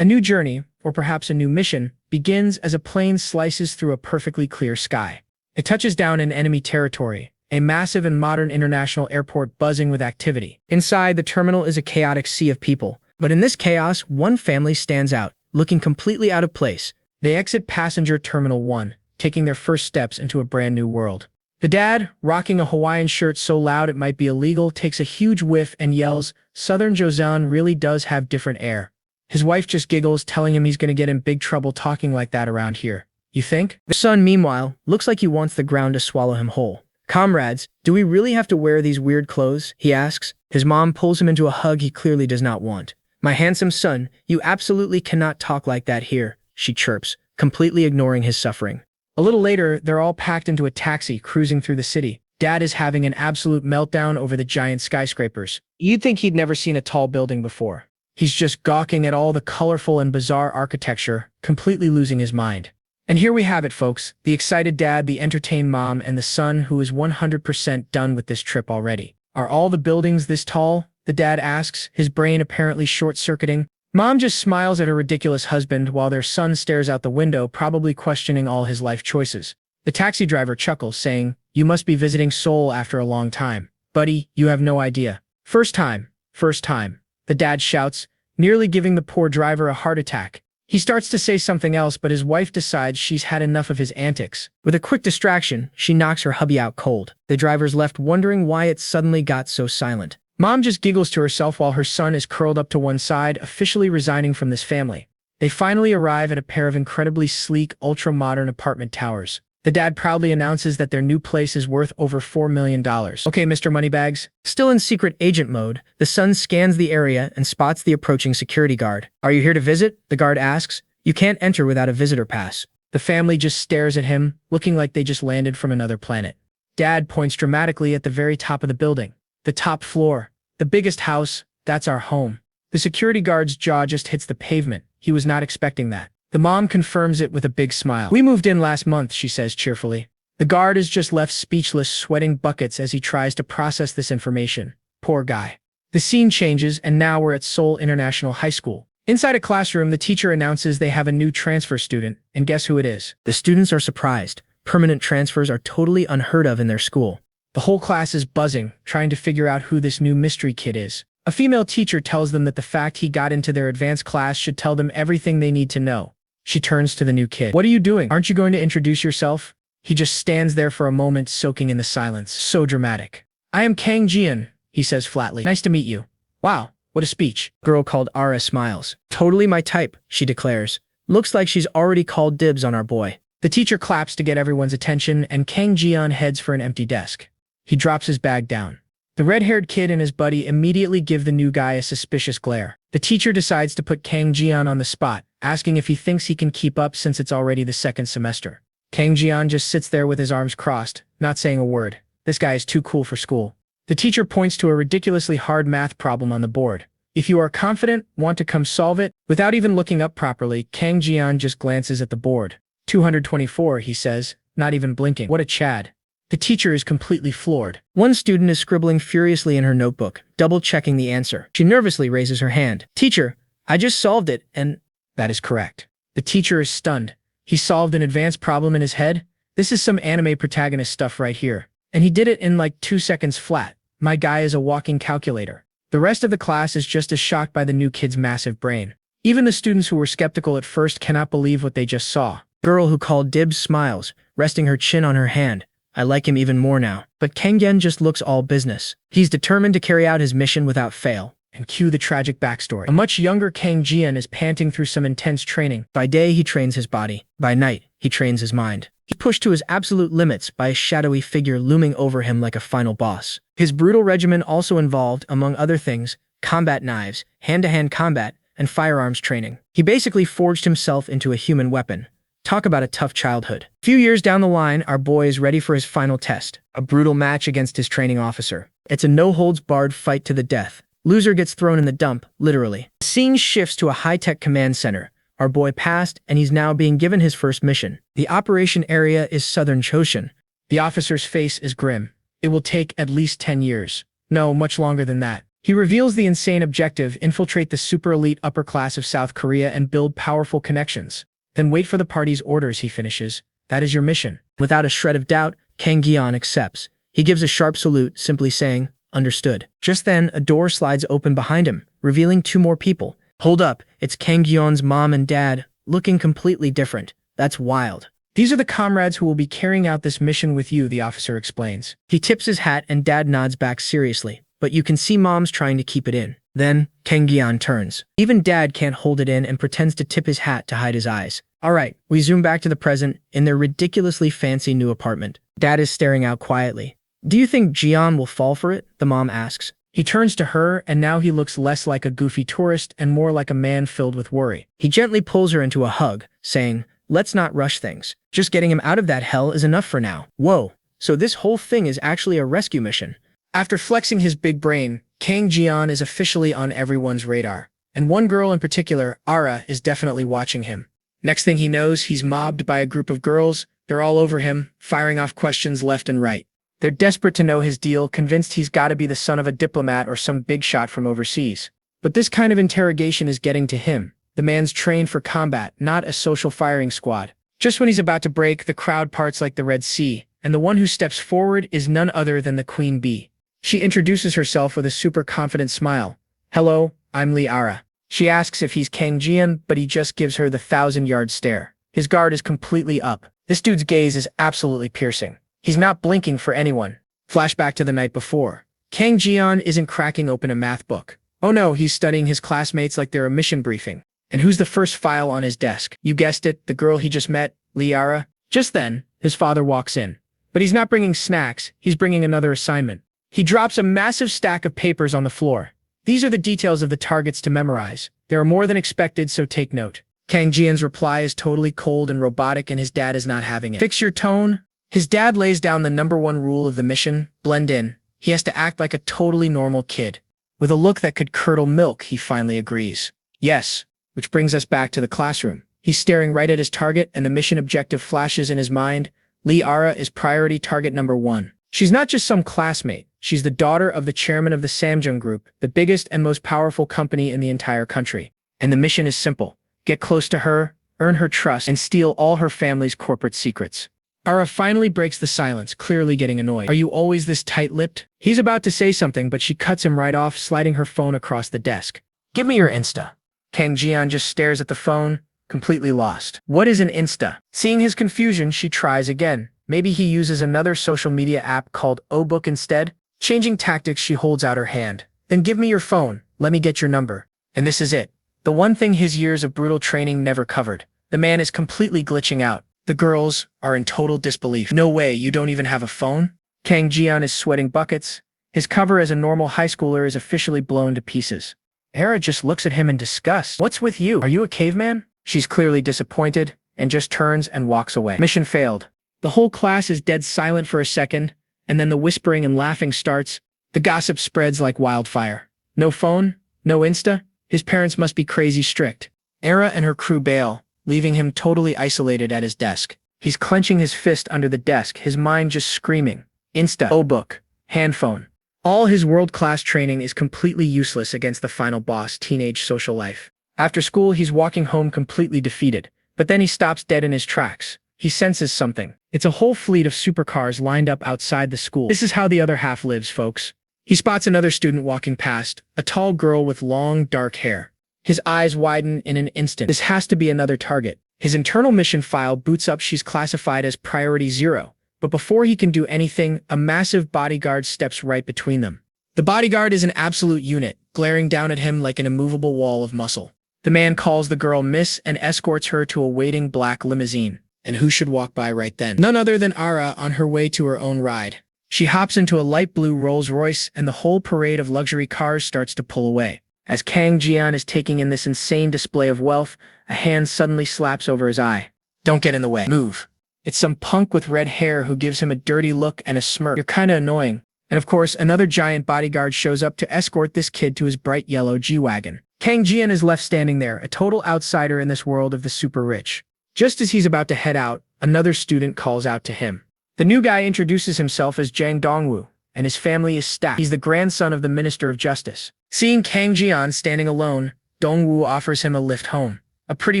A new journey, or perhaps a new mission, begins as a plane slices through a perfectly clear sky. It touches down in enemy territory, a massive and modern international airport buzzing with activity. Inside, the terminal is a chaotic sea of people, but in this chaos, one family stands out, looking completely out of place. They exit Passenger Terminal 1, taking their first steps into a brand new world. The dad, rocking a Hawaiian shirt so loud it might be illegal, takes a huge whiff and yells, "Southern Joseon really does have different air." His wife just giggles, telling him he's gonna get in big trouble talking like that around here. You think? The son, meanwhile, looks like he wants the ground to swallow him whole. "Comrades, do we really have to wear these weird clothes?" he asks. His mom pulls him into a hug he clearly does not want. "My handsome son, you absolutely cannot talk like that here," she chirps, completely ignoring his suffering. A little later, they're all packed into a taxi, cruising through the city. Dad is having an absolute meltdown over the giant skyscrapers. You'd think he'd never seen a tall building before. He's just gawking at all the colorful and bizarre architecture, completely losing his mind. And here we have it, folks. The excited dad, the entertained mom, and the son who is 100% done with this trip already. Are all the buildings this tall? The dad asks, his brain apparently short-circuiting. Mom just smiles at her ridiculous husband while their son stares out the window, probably questioning all his life choices. The taxi driver chuckles, saying, "You must be visiting Seoul after a long time. Buddy, you have no idea." First time. First time. The dad shouts, nearly giving the poor driver a heart attack. He starts to say something else, but his wife decides she's had enough of his antics. With a quick distraction, she knocks her hubby out cold. The driver's left wondering why it suddenly got so silent. Mom just giggles to herself while her son is curled up to one side, officially resigning from this family. They finally arrive at a pair of incredibly sleek, ultra-modern apartment towers. The dad proudly announces that their new place is worth over $4 million. "Okay, Mr. Moneybags." Still in secret agent mode, the son scans the area and spots the approaching security guard. "Are you here to visit?" the guard asks. "You can't enter without a visitor pass." The family just stares at him, looking like they just landed from another planet. Dad points dramatically at the very top of the building. "The top floor. The biggest house. That's our home." The security guard's jaw just hits the pavement. He was not expecting that. The mom confirms it with a big smile. "We moved in last month," she says cheerfully. The guard is just left speechless, sweating buckets as he tries to process this information. Poor guy. The scene changes, and now we're at Seoul International High School. Inside a classroom, the teacher announces they have a new transfer student, and guess who it is? The students are surprised. Permanent transfers are totally unheard of in their school. The whole class is buzzing, trying to figure out who this new mystery kid is. A female teacher tells them that the fact he got into their advanced class should tell them everything they need to know. She turns to the new kid. "What are you doing? Aren't you going to introduce yourself?" He just stands there for a moment, soaking in the silence. So dramatic. "I am Kang Jian," he says flatly. "Nice to meet you." "Wow, what a speech." Girl called Ara smiles. "Totally my type," she declares. "Looks like she's already called dibs on our boy." The teacher claps to get everyone's attention, and Kang Jian heads for an empty desk. He drops his bag down. The red-haired kid and his buddy immediately give the new guy a suspicious glare. The teacher decides to put Kang Jian on the spot, asking if he thinks he can keep up since it's already the second semester. Kang Jian just sits there with his arms crossed, not saying a word. This guy is too cool for school. The teacher points to a ridiculously hard math problem on the board. "If you are confident, want to come solve it?" Without even looking up properly, Kang Jian just glances at the board. 224, he says, not even blinking. What a Chad. The teacher is completely floored. One student is scribbling furiously in her notebook, double-checking the answer. She nervously raises her hand. "Teacher, I just solved it, and—" That is correct. The teacher is stunned. He solved an advanced problem in his head? This is some anime protagonist stuff right here. And he did it in like 2 seconds flat. My guy is a walking calculator. The rest of the class is just as shocked by the new kid's massive brain. Even the students who were skeptical at first cannot believe what they just saw. Girl who called dibs smiles, resting her chin on her hand. I like him even more now. But Kangyen just looks all business. He's determined to carry out his mission without fail. And cue the tragic backstory. A much younger Kang Jian is panting through some intense training. By day, he trains his body. By night, he trains his mind. He's pushed to his absolute limits by a shadowy figure looming over him like a final boss. His brutal regimen also involved, among other things, combat knives, hand-to-hand combat, and firearms training. He basically forged himself into a human weapon. Talk about a tough childhood. A few years down the line, our boy is ready for his final test. A brutal match against his training officer. It's a no-holds-barred fight to the death. Loser gets thrown in the dump, literally. The scene shifts to a high-tech command center. Our boy passed, and he's now being given his first mission. The operation area is Southern Choshin. The officer's face is grim. It will take at least 10 years. No, much longer than that. He reveals the insane objective: infiltrate the super elite upper class of South Korea and build powerful connections. Then wait for the party's orders, he finishes. That is your mission. Without a shred of doubt, Kang Gi-yeon accepts. He gives a sharp salute, simply saying, understood. Just then, a door slides open behind him, revealing two more people. Hold up, it's Kang Gi-yeon's mom and dad, looking completely different. That's wild. These are the comrades who will be carrying out this mission with you, the officer explains. He tips his hat and dad nods back seriously, but you can see mom's trying to keep it in. Then, Kang Gi-yeon turns. Even dad can't hold it in and pretends to tip his hat to hide his eyes. Alright, we zoom back to the present, in their ridiculously fancy new apartment. Dad is staring out quietly. Do you think Ji-yeon will fall for it? The mom asks. He turns to her, and now he looks less like a goofy tourist and more like a man filled with worry. He gently pulls her into a hug, saying, let's not rush things. Just getting him out of that hell is enough for now. Whoa, so this whole thing is actually a rescue mission. After flexing his big brain, Kang Ji-yeon is officially on everyone's radar. And one girl in particular, Ara, is definitely watching him. Next thing he knows, he's mobbed by a group of girls. They're all over him, firing off questions left and right. They're desperate to know his deal, convinced he's got to be the son of a diplomat or some big shot from overseas. But this kind of interrogation is getting to him. The man's trained for combat, not a social firing squad. Just when he's about to break, the crowd parts like the Red Sea, and the one who steps forward is none other than the Queen Bee. She introduces herself with a super confident smile. Hello, I'm Lee Ara. She asks if he's Kang Ji-yeon, but he just gives her the 1,000-yard stare. His guard is completely up. This dude's gaze is absolutely piercing. He's not blinking for anyone. Flashback to the night before. Kang Ji-yeon isn't cracking open a math book. Oh no, he's studying his classmates like they're a mission briefing. And who's the first file on his desk? You guessed it, the girl he just met, Lee Ara. Just then, his father walks in. But he's not bringing snacks, he's bringing another assignment. He drops a massive stack of papers on the floor. These are the details of the targets to memorize. There are more than expected, so take note. Kang Ji-yeon's reply is totally cold and robotic, and his dad is not having it. Fix your tone. His dad lays down the #1 rule of the mission: blend in. He has to act like a totally normal kid. With a look that could curdle milk, he finally agrees. Yes, which brings us back to the classroom. He's staring right at his target, and the mission objective flashes in his mind. Lee Ara is priority target #1. She's not just some classmate. She's the daughter of the chairman of the Samjung Group, the biggest and most powerful company in the entire country. And the mission is simple. Get close to her, earn her trust, and steal all her family's corporate secrets. Ara finally breaks the silence, clearly getting annoyed. Are you always this tight-lipped? He's about to say something, but she cuts him right off, sliding her phone across the desk. Give me your Insta. Kang Ji-yeon just stares at the phone, completely lost. What is an Insta? Seeing his confusion, she tries again. Maybe he uses another social media app called Obon instead? Changing tactics, she holds out her hand. Then give me your phone. Let me get your number. And this is it. The one thing his years of brutal training never covered. The man is completely glitching out. The girls are in total disbelief. No way, you don't even have a phone? Kang Ji-yeon is sweating buckets. His cover as a normal high schooler is officially blown to pieces. Ara just looks at him in disgust. What's with you? Are you a caveman? She's clearly disappointed, and just turns and walks away. Mission failed. The whole class is dead silent for a second, and then the whispering and laughing starts. The gossip spreads like wildfire. No phone? No Insta? His parents must be crazy strict. Ara and her crew bail, leaving him totally isolated at his desk. He's clenching his fist under the desk, his mind just screaming. Insta, Obon, handphone. All his world-class training is completely useless against the final boss, teenage social life. After school, he's walking home completely defeated, but then he stops dead in his tracks. He senses something. It's a whole fleet of supercars lined up outside the school. This is how the other half lives, folks. He spots another student walking past, a tall girl with long, dark hair. His eyes widen in an instant. This has to be another target. His internal mission file boots up. She's classified as priority 0. But before he can do anything, a massive bodyguard steps right between them. The bodyguard is an absolute unit, glaring down at him like an immovable wall of muscle. The man calls the girl Miss and escorts her to a waiting black limousine. And who should walk by right then? None other than Ara on her way to her own ride. She hops into a light blue Rolls-Royce, and the whole parade of luxury cars starts to pull away. As Kang Ji-yeon is taking in this insane display of wealth, a hand suddenly slaps over his eye. Don't get in the way. Move. It's some punk with red hair who gives him a dirty look and a smirk. You're kinda annoying. And of course, another giant bodyguard shows up to escort this kid to his bright yellow G-Wagon. Kang Ji-yeon is left standing there, a total outsider in this world of the super rich. Just as he's about to head out, another student calls out to him. The new guy introduces himself as Jang Dongwoo. and his family is stacked. He's the grandson of the Minister of Justice. Seeing Kang Jian standing alone, Dongwoo offers him a lift home. A pretty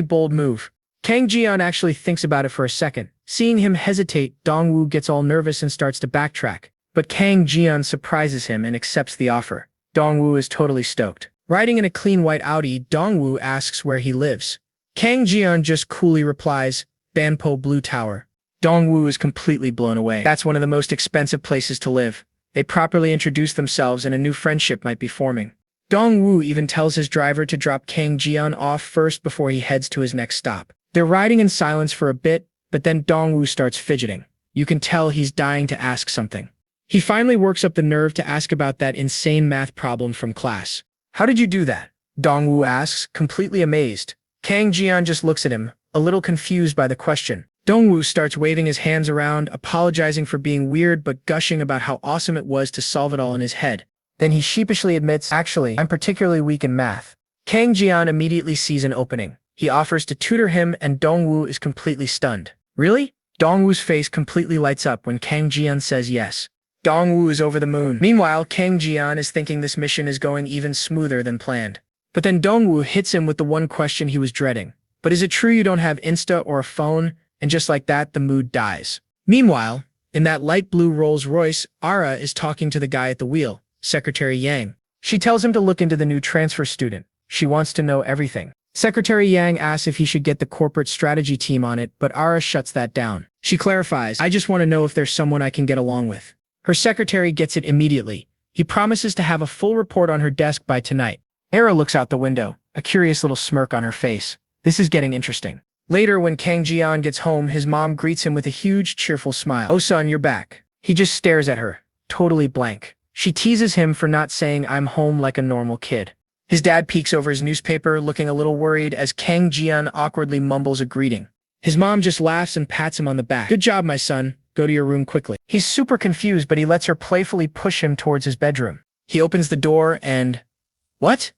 bold move. Kang Jian actually thinks about it for a second. Seeing him hesitate, Dongwoo gets all nervous and starts to backtrack. But Kang Jian surprises him and accepts the offer. Dongwoo is totally stoked. Riding in a clean white Audi, Dongwoo asks where he lives. Kang Jian just coolly replies, Banpo Blue Tower. Dongwoo is completely blown away. That's one of the most expensive places to live. They properly introduce themselves and a new friendship might be forming. Dongwoo even tells his driver to drop Kang Jian off first before he heads to his next stop. They're riding in silence for a bit, but then Dongwoo starts fidgeting. You can tell he's dying to ask something. He finally works up the nerve to ask about that insane math problem from class. How did you do that? Dongwoo asks, completely amazed. Kang Jian just looks at him, a little confused by the question. Dongwoo starts waving his hands around, apologizing for being weird but gushing about how awesome it was to solve it all in his head. Then he sheepishly admits, actually, I'm particularly weak in math. Kang Jian immediately sees an opening. He offers to tutor him and Dongwoo is completely stunned. Really? Dongwoo's face completely lights up when Kang Jian says yes. Dongwoo is over the moon. Meanwhile, Kang Jian is thinking this mission is going even smoother than planned. But then Dongwoo hits him with the one question he was dreading. But is it true you don't have Insta or a phone? And just like that, the mood dies. Meanwhile, in that light blue Rolls Royce, Ara is talking to the guy at the wheel, Secretary Yang. She tells him to look into the new transfer student. She wants to know everything. Secretary Yang asks if he should get the corporate strategy team on it, but Ara shuts that down. She clarifies, I just want to know if there's someone I can get along with. Her secretary gets it immediately. He promises to have a full report on her desk by tonight. Ara looks out the window, a curious little smirk on her face. This is getting interesting. Later, when Kang Jian gets home, his mom greets him with a huge, cheerful smile. Oh son, you're back. He just stares at her, totally blank. She teases him for not saying I'm home like a normal kid. His dad peeks over his newspaper, looking a little worried as Kang Jian awkwardly mumbles a greeting. His mom just laughs and pats him on the back. Good job, my son. Go to your room quickly. He's super confused, but he lets her playfully push him towards his bedroom. He opens the door and... What?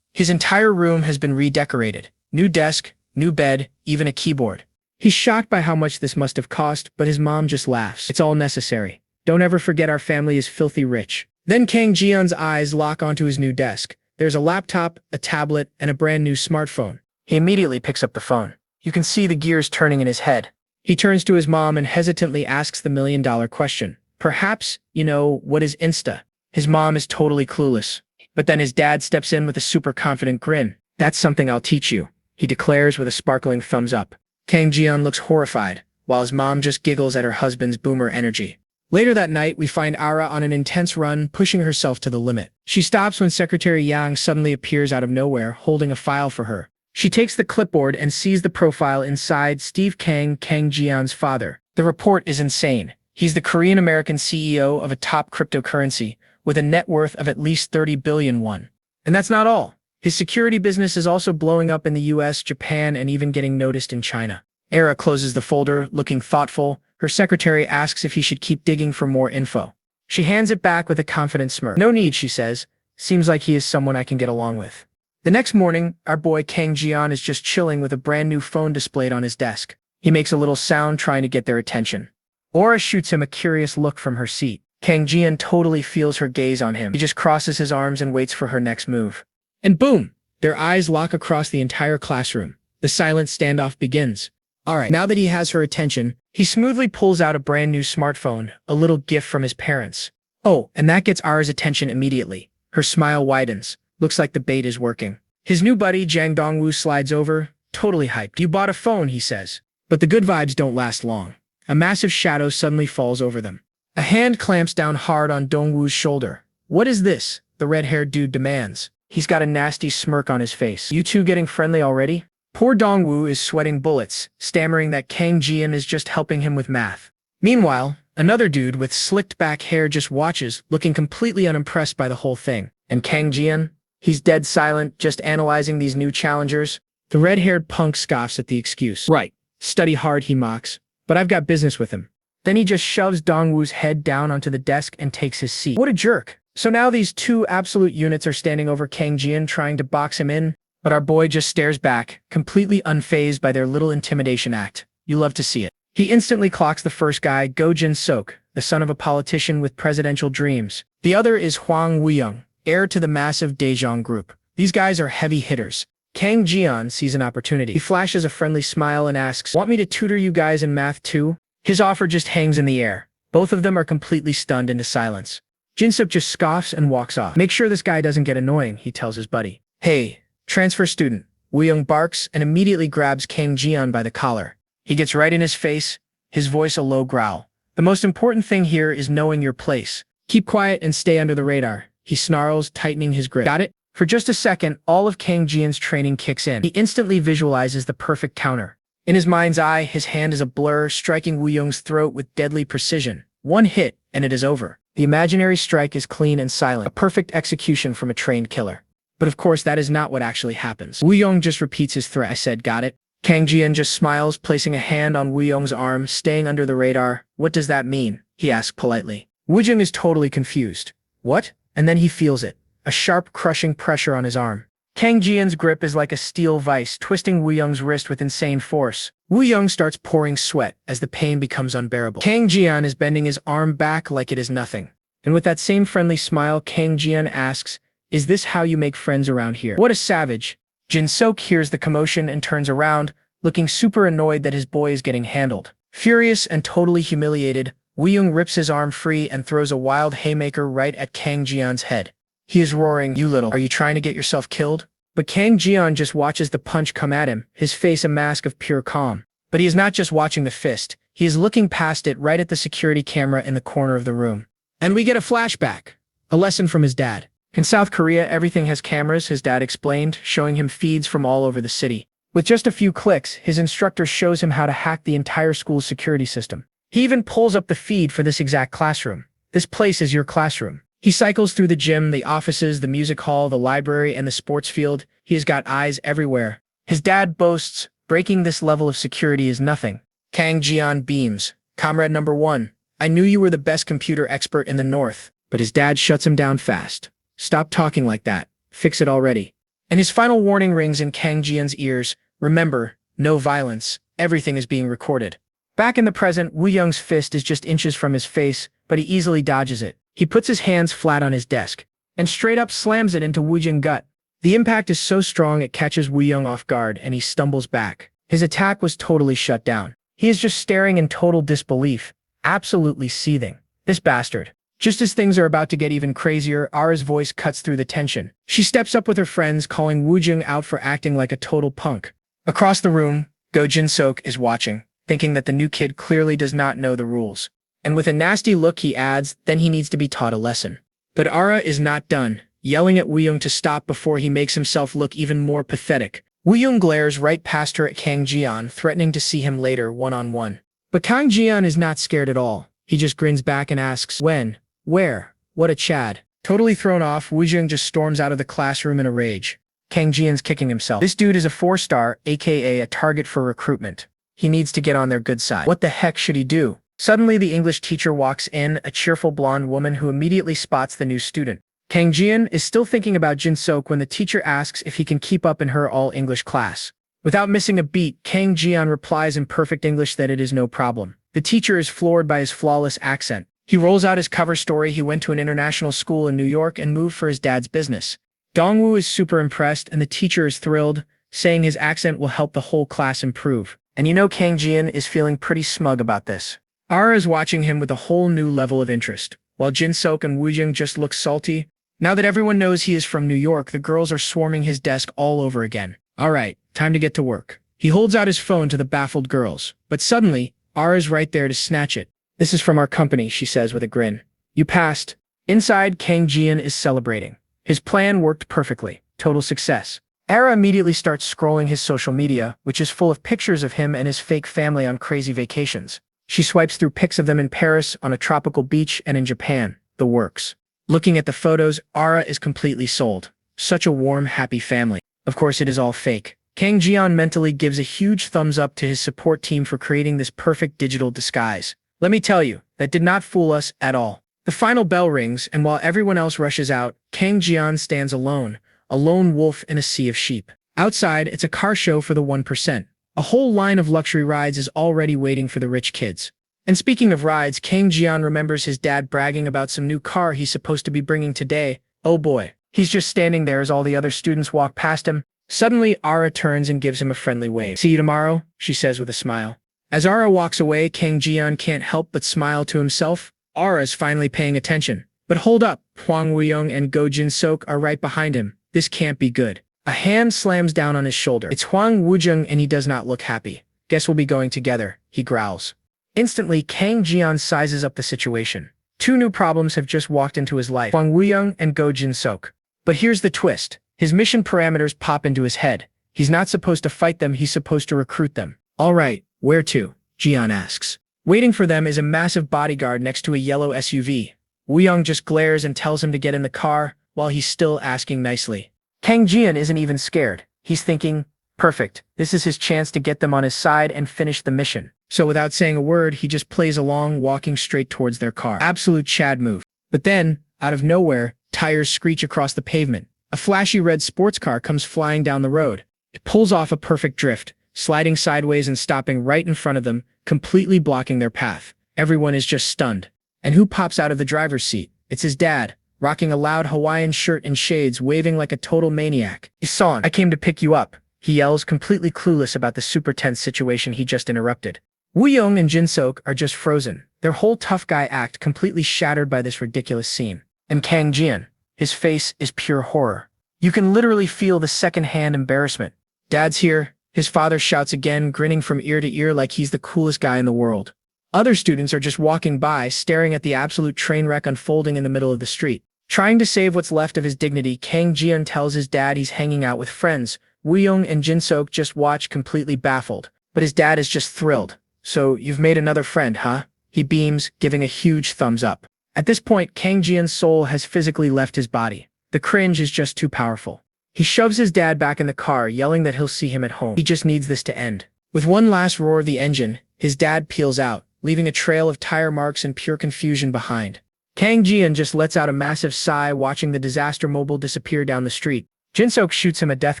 His entire room has been redecorated. New desk, new bed, even a keyboard. He's shocked by how much this must have cost, but his mom just laughs. It's all necessary. Don't ever forget our family is filthy rich. Then Kang Jian's eyes lock onto his new desk. There's a laptop, a tablet, and a brand new smartphone. He immediately picks up the phone. You can see the gears turning in his head. He turns to his mom and hesitantly asks the million-dollar question. Perhaps, what is Insta? His mom is totally clueless. But then his dad steps in with a super confident grin. That's something I'll teach you, he declares with a sparkling thumbs up. Kang Jian looks horrified, while his mom just giggles at her husband's boomer energy. Later that night, we find Ara on an intense run, pushing herself to the limit. She stops when Secretary Yang suddenly appears out of nowhere, holding a file for her. She takes the clipboard and sees the profile inside Steve Kang Jian's father. The report is insane. He's the Korean-American CEO of a top cryptocurrency, with a net worth of at least 30 billion won. And that's not all. His security business is also blowing up in the US, Japan, and even getting noticed in China. Ara closes the folder, looking thoughtful. Her secretary asks if he should keep digging for more info. She hands it back with a confident smirk. No need, she says. Seems like he is someone I can get along with. The next morning, our boy Kang Jian is just chilling with a brand new phone displayed on his desk. He makes a little sound trying to get their attention. Aura shoots him a curious look from her seat. Kang Jian totally feels her gaze on him. He just crosses his arms and waits for her next move. And boom! Their eyes lock across the entire classroom. The silent standoff begins. Alright, now that he has her attention, he smoothly pulls out a brand new smartphone, a little gift from his parents. Oh, and that gets Ara's attention immediately. Her smile widens. Looks like the bait is working. His new buddy, Jang Dongwoo, slides over, totally hyped. You bought a phone, he says. But the good vibes don't last long. A massive shadow suddenly falls over them. A hand clamps down hard on Dongwoo's shoulder. What is this? The red-haired dude demands. He's got a nasty smirk on his face. You two getting friendly already? Poor Dongwoo is sweating bullets, stammering that Kang Jian is just helping him with math. Meanwhile, another dude with slicked back hair just watches, looking completely unimpressed by the whole thing. And Kang Jian? He's dead silent, just analyzing these new challengers. The red-haired punk scoffs at the excuse. Right. Study hard, he mocks. But I've got business with him. Then he just shoves Dongwoo's head down onto the desk and takes his seat. What a jerk. So now these two absolute units are standing over Kang Jian trying to box him in, but our boy just stares back, completely unfazed by their little intimidation act. You love to see it. He instantly clocks the first guy, Go Jin Sok, the son of a politician with presidential dreams. The other is Huang Wuyong, heir to the massive Daejeon group. These guys are heavy hitters. Kang Jian sees an opportunity. He flashes a friendly smile and asks, "Want me to tutor you guys in math too?" His offer just hangs in the air. Both of them are completely stunned into silence. Jinsuk just scoffs and walks off. "Make sure this guy doesn't get annoying," he tells his buddy. "Hey, transfer student." Wuyong barks and immediately grabs Kang Jian by the collar. He gets right in his face, his voice a low growl. "The most important thing here is knowing your place. Keep quiet and stay under the radar," he snarls, tightening his grip. "Got it?" For just a second, all of Kang Jian's training kicks in. He instantly visualizes the perfect counter. In his mind's eye, his hand is a blur, striking Wuyong's throat with deadly precision. One hit, and it is over. The imaginary strike is clean and silent, a perfect execution from a trained killer. But of course, that is not what actually happens. Wuyong just repeats his threat. "I said, got it?" Kang Jian just smiles, placing a hand on Wuyong's arm, staying under the radar. "What does that mean?" he asks politely. Wuyong is totally confused. "What?" And then he feels it. A sharp, crushing pressure on his arm. Kang Jian's grip is like a steel vice, twisting Wuyong's wrist with insane force. Wuyong starts pouring sweat as the pain becomes unbearable. Kang Jian is bending his arm back like it is nothing. And with that same friendly smile, Kang Jian asks, "Is this how you make friends around here?" What a savage. Jinsuk hears the commotion and turns around, looking super annoyed that his boy is getting handled. Furious and totally humiliated, Wuyong rips his arm free and throws a wild haymaker right at Kang Jian's head. He is roaring, "You little, are you trying to get yourself killed?" But Kang Jian just watches the punch come at him, his face a mask of pure calm. But he is not just watching the fist, he is looking past it right at the security camera in the corner of the room. And we get a flashback. A lesson from his dad. In South Korea, everything has cameras, his dad explained, showing him feeds from all over the city. With just a few clicks, his instructor shows him how to hack the entire school's security system. He even pulls up the feed for this exact classroom. "This place is your classroom." He cycles through the gym, the offices, the music hall, the library, and the sports field. He has got eyes everywhere. His dad boasts, breaking this level of security is nothing. Kang Jian beams. "Comrade number one, I knew you were the best computer expert in the North." But his dad shuts him down fast. "Stop talking like that. Fix it already." And his final warning rings in Kang Jian's ears. "Remember, no violence. Everything is being recorded." Back in the present, Wuyong's fist is just inches from his face, but he easily dodges it. He puts his hands flat on his desk and straight up slams it into Wuyong's gut. The impact is so strong it catches Wuyong off guard and he stumbles back. His attack was totally shut down. He is just staring in total disbelief, absolutely seething. This bastard. Just as things are about to get even crazier, Ara's voice cuts through the tension. She steps up with her friends, calling Wujing out for acting like a total punk. Across the room, Go Jinsuk is watching, thinking that the new kid clearly does not know the rules. And with a nasty look he adds, then he needs to be taught a lesson. But Ara is not done, yelling at Wuyong to stop before he makes himself look even more pathetic. Wuyong glares right past her at Kang Jian, threatening to see him later one-on-one. But Kang Jian is not scared at all. He just grins back and asks, "When? Where? What a Chad." Totally thrown off, Wujing just storms out of the classroom in a rage. Kang Jian's kicking himself. This dude is a 4-star, aka a target for recruitment. He needs to get on their good side. What the heck should he do? Suddenly, the English teacher walks in, a cheerful blonde woman who immediately spots the new student. Kang Jian is still thinking about Jinsuk when the teacher asks if he can keep up in her all-English class. Without missing a beat, Kang Jian replies in perfect English that it is no problem. The teacher is floored by his flawless accent. He rolls out his cover story. He went to an international school in New York and moved for his dad's business. Dongwoo is super impressed and the teacher is thrilled, saying his accent will help the whole class improve. And you know Kang Jian is feeling pretty smug about this. Ara is watching him with a whole new level of interest, while Jinsuk and Wujing just look salty. Now that everyone knows he is from New York, the girls are swarming his desk all over again. Alright, time to get to work. He holds out his phone to the baffled girls, but suddenly, Ara's right there to snatch it. "This is from our company," she says with a grin. "You passed." Inside, Kang Jian is celebrating. His plan worked perfectly. Total success. Ara immediately starts scrolling his social media, which is full of pictures of him and his fake family on crazy vacations. She swipes through pics of them in Paris, on a tropical beach, and in Japan. The works. Looking at the photos, Ara is completely sold. Such a warm, happy family. Of course, it is all fake. Kang Jian mentally gives a huge thumbs up to his support team for creating this perfect digital disguise. Let me tell you, that did not fool us at all. The final bell rings, and while everyone else rushes out, Kang Jian stands alone, a lone wolf in a sea of sheep. Outside, it's a car show for the 1%. A whole line of luxury rides is already waiting for the rich kids. And speaking of rides, Kang Jian remembers his dad bragging about some new car he's supposed to be bringing today. Oh boy. He's just standing there as all the other students walk past him. Suddenly, Ara turns and gives him a friendly wave. "See you tomorrow," she says with a smile. As Ara walks away, Kang Jian can't help but smile to himself. Ara's finally paying attention. But hold up, Huang Wuyoung and Go Jin-sok are right behind him. This can't be good. A hand slams down on his shoulder. It's Huang Wuyoung and he does not look happy. "Guess we'll be going together," he growls. Instantly, Kang Jian sizes up the situation. Two new problems have just walked into his life, Huang Wuyoung and Go Jin-sok. But here's the twist. His mission parameters pop into his head. He's not supposed to fight them, he's supposed to recruit them. "All right, where to?" Jian asks. Waiting for them is a massive bodyguard next to a yellow SUV. Wuyoung just glares and tells him to get in the car, while he's still asking nicely. Kang Jian isn't even scared. He's thinking, perfect, this is his chance to get them on his side and finish the mission. So without saying a word, he just plays along, walking straight towards their car. Absolute Chad move. But then, out of nowhere, tires screech across the pavement. A flashy red sports car comes flying down the road. It pulls off a perfect drift, sliding sideways and stopping right in front of them, completely blocking their path. Everyone is just stunned. And who pops out of the driver's seat? It's his dad, rocking a loud Hawaiian shirt and shades, waving like a total maniac. "Isan, I came to pick you up," he yells, completely clueless about the super tense situation he just interrupted. Wuyoung and Jin-sok are just frozen, their whole tough guy act completely shattered by this ridiculous scene. And Kang Jian, his face is pure horror. You can literally feel the second-hand embarrassment. "Dad's here," his father shouts again, grinning from ear to ear like he's the coolest guy in the world. Other students are just walking by, staring at the absolute train wreck unfolding in the middle of the street. Trying to save what's left of his dignity, Kang Jian tells his dad he's hanging out with friends. Wuyoung and Jin-sok just watch, completely baffled. But his dad is just thrilled. "So, you've made another friend, huh?" He beams, giving a huge thumbs up. At this point, Kang Jian's soul has physically left his body. The cringe is just too powerful. He shoves his dad back in the car, yelling that he'll see him at home. He just needs this to end. With one last roar of the engine, his dad peels out, leaving a trail of tire marks and pure confusion behind. Kang Jian just lets out a massive sigh, watching the disaster mobile disappear down the street. Jin-sok shoots him a death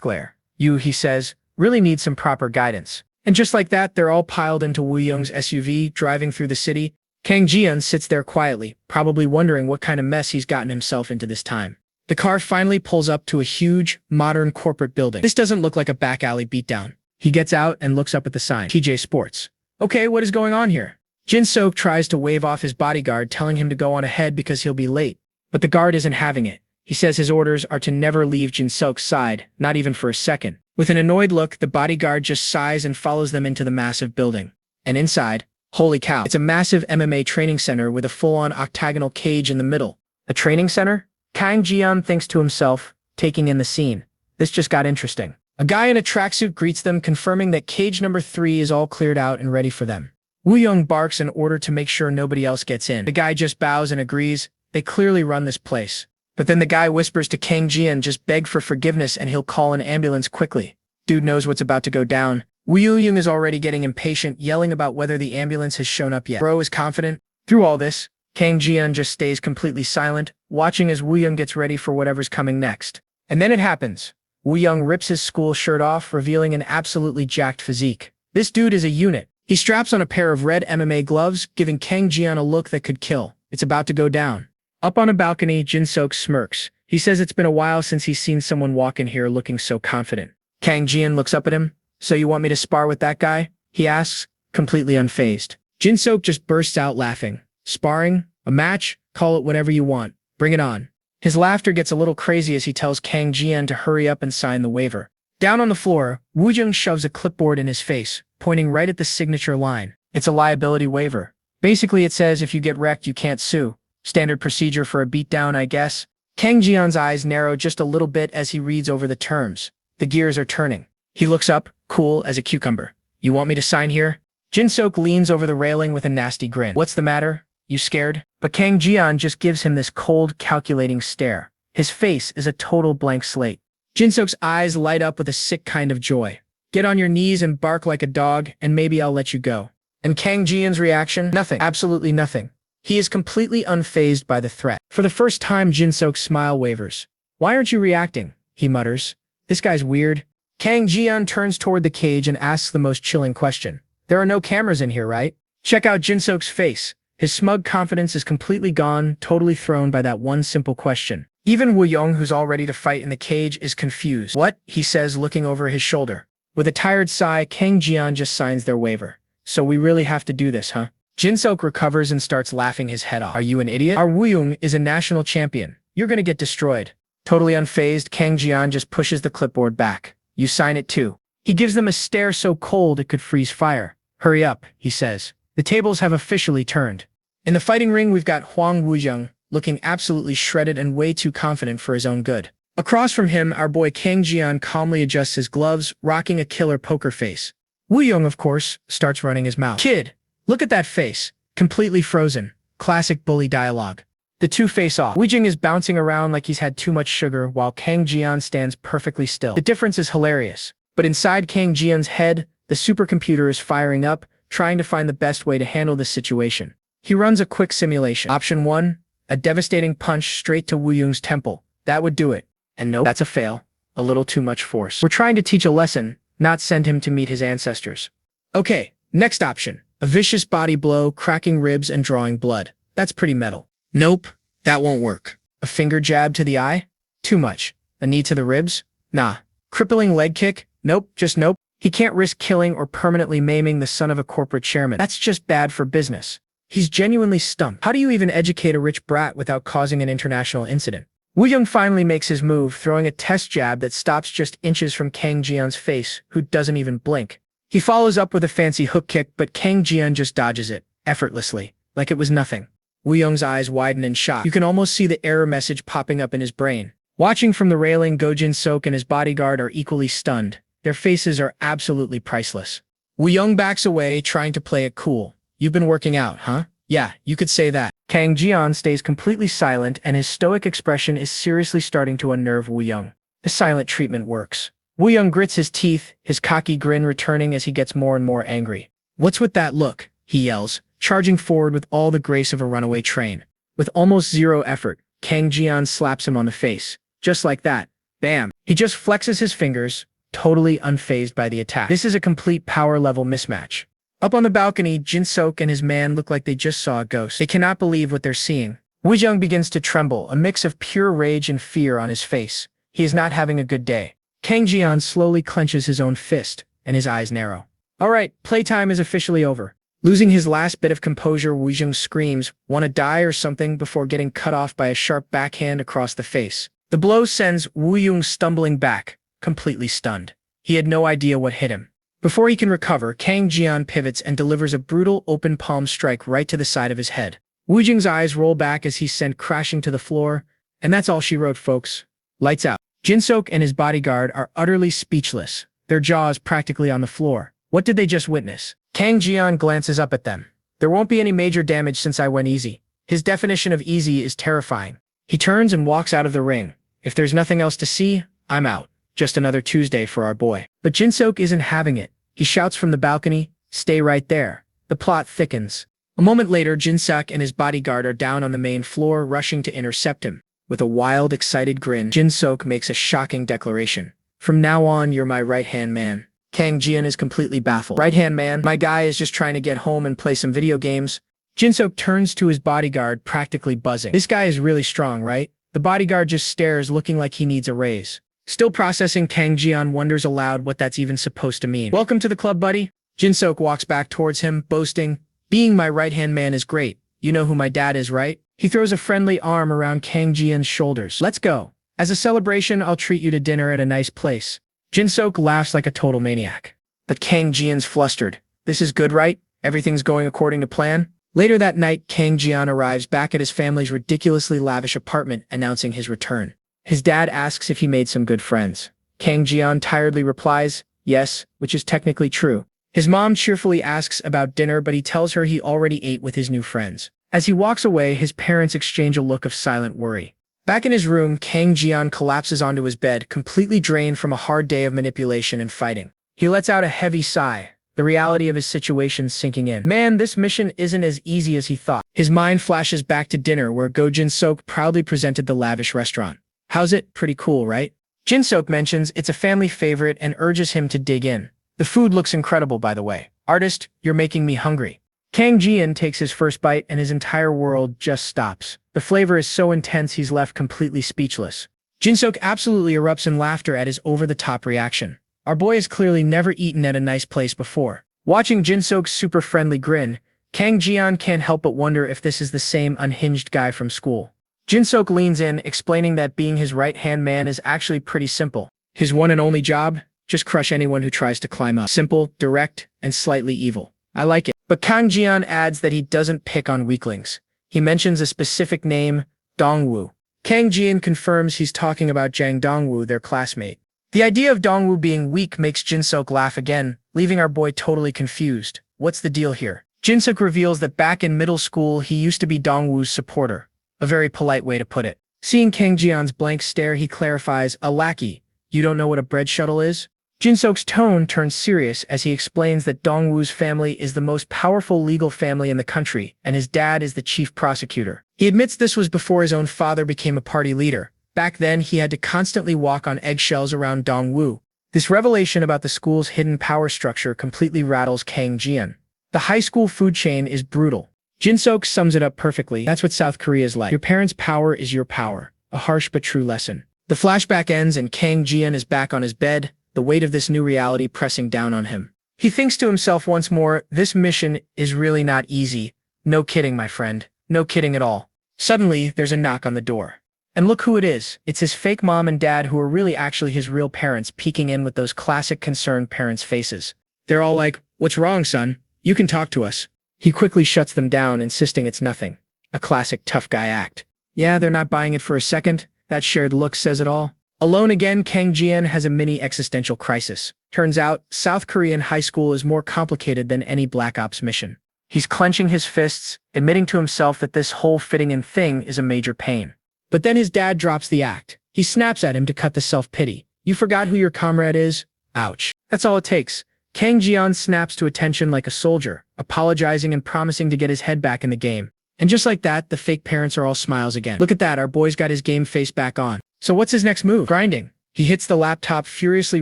glare. "You," he says, "really need some proper guidance." And just like that, they're all piled into Wuyoung's SUV, driving through the city. Kang Jian sits there quietly, probably wondering what kind of mess he's gotten himself into this time. The car finally pulls up to a huge, modern corporate building. This doesn't look like a back alley beatdown. He gets out and looks up at the sign. TJ Sports. "Okay, what is going on here?" Jin-sok tries to wave off his bodyguard, telling him to go on ahead because he'll be late. But the guard isn't having it. He says his orders are to never leave Jin-sok's side, not even for a second. With an annoyed look, the bodyguard just sighs and follows them into the massive building. And inside, holy cow, it's a massive MMA training center with a full-on octagonal cage in the middle. A training center? Kang Jian thinks to himself, taking in the scene. This just got interesting. A guy in a tracksuit greets them, confirming that cage number 3 is all cleared out and ready for them. Wuyoung barks in order to make sure nobody else gets in. The guy just bows and agrees. They clearly run this place. But then the guy whispers to Kang Jian, just beg for forgiveness and he'll call an ambulance quickly. Dude knows what's about to go down. Wuyoung is already getting impatient, yelling about whether the ambulance has shown up yet. Bro is confident. Through all this, Kang Jian just stays completely silent, watching as Wuyoung gets ready for whatever's coming next. And then it happens. Wuyoung rips his school shirt off, revealing an absolutely jacked physique. This dude is a unit. He straps on a pair of red MMA gloves, giving Kang Jian a look that could kill. It's about to go down. Up on a balcony, Jin-sok smirks. He says it's been a while since he's seen someone walk in here looking so confident. Kang Jian looks up at him. "So you want me to spar with that guy?" he asks, completely unfazed. Jin-sok just bursts out laughing. "Sparring? A match? Call it whatever you want. Bring it on." His laughter gets a little crazy as he tells Kang Jian to hurry up and sign the waiver. Down on the floor, Wuyoung shoves a clipboard in his face, pointing right at the signature line. It's a liability waiver. Basically, it says if you get wrecked, you can't sue. Standard procedure for a beatdown, I guess. Kang Jian's eyes narrow just a little bit as he reads over the terms. The gears are turning. He looks up, cool as a cucumber. "You want me to sign here?" Jin-sok leans over the railing with a nasty grin. "What's the matter? You scared?" But Kang Jian just gives him this cold, calculating stare. His face is a total blank slate. Jin-sok's eyes light up with a sick kind of joy. "Get on your knees and bark like a dog, and maybe I'll let you go." And Kang Jian's reaction? Nothing. Absolutely nothing. He is completely unfazed by the threat. For the first time, Jin-sok's smile wavers. "Why aren't you reacting?" he mutters. "This guy's weird." Kang Jian turns toward the cage and asks the most chilling question. "There are no cameras in here, right?" Check out Jinsok's face. His smug confidence is completely gone, totally thrown by that one simple question. Even Woo-young, who's all ready to fight in the cage, is confused. What? He says, looking over his shoulder. With a tired sigh, Kang Jian just signs their waiver. So we really have to do this, huh? Jinsok recovers and starts laughing his head off. Are you an idiot? Our Woo-young is a national champion. You're gonna get destroyed. Totally unfazed, Kang Jian just pushes the clipboard back. You sign it too. He gives them a stare so cold it could freeze fire. Hurry up, he says. The tables have officially turned. In the fighting ring, we've got Huang Woo-young, looking absolutely shredded and way too confident for his own good. Across from him, our boy Kang Jian calmly adjusts his gloves, rocking a killer poker face. Woo-young, of course, starts running his mouth. Kid, look at that face. Completely frozen. Classic bully dialogue. The two face off. Woo-young is bouncing around like he's had too much sugar, while Kang Jian stands perfectly still. The difference is hilarious. But inside Kang Jian's head, the supercomputer is firing up, trying to find the best way to handle this situation. He runs a quick simulation. Option 1, a devastating punch straight to Woo-young's temple. That would do it. And nope, that's a fail. A little too much force. We're trying to teach a lesson, not send him to meet his ancestors. Okay, next option. A vicious body blow, cracking ribs and drawing blood. That's pretty metal. Nope, that won't work. A finger jab to the eye? Too much. A knee to the ribs? Nah. Crippling leg kick? Nope, just nope. He can't risk killing or permanently maiming the son of a corporate chairman. That's just bad for business. He's genuinely stumped. How do you even educate a rich brat without causing an international incident? Woo-young finally makes his move, throwing a test jab that stops just inches from Kang Jian's face, who doesn't even blink. He follows up with a fancy hook kick, but Kang Jian just dodges it, effortlessly, like it was nothing. Woo-young's eyes widen in shock. You can almost see the error message popping up in his brain. Watching from the railing, Go Jinsok and his bodyguard are equally stunned. Their faces are absolutely priceless. Woo-young backs away, trying to play it cool. You've been working out, huh? Yeah, you could say that. Kang Jian stays completely silent, and his stoic expression is seriously starting to unnerve Woo-young. The silent treatment works. Woo-young grits his teeth, his cocky grin returning as he gets more and more angry. What's with that look? He yells, charging forward with all the grace of a runaway train. With almost zero effort, Kang Jian slaps him on the face. Just like that. Bam. He just flexes his fingers, totally unfazed by the attack. This is a complete power-level mismatch. Up on the balcony, Jinsok and his man look like they just saw a ghost. They cannot believe what they're seeing. Woo-young begins to tremble, a mix of pure rage and fear on his face. He is not having a good day. Kang Jian slowly clenches his own fist, and his eyes narrow. All right, playtime is officially over. Losing his last bit of composure, Woo-young screams, "Wanna die or something?" before getting cut off by a sharp backhand across the face. The blow sends Woo-young stumbling back, completely stunned. He had no idea what hit him. Before he can recover, Kang Jian pivots and delivers a brutal open palm strike right to the side of his head. Woo-young's eyes roll back as he's sent crashing to the floor, and that's all she wrote, folks. Lights out. Jinsok and his bodyguard are utterly speechless, their jaws practically on the floor. What did they just witness? Kang Jian glances up at them. There won't be any major damage since I went easy. His definition of easy is terrifying. He turns and walks out of the ring. If there's nothing else to see, I'm out. Just another Tuesday for our boy. But Jinsok isn't having it. He shouts from the balcony, "Stay right there." The plot thickens. A moment later, Jinsok and his bodyguard are down on the main floor, rushing to intercept him. With a wild, excited grin, Jinsok makes a shocking declaration. "From now on, you're my right-hand man." Kang Jian is completely baffled. "Right-hand man? My guy is just trying to get home and play some video games." Jinsok turns to his bodyguard, practically buzzing. "This guy is really strong, right?" The bodyguard just stares, looking like he needs a raise. Still processing, Kang Jian wonders aloud what that's even supposed to mean. "Welcome to the club, buddy." Jinsok walks back towards him, boasting, "Being my right-hand man is great. You know who my dad is, right?" He throws a friendly arm around Kang Jian's shoulders. "Let's go. As a celebration, I'll treat you to dinner at a nice place." Jinsok laughs like a total maniac. But Kang Jian's flustered. "This is good, right? Everything's going according to plan?" Later that night, Kang Jian arrives back at his family's ridiculously lavish apartment, announcing his return. His dad asks if he made some good friends. Kang Jian tiredly replies, "Yes," which is technically true. His mom cheerfully asks about dinner, but he tells her he already ate with his new friends. As he walks away, his parents exchange a look of silent worry. Back in his room, Kang Jian collapses onto his bed, completely drained from a hard day of manipulation and fighting. He lets out a heavy sigh, the reality of his situation sinking in. Man, this mission isn't as easy as he thought. His mind flashes back to dinner, where Go Jinsok proudly presented the lavish restaurant. "How's it? Pretty cool, right?" Jinsok mentions it's a family favorite and urges him to dig in. "The food looks incredible, by the way. Artist, you're making me hungry." Kang Jian takes his first bite and his entire world just stops. The flavor is so intense he's left completely speechless. Jinsook absolutely erupts in laughter at his over-the-top reaction. Our boy has clearly never eaten at a nice place before. Watching Jinsook's super friendly grin, Kang Jian can't help but wonder if this is the same unhinged guy from school. Jinsook leans in, explaining that being his right-hand man is actually pretty simple. His one and only job? Just crush anyone who tries to climb up. Simple, direct, and slightly evil. I like it. But Kang Jian adds that he doesn't pick on weaklings. He mentions a specific name, Dongwu. Kang Jian confirms he's talking about Jang Dongwu, their classmate. The idea of Dongwu being weak makes Jinsook laugh again, leaving our boy totally confused. What's the deal here? Jinsook reveals that back in middle school he used to be Dongwu's supporter. A very polite way to put it. Seeing Kang Jian's blank stare, he clarifies, a lackey. You don't know what a bread shuttle is? Jinsook's tone turns serious as he explains that Dongwu's family is the most powerful legal family in the country, and his dad is the chief prosecutor. He admits this was before his own father became a party leader. Back then, he had to constantly walk on eggshells around Dongwu. This revelation about the school's hidden power structure completely rattles Kang Jian. The high school food chain is brutal. Jinsook sums it up perfectly. That's what South Korea is like. Your parents' power is your power. A harsh but true lesson. The flashback ends and Kang Jian is back on his bed, the weight of this new reality pressing down on him. He thinks to himself once more, this mission is really not easy. No kidding, my friend. No kidding at all. Suddenly, there's a knock on the door. And look who it is. It's his fake mom and dad who are really actually his real parents peeking in with those classic concerned parents' faces. They're all like, what's wrong, son? You can talk to us. He quickly shuts them down, insisting it's nothing. A classic tough guy act. Yeah, they're not buying it for a second. That shared look says it all. Alone again, Kang Jian has a mini existential crisis. Turns out, South Korean high school is more complicated than any Black Ops mission. He's clenching his fists, admitting to himself that this whole fitting in thing is a major pain. But then his dad drops the act. He snaps at him to cut the self-pity. You forgot who your comrade is? Ouch. That's all it takes. Kang Jian snaps to attention like a soldier, apologizing and promising to get his head back in the game. And just like that, the fake parents are all smiles again. Look at that, our boy's got his game face back on. So what's his next move? Grinding. He hits the laptop, furiously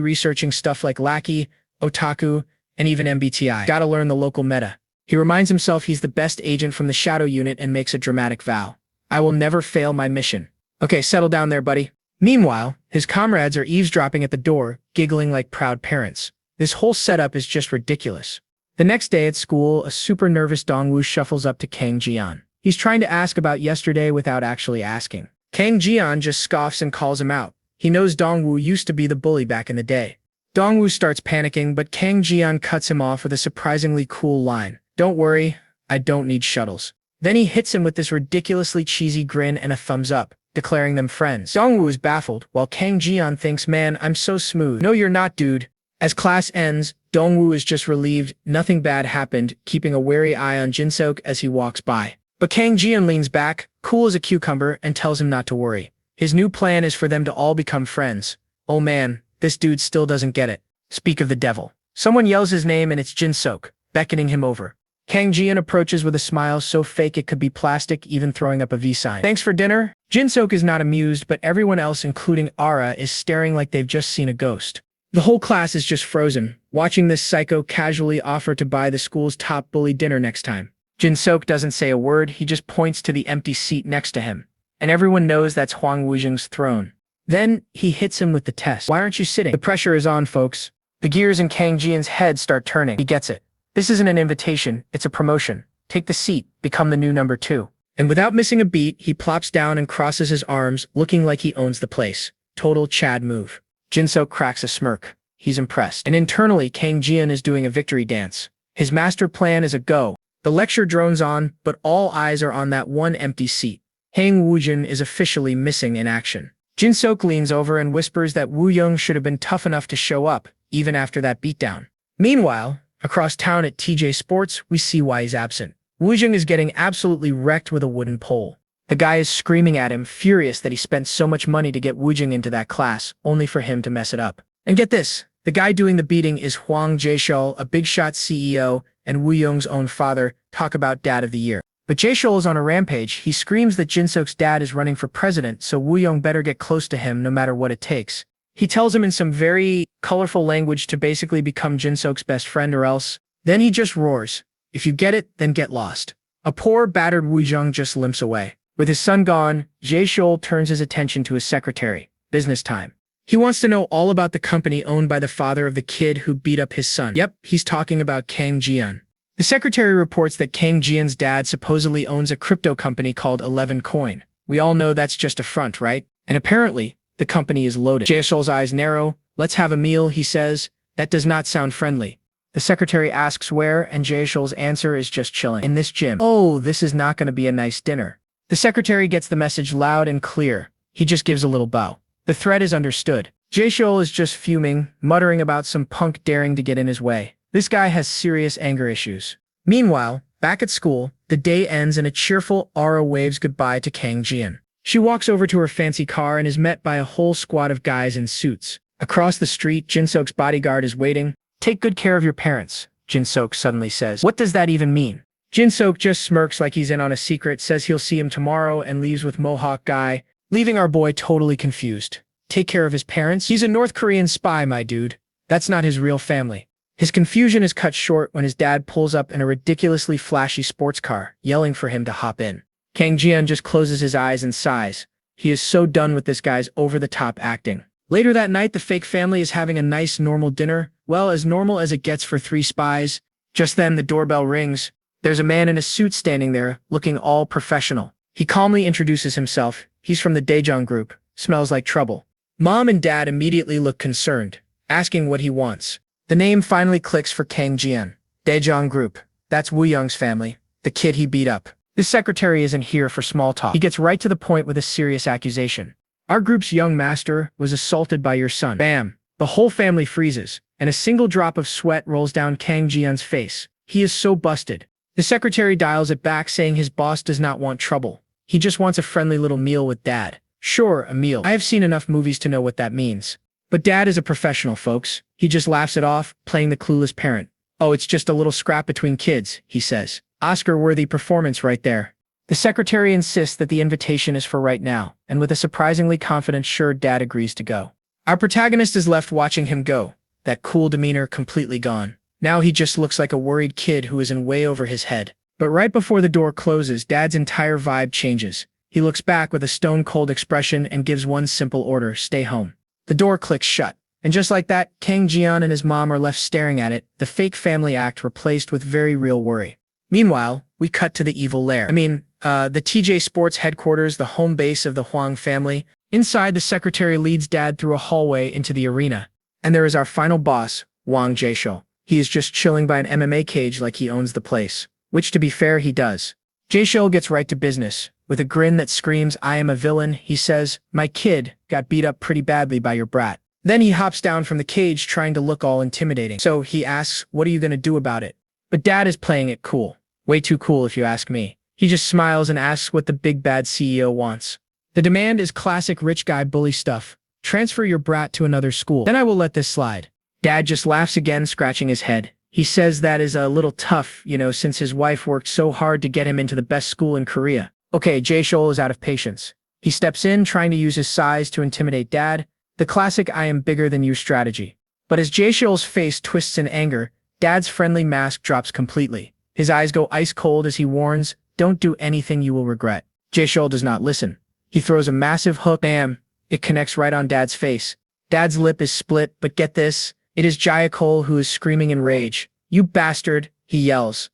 researching stuff like Lackey, Otaku, and even MBTI. Gotta learn the local meta. He reminds himself he's the best agent from the Shadow Unit and makes a dramatic vow. I will never fail my mission. Okay, settle down there, buddy. Meanwhile, his comrades are eavesdropping at the door, giggling like proud parents. This whole setup is just ridiculous. The next day at school, a super nervous Dongwu shuffles up to Kang Jian. He's trying to ask about yesterday without actually asking. Kang Jian just scoffs and calls him out. He knows Dongwu used to be the bully back in the day. Dongwu starts panicking, but Kang Jian cuts him off with a surprisingly cool line. Don't worry, I don't need shuttles. Then he hits him with this ridiculously cheesy grin and a thumbs up, declaring them friends. Dongwu is baffled, while Kang Jian thinks, man, I'm so smooth. No, you're not, dude. As class ends, Dongwu is just relieved nothing bad happened, keeping a wary eye on Jinsook as he walks by. But Kang Jian leans back, cool as a cucumber, and tells him not to worry. His new plan is for them to all become friends. Oh man, this dude still doesn't get it. Speak of the devil. Someone yells his name and it's Jinsook, beckoning him over. Kang Jian approaches with a smile so fake it could be plastic, even throwing up a V sign. Thanks for dinner? Jinsook is not amused, but everyone else, including Ara, is staring like they've just seen a ghost. The whole class is just frozen, watching this psycho casually offer to buy the school's top bully dinner next time. Jinsook doesn't say a word, he just points to the empty seat next to him. And everyone knows that's Huang Wuzheng's throne. Then, he hits him with the test. Why aren't you sitting? The pressure is on, folks. The gears in Kang Jian's head start turning. He gets it. This isn't an invitation, it's a promotion. Take the seat, become the new number 2. And without missing a beat, he plops down and crosses his arms, looking like he owns the place. Total Chad move. Jinsook cracks a smirk. He's impressed. And internally, Kang Jian is doing a victory dance. His master plan is a go. The lecture drones on, but all eyes are on that one empty seat. Huang Wuzheng is officially missing in action. Jinsook leans over and whispers that Wuzheng should have been tough enough to show up, even after that beatdown. Meanwhile, across town at TJ Sports, we see why he's absent. Wuzheng is getting absolutely wrecked with a wooden pole. The guy is screaming at him, furious that he spent so much money to get Wuzheng into that class, only for him to mess it up. And get this, the guy doing the beating is Huang Jaeshul, a big shot CEO, and Wuzheng's own father. Talk about dad of the year. But Jaeshul is on a rampage. He screams that Jinsook's dad is running for president, so Wuzheng better get close to him no matter what it takes. He tells him in some very colorful language to basically become Jinsook's best friend or else. Then he just roars. If you get it, then get lost. A poor, battered Wu Zheng just limps away. With his son gone, Jae turns his attention to his secretary. Business time. He wants to know all about the company owned by the father of the kid who beat up his son. Yep, he's talking about Kang Jian. The secretary reports that Kang Jian's dad supposedly owns a crypto company called 11 Coin. We all know that's just a front, right? And apparently, the company is loaded. Jae eyes narrow. Let's have a meal, he says. That does not sound friendly. The secretary asks where, and Jae answer is just chilling. In this gym. Oh, this is not going to be a nice dinner. The secretary gets the message loud and clear. He just gives a little bow. The threat is understood. Jae is just fuming, muttering about some punk daring to get in his way. This guy has serious anger issues. Meanwhile, back at school, the day ends and a cheerful Aura waves goodbye to Kang Jian. She walks over to her fancy car and is met by a whole squad of guys in suits. Across the street, Jinsook's bodyguard is waiting. Take good care of your parents, Jinsook suddenly says. What does that even mean? Jinsook just smirks like he's in on a secret, says he'll see him tomorrow, and leaves with Mohawk guy, leaving our boy totally confused. Take care of his parents? He's a North Korean spy, my dude. That's not his real family. His confusion is cut short when his dad pulls up in a ridiculously flashy sports car, yelling for him to hop in. Kang Jian just closes his eyes and sighs. He is so done with this guy's over-the-top acting. Later that night, the fake family is having a nice normal dinner. Well, as normal as it gets for 3 spies. Just then, the doorbell rings. There's a man in a suit standing there, looking all professional. He calmly introduces himself. He's from the Daejeon group. Smells like trouble. Mom and Dad immediately look concerned, asking what he wants. The name finally clicks for Kang Jian. Daejeon group. That's Wu Young's family, the kid he beat up. This secretary isn't here for small talk. He gets right to the point with a serious accusation. Our group's young master was assaulted by your son. Bam! The whole family freezes, and a single drop of sweat rolls down Kang Jian's face. He is so busted. The secretary dials it back, saying his boss does not want trouble. He just wants a friendly little meal with Dad. Sure, a meal. I have seen enough movies to know what that means. But Dad is a professional, folks. He just laughs it off, playing the clueless parent. Oh, it's just a little scrap between kids, he says. Oscar-worthy performance right there. The secretary insists that the invitation is for right now, and with a surprisingly confident sure Dad agrees to go. Our protagonist is left watching him go, that cool demeanor completely gone. Now he just looks like a worried kid who is in way over his head. But right before the door closes, Dad's entire vibe changes. He looks back with a stone-cold expression and gives one simple order: stay home. The door clicks shut. And just like that, Kang Jian and his mom are left staring at it, the fake family act replaced with very real worry. Meanwhile, we cut to the evil lair. The TJ Sports headquarters, the home base of the Huang family. Inside, the secretary leads Dad through a hallway into the arena. And there is our final boss, Wang Jae. He is just chilling by an MMA cage like he owns the place. Which, to be fair, he does. Jae gets right to business. With a grin that screams, I am a villain, he says, my kid got beat up pretty badly by your brat. Then he hops down from the cage trying to look all intimidating. So he asks, what are you going to do about it? But Dad is playing it cool. Way too cool if you ask me. He just smiles and asks what the big bad CEO wants. The demand is classic rich guy bully stuff. Transfer your brat to another school. Then I will let this slide. Dad just laughs again, scratching his head. He says that is a little tough, since his wife worked so hard to get him into the best school in Korea. Okay, Jae is out of patience. He steps in, trying to use his size to intimidate Dad. The classic I am bigger than you strategy. But as Jae face twists in anger, Dad's friendly mask drops completely. His eyes go ice cold as he warns, don't do anything you will regret. Jae does not listen. He throws a massive hook. Bam! It connects right on Dad's face. Dad's lip is split, but get this. It is Jae who is screaming in rage. You bastard, he yells.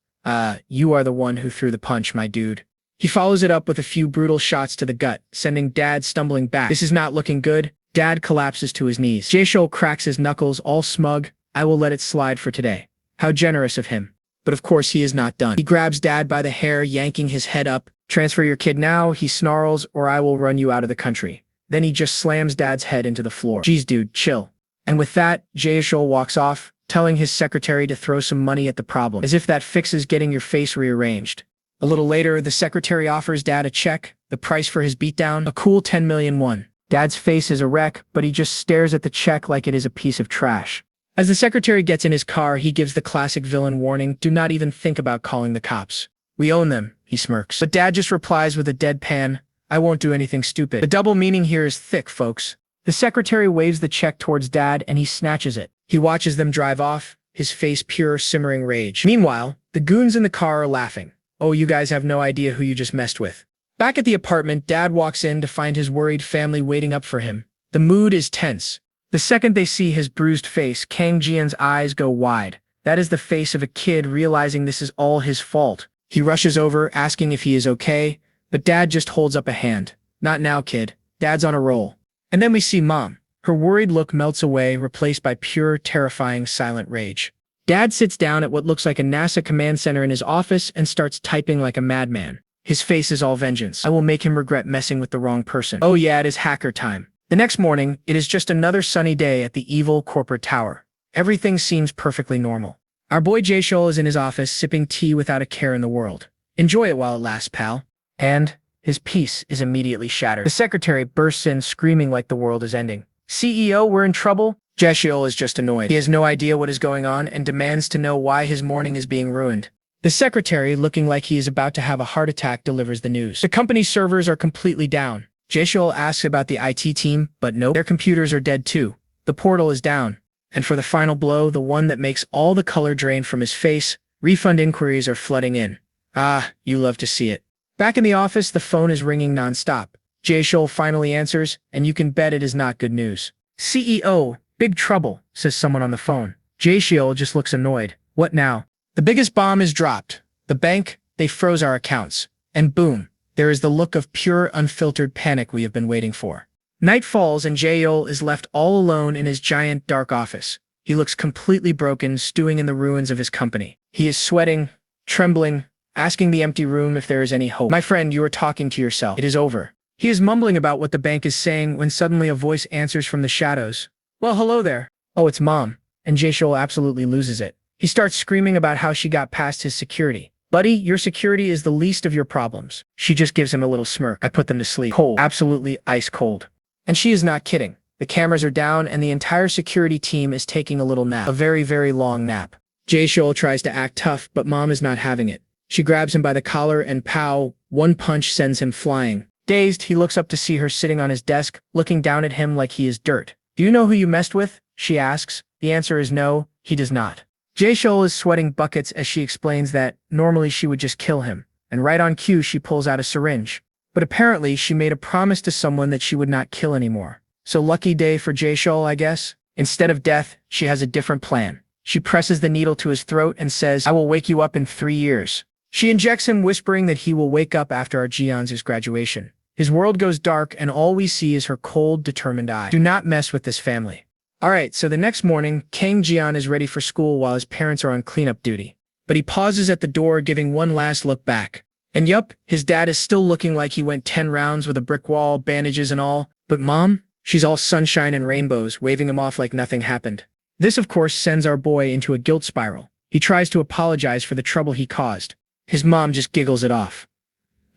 You are the one who threw the punch, my dude. He follows it up with a few brutal shots to the gut, sending Dad stumbling back. This is not looking good. Dad collapses to his knees. Jae cracks his knuckles, all smug. I will let it slide for today. How generous of him. But of course he is not done. He grabs Dad by the hair, yanking his head up. Transfer your kid now, he snarls, or I will run you out of the country. Then he just slams Dad's head into the floor. Geez, dude, chill. And with that, Jae walks off, telling his secretary to throw some money at the problem, as if that fixes getting your face rearranged. A little later, the secretary offers Dad a check, the price for his beatdown, a cool 10 million won. Dad's face is a wreck, but he just stares at the check like it is a piece of trash. As the secretary gets in his car, he gives the classic villain warning, do not even think about calling the cops. We own them, he smirks. But Dad just replies with a deadpan, I won't do anything stupid. The double meaning here is thick, folks. The secretary waves the check towards Dad and he snatches it. He watches them drive off, his face pure simmering rage. Meanwhile, The goons in the car are laughing. Oh, you guys have no idea who you just messed with. Back at the apartment, Dad walks in to find his worried family waiting up for him. The mood is tense. The second they see his bruised face, Kang Jian's eyes go wide. That is the face of a kid realizing this is all his fault. He rushes over, asking if he is okay, but Dad just holds up a hand. Not now, kid. Dad's on a roll. And then we see Mom. Her worried look melts away, replaced by pure, terrifying, silent rage. Dad sits down at what looks like a NASA command center in his office and starts typing like a madman. His face is all vengeance. I will make him regret messing with the wrong person. Oh yeah, it is hacker time. The next morning, it is just another sunny day at the evil corporate tower. Everything seems perfectly normal. Our boy Jaeshul is in his office sipping tea without a care in the world. Enjoy it while it lasts, pal. And his peace is immediately shattered. The secretary bursts in screaming like the world is ending. CEO, we're in trouble? Jaeshul is just annoyed. He has no idea what is going on and demands to know why his morning is being ruined. The secretary, looking like he is about to have a heart attack, delivers the news. The company's servers are completely down. Jaeshul asks about the IT team, but nope, their computers are dead too. The portal is down. And for the final blow, the one that makes all the color drain from his face, refund inquiries are flooding in. Ah, you love to see it. Back in the office, the phone is ringing nonstop. Jaeshul finally answers, and you can bet it is not good news. CEO, big trouble, says someone on the phone. Jaeshul just looks annoyed. What now? The biggest bomb is dropped. The bank, they froze our accounts. And boom, there is the look of pure, unfiltered panic we have been waiting for. Night falls and Jaeshul is left all alone in his giant, dark office. He looks completely broken, stewing in the ruins of his company. He is sweating, trembling, asking the empty room if there is any hope. My friend, you are talking to yourself. It is over. He is mumbling about what the bank is saying when suddenly a voice answers from the shadows. Well, hello there. Oh, it's Mom. And Jaeshul absolutely loses it. He starts screaming about how she got past his security. Buddy, your security is the least of your problems. She just gives him a little smirk. I put them to sleep. Cold. Absolutely ice cold. And she is not kidding. The cameras are down and the entire security team is taking a little nap. A very, very long nap. Jaeshul tries to act tough, but Mom is not having it. She grabs him by the collar and pow, one punch sends him flying. Dazed, he looks up to see her sitting on his desk, looking down at him like he is dirt. Do you know who you messed with? She asks. The answer is no, he does not. Jaeshul is sweating buckets as she explains that normally she would just kill him, and right on cue she pulls out a syringe. But apparently she made a promise to someone that she would not kill anymore. So lucky day for Jaeshul, I guess. Instead of death, she has a different plan. She presses the needle to his throat and says, I will wake you up in 3 years. She injects him, whispering that he will wake up after our Jian's graduation. His world goes dark and all we see is her cold, determined eye. Do not mess with this family. Alright, so the next morning, Kang Jian is ready for school while his parents are on cleanup duty. But he pauses at the door, giving one last look back. And yup, his dad is still looking like he went 10 rounds with a brick wall, bandages and all. But Mom? She's all sunshine and rainbows, waving him off like nothing happened. This, of course, sends our boy into a guilt spiral. He tries to apologize for the trouble he caused. His mom just giggles it off.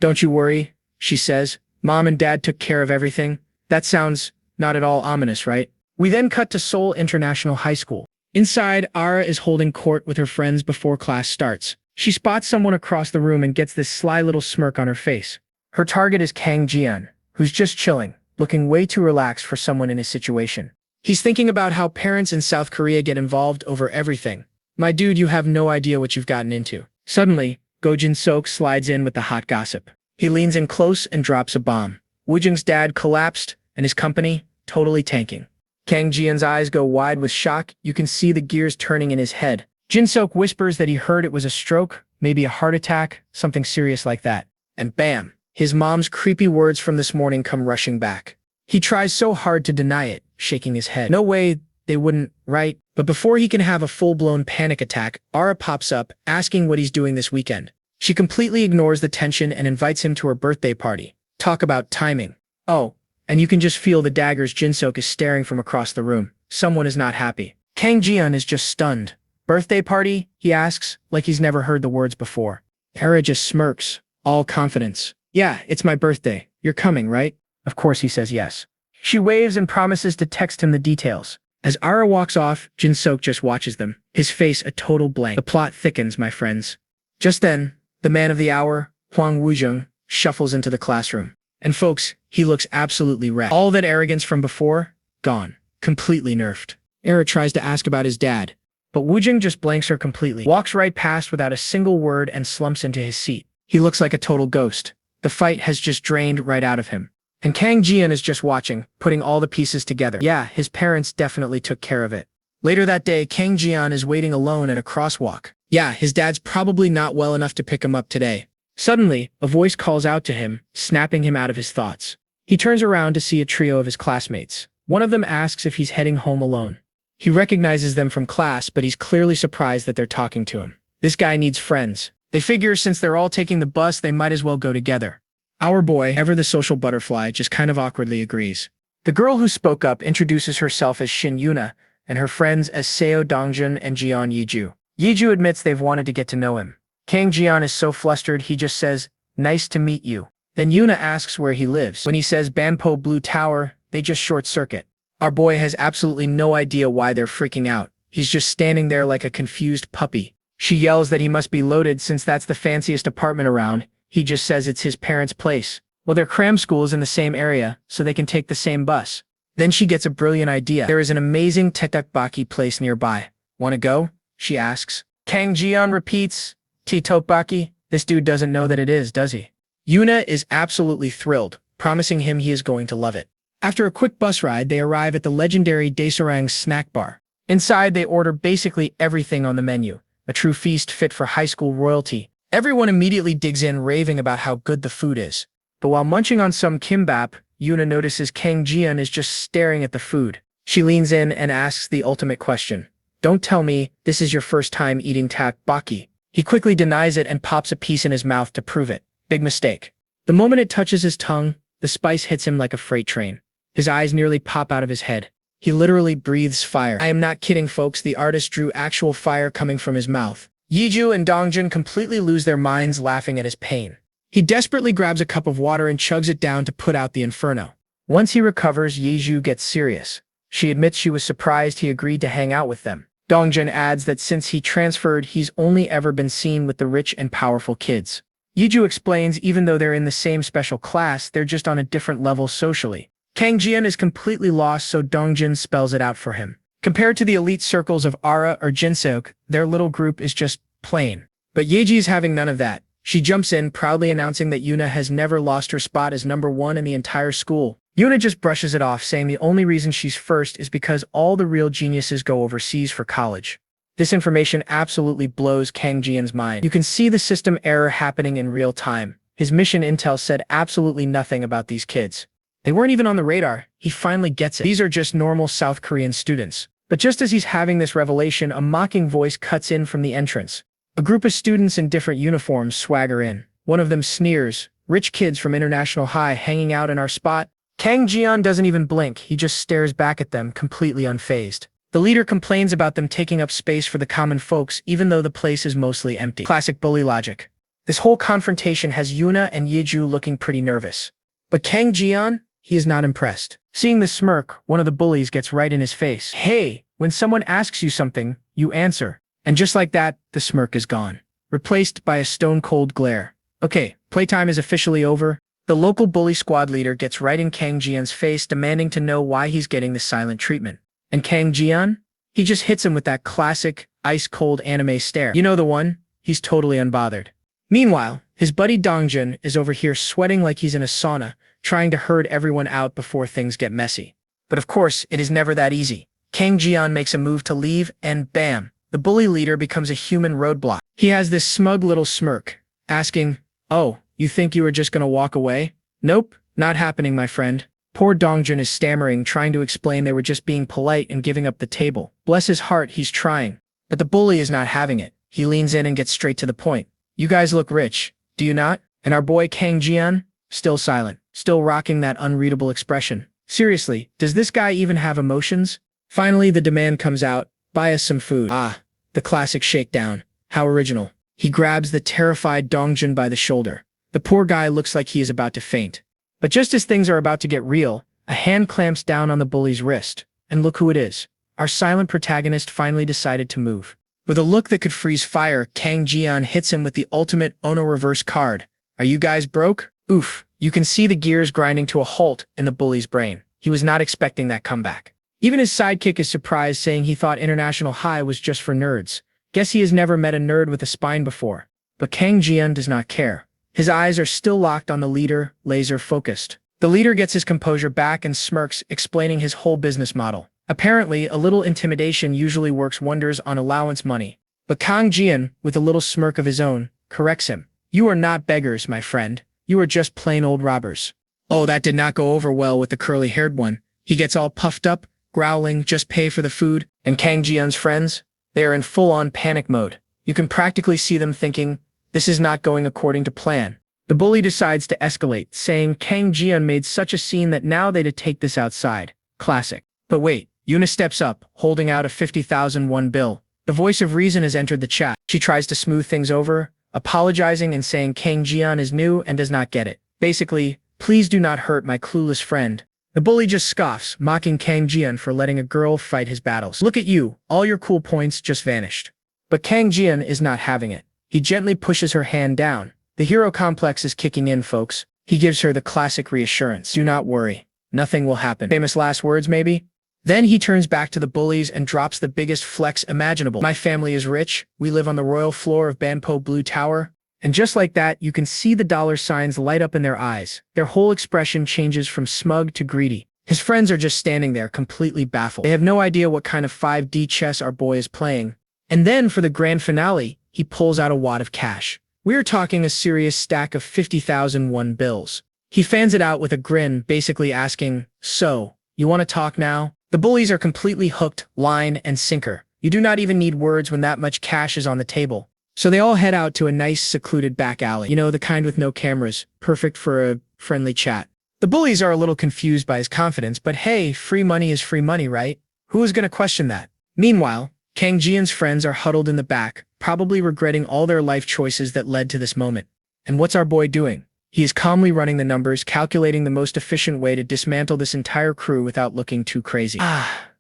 Don't you worry, she says. Mom and Dad took care of everything. That sounds not at all ominous, right? We then cut to Seoul International High School. Inside, Ara is holding court with her friends before class starts. She spots someone across the room and gets this sly little smirk on her face. Her target is Kang Jian, who's just chilling, looking way too relaxed for someone in his situation. He's thinking about how parents in South Korea get involved over everything. My dude, you have no idea what you've gotten into. Suddenly, Go Jin-sok slides in with the hot gossip. He leans in close and drops a bomb. Woojung's dad collapsed, and his company, totally tanking. Kang Jian's eyes go wide with shock. You can see the gears turning in his head. Jin-sok whispers that he heard it was a stroke, maybe a heart attack, something serious like that. And bam! His mom's creepy words from this morning come rushing back. He tries so hard to deny it, shaking his head. No way, they wouldn't, right? But before he can have a full-blown panic attack, Ara pops up, asking what he's doing this weekend. She completely ignores the tension and invites him to her birthday party. Talk about timing. Oh, and you can just feel the daggers Jin-sok is staring from across the room. Someone is not happy. Kang Jian is just stunned. Birthday party? He asks, like he's never heard the words before. Ara just smirks, all confidence. Yeah, it's my birthday. You're coming, right? Of course he says yes. She waves and promises to text him the details. As Ara walks off, Jin-sok just watches them, his face a total blank. The plot thickens, my friends. Just then, the man of the hour, Hwang Woojung, shuffles into the classroom. And folks, he looks absolutely wrecked. All that arrogance from before, gone. Completely nerfed. Ara tries to ask about his dad, But Woojing just blanks her completely, walks right past without a single word and slumps into his seat. He looks like a total ghost. The fight has just drained right out of him. And Kang Jian is just watching, putting all the pieces together. Yeah, his parents definitely took care of it. Later that day, Kang Jian is waiting alone at a crosswalk. Yeah, his dad's probably not well enough to pick him up today. Suddenly, a voice calls out to him, snapping him out of his thoughts. He turns around to see a trio of his classmates. One of them asks if he's heading home alone. He recognizes them from class, but he's clearly surprised that they're talking to him. This guy needs friends. They figure since they're all taking the bus, they might as well go together. Our boy, ever the social butterfly, just kind of awkwardly agrees. The girl who spoke up introduces herself as Shin Yuna, and her friends as Seo Dongjun and Jian Yiju. Yiju admits they've wanted to get to know him. Kang Jian is so flustered, he just says, "Nice to meet you." Then Yuna asks where he lives. When he says Banpo Blue Tower, they just short-circuit. Our boy has absolutely no idea why they're freaking out. He's just standing there like a confused puppy. She yells that he must be loaded since that's the fanciest apartment around. He just says it's his parents' place. Well, their cram school is in the same area, so they can take the same bus. Then she gets a brilliant idea. There is an amazing Tetukbaki place nearby. Wanna go? She asks. Kang Jian repeats, Tetukbaki? This dude doesn't know that it is, does he? Yuna is absolutely thrilled, promising him he is going to love it. After a quick bus ride, they arrive at the legendary Daesorang's snack bar. Inside, they order basically everything on the menu, a true feast fit for high school royalty. Everyone immediately digs in, raving about how good the food is. But while munching on some kimbap, Yuna notices Kang Jian is just staring at the food. She leans in and asks the ultimate question. Don't tell me this is your first time eating takbaki. He quickly denies it and pops a piece in his mouth to prove it. Big mistake. The moment it touches his tongue, the spice hits him like a freight train. His eyes nearly pop out of his head. He literally breathes fire. I am not kidding, folks. The artist drew actual fire coming from his mouth. Yiju and Dongjun completely lose their minds laughing at his pain. He desperately grabs a cup of water and chugs it down to put out the inferno. Once he recovers, Yiju gets serious. She admits she was surprised he agreed to hang out with them. Dongjun adds that since he transferred, he's only ever been seen with the rich and powerful kids. Yiju explains even though they're in the same special class, they're just on a different level socially. Kang Jian is completely lost, so Dongjun spells it out for him. Compared to the elite circles of Ara or Jinseok, their little group is just plain. But Yeji's having none of that. She jumps in, proudly announcing that Yuna has never lost her spot as #1 in the entire school. Yuna just brushes it off, saying the only reason she's first is because all the real geniuses go overseas for college. This information absolutely blows Kang Jian's mind. You can see the system error happening in real time. His mission intel said absolutely nothing about these kids. They weren't even on the radar. He finally gets it. These are just normal South Korean students. But just as he's having this revelation, a mocking voice cuts in from the entrance. A group of students in different uniforms swagger in. One of them sneers, "Rich kids from International High hanging out in our spot?" Kang Jian doesn't even blink. He just stares back at them, completely unfazed. The leader complains about them taking up space for the common folks, even though the place is mostly empty. Classic bully logic. This whole confrontation has Yuna and Yiju looking pretty nervous. But Kang Jian? He is not impressed. Seeing the smirk, one of the bullies gets right in his face. Hey, when someone asks you something, you answer. And just like that, the smirk is gone, replaced by a stone-cold glare. Okay, playtime is officially over. The local bully squad leader gets right in Kang Jian's face, demanding to know why he's getting the silent treatment. And Kang Jian? He just hits him with that classic, ice-cold anime stare. You know the one? He's totally unbothered. Meanwhile, his buddy Dongjun is over here sweating like he's in a sauna, trying to herd everyone out before things get messy. But of course, it is never that easy. Kang Jian makes a move to leave, and bam, the bully leader becomes a human roadblock. He has this smug little smirk, asking, "Oh, you think you were just gonna walk away?" "Nope, not happening, my friend." Poor Dongjun is stammering, trying to explain they were just being polite and giving up the table. Bless his heart, he's trying. But the bully is not having it. He leans in and gets straight to the point. "You guys look rich, do you not?" And our boy Kang Jian? Still silent, still rocking that unreadable expression. Seriously, does this guy even have emotions? Finally, the demand comes out, "Buy us some food." Ah, the classic shakedown. How original. He grabs the terrified Dongjun by the shoulder. The poor guy looks like he is about to faint. But just as things are about to get real, a hand clamps down on the bully's wrist. And look who it is. Our silent protagonist finally decided to move. With a look that could freeze fire, Kang Jian hits him with the ultimate Ono reverse card. "Are you guys broke?" Oof. You can see the gears grinding to a halt in the bully's brain. He was not expecting that comeback. Even his sidekick is surprised, saying he thought International High was just for nerds. Guess he has never met a nerd with a spine before. But Kang Jian does not care. His eyes are still locked on the leader, laser-focused. The leader gets his composure back and smirks, explaining his whole business model. Apparently, a little intimidation usually works wonders on allowance money. But Kang Jian, with a little smirk of his own, corrects him. You are not beggars, my friend. You are just plain old robbers. Oh, that did not go over well with the curly-haired one. He gets all puffed up, growling, just pay for the food. And Kang Jian's friends? They are in full-on panic mode. You can practically see them thinking, this is not going according to plan. The bully decides to escalate, saying Kang Jian made such a scene that now they'd take this outside. Classic. But wait, Yuna steps up, holding out a 50,000 won bill. The voice of reason has entered the chat. She tries to smooth things over, apologizing and saying Kang Jian is new and does not get it. Basically, please do not hurt my clueless friend. The bully just scoffs, mocking Kang Jian for letting a girl fight his battles. Look at you, all your cool points just vanished. But Kang Jian is not having it. He gently pushes her hand down. The hero complex is kicking in, folks. He gives her the classic reassurance. Do not worry. Nothing will happen. Famous last words, maybe? Then he turns back to the bullies and drops the biggest flex imaginable. My family is rich. We live on the royal floor of Banpo Blue Tower. And just like that, you can see the dollar signs light up in their eyes. Their whole expression changes from smug to greedy. His friends are just standing there, completely baffled. They have no idea what kind of 5D chess our boy is playing. And then, for the grand finale, he pulls out a wad of cash. We're talking a serious stack of 50,000 won bills. He fans it out with a grin, basically asking, so, you want to talk now? The bullies are completely hooked, line and sinker. You do not even need words when that much cash is on the table. So they all head out to a nice, secluded back alley. You know, the kind with no cameras, perfect for a friendly chat. The bullies are a little confused by his confidence, but hey, free money is free money, right? Who is going to question that? Meanwhile, Kang Jian's friends are huddled in the back, probably regretting all their life choices that led to this moment. And what's our boy doing? He is calmly running the numbers, calculating the most efficient way to dismantle this entire crew without looking too crazy.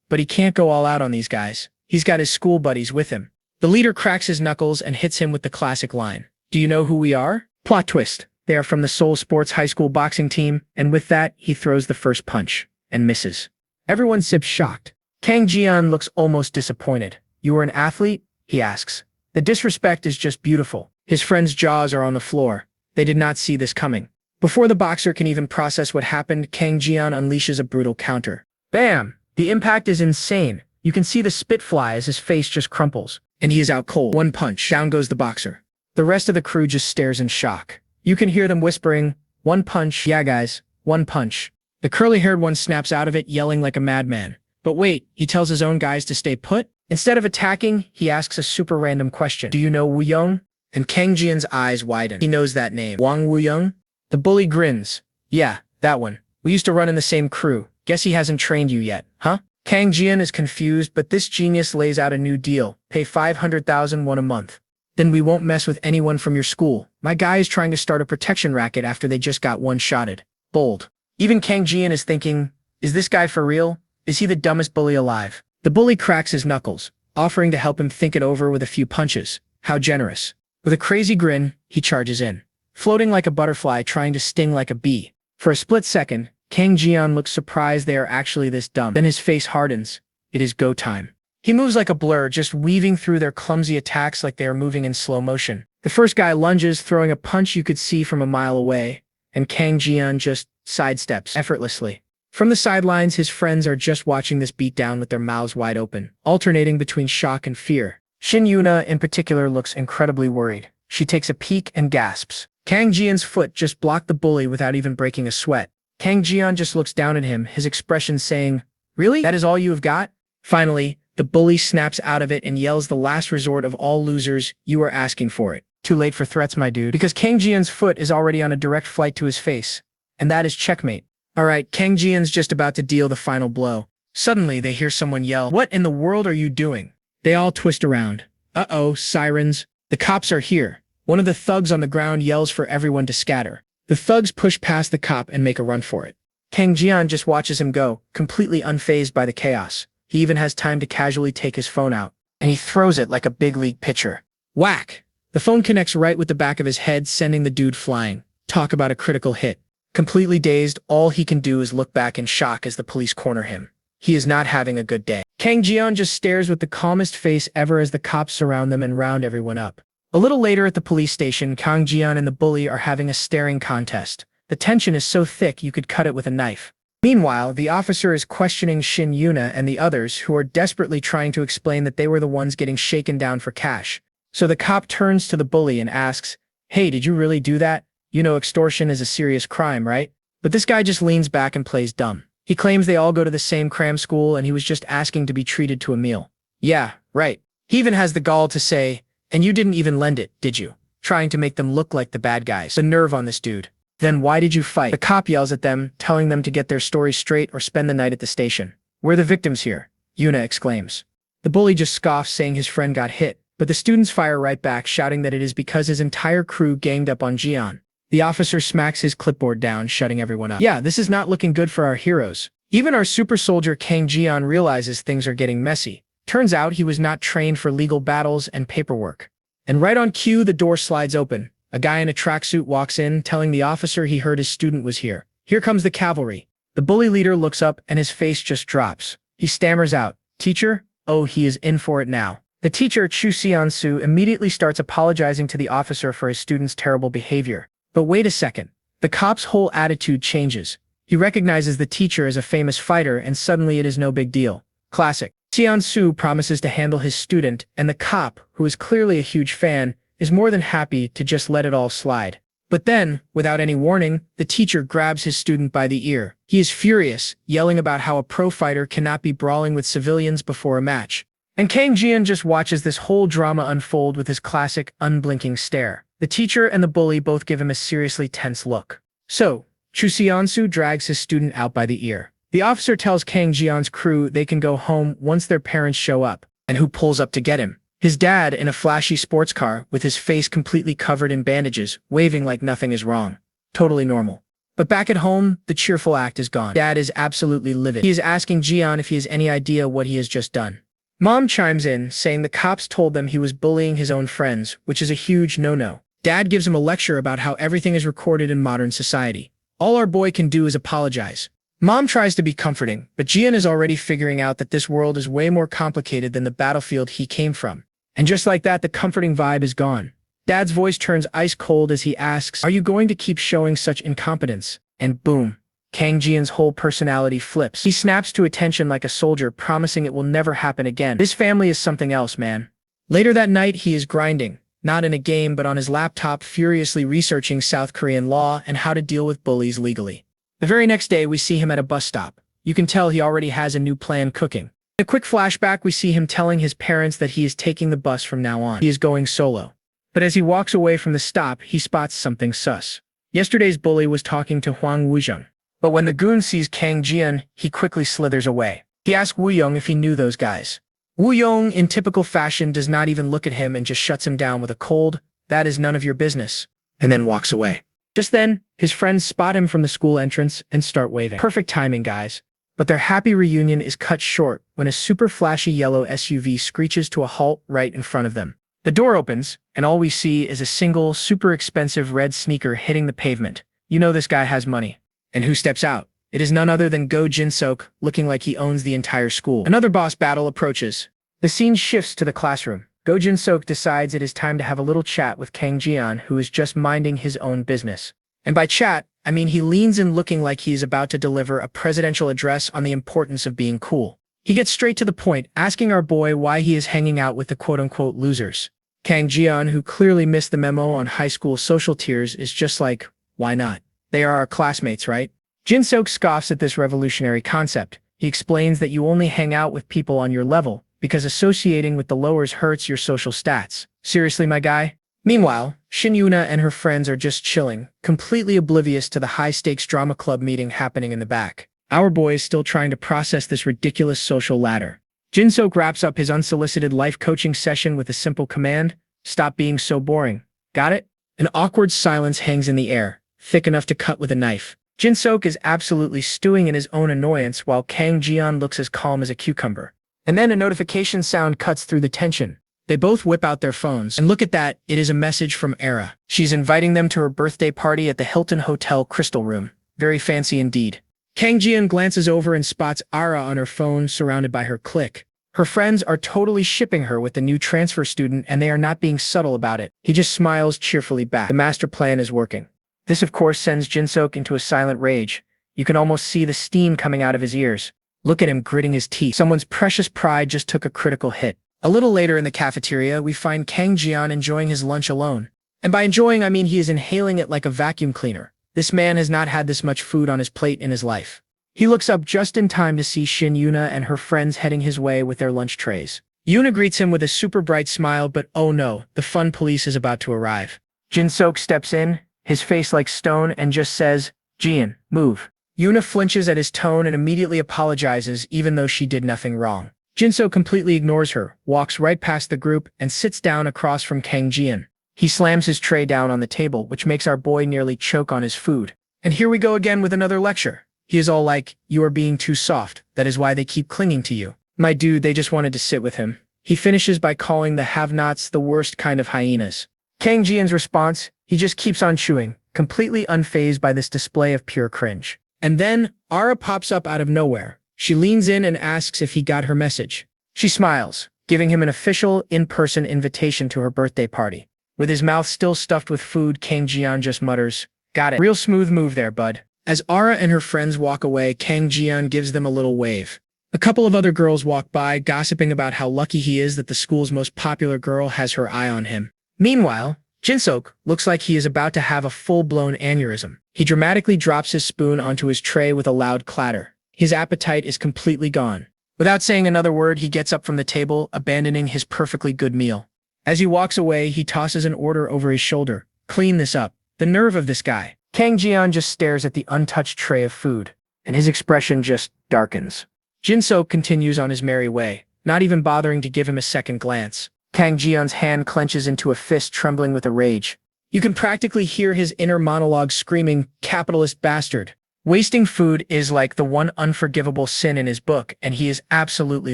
But he can't go all out on these guys. He's got his school buddies with him. The leader cracks his knuckles and hits him with the classic line. Do you know who we are? Plot twist. They are from the Seoul Sports High School boxing team, and with that, he throws the first punch, and misses. Everyone sips shocked. Kang Jian looks almost disappointed. You are an athlete? He asks. The disrespect is just beautiful. His friends' jaws are on the floor. They did not see this coming. Before the boxer can even process what happened, Kang Jian unleashes a brutal counter. Bam! The impact is insane. You can see the spit fly as his face just crumples. And he is out cold. One punch. Down goes the boxer. The rest of the crew just stares in shock. You can hear them whispering, one punch. Yeah, guys, one punch. The curly-haired one snaps out of it, yelling like a madman. But wait, he tells his own guys to stay put? Instead of attacking, he asks a super random question. Do you know Wu Young? And Kang Jian's eyes widen. He knows that name. Wang Wu Young? The bully grins. Yeah, that one. We used to run in the same crew. Guess he hasn't trained you yet, huh? Kang Jian is confused, but this genius lays out a new deal. Pay 500,000 won a month. Then we won't mess with anyone from your school. My guy is trying to start a protection racket after they just got one-shotted. Bold. Even Kang Jian is thinking, is this guy for real? Is he the dumbest bully alive? The bully cracks his knuckles, offering to help him think it over with a few punches. How generous. With a crazy grin, he charges in, floating like a butterfly trying to sting like a bee. For a split second, Kang Jian looks surprised they are actually this dumb. Then his face hardens. It is go time. He moves like a blur, just weaving through their clumsy attacks like they are moving in slow motion. The first guy lunges, throwing a punch you could see from a mile away, and Kang Jian just sidesteps effortlessly. From the sidelines, his friends are just watching this beatdown with their mouths wide open, alternating between shock and fear. Shin Yuna, in particular, looks incredibly worried. She takes a peek and gasps. Kang Jian's foot just blocked the bully without even breaking a sweat. Kang Jian just looks down at him, his expression saying, "Really? That is all you have got?" Finally, the bully snaps out of it and yells the last resort of all losers, "You are asking for it." Too late for threats, my dude, because Kang Jian's foot is already on a direct flight to his face. And that is checkmate. Alright, Kang Jian's just about to deal the final blow. Suddenly, they hear someone yell, "What in the world are you doing?" They all twist around. Uh-oh, sirens. The cops are here. One of the thugs on the ground yells for everyone to scatter. The thugs push past the cop and make a run for it. Kang Jian just watches him go, completely unfazed by the chaos. He even has time to casually take his phone out, and he throws it like a big league pitcher. Whack! The phone connects right with the back of his head, sending the dude flying. Talk about a critical hit. Completely dazed, all he can do is look back in shock as the police corner him. He is not having a good day. Kang Jian just stares with the calmest face ever as the cops surround them and round everyone up. A little later at the police station, Kang Jian and the bully are having a staring contest. The tension is so thick you could cut it with a knife. Meanwhile, the officer is questioning Shin Yuna and the others who are desperately trying to explain that they were the ones getting shaken down for cash. So the cop turns to the bully and asks, "Hey, did you really do that? You know extortion is a serious crime, right?" But this guy just leans back and plays dumb. He claims they all go to the same cram school and he was just asking to be treated to a meal. Yeah, right. He even has the gall to say, "And you didn't even lend it, did you?" Trying to make them look like the bad guys. The nerve on this dude. Then why did you fight? The cop yells at them, telling them to get their story straight or spend the night at the station. "We're the victims here," Yuna exclaims. The bully just scoffs, saying his friend got hit, but the students fire right back, shouting that it is because his entire crew ganged up on Jian. The officer smacks his clipboard down, shutting everyone up. Yeah, this is not looking good for our heroes. Even our super soldier Kang Jian realizes things are getting messy. Turns out he was not trained for legal battles and paperwork. And right on cue, the door slides open. A guy in a tracksuit walks in, telling the officer he heard his student was here. Here comes the cavalry. The bully leader looks up and his face just drops. He stammers out, "Teacher?" Oh, he is in for it now. The teacher, Chu Xiansu, immediately starts apologizing to the officer for his student's terrible behavior. But wait a second. The cop's whole attitude changes. He recognizes the teacher as a famous fighter and suddenly it is no big deal. Classic. Xiansu promises to handle his student, and the cop, who is clearly a huge fan, is more than happy to just let it all slide. But then, without any warning, the teacher grabs his student by the ear. He is furious, yelling about how a pro fighter cannot be brawling with civilians before a match. And Kang Jian just watches this whole drama unfold with his classic, unblinking stare. The teacher and the bully both give him a seriously tense look. So, Chu Xiansu drags his student out by the ear. The officer tells Kang Jian's crew they can go home once their parents show up. And who pulls up to get him? His dad in a flashy sports car with his face completely covered in bandages, waving like nothing is wrong. Totally normal. But back at home, the cheerful act is gone. Dad is absolutely livid. He is asking Jian if he has any idea what he has just done. Mom chimes in, saying the cops told them he was bullying his own friends, which is a huge no-no. Dad gives him a lecture about how everything is recorded in modern society. All our boy can do is apologize. Mom tries to be comforting, but Jian is already figuring out that this world is way more complicated than the battlefield he came from. And just like that, the comforting vibe is gone. Dad's voice turns ice cold as he asks, "Are you going to keep showing such incompetence?" And boom, Kang Jian's whole personality flips. He snaps to attention like a soldier, promising it will never happen again. This family is something else, man. Later that night, he is grinding, not in a game but on his laptop, furiously researching South Korean law and how to deal with bullies legally. The very next day, we see him at a bus stop. You can tell he already has a new plan cooking. In a quick flashback, we see him telling his parents that he is taking the bus from now on. He is going solo. But as he walks away from the stop, he spots something sus. Yesterday's bully was talking to Huang Wuzheng. But when the goon sees Kang Jian, he quickly slithers away. He asks Wuyong if he knew those guys. Wuyong, in typical fashion, does not even look at him and just shuts him down with a cold, "That is none of your business," and then walks away. Just then, his friends spot him from the school entrance and start waving. Perfect timing, guys. But their happy reunion is cut short when a super flashy yellow SUV screeches to a halt right in front of them. The door opens, and all we see is a single, super expensive red sneaker hitting the pavement. You know this guy has money. And who steps out? It is none other than Go Jin-sok, looking like he owns the entire school. Another boss battle approaches. The scene shifts to the classroom. Go Jin-sok decides it is time to have a little chat with Kang Jian, who is just minding his own business. And by chat, I mean he leans in looking like he is about to deliver a presidential address on the importance of being cool. He gets straight to the point, asking our boy why he is hanging out with the quote-unquote losers. Kang Jian, who clearly missed the memo on high school social tiers, is just like, why not? They are our classmates, right? Jin-sok scoffs at this revolutionary concept. He explains that you only hang out with people on your level, because associating with the lowers hurts your social stats. Seriously, my guy? Meanwhile, Shin Yuna and her friends are just chilling, completely oblivious to the high-stakes drama club meeting happening in the back. Our boy is still trying to process this ridiculous social ladder. Jin-sok wraps up his unsolicited life coaching session with a simple command: "Stop being so boring." Got it? An awkward silence hangs in the air, thick enough to cut with a knife. Jin-sok is absolutely stewing in his own annoyance while Kang Jian looks as calm as a cucumber. And then a notification sound cuts through the tension. They both whip out their phones, and look at that, it is a message from Era. She's inviting them to her birthday party at the Hilton Hotel Crystal Room. Very fancy indeed. Kang Jian glances over and spots Ara on her phone surrounded by her clique. Her friends are totally shipping her with the new transfer student and they are not being subtle about it. He just smiles cheerfully back. The master plan is working. This of course sends Jinsook into a silent rage. You can almost see the steam coming out of his ears. Look at him gritting his teeth. Someone's precious pride just took a critical hit. A little later in the cafeteria, we find Kang Jian enjoying his lunch alone. And by enjoying, I mean he is inhaling it like a vacuum cleaner. This man has not had this much food on his plate in his life. He looks up just in time to see Shin Yuna and her friends heading his way with their lunch trays. Yuna greets him with a super bright smile, but oh no, the fun police is about to arrive. Jinsook steps in, his face like stone, and just says, "Jian, move." Yuna flinches at his tone and immediately apologizes even though she did nothing wrong. Jinsook completely ignores her, walks right past the group, and sits down across from Kang Jian. He slams his tray down on the table, which makes our boy nearly choke on his food. And here we go again with another lecture. He is all like, "You are being too soft, that is why they keep clinging to you." My dude, they just wanted to sit with him. He finishes by calling the have-nots the worst kind of hyenas. Kang Jian's response, he just keeps on chewing, completely unfazed by this display of pure cringe. And then, Ara pops up out of nowhere. She leans in and asks if he got her message. She smiles, giving him an official, in-person invitation to her birthday party. With his mouth still stuffed with food, Kang Jian just mutters, "Got it. Real smooth move there, bud." As Ara and her friends walk away, Kang Jian gives them a little wave. A couple of other girls walk by, gossiping about how lucky he is that the school's most popular girl has her eye on him. Meanwhile, Jinsook looks like he is about to have a full-blown aneurysm. He dramatically drops his spoon onto his tray with a loud clatter. His appetite is completely gone. Without saying another word, he gets up from the table, abandoning his perfectly good meal. As he walks away, he tosses an order over his shoulder. "Clean this up." The nerve of this guy. Kang Jian just stares at the untouched tray of food, and his expression just darkens. Jinsook continues on his merry way, not even bothering to give him a second glance. Kang Jian's hand clenches into a fist, trembling with a rage. You can practically hear his inner monologue screaming, "Capitalist bastard." Wasting food is like the one unforgivable sin in his book, and he is absolutely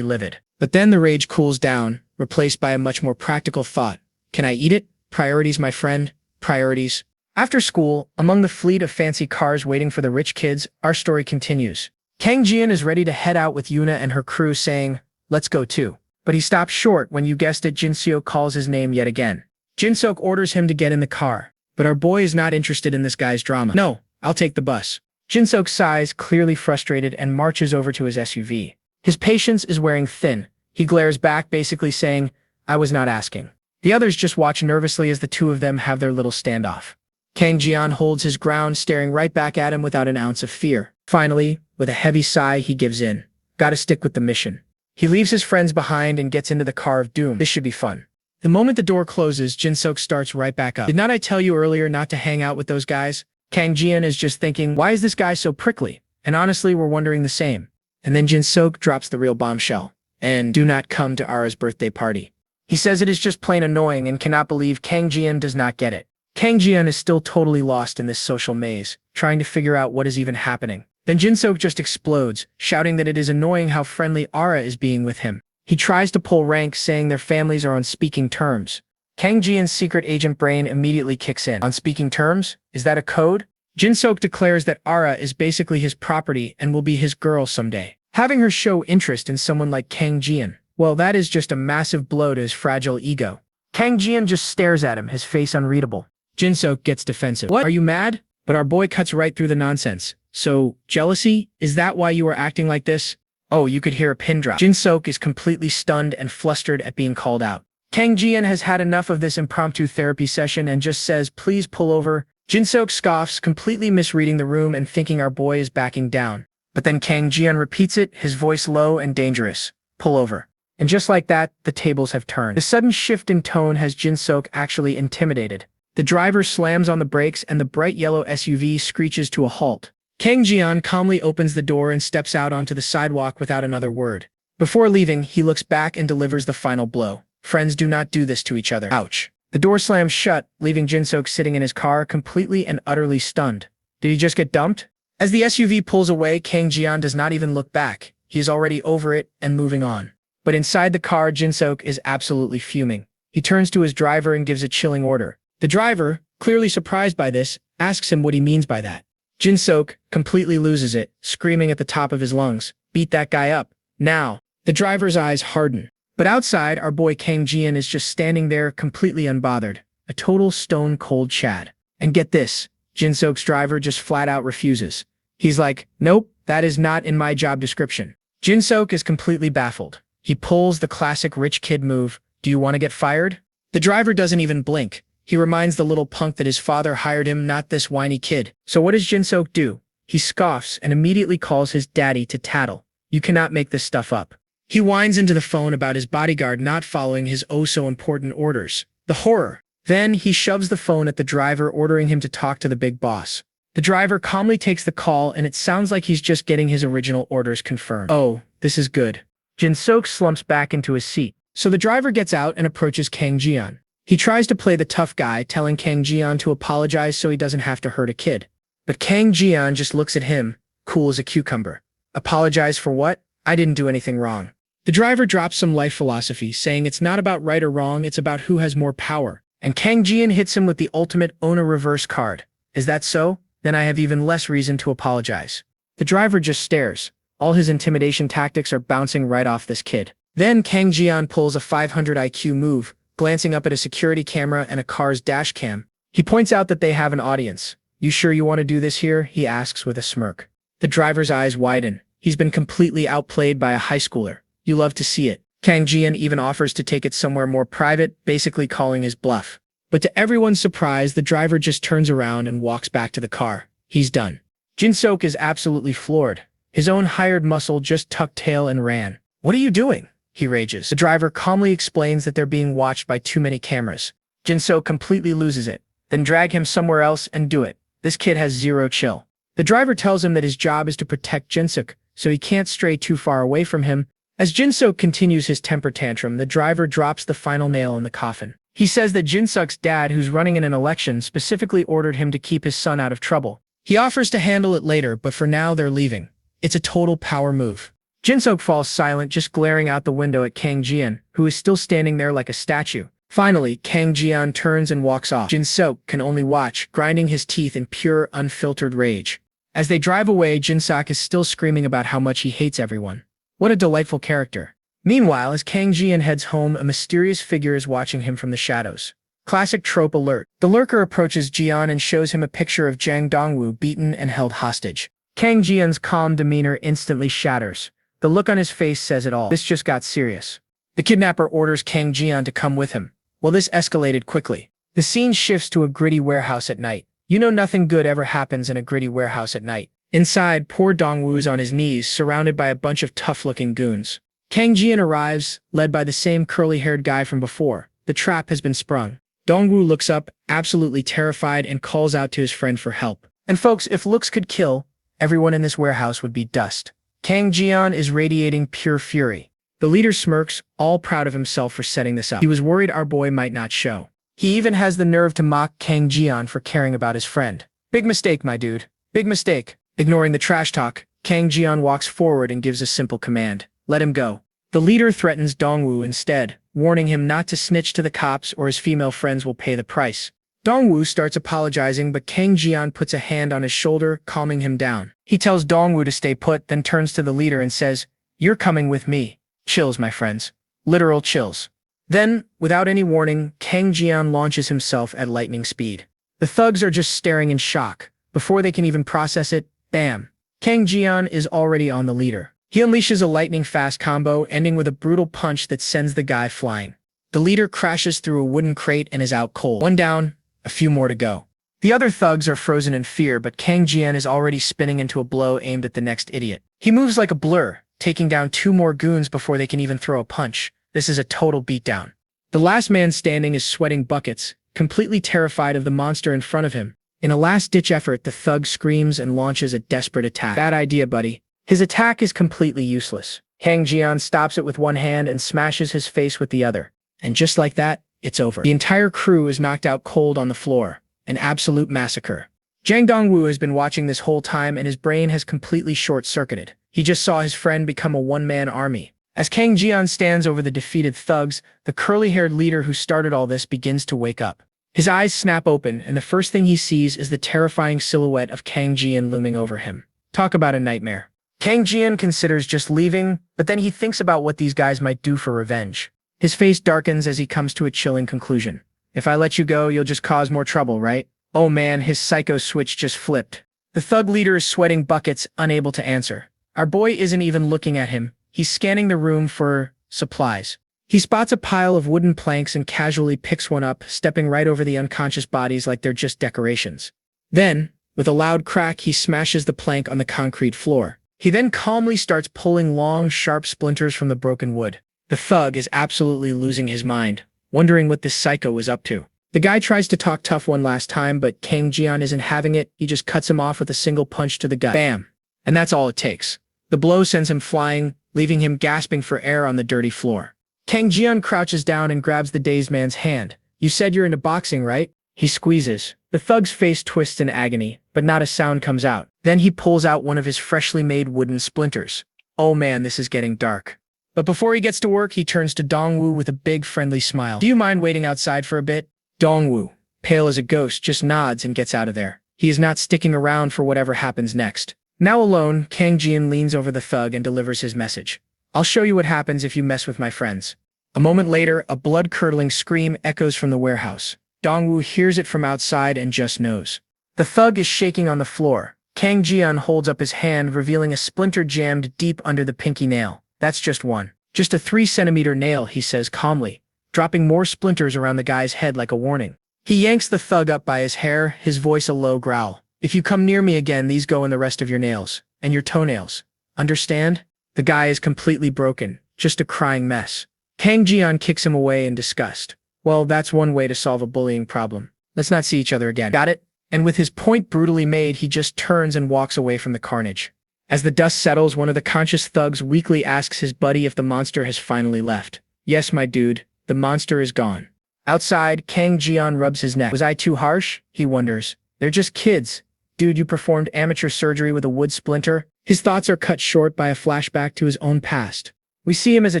livid. But then the rage cools down, replaced by a much more practical thought. Can I eat it? Priorities, my friend. Priorities. After school, among the fleet of fancy cars waiting for the rich kids, our story continues. Kang Jian is ready to head out with Yuna and her crew, saying, "Let's go too." But he stops short when, you guessed it, Jinsook calls his name yet again. Jinsook orders him to get in the car, but our boy is not interested in this guy's drama. "No, I'll take the bus." Jinsook sighs, clearly frustrated, and marches over to his SUV. His patience is wearing thin. He glares back, basically saying, "I was not asking." The others just watch nervously as the two of them have their little standoff. Kang Jian holds his ground, staring right back at him without an ounce of fear. Finally, with a heavy sigh, he gives in. Gotta stick with the mission. He leaves his friends behind and gets into the car of doom. This should be fun. The moment the door closes, Jinsook starts right back up. "Did not I tell you earlier not to hang out with those guys?" Kang Jian is just thinking, why is this guy so prickly? And honestly, we're wondering the same. And then Jinsook drops the real bombshell. And do not come to Ara's birthday party. He says it is just plain annoying and cannot believe Kang Jian does not get it. Kang Jian is still totally lost in this social maze, trying to figure out what is even happening. Then Jinsook just explodes, shouting that it is annoying how friendly Ara is being with him. He tries to pull rank, saying their families are on speaking terms. Kang Jian's secret agent brain immediately kicks in. On speaking terms? Is that a code? Jinsook declares that Ara is basically his property and will be his girl someday. Having her show interest in someone like Kang Jian, well, that is just a massive blow to his fragile ego. Kang Jian just stares at him, his face unreadable. Jinsook gets defensive. "What? Are you mad?" But our boy cuts right through the nonsense. "So, jealousy? Is that why you are acting like this?" Oh, you could hear a pin drop. Jinsook is completely stunned and flustered at being called out. Kang Jian has had enough of this impromptu therapy session and just says, "Please pull over." Jinsook scoffs, completely misreading the room and thinking our boy is backing down. But then Kang Jian repeats it, his voice low and dangerous. "Pull over." And just like that, the tables have turned. The sudden shift in tone has Jinsook actually intimidated. The driver slams on the brakes and the bright yellow SUV screeches to a halt. Kang Jian calmly opens the door and steps out onto the sidewalk without another word. Before leaving, he looks back and delivers the final blow. Friends do not do this to each other. Ouch. The door slams shut, leaving Jinsook sitting in his car completely and utterly stunned. Did he just get dumped? As the SUV pulls away, Kang Jian does not even look back. He is already over it and moving on. But inside the car, Jinsook is absolutely fuming. He turns to his driver and gives a chilling order. The driver, clearly surprised by this, asks him what he means by that. Jin-sook completely loses it, screaming at the top of his lungs, "Beat that guy up, now!" The driver's eyes harden. But outside, our boy Kang Jian is just standing there completely unbothered, a total stone-cold Chad. And get this, Jin-sook's driver just flat out refuses. He's like, "Nope, that is not in my job description." Jin-sook is completely baffled. He pulls the classic rich kid move, "Do you want to get fired?" The driver doesn't even blink. He reminds the little punk that his father hired him, not this whiny kid. So what does Jin-sook do? He scoffs and immediately calls his daddy to tattle. "You cannot make this stuff up." He whines into the phone about his bodyguard not following his oh-so-important orders. The horror. Then he shoves the phone at the driver, ordering him to talk to the big boss. The driver calmly takes the call, and it sounds like he's just getting his original orders confirmed. Oh, this is good. Jin-sook slumps back into his seat. So the driver gets out and approaches Kang Jian. He tries to play the tough guy, telling Kang Jian to apologize so he doesn't have to hurt a kid. But Kang Jian just looks at him, cool as a cucumber. "Apologize for what? I didn't do anything wrong." The driver drops some life philosophy, saying it's not about right or wrong, it's about who has more power. And Kang Jian hits him with the ultimate owner reverse card. "Is that so? Then I have even less reason to apologize." The driver just stares. All his intimidation tactics are bouncing right off this kid. Then Kang Jian pulls a 500 IQ move, glancing up at a security camera and a car's dash cam. He points out that they have an audience. "You sure you want to do this here?" he asks with a smirk. The driver's eyes widen. He's been completely outplayed by a high schooler. You love to see it. Kang Jian even offers to take it somewhere more private, basically calling his bluff. But to everyone's surprise, the driver just turns around and walks back to the car. He's done. Jin-sook is absolutely floored. His own hired muscle just tucked tail and ran. "What are you doing?" he rages. The driver calmly explains that they're being watched by too many cameras. Jin-sook completely loses it. "Then drag him somewhere else and do it. This kid has zero chill." The driver tells him that his job is to protect Jin-sook, so he can't stray too far away from him. As Jin-sook continues his temper tantrum, the driver drops the final nail in the coffin. He says that Jin-sook's dad, who's running in an election, specifically ordered him to keep his son out of trouble. He offers to handle it later, but for now they're leaving. It's a total power move. Jin-sook falls silent, just glaring out the window at Kang Jian, who is still standing there like a statue. Finally, Kang Jian turns and walks off. Jin-sook can only watch, grinding his teeth in pure, unfiltered rage. As they drive away, Jin-sook is still screaming about how much he hates everyone. What a delightful character. Meanwhile, as Kang Jian heads home, a mysterious figure is watching him from the shadows. Classic trope alert. The lurker approaches Jian and shows him a picture of Jang Dongwu beaten and held hostage. Kang Jian's calm demeanor instantly shatters. The look on his face says it all. This just got serious. The kidnapper orders Kang Jian to come with him. Well, this escalated quickly. The scene shifts to a gritty warehouse at night. You know nothing good ever happens in a gritty warehouse at night. Inside, poor Dongwu is on his knees, surrounded by a bunch of tough-looking goons. Kang Jian arrives, led by the same curly-haired guy from before. The trap has been sprung. Dongwu looks up, absolutely terrified, and calls out to his friend for help. And folks, if looks could kill, everyone in this warehouse would be dust. Kang Jian is radiating pure fury. The leader smirks, all proud of himself for setting this up. He was worried our boy might not show. He even has the nerve to mock Kang Jian for caring about his friend. Big mistake, my dude. Big mistake. Ignoring the trash talk, Kang Jian walks forward and gives a simple command. Let him go. The leader threatens Dongwu instead, warning him not to snitch to the cops or his female friends will pay the price. Dongwu starts apologizing, but Kang Jian puts a hand on his shoulder, calming him down. He tells Dongwu to stay put, then turns to the leader and says, "You're coming with me." Chills, my friends. Literal chills. Then, without any warning, Kang Jian launches himself at lightning speed. The thugs are just staring in shock. Before they can even process it, bam! Kang Jian is already on the leader. He unleashes a lightning-fast combo, ending with a brutal punch that sends the guy flying. The leader crashes through a wooden crate and is out cold. One down, a few more to go. The other thugs are frozen in fear, but Kang Jian is already spinning into a blow aimed at the next idiot. He moves like a blur, taking down 2 more goons before they can even throw a punch. This is a total beatdown. The last man standing is sweating buckets, completely terrified of the monster in front of him. In a last-ditch effort, the thug screams and launches a desperate attack. Bad idea, buddy. His attack is completely useless. Kang Jian stops it with one hand and smashes his face with the other. And just like that, it's over. The entire crew is knocked out cold on the floor. An absolute massacre. Jang Dongwu has been watching this whole time and his brain has completely short-circuited. He just saw his friend become a one-man army. As Kang Jian stands over the defeated thugs, the curly-haired leader who started all this begins to wake up. His eyes snap open, and the first thing he sees is the terrifying silhouette of Kang Jian looming over him. Talk about a nightmare. Kang Jian considers just leaving, but then he thinks about what these guys might do for revenge. His face darkens as he comes to a chilling conclusion. If I let you go, you'll just cause more trouble, right? Oh man, his psycho switch just flipped. The thug leader is sweating buckets, unable to answer. Our boy isn't even looking at him. He's scanning the room for supplies. He spots a pile of wooden planks and casually picks one up, stepping right over the unconscious bodies like they're just decorations. Then, with a loud crack, he smashes the plank on the concrete floor. He then calmly starts pulling long, sharp splinters from the broken wood. The thug is absolutely losing his mind, wondering what this psycho is up to. The guy tries to talk tough one last time, but Kang Jian isn't having it. He just cuts him off with a single punch to the gut. Bam! And that's all it takes. The blow sends him flying, leaving him gasping for air on the dirty floor. Kang Jian crouches down and grabs the dazed man's hand. You said you're into boxing, right? He squeezes. The thug's face twists in agony, but not a sound comes out. Then he pulls out one of his freshly made wooden splinters. Oh man, this is getting dark. But before he gets to work, he turns to Dongwu with a big friendly smile. Do you mind waiting outside for a bit? Dongwu, pale as a ghost, just nods and gets out of there. He is not sticking around for whatever happens next. Now alone, Kang Jian leans over the thug and delivers his message. I'll show you what happens if you mess with my friends. A moment later, a blood-curdling scream echoes from the warehouse. Dongwu hears it from outside and just knows. The thug is shaking on the floor. Kang Jian holds up his hand, revealing a splinter jammed deep under the pinky nail. That's just one. Just a 3-centimeter nail, he says calmly, dropping more splinters around the guy's head like a warning. He yanks the thug up by his hair, his voice a low growl. If you come near me again, these go in the rest of your nails. And your toenails. Understand? The guy is completely broken, just a crying mess. Kang Jian kicks him away in disgust. Well, that's one way to solve a bullying problem. Let's not see each other again. Got it? And with his point brutally made, he just turns and walks away from the carnage. As the dust settles, one of the conscious thugs weakly asks his buddy if the monster has finally left. Yes, my dude, the monster is gone. Outside, Kang Jian rubs his neck. Was I too harsh? He wonders. They're just kids. Dude, you performed amateur surgery with a wood splinter? His thoughts are cut short by a flashback to his own past. We see him as a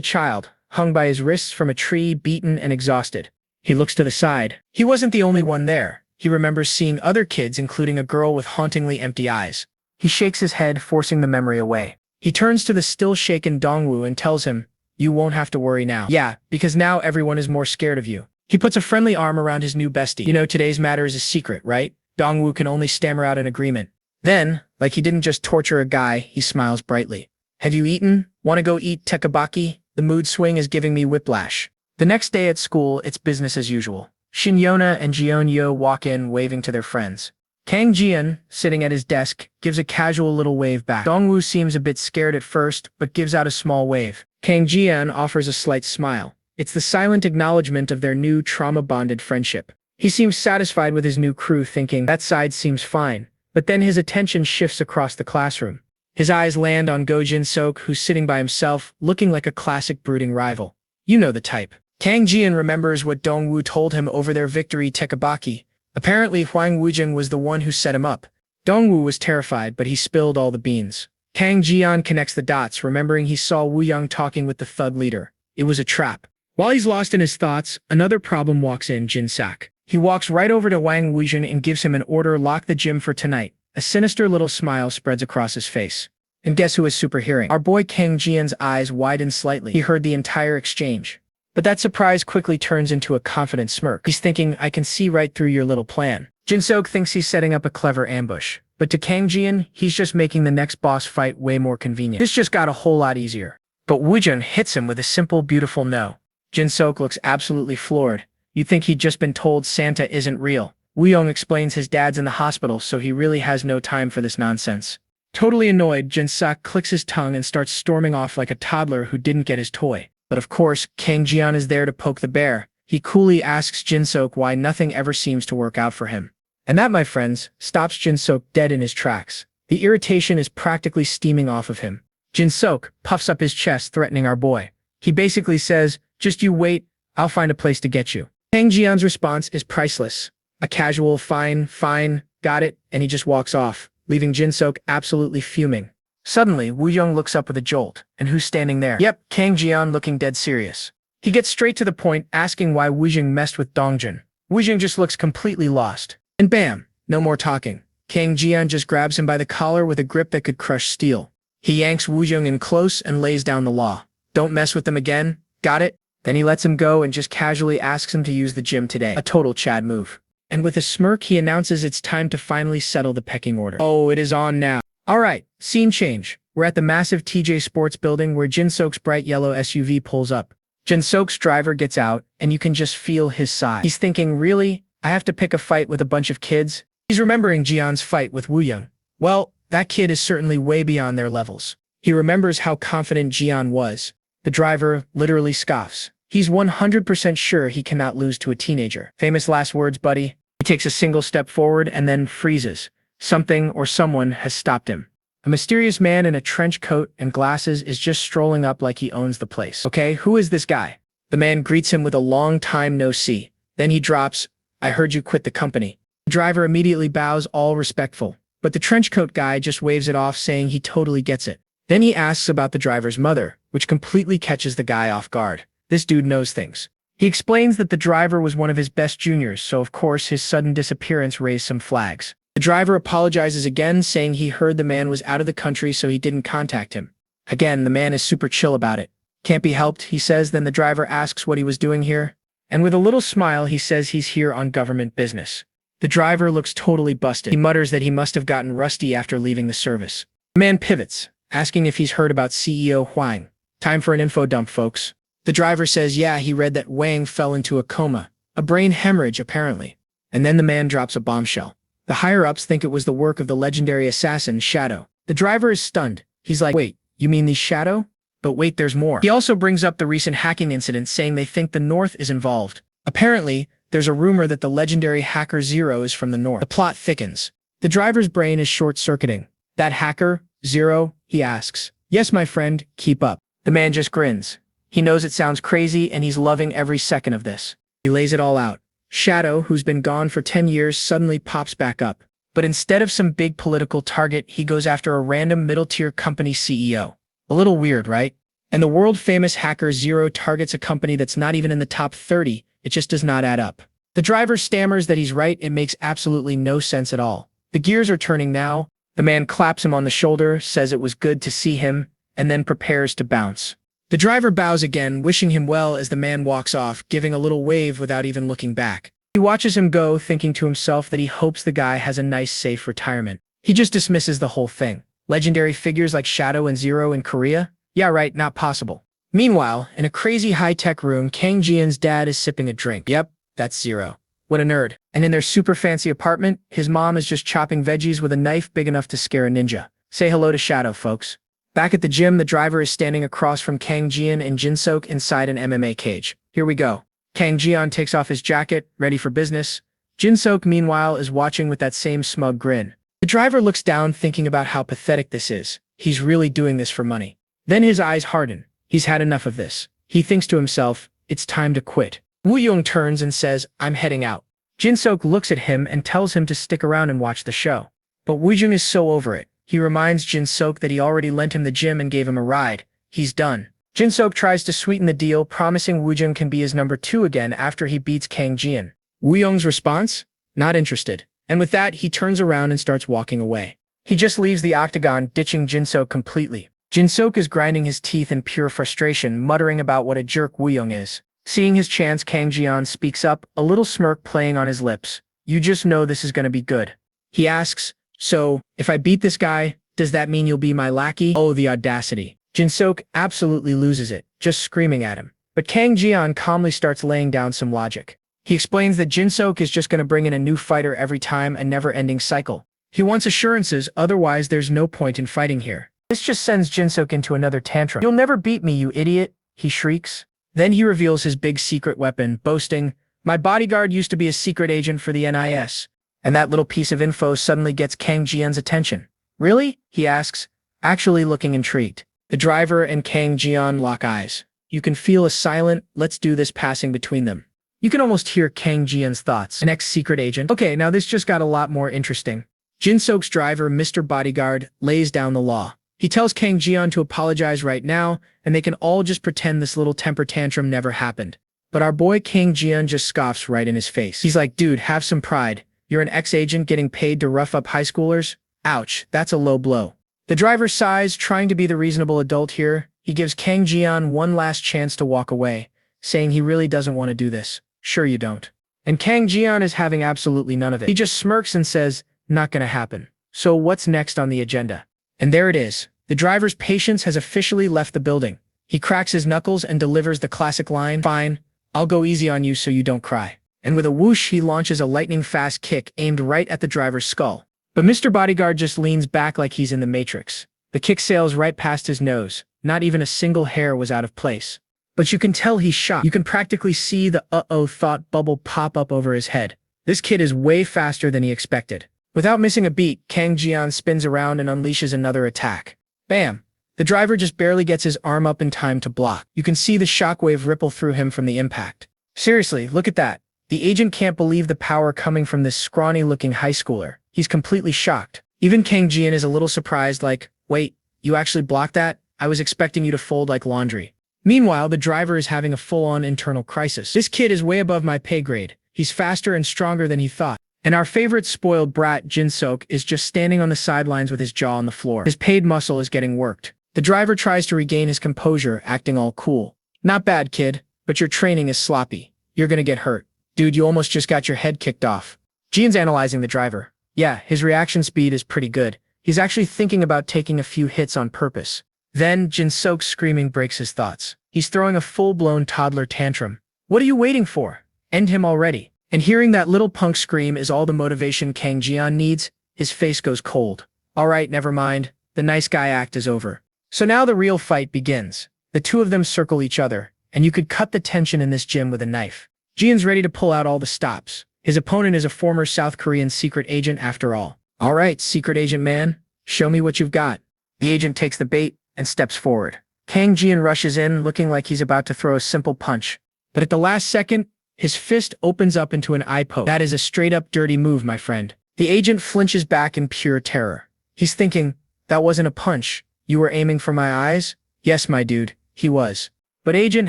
child, hung by his wrists from a tree, beaten and exhausted. He looks to the side. He wasn't the only one there. He remembers seeing other kids, including a girl with hauntingly empty eyes. He shakes his head, forcing the memory away. He turns to the still shaken Dongwu and tells him, you won't have to worry now. Yeah, because now everyone is more scared of you. He puts a friendly arm around his new bestie. You know, today's matter is a secret, right? Dongwu can only stammer out an agreement. Then, like he didn't just torture a guy, he smiles brightly. Have you eaten? Want to go eat tekkabaki? The mood swing is giving me whiplash. The next day at school, it's business as usual. Shinyona and Jeonyo walk in, waving to their friends. Kang Jian, sitting at his desk, gives a casual little wave back. Dongwu seems a bit scared at first, but gives out a small wave. Kang Jian offers a slight smile. It's the silent acknowledgement of their new trauma-bonded friendship. He seems satisfied with his new crew, thinking, that side seems fine. But then his attention shifts across the classroom. His eyes land on Go Jin-sok, who's sitting by himself, looking like a classic brooding rival. You know the type. Kang Jian remembers what Dongwu told him over their victory tekkabaki. Apparently, Huang Wujing was the one who set him up. Dongwu was terrified, but he spilled all the beans. Kang Jian connects the dots, remembering he saw Wu Yang talking with the thug leader. It was a trap. While he's lost in his thoughts, another problem walks in, Jin-sak. He walks right over to Wang Wujing and gives him an order: lock the gym for tonight. A sinister little smile spreads across his face. And guess who has super hearing? Our boy Kang Jian's eyes widen slightly. He heard the entire exchange. But that surprise quickly turns into a confident smirk. He's thinking, I can see right through your little plan. Jin-sok thinks he's setting up a clever ambush. But to Kang Jian, he's just making the next boss fight way more convenient. This just got a whole lot easier. But Wujing hits him with a simple, beautiful no. Jin-sok looks absolutely floored. You'd think he'd just been told Santa isn't real. Wuyong explains his dad's in the hospital, so he really has no time for this nonsense. Totally annoyed, Jin-sak clicks his tongue and starts storming off like a toddler who didn't get his toy. But of course, Kang Jian is there to poke the bear. He coolly asks Jin-sok why nothing ever seems to work out for him. And that, my friends, stops Jin-sok dead in his tracks. The irritation is practically steaming off of him. Jin-sok puffs up his chest, threatening our boy. He basically says, just you wait, I'll find a place to get you. Kang Jian's response is priceless. A casual, fine, got it, and he just walks off, leaving Jin-sok absolutely fuming. Suddenly, Wuyong looks up with a jolt, and who's standing there? Yep, Kang Jian looking dead serious. He gets straight to the point, asking why Wujing messed with Dongjun. Wujing just looks completely lost. And bam, no more talking. Kang Jian just grabs him by the collar with a grip that could crush steel. He yanks Wujing in close and lays down the law. Don't mess with them again, got it? Then he lets him go and just casually asks him to use the gym today. A total Chad move. And with a smirk, he announces it's time to finally settle the pecking order. Oh, it is on now. Alright, scene change. We're at the massive TJ Sports building where Jin-Sok's bright yellow SUV pulls up. Jin-Sok's driver gets out, and you can just feel his sigh. He's thinking, really? I have to pick a fight with a bunch of kids? He's remembering Jian's fight with Wuyang. Well, that kid is certainly way beyond their levels. He remembers how confident Jian was. The driver literally scoffs. He's 100% sure he cannot lose to a teenager. Famous last words, buddy. He takes a single step forward and then freezes. Something or someone has stopped him. A mysterious man in a trench coat and glasses is just strolling up like he owns the place. Okay, who is this guy? The man greets him with a long time no see. Then he drops, I heard you quit the company. The driver immediately bows, all respectful. But the trenchcoat guy just waves it off, saying he totally gets it. Then he asks about the driver's mother, which completely catches the guy off guard. This dude knows things. He explains that the driver was one of his best juniors, so of course his sudden disappearance raised some flags. The driver apologizes again, saying he heard the man was out of the country so he didn't contact him. Again, the man is super chill about it. Can't be helped, he says. Then the driver asks what he was doing here. And with a little smile, he says he's here on government business. The driver looks totally busted. He mutters that he must have gotten rusty after leaving the service. The man pivots, asking if he's heard about CEO Huang. Time for an info dump, folks. The driver says, yeah, he read that Wang fell into a coma. A brain hemorrhage, apparently. And then the man drops a bombshell. The higher-ups think it was the work of the legendary assassin, Shadow. The driver is stunned. He's like, wait, you mean the Shadow? But wait, there's more. He also brings up the recent hacking incident, saying they think the North is involved. Apparently, there's a rumor that the legendary hacker Zero is from the North. The plot thickens. The driver's brain is short-circuiting. That hacker, Zero, he asks. Yes, my friend, keep up. The man just grins. He knows it sounds crazy, and he's loving every second of this. He lays it all out. Shadow, who's been gone for 10 years, suddenly pops back up. But instead of some big political target, he goes after a random middle-tier company CEO. A little weird, right? And the world-famous hacker Zero targets a company that's not even in the top 30. It just does not add up. The driver stammers that he's right. It makes absolutely no sense at all. The gears are turning now. The man claps him on the shoulder, says it was good to see him, and then prepares to bounce. The driver bows again, wishing him well as the man walks off, giving a little wave without even looking back. He watches him go, thinking to himself that he hopes the guy has a nice, safe retirement. He just dismisses the whole thing. Legendary figures like Shadow and Zero in Korea? Yeah, right, not possible. Meanwhile, in a crazy high-tech room, Kang Jian's dad is sipping a drink. Yep, that's Zero. What a nerd. And in their super fancy apartment, his mom is just chopping veggies with a knife big enough to scare a ninja. Say hello to Shadow, folks. Back at the gym, the driver is standing across from Kang Jian and Jin-Sok inside an MMA cage. Here we go. Kang Jian takes off his jacket, ready for business. Jin-Sok, meanwhile, is watching with that same smug grin. The driver looks down, thinking about how pathetic this is. He's really doing this for money. Then his eyes harden. He's had enough of this. He thinks to himself, it's time to quit. Wuyong turns and says, I'm heading out. Jin-Sok looks at him and tells him to stick around and watch the show. But Wuyong is so over it. He reminds Jin-Sok that he already lent him the gym and gave him a ride. He's done. Jin-Sok tries to sweeten the deal, promising Wuyong can be his number 2 again after he beats Kang Jian. Wuyong's response? Not interested. And with that, he turns around and starts walking away. He just leaves the octagon, ditching Jin-Sok completely. Jin-Sok is grinding his teeth in pure frustration, muttering about what a jerk Wuyong is. Seeing his chance, Kang Jian speaks up, a little smirk playing on his lips. You just know this is gonna be good. He asks, so, if I beat this guy, does that mean you'll be my lackey? Oh, the audacity. Jin-Sok absolutely loses it, just screaming at him. But Kang Jian calmly starts laying down some logic. He explains that Jin-Sok is just gonna bring in a new fighter every time, a never-ending cycle. He wants assurances, otherwise there's no point in fighting here. This just sends Jin-Sok into another tantrum. You'll never beat me, you idiot, he shrieks. Then he reveals his big secret weapon, boasting, my bodyguard used to be a secret agent for the NIS. And that little piece of info suddenly gets Kang Jian's attention. Really? He asks, actually looking intrigued. The driver and Kang Jian lock eyes. You can feel a silent, let's do this passing between them. You can almost hear Kang Jian's thoughts. An ex-secret agent. Okay, now this just got a lot more interesting. Jin-Sok's driver, Mr. Bodyguard, lays down the law. He tells Kang Jian to apologize right now, and they can all just pretend this little temper tantrum never happened. But our boy King Jian just scoffs right in his face. He's like, dude, have some pride. You're an ex-agent getting paid to rough up high schoolers? Ouch, that's a low blow. The driver sighs, trying to be the reasonable adult here. He gives Kang Jian one last chance to walk away, saying he really doesn't want to do this. Sure you don't. And Kang Jian is having absolutely none of it. He just smirks and says, not gonna happen. So what's next on the agenda? And there it is. The driver's patience has officially left the building. He cracks his knuckles and delivers the classic line, fine, I'll go easy on you so you don't cry. And with a whoosh, he launches a lightning-fast kick aimed right at the driver's skull. But Mr. Bodyguard just leans back like he's in the Matrix. The kick sails right past his nose. Not even a single hair was out of place. But you can tell he's shocked. You can practically see the uh-oh thought bubble pop up over his head. This kid is way faster than he expected. Without missing a beat, Kang Jian spins around and unleashes another attack. Bam! The driver just barely gets his arm up in time to block. You can see the shockwave ripple through him from the impact. Seriously, look at that. The agent can't believe the power coming from this scrawny-looking high schooler. He's completely shocked. Even Kang Jian is a little surprised, like, wait, you actually blocked that? I was expecting you to fold like laundry. Meanwhile, the driver is having a full-on internal crisis. This kid is way above my pay grade. He's faster and stronger than he thought. And our favorite spoiled brat, Jin-sook, is just standing on the sidelines with his jaw on the floor. His paid muscle is getting worked. The driver tries to regain his composure, acting all cool. Not bad, kid, but your training is sloppy. You're gonna get hurt. Dude, you almost just got your head kicked off. Jin's analyzing the driver. Yeah, his reaction speed is pretty good. He's actually thinking about taking a few hits on purpose. Then, Jin-sook's screaming breaks his thoughts. He's throwing a full-blown toddler tantrum. What are you waiting for? End him already. And hearing that little punk scream is all the motivation Kang Jian needs. His face goes cold. Alright, never mind. The nice guy act is over. So now the real fight begins. The two of them circle each other, and you could cut the tension in this gym with a knife. Jian's ready to pull out all the stops. His opponent is a former South Korean secret agent after all. Alright, secret agent man, show me what you've got. The agent takes the bait and steps forward. Kang Jian rushes in, looking like he's about to throw a simple punch. But at the last second, his fist opens up into an eye poke. That is a straight-up dirty move, my friend. The agent flinches back in pure terror. He's thinking, that wasn't a punch. You were aiming for my eyes? Yes, my dude, he was. But agent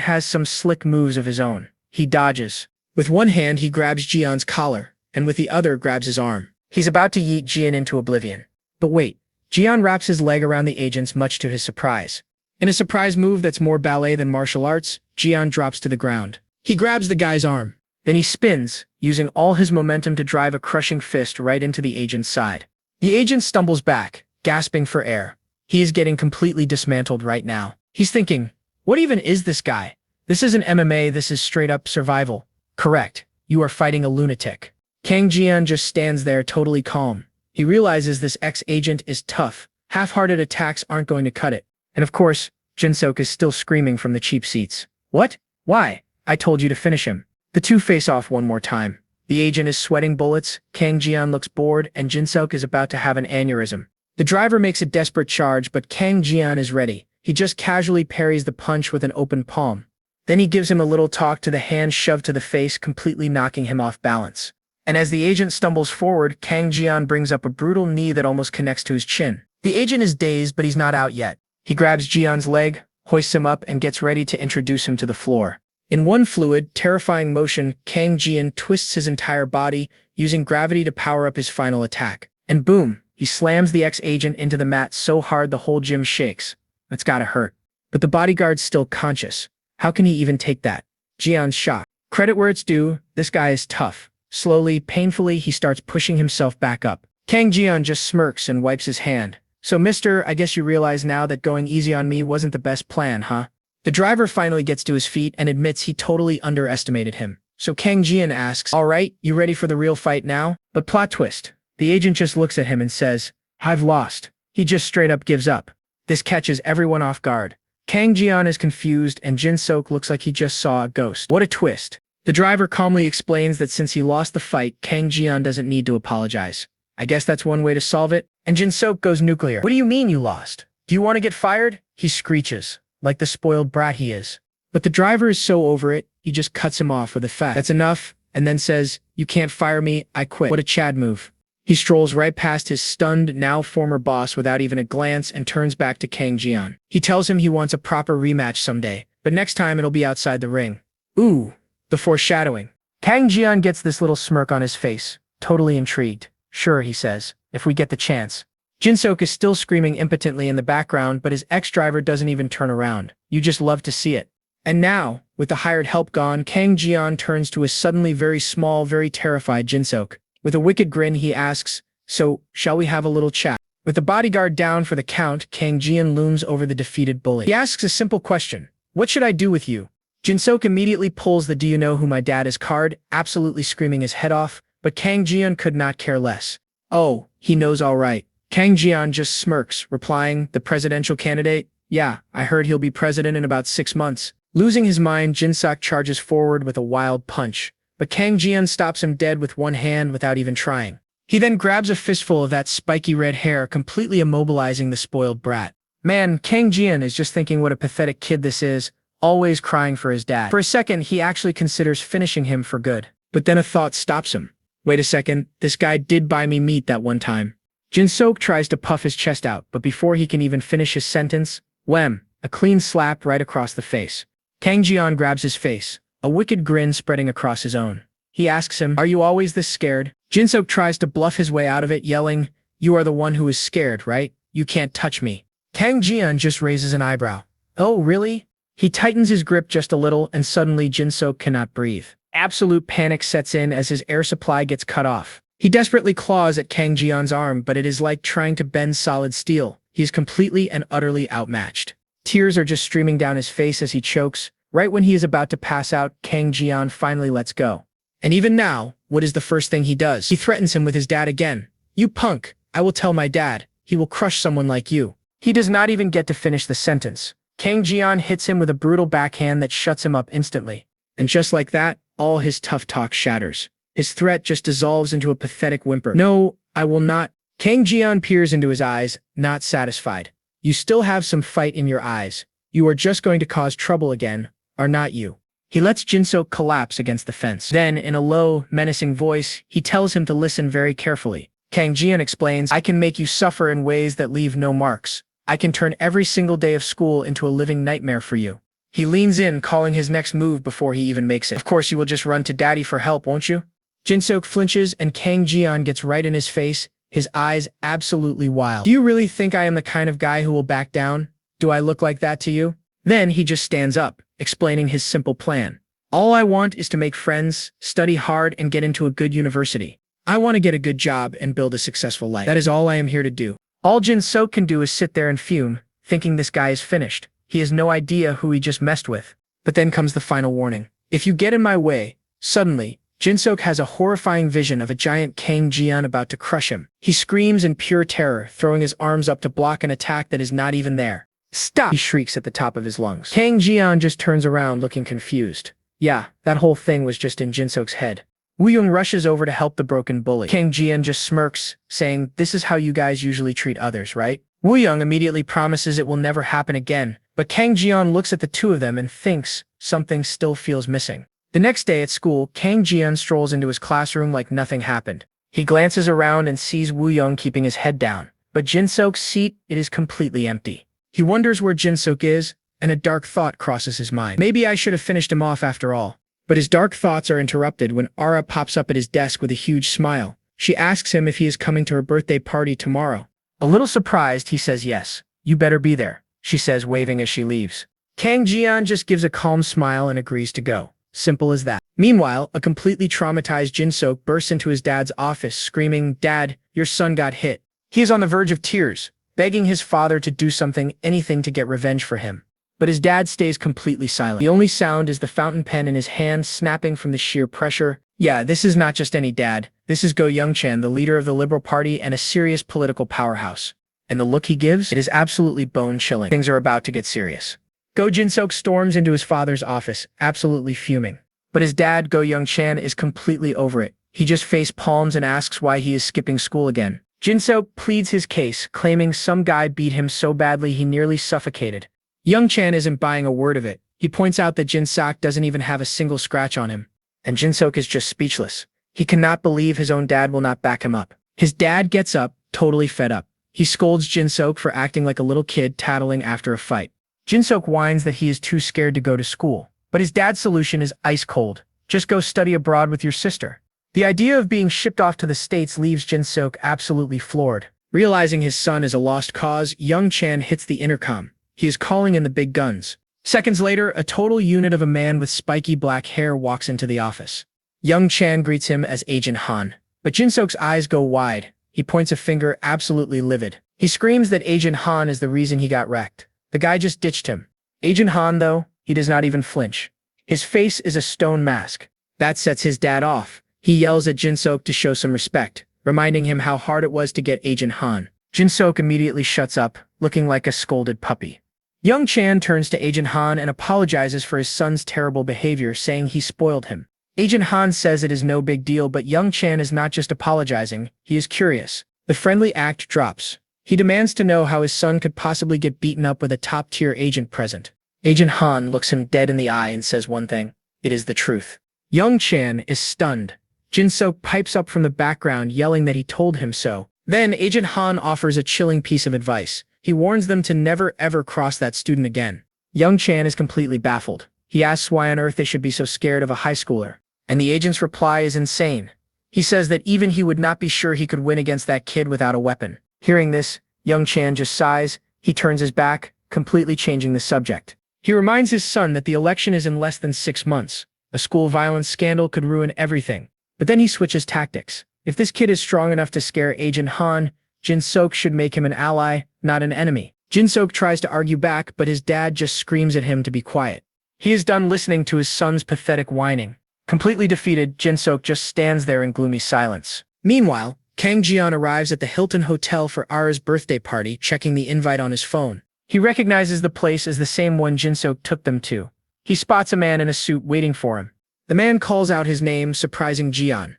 has some slick moves of his own. He dodges. With one hand, he grabs Jian's collar, and with the other grabs his arm. He's about to yeet Jian into oblivion. But wait, Jian wraps his leg around the agent's, much to his surprise. In a surprise move that's more ballet than martial arts, Jian drops to the ground. He grabs the guy's arm. Then he spins, using all his momentum to drive a crushing fist right into the agent's side. The agent stumbles back, gasping for air. He is getting completely dismantled right now. He's thinking, what even is this guy? This isn't MMA, this is straight-up survival. Correct, you are fighting a lunatic. Kang Jian just stands there totally calm. He realizes this ex-agent is tough. Half-hearted attacks aren't going to cut it. And of course, Jin-sook is still screaming from the cheap seats. What? Why? I told you to finish him. The two face off one more time. The agent is sweating bullets, Kang Jian looks bored, and Jin-sook is about to have an aneurysm. The driver makes a desperate charge, but Kang Jian is ready. He just casually parries the punch with an open palm. Then he gives him a little talk to the hand shoved to the face, completely knocking him off balance. And as the agent stumbles forward, Kang Jian brings up a brutal knee that almost connects to his chin. The agent is dazed, but he's not out yet. He grabs Jian's leg, hoists him up, and gets ready to introduce him to the floor. In one fluid, terrifying motion, Kang Jian twists his entire body, using gravity to power up his final attack. And boom, he slams the ex-agent into the mat so hard the whole gym shakes. That's gotta hurt. But the bodyguard's still conscious. How can he even take that? Jian's shocked. Credit where it's due, this guy is tough. Slowly, painfully, he starts pushing himself back up. Kang Jian just smirks and wipes his hand. So mister, I guess you realize now that going easy on me wasn't the best plan, huh? The driver finally gets to his feet and admits he totally underestimated him. So Kang Jian asks, alright, you ready for the real fight now? But plot twist. The agent just looks at him and says, I've lost. He just straight up gives up. This catches everyone off guard. Kang Jian is confused and Jin-sook looks like he just saw a ghost. What a twist. The driver calmly explains that since he lost the fight, Kang Jian doesn't need to apologize. I guess that's one way to solve it. And Jin-sook goes nuclear. What do you mean you lost? Do you want to get fired? He screeches, like the spoiled brat he is. But the driver is so over it, he just cuts him off with a fact. That's enough, and then says, you can't fire me, I quit. What a Chad move. He strolls right past his stunned, now former boss without even a glance and turns back to Kang Jian. He tells him he wants a proper rematch someday, but next time it'll be outside the ring. Ooh, The foreshadowing. Kang Jian gets this little smirk on his face, totally intrigued. Sure, he says, if we get the chance. Jinsok is still screaming impotently in the background, but his ex-driver doesn't even turn around. You just love to see it. And now, with the hired help gone, Kang Jian turns to a suddenly very small, very terrified Jinsok. With a wicked grin, he asks, "So, shall we have a little chat?" With the bodyguard down for the count, Kang Jian looms over the defeated bully. He asks a simple question. "What should I do with you?" Jinsok immediately pulls the "Do you know who my dad is" card, absolutely screaming his head off, but Kang Jian could not care less. Oh, he knows all right. Kang Jian just smirks, replying, "The presidential candidate? Yeah, I heard he'll be president in about 6 months. Losing his mind, Jinsok charges forward with a wild punch, but Kang Jian stops him dead with one hand without even trying. He then grabs a fistful of that spiky red hair, completely immobilizing the spoiled brat. Man, Kang Jian is just thinking what a pathetic kid this is, always crying for his dad. For a second, he actually considers finishing him for good. But then a thought stops him. Wait a second, this guy did buy me meat that one time. Jinsok tries to puff his chest out, but before he can even finish his sentence, wham, a clean slap right across the face. Kang Jian grabs his face, a wicked grin spreading across his own. He asks him, "Are you always this scared?" Jinsok tries to bluff his way out of it, yelling, "You are the one who is scared, right? You can't touch me." Kang Jian just raises an eyebrow. "Oh, really?" He tightens his grip just a little, and suddenly Jinsok cannot breathe. Absolute panic sets in as his air supply gets cut off. He desperately claws at Kang Jian's arm, but it is like trying to bend solid steel. He is completely and utterly outmatched. Tears are just streaming down his face as he chokes. Right when he is about to pass out, Kang Jian finally lets go. And even now, what is the first thing he does? He threatens him with his dad again. "You punk, I will tell my dad. He will crush someone like you." He does not even get to finish the sentence. Kang Jian hits him with a brutal backhand that shuts him up instantly. And just like that, all his tough talk shatters. His threat just dissolves into a pathetic whimper. "No, I will not." Kang Jian peers into his eyes, not satisfied. "You still have some fight in your eyes. You are just going to cause trouble again, are not you?" He lets Jinsok collapse against the fence. Then, in a low, menacing voice, he tells him to listen very carefully. Kang Jian explains, "I can make you suffer in ways that leave no marks. I can turn every single day of school into a living nightmare for you." He leans in, calling his next move before he even makes it. "Of course you will just run to daddy for help, won't you?" Jinsok flinches and Kang Jian gets right in his face, his eyes absolutely wild. "Do you really think I am the kind of guy who will back down? Do I look like that to you?" Then he just stands up, explaining his simple plan. "All I want is to make friends, study hard, and get into a good university. I want to get a good job and build a successful life. That is all I am here to do." All Jinsok can do is sit there and fume, thinking this guy is finished. He has no idea who he just messed with. But then comes the final warning. "If you get in my way," suddenly, Jinsok has a horrifying vision of a giant Kang Jian about to crush him. He screams in pure terror, throwing his arms up to block an attack that is not even there. "Stop!" he shrieks at the top of his lungs. Kang Jian just turns around looking confused. Yeah, that whole thing was just in Jinsok's head. Woo-young rushes over to help the broken bully. Kang Jian just smirks, saying, "This is how you guys usually treat others, right?" Woo-young immediately promises it will never happen again, but Kang Jian looks at the two of them and thinks something still feels missing. The next day at school, Kang Jian strolls into his classroom like nothing happened. He glances around and sees Woo-young keeping his head down, but Jinsok's seat, it is completely empty. He wonders where Jinsok is, and a dark thought crosses his mind. Maybe I should have finished him off after all. But his dark thoughts are interrupted when Ara pops up at his desk with a huge smile. She asks him if he is coming to her birthday party tomorrow. A little surprised, he says yes. "You better be there," she says, waving as she leaves. Kang Jian just gives a calm smile and agrees to go. Simple as that. Meanwhile, a completely traumatized Jinsok bursts into his dad's office, screaming, "Dad, your son got hit." He is on the verge of tears, begging his father to do something, anything to get revenge for him. But his dad stays completely silent. The only sound is the fountain pen in his hand snapping from the sheer pressure. Yeah, this is not just any dad. This is Go Youngchan, the leader of the Liberal Party and a serious political powerhouse. And the look he gives, it is absolutely bone-chilling. Things are about to get serious. Go Jinsok storms into his father's office, absolutely fuming. But his dad, Go Youngchan, is completely over it. He just face palms and asks why he is skipping school again. Jinsok pleads his case, claiming some guy beat him so badly he nearly suffocated. Youngchan isn't buying a word of it. He points out that Jinsok doesn't even have a single scratch on him. And Jinsok is just speechless. He cannot believe his own dad will not back him up. His dad gets up, totally fed up. He scolds Jinsok for acting like a little kid tattling after a fight. Jinsok whines that he is too scared to go to school. But his dad's solution is ice cold. Just go study abroad with your sister. The idea of being shipped off to the States leaves Jin-sook absolutely floored. Realizing his son is a lost cause, Young Chan hits the intercom. He is calling in the big guns. Seconds later, a total unit of a man with spiky black hair walks into the office. Young Chan greets him as Agent Han, but Jin-sook's eyes go wide. He points a finger, absolutely livid. He screams that Agent Han is the reason he got wrecked. The guy just ditched him. Agent Han, though, he does not even flinch. His face is a stone mask. That sets his dad off. He yells at Jin-sook to show some respect, reminding him how hard it was to get Agent Han. Jin-sook immediately shuts up, looking like a scolded puppy. Young Chan turns to Agent Han and apologizes for his son's terrible behavior, saying he spoiled him. Agent Han says it is no big deal, but Young Chan is not just apologizing, he is curious. The friendly act drops. He demands to know how his son could possibly get beaten up with a top-tier agent present. Agent Han looks him dead in the eye and says one thing: it is the truth. Young Chan is stunned. Jin-sook pipes up from the background, yelling that he told him so. Then Agent Han offers a chilling piece of advice. He warns them to never ever cross that student again. Young Chan is completely baffled. He asks why on earth they should be so scared of a high schooler. And the agent's reply is insane. He says that even he would not be sure he could win against that kid without a weapon. Hearing this, Young Chan just sighs. He turns his back, completely changing the subject. He reminds his son that the election is in less than 6 months. A school violence scandal could ruin everything. But then he switches tactics. If this kid is strong enough to scare Agent Han, Jin-sook should make him an ally, not an enemy. Jin-sook tries to argue back, but his dad just screams at him to be quiet. He is done listening to his son's pathetic whining. Completely defeated, Jin-sook just stands there in gloomy silence. Meanwhile, Kang Jian arrives at the Hilton Hotel for Ara's birthday party, checking the invite on his phone. He recognizes the place as the same one Jin-sook took them to. He spots a man in a suit waiting for him. The man calls out his name, surprising Jian.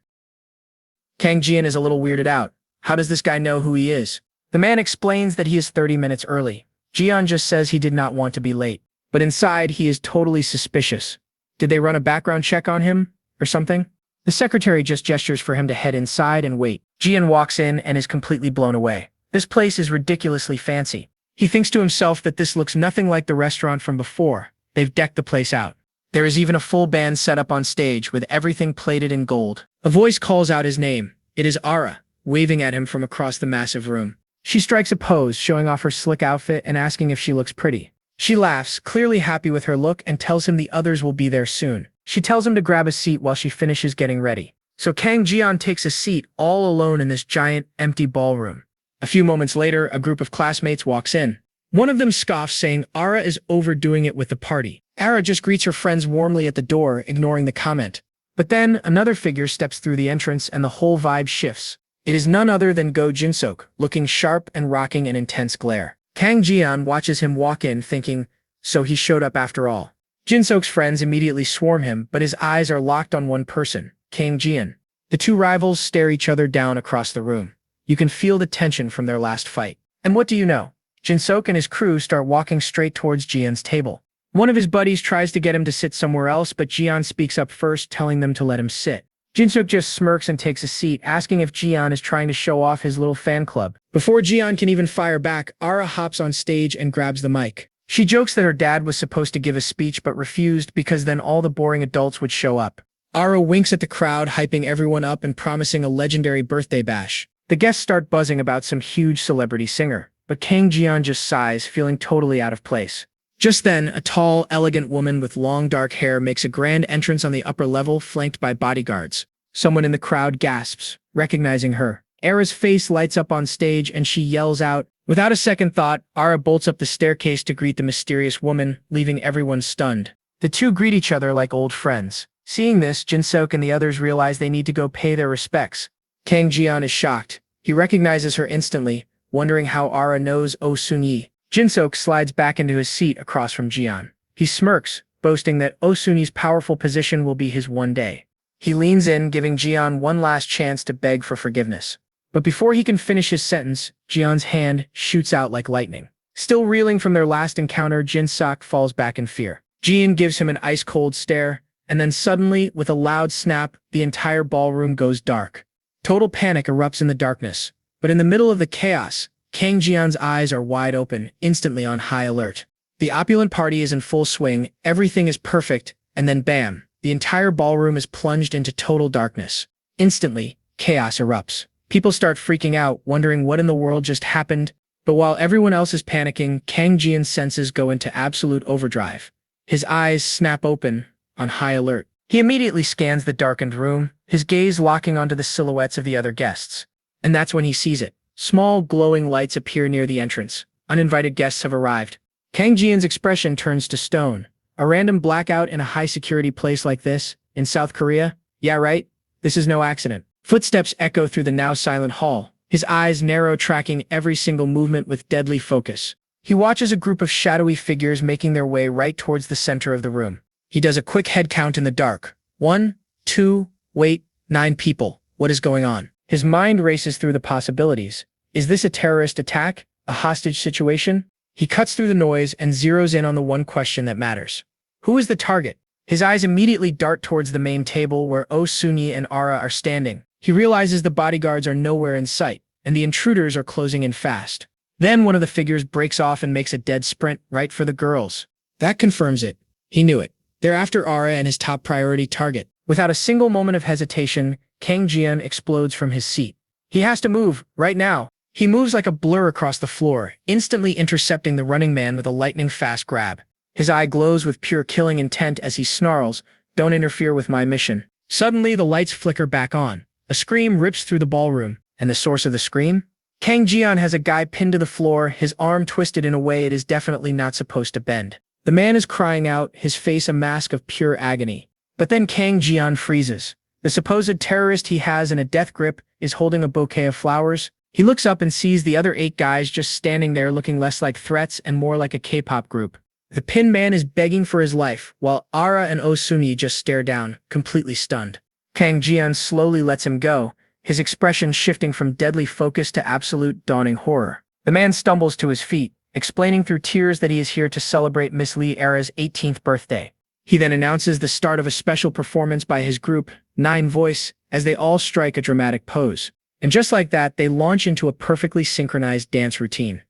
Kang Jian is a little weirded out. How does this guy know who he is? The man explains that he is 30 minutes early. Jian just says he did not want to be late. But inside, he is totally suspicious. Did they run a background check on him? Or something? The secretary just gestures for him to head inside and wait. Jian walks in and is completely blown away. This place is ridiculously fancy. He thinks to himself that this looks nothing like the restaurant from before. They've decked the place out. There is even a full band set up on stage with everything plated in gold. A voice calls out his name. It is Ara, waving at him from across the massive room. She strikes a pose, showing off her slick outfit and asking if she looks pretty. She laughs, clearly happy with her look, and tells him the others will be there soon. She tells him to grab a seat while she finishes getting ready. So Kang Jian takes a seat all alone in this giant, empty ballroom. A few moments later, a group of classmates walks in. One of them scoffs, saying Ara is overdoing it with the party. Ara just greets her friends warmly at the door, ignoring the comment. But then, another figure steps through the entrance and the whole vibe shifts. It is none other than Go Jin-sook, looking sharp and rocking an intense glare. Kang Jian watches him walk in, thinking, so he showed up after all. Jin-sook's friends immediately swarm him, but his eyes are locked on one person, Kang Jian. The two rivals stare each other down across the room. You can feel the tension from their last fight. And what do you know? Jin-sook and his crew start walking straight towards Jian's table. One of his buddies tries to get him to sit somewhere else, but Jian speaks up first, telling them to let him sit. Jin-sook just smirks and takes a seat, asking if Jian is trying to show off his little fan club. Before Jian can even fire back, Ara hops on stage and grabs the mic. She jokes that her dad was supposed to give a speech but refused because then all the boring adults would show up. Ara winks at the crowd, hyping everyone up and promising a legendary birthday bash. The guests start buzzing about some huge celebrity singer, but Kang Jian just sighs, feeling totally out of place. Just then, a tall, elegant woman with long dark hair makes a grand entrance on the upper level, flanked by bodyguards. Someone in the crowd gasps, recognizing her. Ara's face lights up on stage and she yells out. Without a second thought, Ara bolts up the staircase to greet the mysterious woman, leaving everyone stunned. The two greet each other like old friends. Seeing this, Jin-sook and the others realize they need to go pay their respects. Kang Jian is shocked. He recognizes her instantly, wondering how Ara knows Oh Sun-yi. Jin-sook slides back into his seat across from Jian. He smirks, boasting that Oh Sun-yi's powerful position will be his one day. He leans in, giving Jian one last chance to beg for forgiveness. But before he can finish his sentence, Jian's hand shoots out like lightning. Still reeling from their last encounter, Jin-sook falls back in fear. Jian gives him an ice-cold stare, and then suddenly, with a loud snap, the entire ballroom goes dark. Total panic erupts in the darkness. But in the middle of the chaos, Kang Jian's eyes are wide open, instantly on high alert. The opulent party is in full swing, everything is perfect, and then bam, the entire ballroom is plunged into total darkness. Instantly, chaos erupts. People start freaking out, wondering what in the world just happened. But while everyone else is panicking, Kang Jian's senses go into absolute overdrive. His eyes snap open, on high alert. He immediately scans the darkened room, his gaze locking onto the silhouettes of the other guests. And that's when he sees it. Small, glowing lights appear near the entrance. Uninvited guests have arrived. Kang Jian's expression turns to stone. A random blackout in a high-security place like this, in South Korea? Yeah, right? This is no accident. Footsteps echo through the now silent hall, his eyes narrow, tracking every single movement with deadly focus. He watches a group of shadowy figures making their way right towards the center of the room. He does a quick head count in the dark. 1, 2, wait, 9 people. What is going on? His mind races through the possibilities. Is this a terrorist attack? A hostage situation? He cuts through the noise and zeroes in on the one question that matters. Who is the target? His eyes immediately dart towards the main table where Oh Sunyi and Ara are standing. He realizes the bodyguards are nowhere in sight, and the intruders are closing in fast. Then one of the figures breaks off and makes a dead sprint right for the girls. That confirms it. He knew it. They're after Ara and his top priority target. Without a single moment of hesitation, Kang Jian explodes from his seat. He has to move, right now. He moves like a blur across the floor, instantly intercepting the running man with a lightning-fast grab. His eye glows with pure killing intent as he snarls, "Don't interfere with my mission." Suddenly, the lights flicker back on. A scream rips through the ballroom. And the source of the scream? Kang Jian has a guy pinned to the floor, his arm twisted in a way it is definitely not supposed to bend. The man is crying out, his face a mask of pure agony. But then Kang Jian freezes. The supposed terrorist he has in a death grip is holding a bouquet of flowers. He looks up and sees the other 8 guys just standing there looking less like threats and more like a K-pop group. The pinned man is begging for his life, while Ara and Oh Sunyi just stare down, completely stunned. Kang Jian slowly lets him go, his expression shifting from deadly focus to absolute dawning horror. The man stumbles to his feet, explaining through tears that he is here to celebrate Miss Lee Ara's 18th birthday. He then announces the start of a special performance by his group, 9 Voice, as they all strike a dramatic pose. And just like that, they launch into a perfectly synchronized dance routine.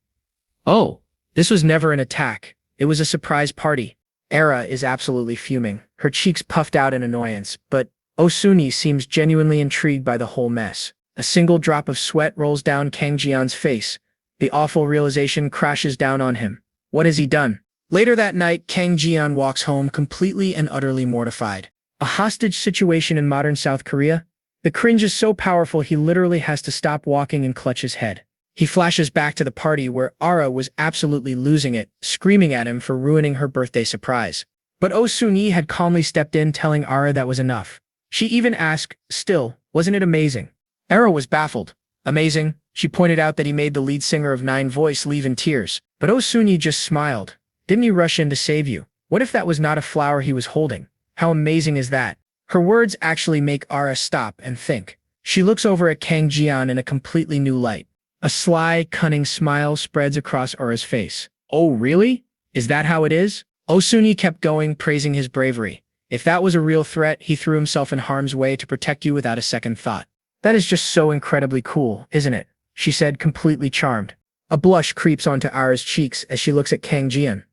Oh, this was never an attack. It was a surprise party. Ara is absolutely fuming, her cheeks puffed out in annoyance, but Oh Sunyi seems genuinely intrigued by the whole mess. A single drop of sweat rolls down Kang Jian's face. The awful realization crashes down on him. What has he done? Later that night, Kang Jian walks home completely and utterly mortified. A hostage situation in modern South Korea? The cringe is so powerful he literally has to stop walking and clutch his head. He flashes back to the party where Ara was absolutely losing it, screaming at him for ruining her birthday surprise. But Oh Sunyi had calmly stepped in, telling Ara that was enough. She even asked, "Still, wasn't it amazing?" Ara was baffled. Amazing? She pointed out that he made the lead singer of 9 Voice leave in tears. But Oh Sunyi just smiled. Didn't he rush in to save you? What if that was not a flower he was holding? How amazing is that? Her words actually make Ara stop and think. She looks over at Kang Jian in a completely new light. A sly, cunning smile spreads across Ara's face. Oh, really? Is that how it is? Oh Sunyi kept going, praising his bravery. If that was a real threat, he threw himself in harm's way to protect you without a second thought. That is just so incredibly cool, isn't it? She said, completely charmed. A blush creeps onto Ara's cheeks as she looks at Kang Jian.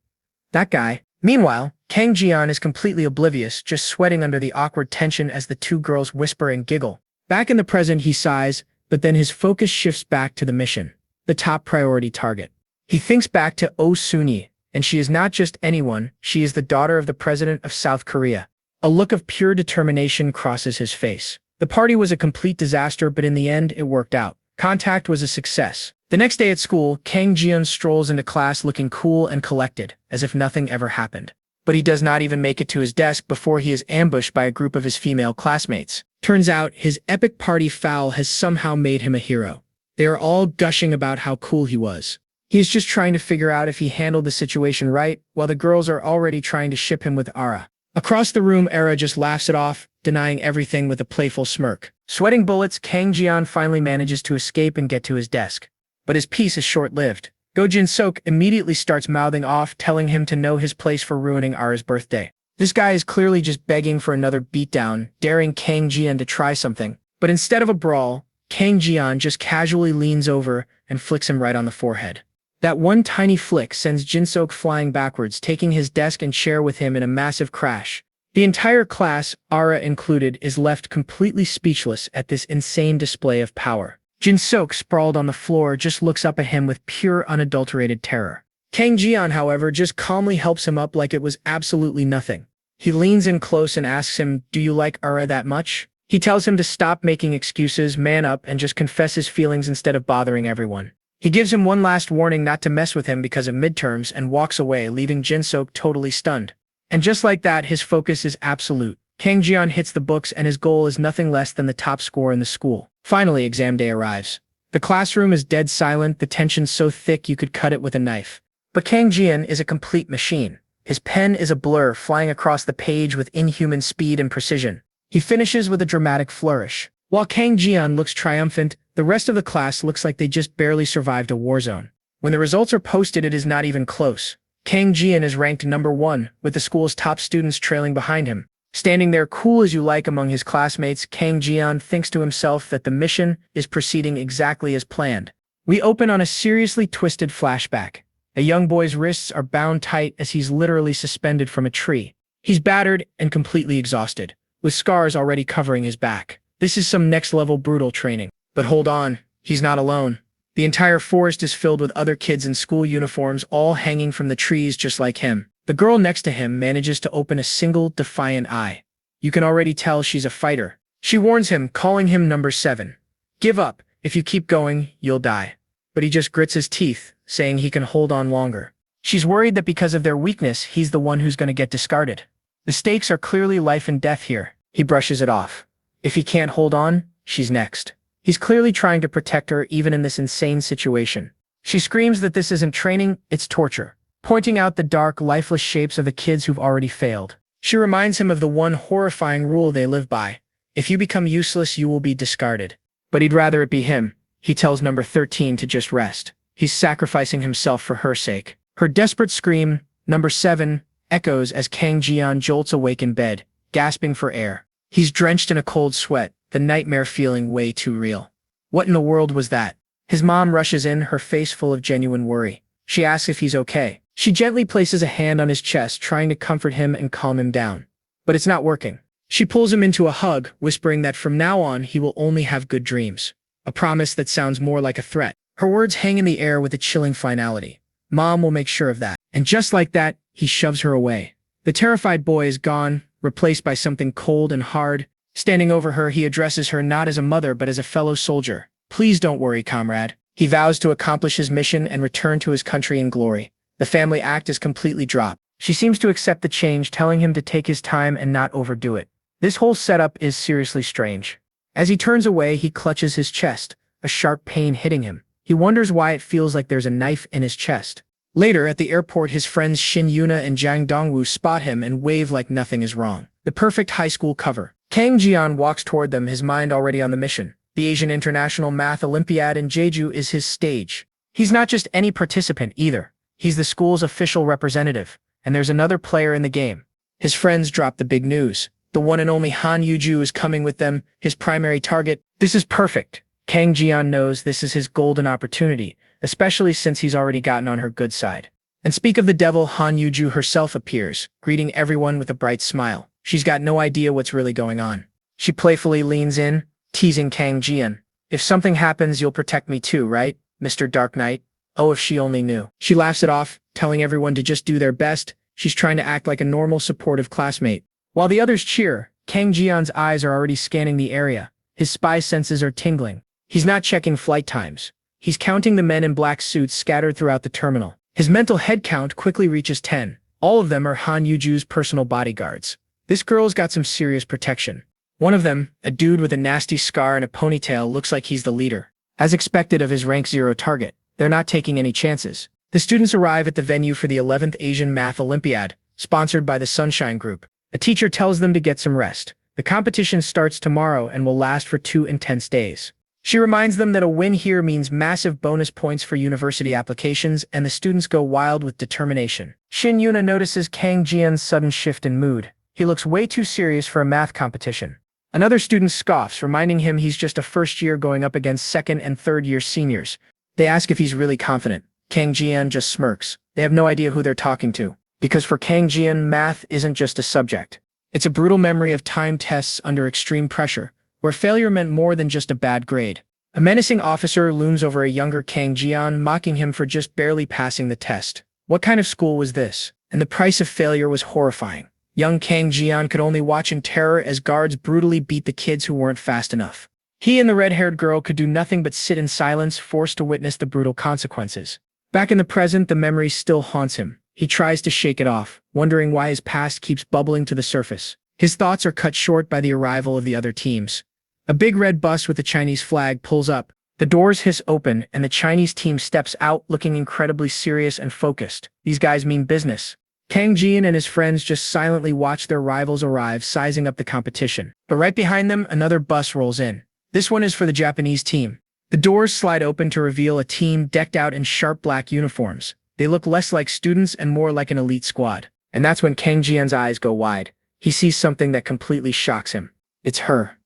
That guy. Meanwhile, Kang Jian is completely oblivious, just sweating under the awkward tension as the 2 girls whisper and giggle. Back in the present, he sighs, but then his focus shifts back to the mission, the top priority target. He thinks back to Oh Sunyi, and she is not just anyone, she is the daughter of the president of South Korea. A look of pure determination crosses his face. The party was a complete disaster, but in the end, it worked out. Contact was a success. The next day at school, Kang Jian strolls into class looking cool and collected, as if nothing ever happened. But he does not even make it to his desk before he is ambushed by a group of his female classmates. Turns out, his epic party foul has somehow made him a hero. They are all gushing about how cool he was. He is just trying to figure out if he handled the situation right, while the girls are already trying to ship him with Ara. Across the room, Ara just laughs it off, denying everything with a playful smirk. Sweating bullets, Kang Jian finally manages to escape and get to his desk. But his peace is short-lived. Go Jin-sok immediately starts mouthing off, telling him to know his place for ruining Ara's birthday. This guy is clearly just begging for another beatdown, daring Kang Jian to try something. But instead of a brawl, Kang Jian just casually leans over and flicks him right on the forehead. That one tiny flick sends Jin-sok flying backwards, taking his desk and chair with him in a massive crash. The entire class, Ara included, is left completely speechless at this insane display of power. Jin-sok, sprawled on the floor, just looks up at him with pure, unadulterated terror. Kang Jian, however, just calmly helps him up like it was absolutely nothing. He leans in close and asks him, "Do you like Ara that much?" He tells him to stop making excuses, man up, and just confess his feelings instead of bothering everyone. He gives him one last warning not to mess with him because of midterms and walks away, leaving Jin-sok totally stunned. And just like that, his focus is absolute. Kang Jian hits the books and his goal is nothing less than the top score in the school. Finally, exam day arrives. The classroom is dead silent, the tension so thick you could cut it with a knife. But Kang Jian is a complete machine. His pen is a blur, flying across the page with inhuman speed and precision. He finishes with a dramatic flourish. While Kang Jian looks triumphant, the rest of the class looks like they just barely survived a war zone. When the results are posted, it is not even close. Kang Jian is ranked #1, with the school's top students trailing behind him. Standing there cool as you like among his classmates, Kang Jian thinks to himself that the mission is proceeding exactly as planned. We open on a seriously twisted flashback. A young boy's wrists are bound tight as he's literally suspended from a tree. He's battered and completely exhausted, with scars already covering his back. This is some next-level brutal training. But hold on, he's not alone. The entire forest is filled with other kids in school uniforms, all hanging from the trees just like him. The girl next to him manages to open a single, defiant eye. You can already tell she's a fighter. She warns him, calling him number 7. "Give up. If you keep going, you'll die." But he just grits his teeth, saying he can hold on longer. She's worried that because of their weakness, he's the one who's going to get discarded. The stakes are clearly life and death here. He brushes it off. If he can't hold on, she's next. He's clearly trying to protect her even in this insane situation. She screams that this isn't training, it's torture, pointing out the dark, lifeless shapes of the kids who've already failed. She reminds him of the one horrifying rule they live by. If you become useless, you will be discarded. But he'd rather it be him. He tells number 13 to just rest. He's sacrificing himself for her sake. Her desperate scream, number 7, echoes as Kang Jian jolts awake in bed, gasping for air. He's drenched in a cold sweat, the nightmare feeling way too real. What in the world was that? His mom rushes in, her face full of genuine worry. She asks if he's okay. She gently places a hand on his chest, trying to comfort him and calm him down. But it's not working. She pulls him into a hug, whispering that from now on he will only have good dreams. A promise that sounds more like a threat. Her words hang in the air with a chilling finality. Mom will make sure of that. And just like that, he shoves her away. The terrified boy is gone, replaced by something cold and hard. Standing over her, he addresses her not as a mother but as a fellow soldier. "Please don't worry, comrade." He vows to accomplish his mission and return to his country in glory. The family act is completely dropped. She seems to accept the change, telling him to take his time and not overdo it. This whole setup is seriously strange. As he turns away, he clutches his chest, a sharp pain hitting him. He wonders why it feels like there's a knife in his chest. Later, at the airport, his friends Shin Yuna and Jang Dongwoo spot him and wave like nothing is wrong. The perfect high school cover. Kang Jian walks toward them, his mind already on the mission. The Asian International Math Olympiad in Jeju is his stage. He's not just any participant either. He's the school's official representative, and there's another player in the game. His friends drop the big news. The one and only Han Yuju is coming with them, his primary target. This is perfect. Kang Jian knows this is his golden opportunity, especially since he's already gotten on her good side. And speak of the devil, Han Yuju herself appears, greeting everyone with a bright smile. She's got no idea what's really going on. She playfully leans in, teasing Kang Jian. "If something happens, you'll protect me too, right, Mr. Dark Knight?" Oh, if she only knew. She laughs it off, telling everyone to just do their best. She's trying to act like a normal, supportive classmate. While the others cheer, Kang Jian's eyes are already scanning the area. His spy senses are tingling. He's not checking flight times. He's counting the men in black suits scattered throughout the terminal. His mental head count quickly reaches 10. All of them are Han Yuju's personal bodyguards. This girl's got some serious protection. One of them, a dude with a nasty scar and a ponytail, looks like he's the leader. As expected of his rank 0 target, they're not taking any chances. The students arrive at the venue for the 11th Asian Math Olympiad, sponsored by the Sunshine Group. A teacher tells them to get some rest. The competition starts tomorrow and will last for 2 intense days. She reminds them that a win here means massive bonus points for university applications, and the students go wild with determination. Shin Yuna notices Kang Jian's sudden shift in mood. He looks way too serious for a math competition. Another student scoffs, reminding him he's just a first year going up against second and third year seniors. They ask if he's really confident. Kang Jian just smirks. They have no idea who they're talking to. Because for Kang Jian, math isn't just a subject. It's a brutal memory of timed tests under extreme pressure, where failure meant more than just a bad grade. A menacing officer looms over a younger Kang Jian, mocking him for just barely passing the test. What kind of school was this? And the price of failure was horrifying. Young Kang Jian could only watch in terror as guards brutally beat the kids who weren't fast enough. He and the red-haired girl could do nothing but sit in silence, forced to witness the brutal consequences. Back in the present, the memory still haunts him. He tries to shake it off, wondering why his past keeps bubbling to the surface. His thoughts are cut short by the arrival of the other teams. A big red bus with a Chinese flag pulls up. The doors hiss open, and the Chinese team steps out looking incredibly serious and focused. These guys mean business. Kang Jian and his friends just silently watch their rivals arrive, sizing up the competition. But right behind them, another bus rolls in. This one is for the Japanese team. The doors slide open to reveal a team decked out in sharp black uniforms. They look less like students and more like an elite squad. And that's when Kang Jian's eyes go wide. He sees something that completely shocks him. It's her.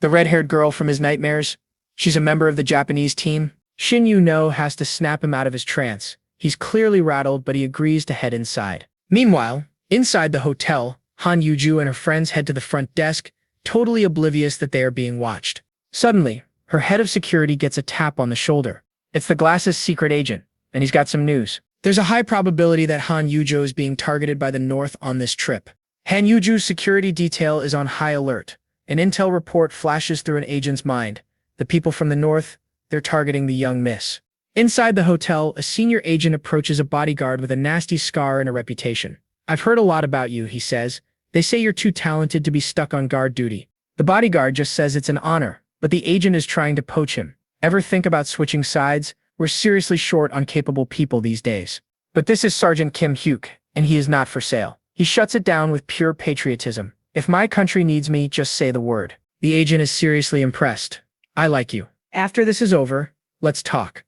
The red-haired girl from his nightmares. She's a member of the Japanese team. Shin Yu-no has to snap him out of his trance. He's clearly rattled, but he agrees to head inside. Meanwhile, inside the hotel, Han Yuju and her friends head to the front desk, totally oblivious that they are being watched. Suddenly, her head of security gets a tap on the shoulder. It's the Glass's secret agent, and he's got some news. There's a high probability that Han Yuju is being targeted by the North on this trip. Han Yuju's security detail is on high alert. An intel report flashes through an agent's mind. The people from the North, they're targeting the young miss. Inside the hotel, a senior agent approaches a bodyguard with a nasty scar and a reputation. I've heard a lot about you, he says. They say you're too talented to be stuck on guard duty. The bodyguard just says it's an honor, but the agent is trying to poach him. Ever think about switching sides? We're seriously short on capable people these days. But this is Sergeant Kim Hyuk, and he is not for sale. He shuts it down with pure patriotism. If my country needs me, just say the word. The agent is seriously impressed. I like you. After this is over, let's talk.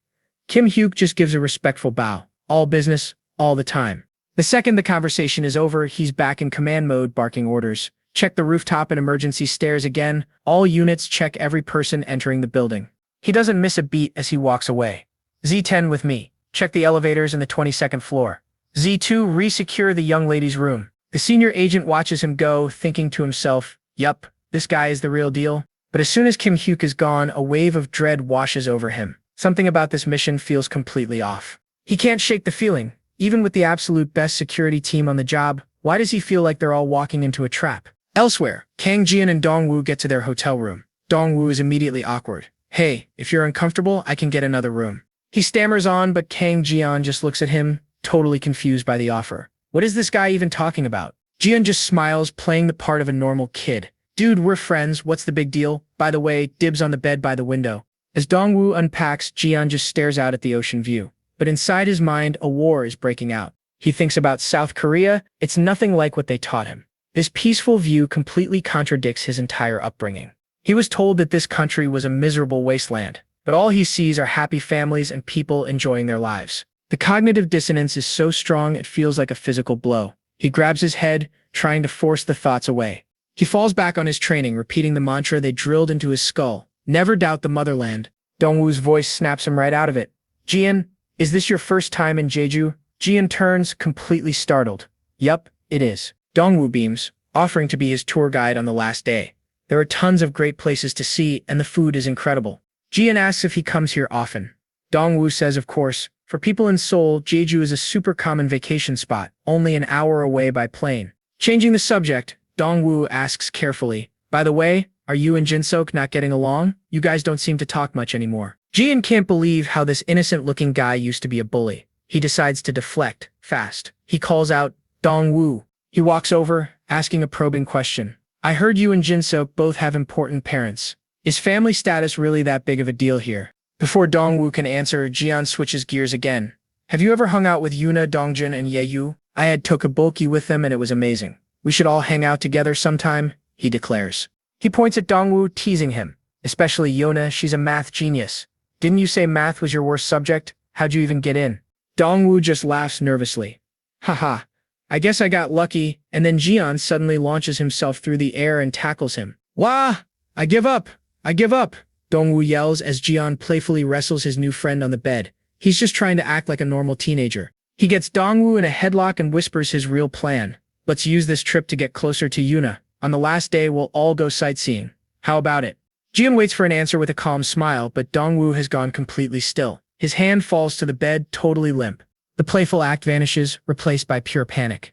Kim Hyuk just gives a respectful bow. All business, all the time. The second the conversation is over, he's back in command mode, barking orders. Check the rooftop and emergency stairs again. All units check every person entering the building. He doesn't miss a beat as he walks away. Z10 with me. Check the elevators in the 22nd floor. Z2, re-secure the young lady's room. The senior agent watches him go, thinking to himself, yup, this guy is the real deal. But as soon as Kim Hyuk is gone, a wave of dread washes over him. Something about this mission feels completely off. He can't shake the feeling. Even with the absolute best security team on the job, why does he feel like they're all walking into a trap? Elsewhere, Kang Jian and Dongwoo get to their hotel room. Dongwoo is immediately awkward. Hey, if you're uncomfortable, I can get another room. He stammers on, but Kang Jian just looks at him, totally confused by the offer. What is this guy even talking about? Jian just smiles, playing the part of a normal kid. Dude, we're friends, what's the big deal? By the way, dibs on the bed by the window. As Dongwoo unpacks, Jian just stares out at the ocean view. But inside his mind, a war is breaking out. He thinks about South Korea. It's nothing like what they taught him. This peaceful view completely contradicts his entire upbringing. He was told that this country was a miserable wasteland, but all he sees are happy families and people enjoying their lives. The cognitive dissonance is so strong it feels like a physical blow. He grabs his head, trying to force the thoughts away. He falls back on his training, repeating the mantra they drilled into his skull. Never doubt the motherland. Dongwoo's voice snaps him right out of it. Jian, is this your first time in Jeju? Jian turns, completely startled. Yup, it is. Dongwoo beams, offering to be his tour guide on the last day. There are tons of great places to see, and the food is incredible. Jian asks if he comes here often. Dongwoo says of course. For people in Seoul, Jeju is a super common vacation spot, only an hour away by plane. Changing the subject, Dongwoo asks carefully, by the way, are you and Jinsok not getting along? You guys don't seem to talk much anymore. Jian can't believe how this innocent-looking guy used to be a bully. He decides to deflect, fast. He calls out, Dongwoo. He walks over, asking a probing question. I heard you and Jinsok both have important parents. Is family status really that big of a deal here? Before Dongwoo can answer, Jian switches gears again. Have you ever hung out with Yuna, Dongjin, and Yeyu? I had tteokbokki with them and it was amazing. We should all hang out together sometime, he declares. He points at Dongwoo, teasing him. Especially Yuna, she's a math genius. Didn't you say math was your worst subject? How'd you even get in? Dongwoo just laughs nervously. Haha, I guess I got lucky, and then Jian suddenly launches himself through the air and tackles him. Wah! I give up! I give up! Dongwoo yells as Jian playfully wrestles his new friend on the bed. He's just trying to act like a normal teenager. He gets Dongwoo in a headlock and whispers his real plan. Let's use this trip to get closer to Yuna. On the last day, we'll all go sightseeing. How about it? Jian waits for an answer with a calm smile, but Dongwoo has gone completely still. His hand falls to the bed, totally limp. The playful act vanishes, replaced by pure panic.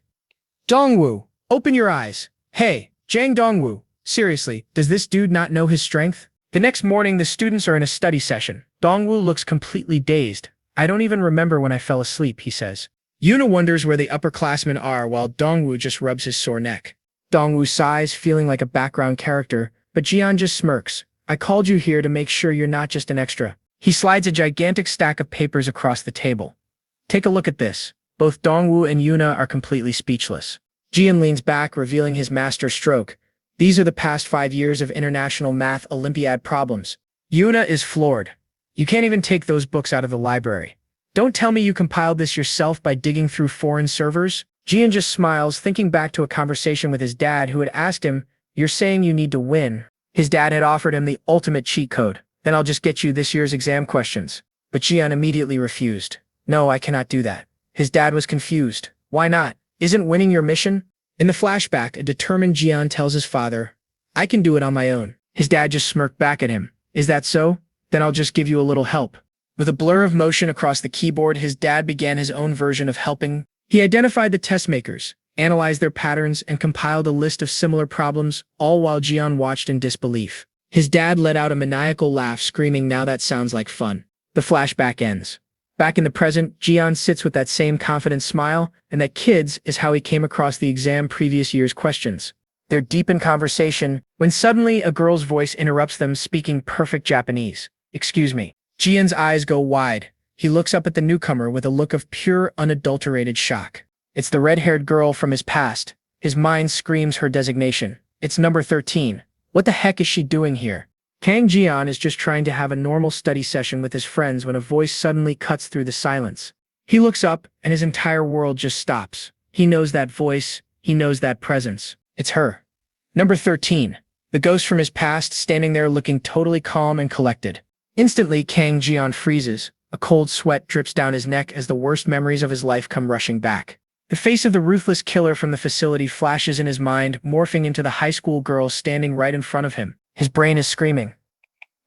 Dongwoo, open your eyes. Hey, Jang Dongwoo, seriously, does this dude not know his strength? The next morning, the students are in a study session. Dongwoo looks completely dazed. I don't even remember when I fell asleep, he says. Yuna wonders where the upperclassmen are while Dongwoo just rubs his sore neck. Dongwoo sighs, feeling like a background character, but Jian just smirks. I called you here to make sure you're not just an extra. He slides a gigantic stack of papers across the table. Take a look at this. Both Dongwoo and Yuna are completely speechless. Jian leans back, revealing his master stroke. These are the past 5 years of International Math Olympiad problems. Yuna is floored. You can't even take those books out of the library. Don't tell me you compiled this yourself by digging through foreign servers? Jian just smiles, thinking back to a conversation with his dad who had asked him, "You're saying you need to win." His dad had offered him the ultimate cheat code. Then I'll just get you this year's exam questions. But Jian immediately refused. No, I cannot do that. His dad was confused. Why not? Isn't winning your mission? In the flashback, a determined Jian tells his father, I can do it on my own. His dad just smirked back at him. Is that so? Then I'll just give you a little help. With a blur of motion across the keyboard, his dad began his own version of helping. He identified the test makers, analyzed their patterns, and compiled a list of similar problems, all while Jian watched in disbelief. His dad let out a maniacal laugh, screaming, "Now that sounds like fun." The flashback ends. Back in the present, Jian sits with that same confident smile, and that kids is how he came across the exam previous year's questions. They're deep in conversation, when suddenly a girl's voice interrupts them, speaking perfect Japanese. Excuse me. Jian's eyes go wide. He looks up at the newcomer with a look of pure, unadulterated shock. It's the red-haired girl from his past. His mind screams her designation. It's number 13. What the heck is she doing here? Kang Jian is just trying to have a normal study session with his friends when a voice suddenly cuts through the silence. He looks up, and his entire world just stops. He knows that voice. He knows that presence. It's her. Number 13. The ghost from his past, standing there looking totally calm and collected. Instantly, Kang Jian freezes. A cold sweat drips down his neck as the worst memories of his life come rushing back. The face of the ruthless killer from the facility flashes in his mind, morphing into the high school girl standing right in front of him. His brain is screaming.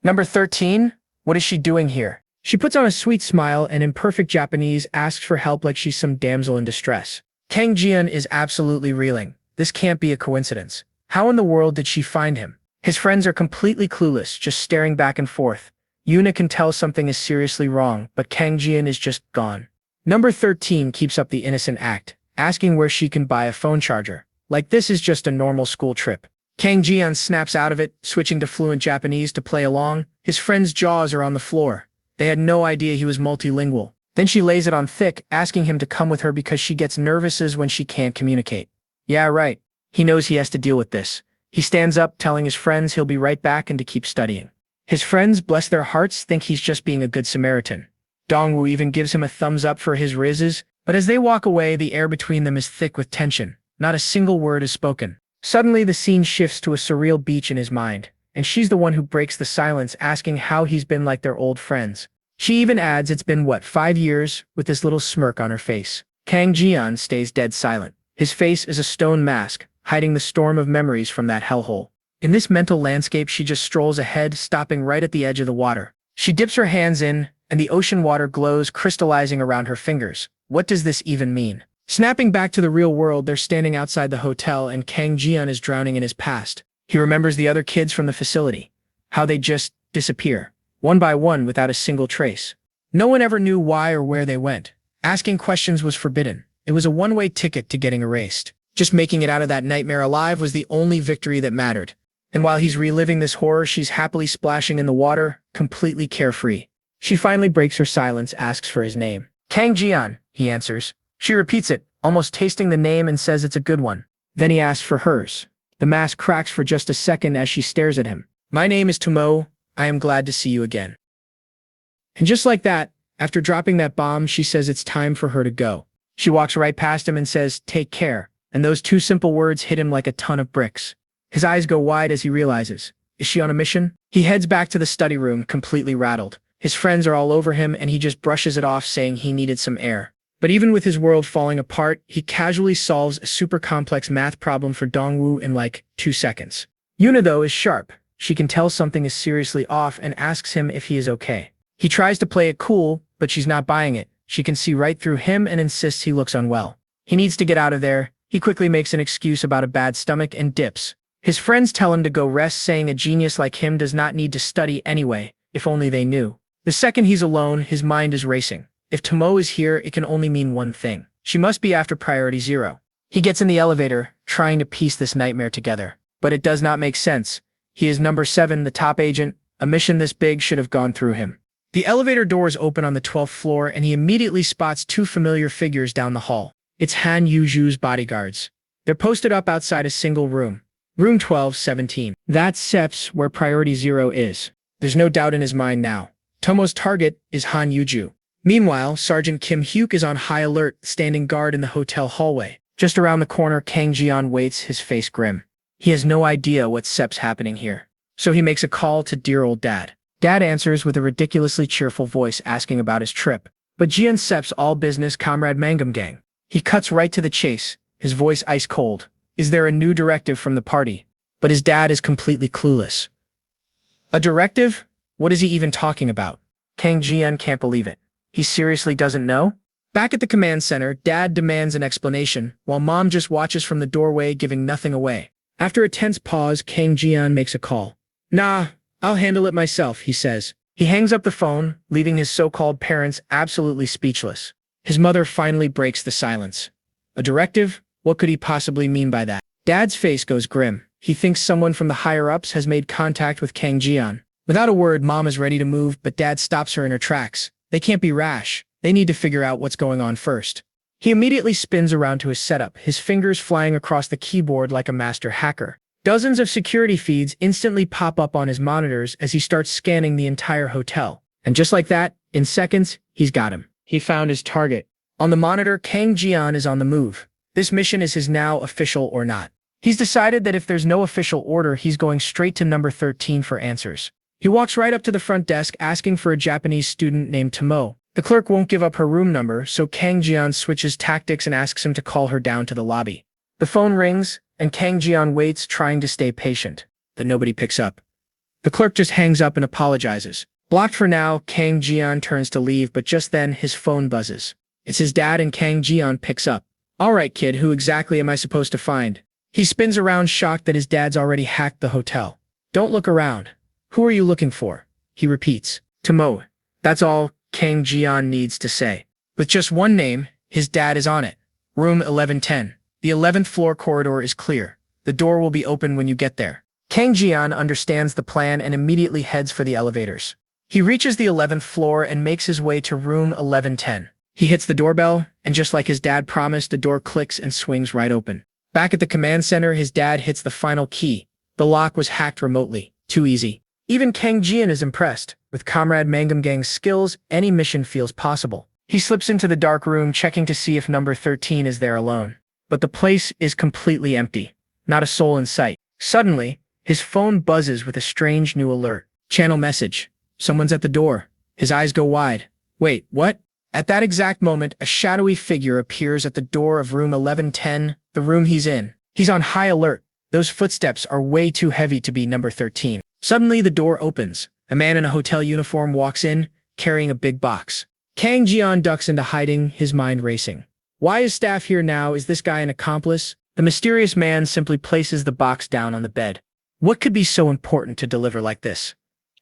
Number 13? What is she doing here? She puts on a sweet smile and in perfect Japanese asks for help like she's some damsel in distress. Kang Jian is absolutely reeling. This can't be a coincidence. How in the world did she find him? His friends are completely clueless, just staring back and forth. Yuna can tell something is seriously wrong, but Kang Jian is just gone. Number 13 keeps up the innocent act, asking where she can buy a phone charger. Like this is just a normal school trip. Kang Jian snaps out of it, switching to fluent Japanese to play along. His friend's jaws are on the floor. They had no idea he was multilingual. Then she lays it on thick, asking him to come with her because she gets nervous when she can't communicate. Yeah, right. He knows he has to deal with this. He stands up, telling his friends he'll be right back and to keep studying. His friends, bless their hearts, think he's just being a good Samaritan. Dongwoo even gives him a thumbs up for his rizzes, but as they walk away, the air between them is thick with tension. Not a single word is spoken. Suddenly, the scene shifts to a surreal beach in his mind, and she's the one who breaks the silence, asking how he's been like their old friends. She even adds it's been, 5 years, with this little smirk on her face. Kang Jian stays dead silent. His face is a stone mask, hiding the storm of memories from that hellhole. In this mental landscape, she just strolls ahead, stopping right at the edge of the water. She dips her hands in, and the ocean water glows, crystallizing around her fingers. What does this even mean? Snapping back to the real world, they're standing outside the hotel, and Kang Jian is drowning in his past. He remembers the other kids from the facility. How they just disappear, one by one, without a single trace. No one ever knew why or where they went. Asking questions was forbidden. It was a one-way ticket to getting erased. Just making it out of that nightmare alive was the only victory that mattered. And while he's reliving this horror, she's happily splashing in the water, completely carefree. She finally breaks her silence, asks for his name. Kang Jian, he answers. She repeats it, almost tasting the name, and says it's a good one. Then he asks for hers. The mask cracks for just a second as she stares at him. My name is Tomo. I am glad to see you again. And just like that, after dropping that bomb, she says it's time for her to go. She walks right past him and says, take care. And those two simple words hit him like a ton of bricks. His eyes go wide as he realizes. Is she on a mission? He heads back to the study room, completely rattled. His friends are all over him, and he just brushes it off, saying he needed some air. But even with his world falling apart, he casually solves a super complex math problem for Dongwoo in like 2 seconds. Yuna, though, is sharp. She can tell something is seriously off and asks him if he is okay. He tries to play it cool, but she's not buying it. She can see right through him and insists he looks unwell. He needs to get out of there. He quickly makes an excuse about a bad stomach and dips. His friends tell him to go rest, saying a genius like him does not need to study anyway, if only they knew. The second he's alone, his mind is racing. If Tomo is here, it can only mean one thing. She must be after priority 0. He gets in the elevator, trying to piece this nightmare together. But it does not make sense. He is number 7, the top agent. A mission this big should have gone through him. The elevator doors open on the 12th floor, and he immediately spots 2 familiar figures down the hall. It's Han Yuju's bodyguards. They're posted up outside a single room. Room 1217. That's Sep's where priority 0 is. There's no doubt in his mind now. Tomo's target is Han Yuju. Meanwhile, Sergeant Kim Hyuk is on high alert, standing guard in the hotel hallway. Just around the corner, Kang Jian waits, his face grim. He has no idea what Sep's happening here. So he makes a call to dear old Dad. Dad answers with a ridiculously cheerful voice asking about his trip. But Jian Sep's all-business comrade Mangam gang. He cuts right to the chase, his voice ice cold. Is there a new directive from the party? But his dad is completely clueless. A directive? What is he even talking about? Kang Jian can't believe it. He seriously doesn't know? Back at the command center, Dad demands an explanation, while Mom just watches from the doorway, giving nothing away. After a tense pause, Kang Jian makes a call. Nah, I'll handle it myself, he says. He hangs up the phone, leaving his so-called parents absolutely speechless. His mother finally breaks the silence. A directive? What could he possibly mean by that? Dad's face goes grim. He thinks someone from the higher-ups has made contact with Kang Jian. Without a word, Mom is ready to move, but Dad stops her in her tracks. They can't be rash. They need to figure out what's going on first. He immediately spins around to his setup, his fingers flying across the keyboard like a master hacker. Dozens of security feeds instantly pop up on his monitors as he starts scanning the entire hotel. And just like that, in seconds, he's got him. He found his target. On the monitor, Kang Jian is on the move. This mission is his now, official or not. He's decided that if there's no official order, he's going straight to number 13 for answers. He walks right up to the front desk asking for a Japanese student named Tomo. The clerk won't give up her room number, so Kang Jian switches tactics and asks him to call her down to the lobby. The phone rings, and Kang Jian waits, trying to stay patient, but nobody picks up. The clerk just hangs up and apologizes. Blocked for now, Kang Jian turns to leave, but just then his phone buzzes. It's his dad, and Kang Jian picks up. All right, kid, who exactly am I supposed to find? He spins around, shocked that his dad's already hacked the hotel. Don't look around. Who are you looking for? He repeats. Tomo. That's all Kang Jian needs to say. With just one name, his dad is on it. Room 1110. The 11th floor corridor is clear. The door will be open when you get there. Kang Jian understands the plan and immediately heads for the elevators. He reaches the 11th floor and makes his way to room 1110. He hits the doorbell, and just like his dad promised, the door clicks and swings right open. Back at the command center, his dad hits the final key. The lock was hacked remotely. Too easy. Even Kang Jian is impressed. With Comrade Mangam Gang's skills, any mission feels possible. He slips into the dark room, checking to see if number 13 is there alone. But the place is completely empty. Not a soul in sight. Suddenly, his phone buzzes with a strange new alert. Channel message. Someone's at the door. His eyes go wide. Wait, what? At that exact moment, a shadowy figure appears at the door of room 1110, the room he's in. He's on high alert. Those footsteps are way too heavy to be number 13. Suddenly, the door opens. A man in a hotel uniform walks in, carrying a big box. Kang Jian ducks into hiding, his mind racing. Why is staff here now? Is this guy an accomplice? The mysterious man simply places the box down on the bed. What could be so important to deliver like this?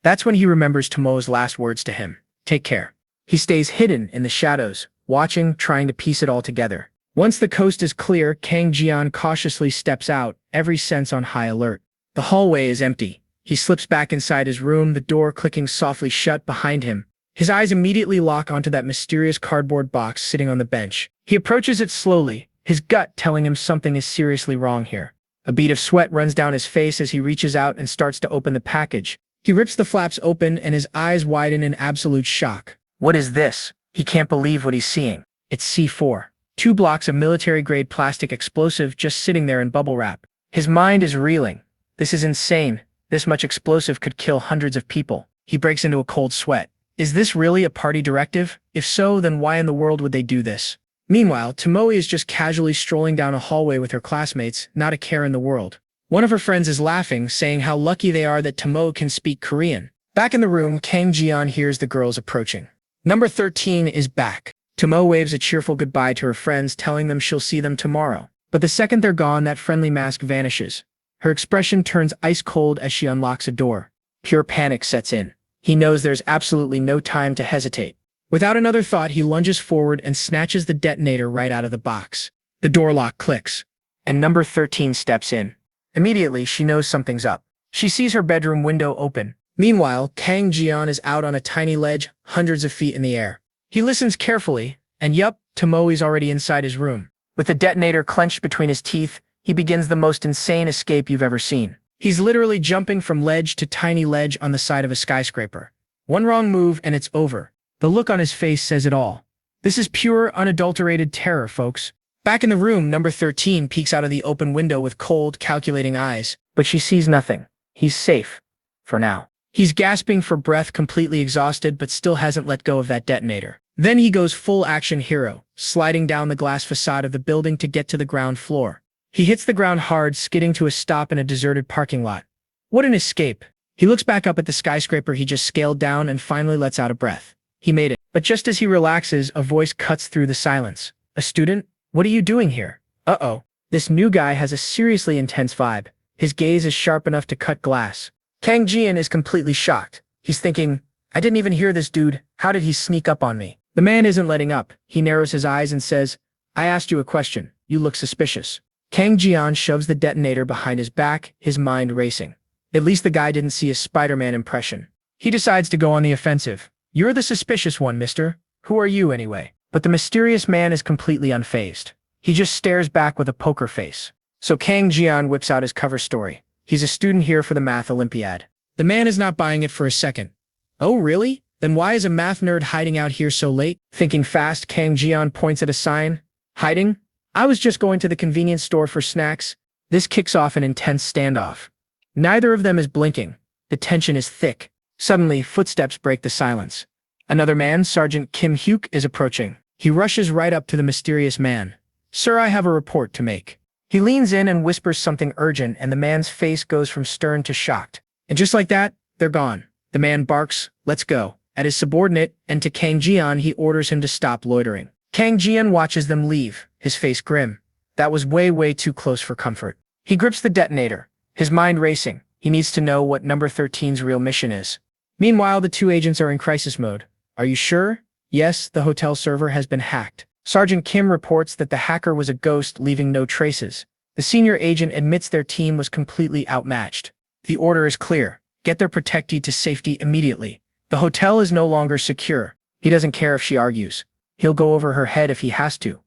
That's when he remembers Tomo's last words to him. Take care. He stays hidden in the shadows, watching, trying to piece it all together. Once the coast is clear, Kang Jian cautiously steps out, every sense on high alert. The hallway is empty. He slips back inside his room, the door clicking softly shut behind him. His eyes immediately lock onto that mysterious cardboard box sitting on the bench. He approaches it slowly, his gut telling him something is seriously wrong here. A bead of sweat runs down his face as he reaches out and starts to open the package. He rips the flaps open and his eyes widen in absolute shock. What is this? He can't believe what he's seeing. It's C4. 2 blocks of military-grade plastic explosive just sitting there in bubble wrap. His mind is reeling. This is insane. This much explosive could kill hundreds of people. He breaks into a cold sweat. Is this really a party directive? If so, then why in the world would they do this? Meanwhile, Tomoe is just casually strolling down a hallway with her classmates, not a care in the world. One of her friends is laughing, saying how lucky they are that Tomoe can speak Korean. Back in the room, Kang Jian hears the girls approaching. Number 13 is back. Tomoe waves a cheerful goodbye to her friends, telling them she'll see them tomorrow. But the second they're gone, that friendly mask vanishes. Her expression turns ice cold as she unlocks a door. Pure panic sets in. He knows there's absolutely no time to hesitate. Without another thought, he lunges forward and snatches the detonator right out of the box. The door lock clicks, and number 13 steps in. Immediately, she knows something's up. She sees her bedroom window open. Meanwhile, Kang Jian is out on a tiny ledge, hundreds of feet in the air. He listens carefully, and yup, Tomoe's already inside his room. With the detonator clenched between his teeth, he begins the most insane escape you've ever seen. He's literally jumping from ledge to tiny ledge on the side of a skyscraper. One wrong move and it's over. The look on his face says it all. This is pure, unadulterated terror, folks. Back in the room, number 13 peeks out of the open window with cold, calculating eyes, but she sees nothing. He's safe. For now. He's gasping for breath, completely exhausted, but still hasn't let go of that detonator. Then he goes full action hero, sliding down the glass facade of the building to get to the ground floor. He hits the ground hard, skidding to a stop in a deserted parking lot. What an escape. He looks back up at the skyscraper he just scaled down and finally lets out a breath. He made it. But just as he relaxes, a voice cuts through the silence. A student? What are you doing here? Uh-oh. This new guy has a seriously intense vibe. His gaze is sharp enough to cut glass. Kang Jian is completely shocked. He's thinking, I didn't even hear this dude. How did he sneak up on me? The man isn't letting up. He narrows his eyes and says, I asked you a question. You look suspicious. Kang Jian shoves the detonator behind his back, his mind racing. At least the guy didn't see his Spider-Man impression. He decides to go on the offensive. You're the suspicious one, mister. Who are you anyway? But the mysterious man is completely unfazed. He just stares back with a poker face. So Kang Jian whips out his cover story. He's a student here for the math Olympiad. The man is not buying it for a second. Oh, really? Then why is a math nerd hiding out here so late? Thinking fast, Kang Jian points at a sign. Hiding? I was just going to the convenience store for snacks. This kicks off an intense standoff. Neither of them is blinking. The tension is thick. Suddenly, footsteps break the silence. Another man, Sergeant Kim Hyuk, is approaching. He rushes right up to the mysterious man. Sir, I have a report to make. He leans in and whispers something urgent, and the man's face goes from stern to shocked. And just like that, they're gone. The man barks, let's go, at his subordinate, and to Kang Jian he orders him to stop loitering. Kang Jian watches them leave, his face grim. That was way too close for comfort. He grips the detonator, his mind racing. He needs to know what number 13's real mission is. Meanwhile, the two agents are in crisis mode. Are you sure? Yes, the hotel server has been hacked. Sergeant Kim reports that the hacker was a ghost, leaving no traces. The senior agent admits their team was completely outmatched. The order is clear. Get their protectee to safety immediately. The hotel is no longer secure. He doesn't care if she argues. He'll go over her head if he has to.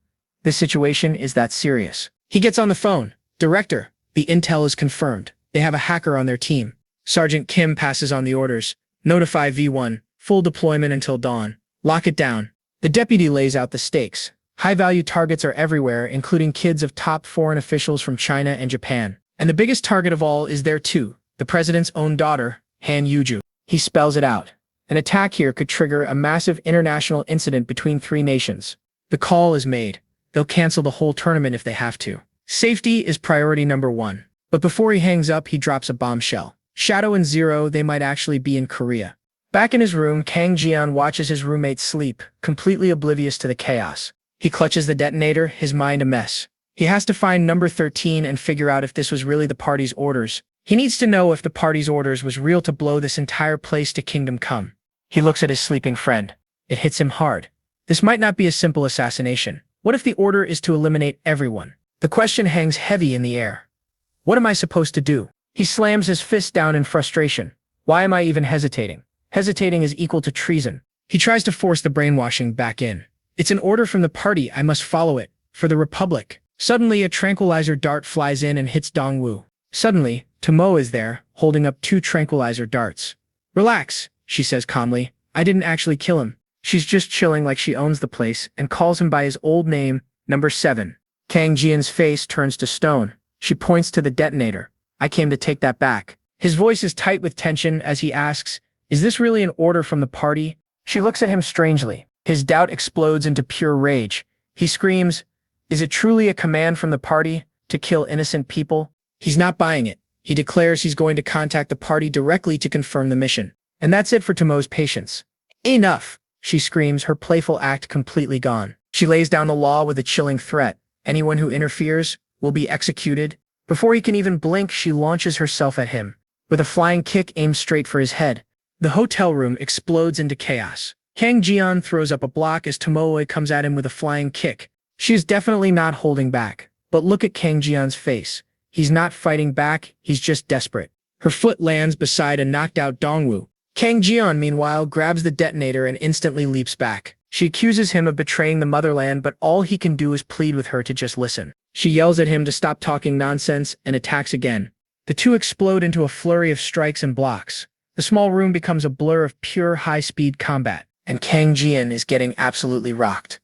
This situation is that serious. He gets on the phone. Director, the intel is confirmed. They have a hacker on their team. Sergeant Kim passes on the orders. Notify V1. Full deployment until dawn. Lock it down. The deputy lays out the stakes. High-value targets are everywhere, including kids of top foreign officials from China and Japan. And the biggest target of all is there too, the president's own daughter, Han Yuju. He spells it out. An attack here could trigger a massive international incident between three nations. The call is made. They'll cancel the whole tournament if they have to. Safety is priority number one. But before he hangs up, he drops a bombshell. Shadow and Zero, they might actually be in Korea. Back in his room, Kang Jian watches his roommate sleep, completely oblivious to the chaos. He clutches the detonator, his mind a mess. He has to find number 13 and figure out if this was really the party's orders. He needs to know if the party's orders was real to blow this entire place to kingdom come. He looks at his sleeping friend. It hits him hard. This might not be a simple assassination. What if the order is to eliminate everyone? The question hangs heavy in the air. What am I supposed to do? He slams his fist down in frustration. Why am I even hesitating? Hesitating is equal to treason. He tries to force the brainwashing back in. It's an order from the party, I must follow it. For the Republic. Suddenly, a tranquilizer dart flies in and hits Dongwoo. Suddenly, Tomoe is there, holding up 2 tranquilizer darts. Relax, she says calmly. I didn't actually kill him. She's just chilling like she owns the place and calls him by his old name, number 7. Kang Jian's face turns to stone. She points to the detonator. I came to take that back. His voice is tight with tension as he asks, is this really an order from the party? She looks at him strangely. His doubt explodes into pure rage. He screams, "Is it truly a command from the party to kill innocent people?" He's not buying it. He declares he's going to contact the party directly to confirm the mission. And that's it for Tomoe's patience. "Enough!" she screams, her playful act completely gone. She lays down the law with a chilling threat. Anyone who interferes will be executed. Before he can even blink, she launches herself at him. With a flying kick aimed straight for his head, the hotel room explodes into chaos. Kang Jian throws up a block as Tomoe comes at him with a flying kick. She is definitely not holding back. But look at Kang Jian's face. He's not fighting back, he's just desperate. Her foot lands beside a knocked-out Dongwu. Kang Jian, meanwhile, grabs the detonator and instantly leaps back. She accuses him of betraying the motherland, but all he can do is plead with her to just listen. She yells at him to stop talking nonsense and attacks again. The two explode into a flurry of strikes and blocks. The small room becomes a blur of pure high-speed combat, and Kang Jian is getting absolutely rocked.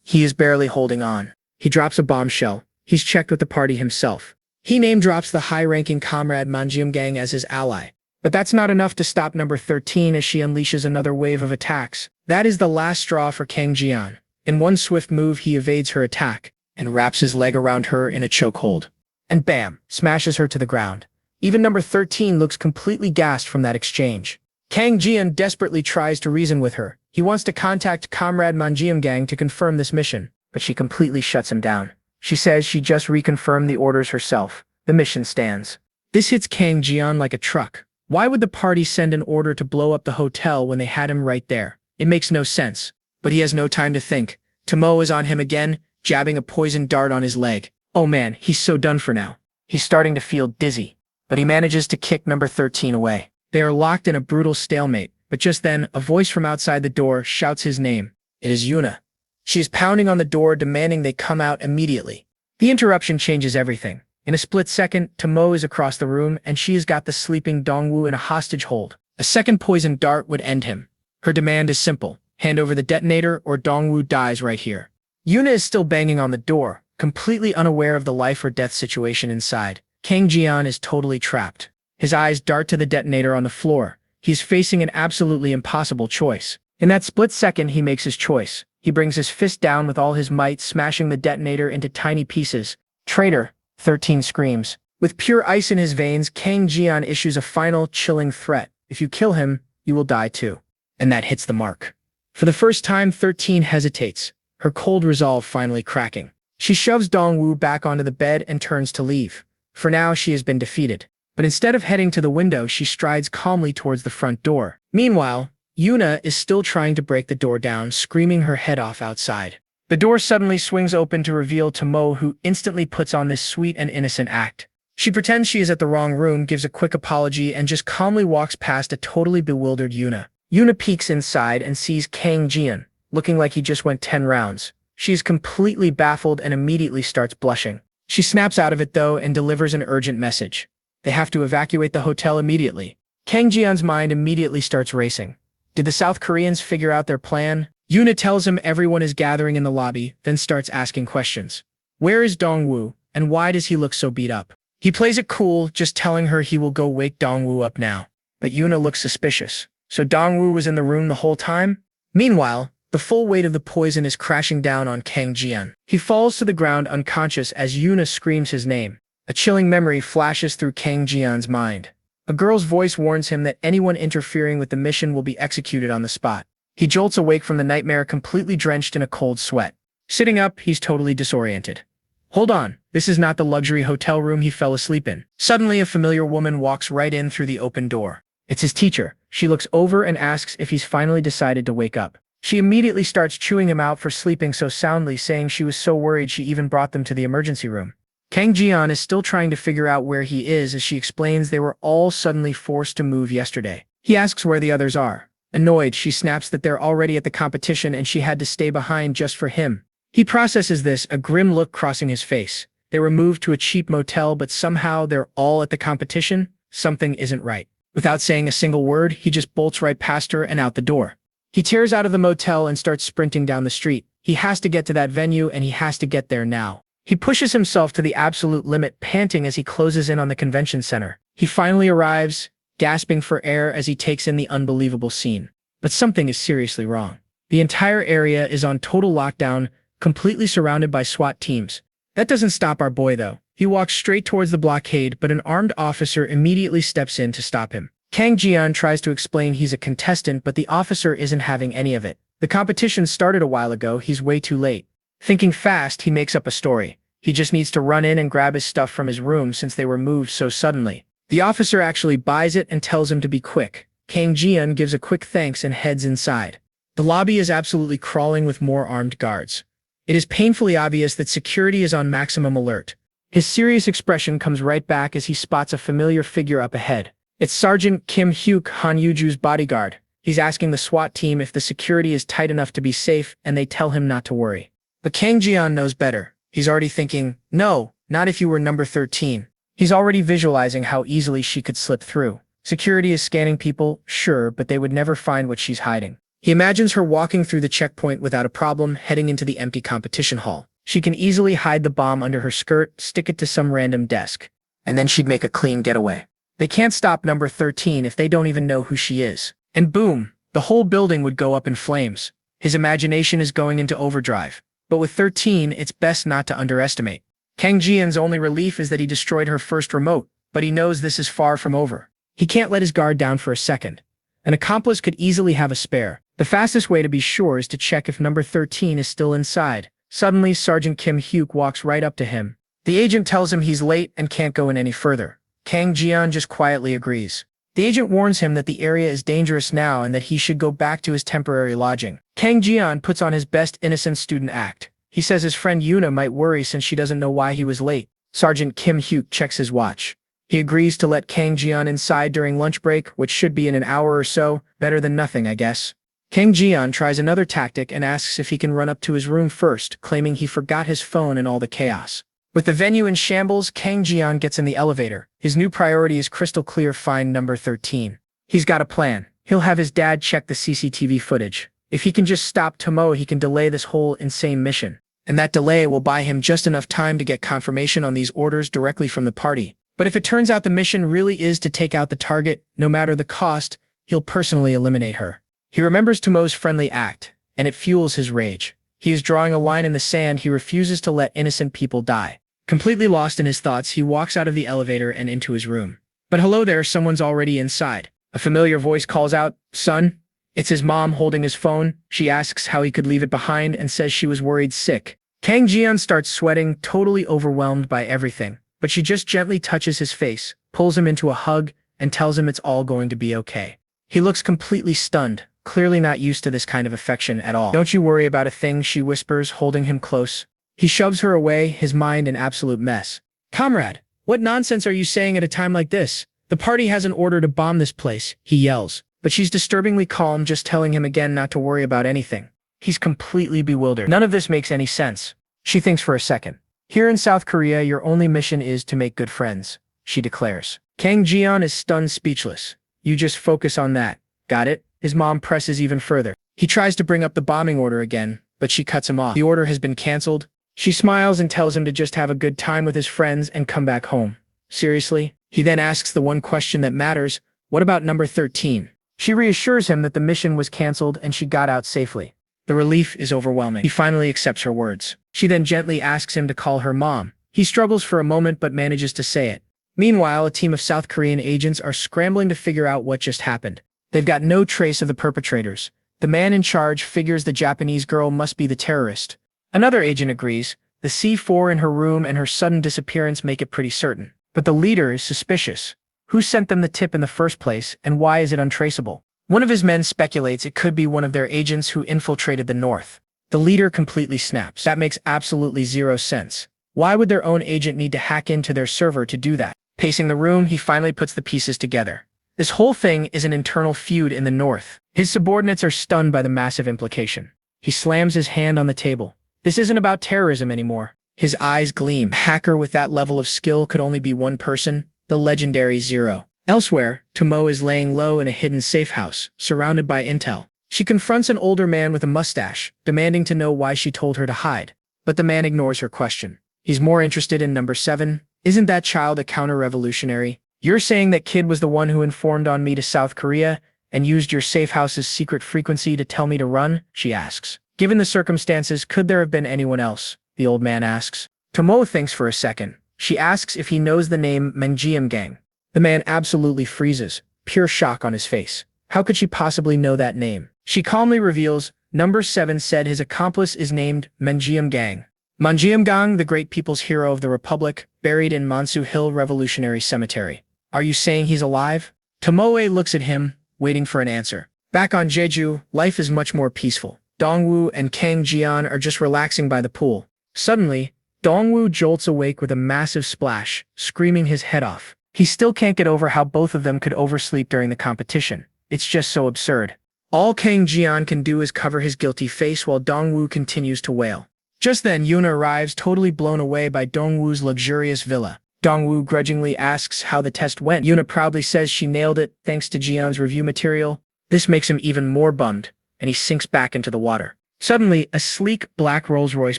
He is barely holding on. He drops a bombshell. He's checked with the party himself. He name-drops the high-ranking comrade mangaMangacapped as his ally. But that's not enough to stop number 13 as she unleashes another wave of attacks. That is the last straw for Kang Jian. In one swift move, he evades her attack and wraps his leg around her in a chokehold. And bam, smashes her to the ground. Even number 13 looks completely gassed from that exchange. Kang Jian desperately tries to reason with her. He wants to contact comrade mangaMangacapped to confirm this mission, but she completely shuts him down. She says she just reconfirmed the orders herself. The mission stands. This hits Kang Jian like a truck. Why would the party send an order to blow up the hotel when they had him right there? It makes no sense. But he has no time to think. Tomoe is on him again, jabbing a poison dart on his leg. Oh man, he's so done for now. He's starting to feel dizzy. But he manages to kick number 13 away. They are locked in a brutal stalemate, but just then, a voice from outside the door shouts his name. It is Yuna. She is pounding on the door, demanding they come out immediately. The interruption changes everything. In a split second, Tomoe is across the room, and she has got the sleeping Dongwu in a hostage hold. A second poison dart would end him. Her demand is simple. Hand over the detonator, or Dongwu dies right here. Yuna is still banging on the door, completely unaware of the life or death situation inside. Kang Jian is totally trapped. His eyes dart to the detonator on the floor. He's facing an absolutely impossible choice. In that split second, he makes his choice. He brings his fist down with all his might, smashing the detonator into tiny pieces. "Traitor!" 13 screams. With pure ice in his veins, Kang Jian issues a final, chilling threat. If you kill him, you will die too. And that hits the mark. For the first time, 13 hesitates, her cold resolve finally cracking. She shoves Dongwu back onto the bed and turns to leave. For now, she has been defeated. But instead of heading to the window, she strides calmly towards the front door. Meanwhile, Yuna is still trying to break the door down, screaming her head off outside. The door suddenly swings open to reveal Tomoe, who instantly puts on this sweet and innocent act. She pretends she is at the wrong room, gives a quick apology, and just calmly walks past a totally bewildered Yuna. Yuna peeks inside and sees Kang Jian, looking like he just went 10 rounds. She is completely baffled and immediately starts blushing. She snaps out of it though and delivers an urgent message. They have to evacuate the hotel immediately. Kang Jian's mind immediately starts racing. Did the South Koreans figure out their plan? Yuna tells him everyone is gathering in the lobby, then starts asking questions. Where is Dongwu, and why does he look so beat up? He plays it cool, just telling her he will go wake Dongwu up now. But Yuna looks suspicious. So Dongwu was in the room the whole time? Meanwhile, the full weight of the poison is crashing down on Kang Jian. He falls to the ground unconscious as Yuna screams his name. A chilling memory flashes through Kang Jian's mind. A girl's voice warns him that anyone interfering with the mission will be executed on the spot. He jolts awake from the nightmare completely drenched in a cold sweat. Sitting up, he's totally disoriented. Hold on, this is not the luxury hotel room he fell asleep in. Suddenly, a familiar woman walks right in through the open door. It's his teacher. She looks over and asks if he's finally decided to wake up. She immediately starts chewing him out for sleeping so soundly, saying she was so worried she even brought them to the emergency room. Kang Jian is still trying to figure out where he is as she explains they were all suddenly forced to move yesterday. He asks where the others are. Annoyed, she snaps that they're already at the competition and she had to stay behind just for him. He processes this, a grim look crossing his face. They were moved to a cheap motel, but somehow they're all at the competition? Something isn't right. Without saying a single word, he just bolts right past her and out the door. He tears out of the motel and starts sprinting down the street. He has to get to that venue and he has to get there now. He pushes himself to the absolute limit, panting as he closes in on the convention center. He finally arrives, gasping for air as he takes in the unbelievable scene. But something is seriously wrong. The entire area is on total lockdown, completely surrounded by SWAT teams. That doesn't stop our boy though. He walks straight towards the blockade, but an armed officer immediately steps in to stop him. Kang Jian tries to explain he's a contestant, but the officer isn't having any of it. The competition started a while ago, he's way too late. Thinking fast, he makes up a story. He just needs to run in and grab his stuff from his room since they were moved so suddenly. The officer actually buys it and tells him to be quick. Kang Jian gives a quick thanks and heads inside. The lobby is absolutely crawling with more armed guards. It is painfully obvious that security is on maximum alert. His serious expression comes right back as he spots a familiar figure up ahead. It's Sergeant Kim Hyuk, Han Yuju's bodyguard. He's asking the SWAT team if the security is tight enough to be safe, and they tell him not to worry. But Kang Jian knows better. He's already thinking, no, not if you were number 13. He's already visualizing how easily she could slip through. Security is scanning people, sure, but they would never find what she's hiding. He imagines her walking through the checkpoint without a problem, heading into the empty competition hall. She can easily hide the bomb under her skirt, stick it to some random desk, and then she'd make a clean getaway. They can't stop number 13 if they don't even know who she is. And boom, the whole building would go up in flames. His imagination is going into overdrive. But with 13, it's best not to underestimate. Kang Jian's only relief is that he destroyed her first remote, but he knows this is far from over. He can't let his guard down for a second. An accomplice could easily have a spare. The fastest way to be sure is to check if number 13 is still inside. Suddenly, Sergeant Kim Hyuk walks right up to him. The agent tells him he's late and can't go in any further. Kang Jian just quietly agrees. The agent warns him that the area is dangerous now and that he should go back to his temporary lodging. Kang Jian puts on his best innocent student act. He says his friend Yuna might worry since she doesn't know why he was late. Sergeant Kim Hyuk checks his watch. He agrees to let Kang Jian inside during lunch break, which should be in an hour or so. Better than nothing, I guess. Kang Jian tries another tactic and asks if he can run up to his room first, claiming he forgot his phone in all the chaos. With the venue in shambles, Kang Jian gets in the elevator. His new priority is crystal clear find number 13. He's got a plan. He'll have his dad check the CCTV footage. If he can just stop Tomo, he can delay this whole insane mission. And that delay will buy him just enough time to get confirmation on these orders directly from the party. But if it turns out the mission really is to take out the target, no matter the cost, he'll personally eliminate her. He remembers Tomo's friendly act, and it fuels his rage. He is drawing a line in the sand. He refuses to let innocent people die. Completely lost in his thoughts, he walks out of the elevator and into his room. But hello there, someone's already inside. A familiar voice calls out, "Son?" It's his mom holding his phone. She asks how he could leave it behind and says she was worried sick. Kang Jian starts sweating, totally overwhelmed by everything. But she just gently touches his face, pulls him into a hug, and tells him it's all going to be okay. He looks completely stunned, clearly not used to this kind of affection at all. "Don't you worry about a thing," she whispers, holding him close. He shoves her away, his mind an absolute mess. "Comrade, what nonsense are you saying at a time like this? The party has an order to bomb this place," he yells. But she's disturbingly calm, just telling him again not to worry about anything. He's completely bewildered. None of this makes any sense. She thinks for a second. "Here in South Korea, your only mission is to make good friends," she declares. Kang Jian is stunned speechless. "You just focus on that. Got it?" His mom presses even further. He tries to bring up the bombing order again, but she cuts him off. The order has been canceled. She smiles and tells him to just have a good time with his friends and come back home. Seriously? He then asks the one question that matters, what about number 13? She reassures him that the mission was canceled and she got out safely. The relief is overwhelming. He finally accepts her words. She then gently asks him to call her mom. He struggles for a moment but manages to say it. Meanwhile, a team of South Korean agents are scrambling to figure out what just happened. They've got no trace of the perpetrators. The man in charge figures the Japanese girl must be the terrorist. Another agent agrees. The C4 in her room and her sudden disappearance make it pretty certain. But the leader is suspicious. Who sent them the tip in the first place, and why is it untraceable? One of his men speculates it could be one of their agents who infiltrated the North. The leader completely snaps. That makes absolutely zero sense. Why would their own agent need to hack into their server to do that? Pacing the room, he finally puts the pieces together. This whole thing is an internal feud in the North. His subordinates are stunned by the massive implication. He slams his hand on the table. This isn't about terrorism anymore. His eyes gleam. A hacker with that level of skill could only be one person, the legendary Zero. Elsewhere, Tomo is laying low in a hidden safe house, surrounded by intel. She confronts an older man with a mustache, demanding to know why she told her to hide. But the man ignores her question. He's more interested in number 7. "Isn't that child a counter-revolutionary? You're saying that kid was the one who informed on me to South Korea and used your safe house's secret frequency to tell me to run?" she asks. Given the circumstances, could there have been anyone else? The old man asks. Tomo thinks for a second. She asks if he knows the name Gang. The man absolutely freezes, pure shock on his face. How could she possibly know that name? She calmly reveals, Number 7 said his accomplice is named Gang. Gang, the great people's hero of the Republic, buried in Mansu Hill Revolutionary Cemetery. Are you saying he's alive? Tomoe looks at him, waiting for an answer. Back on Jeju, life is much more peaceful. Dongwoo and Kang Jian are just relaxing by the pool. Suddenly, Dongwoo jolts awake with a massive splash, screaming his head off. He still can't get over how both of them could oversleep during the competition. It's just so absurd. All Kang Jian can do is cover his guilty face while Dongwoo continues to wail. Just then, Yuna arrives, totally blown away by Dongwoo's luxurious villa. Dongwoo grudgingly asks how the test went. Yuna proudly says she nailed it thanks to Jian's review material. This makes him even more bummed, and he sinks back into the water. Suddenly, a sleek black Rolls-Royce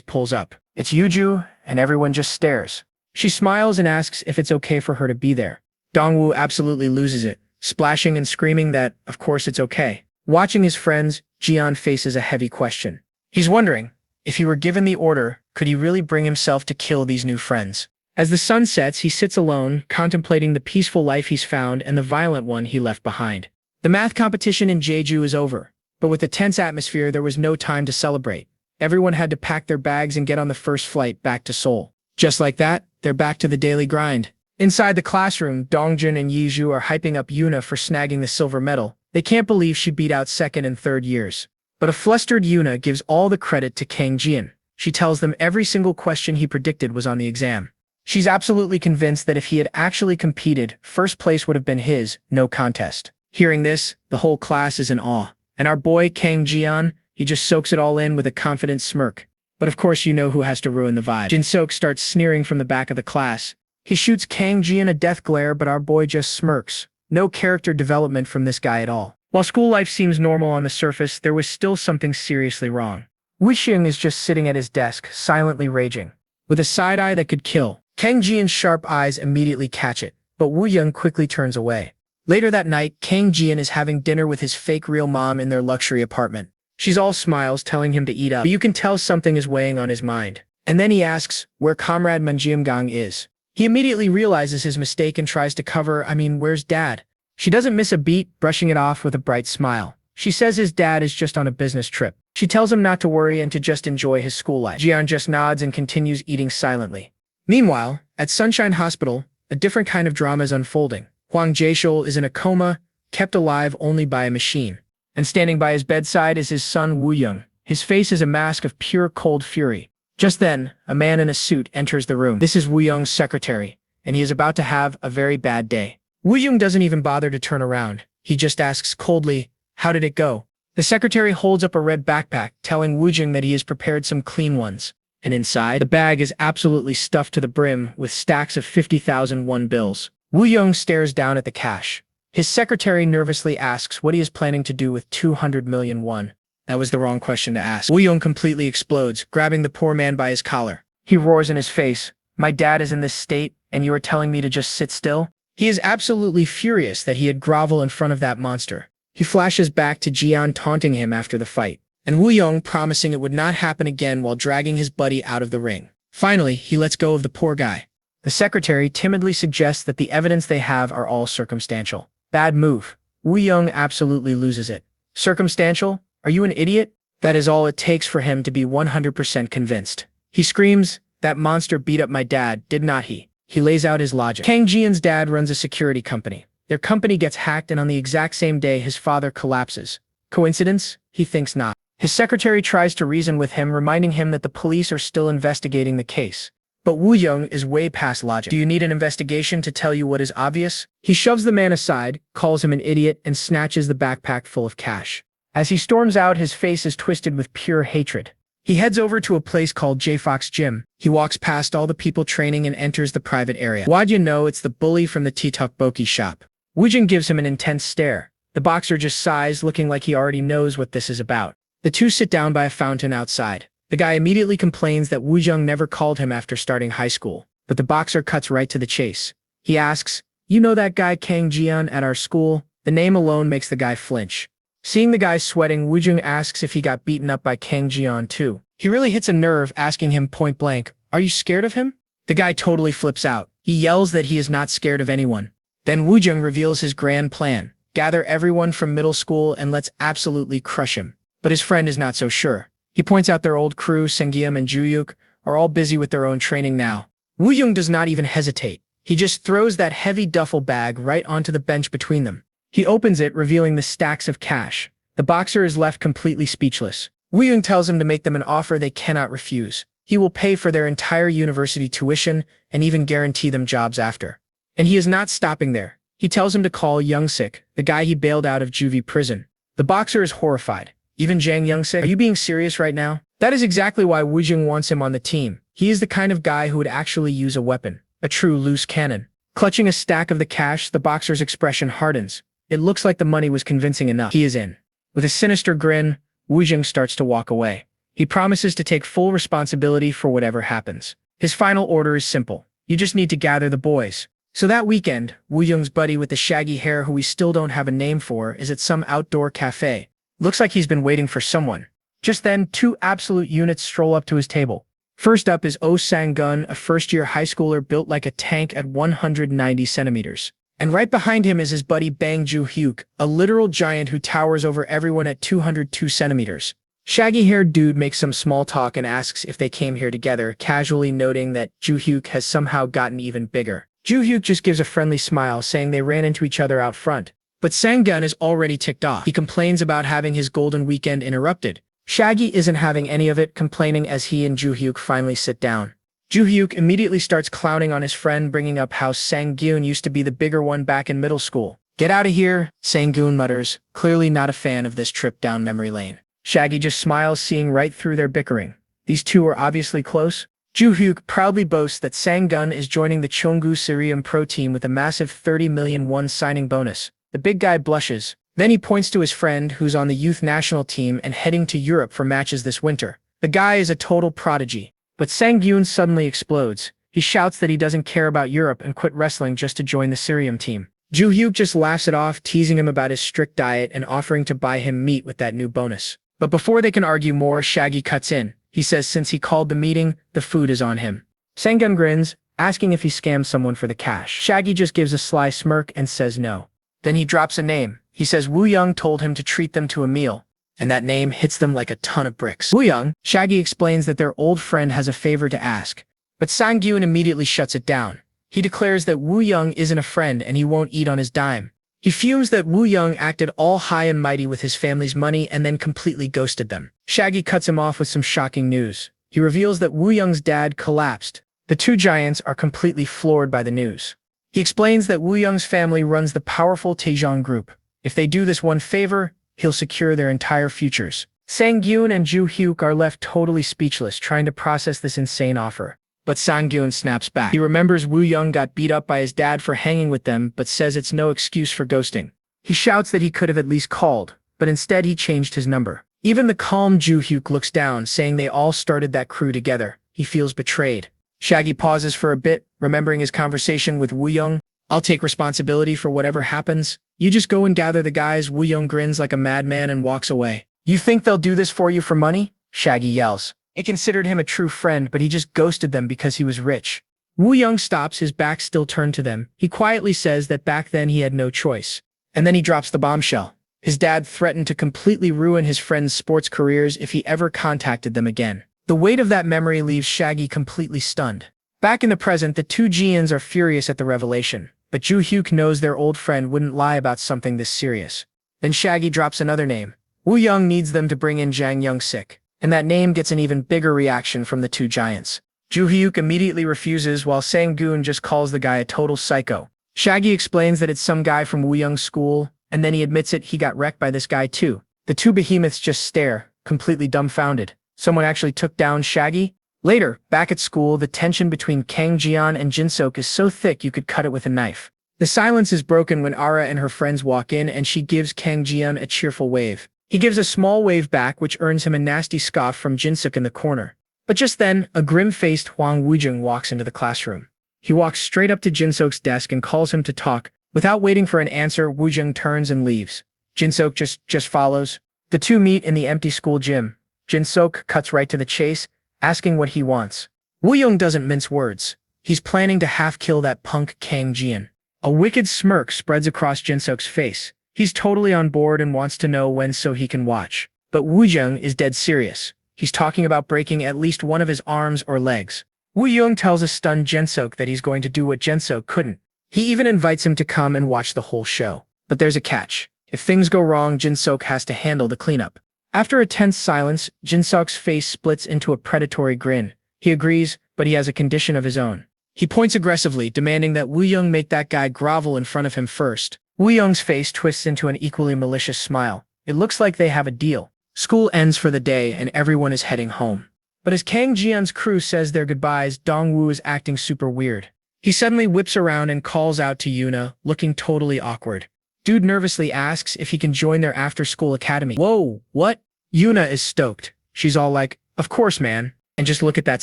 pulls up. It's Yuju, and everyone just stares. She smiles and asks if it's okay for her to be there. Dongwoo absolutely loses it, splashing and screaming that, of course it's okay. Watching his friends, Jian faces a heavy question. He's wondering, if he were given the order, could he really bring himself to kill these new friends? As the sun sets, he sits alone, contemplating the peaceful life he's found and the violent one he left behind. The math competition in Jeju is over, but with the tense atmosphere, there was no time to celebrate. Everyone had to pack their bags and get on the first flight back to Seoul. Just like that, they're back to the daily grind. Inside the classroom, Dongjun and Yiju are hyping up Yuna for snagging the silver medal. They can't believe she beat out second and third years. But a flustered Yuna gives all the credit to Kang Jian. She tells them every single question he predicted was on the exam. She's absolutely convinced that if he had actually competed, first place would have been his, no contest. Hearing this, the whole class is in awe. And our boy, Kang Jian, he just soaks it all in with a confident smirk. But of course you know who has to ruin the vibe. Jin-Sok starts sneering from the back of the class. He shoots Kang Jian a death glare, but our boy just smirks. No character development from this guy at all. While school life seems normal on the surface, there was still something seriously wrong. Wishing is just sitting at his desk, silently raging. With a side eye that could kill. Kang Jian's sharp eyes immediately catch it, but Wu Young quickly turns away. Later that night, Kang Jian is having dinner with his fake real mom in their luxury apartment. She's all smiles, telling him to eat up, but you can tell something is weighing on his mind. And then he asks where Comrade Manjiamgang is. He immediately realizes his mistake and tries to cover, where's Dad? She doesn't miss a beat, brushing it off with a bright smile. She says his dad is just on a business trip. She tells him not to worry and to just enjoy his school life. Jian just nods and continues eating silently. Meanwhile, at Sunshine Hospital, a different kind of drama is unfolding. Huang Jaeshul is in a coma, kept alive only by a machine. And standing by his bedside is his son Wu Young. His face is a mask of pure cold fury. Just then, a man in a suit enters the room. This is Wu Young's secretary, and he is about to have a very bad day. Wu Young doesn't even bother to turn around. He just asks coldly, how did it go? The secretary holds up a red backpack, telling Wu Young that he has prepared some clean ones. And inside, the bag is absolutely stuffed to the brim with stacks of 50,000 won bills. Wu Young stares down at the cash. His secretary nervously asks what he is planning to do with 200 million won. That was the wrong question to ask. Wu Young completely explodes, grabbing the poor man by his collar. He roars in his face, my dad is in this state, and you are telling me to just sit still? He is absolutely furious that he had grovel in front of that monster. He flashes back to Jian taunting him after the fight, and Wu Young promising it would not happen again while dragging his buddy out of the ring. Finally, he lets go of the poor guy. The secretary timidly suggests that the evidence they have are all circumstantial. Bad move. Wu Young absolutely loses it. Circumstantial? Are you an idiot? That is all it takes for him to be 100% convinced. He screams, that monster beat up my dad, did not he? He lays out his logic. Kang Jian's dad runs a security company. Their company gets hacked, and on the exact same day his father collapses. Coincidence? He thinks not. His secretary tries to reason with him, reminding him that the police are still investigating the case. But Wu Young is way past logic. Do you need an investigation to tell you what is obvious? He shoves the man aside, calls him an idiot, and snatches the backpack full of cash. As he storms out, his face is twisted with pure hatred. He heads over to a place called J-Fox Gym. He walks past all the people training and enters the private area. Why'd you know it's the bully from the Tteokbokki shop? Wu Jing gives him an intense stare. The boxer just sighs, looking like he already knows what this is about. The two sit down by a fountain outside. The guy immediately complains that Wu Jing never called him after starting high school, but the boxer cuts right to the chase. He asks, you know that guy Kang Jian at our school? The name alone makes the guy flinch. Seeing the guy sweating, Woojung asks if he got beaten up by Kang Jian too. He really hits a nerve, asking him point blank, "Are you scared of him?" The guy totally flips out. He yells that he is not scared of anyone. Then Woojung reveals his grand plan: gather everyone from middle school and let's absolutely crush him. But his friend is not so sure. He points out their old crew, Sengyum and Juyuk, are all busy with their own training now. Woojung does not even hesitate. He just throws that heavy duffel bag right onto the bench between them. He opens it, revealing the stacks of cash. The boxer is left completely speechless. Woojung tells him to make them an offer they cannot refuse. He will pay for their entire university tuition and even guarantee them jobs after. And he is not stopping there. He tells him to call Youngsik, the guy he bailed out of juvie prison. The boxer is horrified. Even Jang Youngsik, are you being serious right now? That is exactly why Woojung wants him on the team. He is the kind of guy who would actually use a weapon, a true loose cannon. Clutching a stack of the cash, the boxer's expression hardens. It looks like the money was convincing enough. He is in. With a sinister grin, Woojung starts to walk away. He promises to take full responsibility for whatever happens. His final order is simple. You just need to gather the boys. So that weekend, Woojung's buddy with the shaggy hair, who we still don't have a name for, is at some outdoor cafe. Looks like he's been waiting for someone. Just then, two absolute units stroll up to his table. First up is Oh Sang-gun, a first-year high schooler built like a tank at 190 centimeters. And right behind him is his buddy Bang Ju-hyuk, a literal giant who towers over everyone at 202 centimeters. Shaggy-haired dude makes some small talk and asks if they came here together, casually noting that Ju-hyuk has somehow gotten even bigger. Ju-hyuk just gives a friendly smile, saying they ran into each other out front. But Sang-gun is already ticked off. He complains about having his golden weekend interrupted. Shaggy isn't having any of it, complaining as he and Ju-hyuk finally sit down. Ju-hyuk immediately starts clowning on his friend, bringing up how Sang-gyun used to be the bigger one back in middle school. "Get out of here," Sang-gyun mutters, clearly not a fan of this trip down memory lane. Shaggy just smiles, seeing right through their bickering. These two are obviously close. Ju-hyuk proudly boasts that Sang-gun is joining the Cheonggu Sirium Pro team with a massive 30 million won signing bonus. The big guy blushes. Then he points to his friend, who's on the youth national team and heading to Europe for matches this winter. The guy is a total prodigy. But Sang-gyun suddenly explodes. He shouts that he doesn't care about Europe and quit wrestling just to join the Sirium team. Ju-hyuk just laughs it off, teasing him about his strict diet and offering to buy him meat with that new bonus. But before they can argue more, Shaggy cuts in. He says since he called the meeting, the food is on him. Sang-gun grins, asking if he scammed someone for the cash. Shaggy just gives a sly smirk and says no. Then he drops a name. He says Woojung told him to treat them to a meal. And that name hits them like a ton of bricks. Woojung, Shaggy explains that their old friend has a favor to ask. But Sang-gyun immediately shuts it down. He declares that Woojung isn't a friend and he won't eat on his dime. He fumes that Woojung acted all high and mighty with his family's money and then completely ghosted them. Shaggy cuts him off with some shocking news. He reveals that Woojung's dad collapsed. The two giants are completely floored by the news. He explains that Woojung's family runs the powerful Taejong group. If they do this one favor, he'll secure their entire futures. Sang-gyun and Ju-hyuk are left totally speechless, trying to process this insane offer. But Sang-gyun snaps back. He remembers Woojung got beat up by his dad for hanging with them, but says it's no excuse for ghosting. He shouts that he could have at least called, but instead he changed his number. Even the calm Ju-hyuk looks down, saying they all started that crew together. He feels betrayed. Shaggy pauses for a bit, remembering his conversation with Woojung. "I'll take responsibility for whatever happens. You just go and gather the guys." Woojung grins like a madman and walks away. "You think they'll do this for you for money?" Shaggy yells. He considered him a true friend, but he just ghosted them because he was rich. Woojung stops, his back still turned to them. He quietly says that back then he had no choice. And then he drops the bombshell. His dad threatened to completely ruin his friends' sports careers if he ever contacted them again. The weight of that memory leaves Shaggy completely stunned. Back in the present, the two Jians are furious at the revelation. But Ju-hyuk knows their old friend wouldn't lie about something this serious. Then Shaggy drops another name. Woojung needs them to bring in Jang Youngsik. And that name gets an even bigger reaction from the two giants. Ju-hyuk immediately refuses, while Sang-gyun just calls the guy a total psycho. Shaggy explains that it's some guy from Woojung's school, and then he admits he got wrecked by this guy too. The two behemoths just stare, completely dumbfounded. Someone actually took down Shaggy? Later, back at school, the tension between Kang Jian and Jinsok is so thick you could cut it with a knife. The silence is broken when Ara and her friends walk in and she gives Kang Jian a cheerful wave. He gives a small wave back, which earns him a nasty scoff from Jinsok in the corner. But just then, a grim-faced Hwang Woojung walks into the classroom. He walks straight up to Jinsok's desk and calls him to talk. Without waiting for an answer, Woojung turns and leaves. Jin-seok just follows. The two meet in the empty school gym. Jin-seok cuts right to the chase, asking what he wants. Woo-young doesn't mince words. He's planning to half-kill that punk Kang Jian. A wicked smirk spreads across Jin-seok's face. He's totally on board and wants to know when so he can watch. But Woo-young is dead serious. He's talking about breaking at least one of his arms or legs. Woo-young tells a stunned Jin-seok that he's going to do what Jin-seok couldn't. He even invites him to come and watch the whole show. But there's a catch. If things go wrong, Jin-seok has to handle the cleanup. After a tense silence, Jin-seok's face splits into a predatory grin. He agrees, but he has a condition of his own. He points aggressively, demanding that Woo-young make that guy grovel in front of him first. Woo-young's face twists into an equally malicious smile. It looks like they have a deal. School ends for the day and everyone is heading home. But as Kang Jian's crew says their goodbyes, Dong-woo is acting super weird. He suddenly whips around and calls out to Yuna, looking totally awkward. Dude nervously asks if he can join their after-school academy. Whoa, what? Yuna is stoked. She's all like, of course, man. And just look at that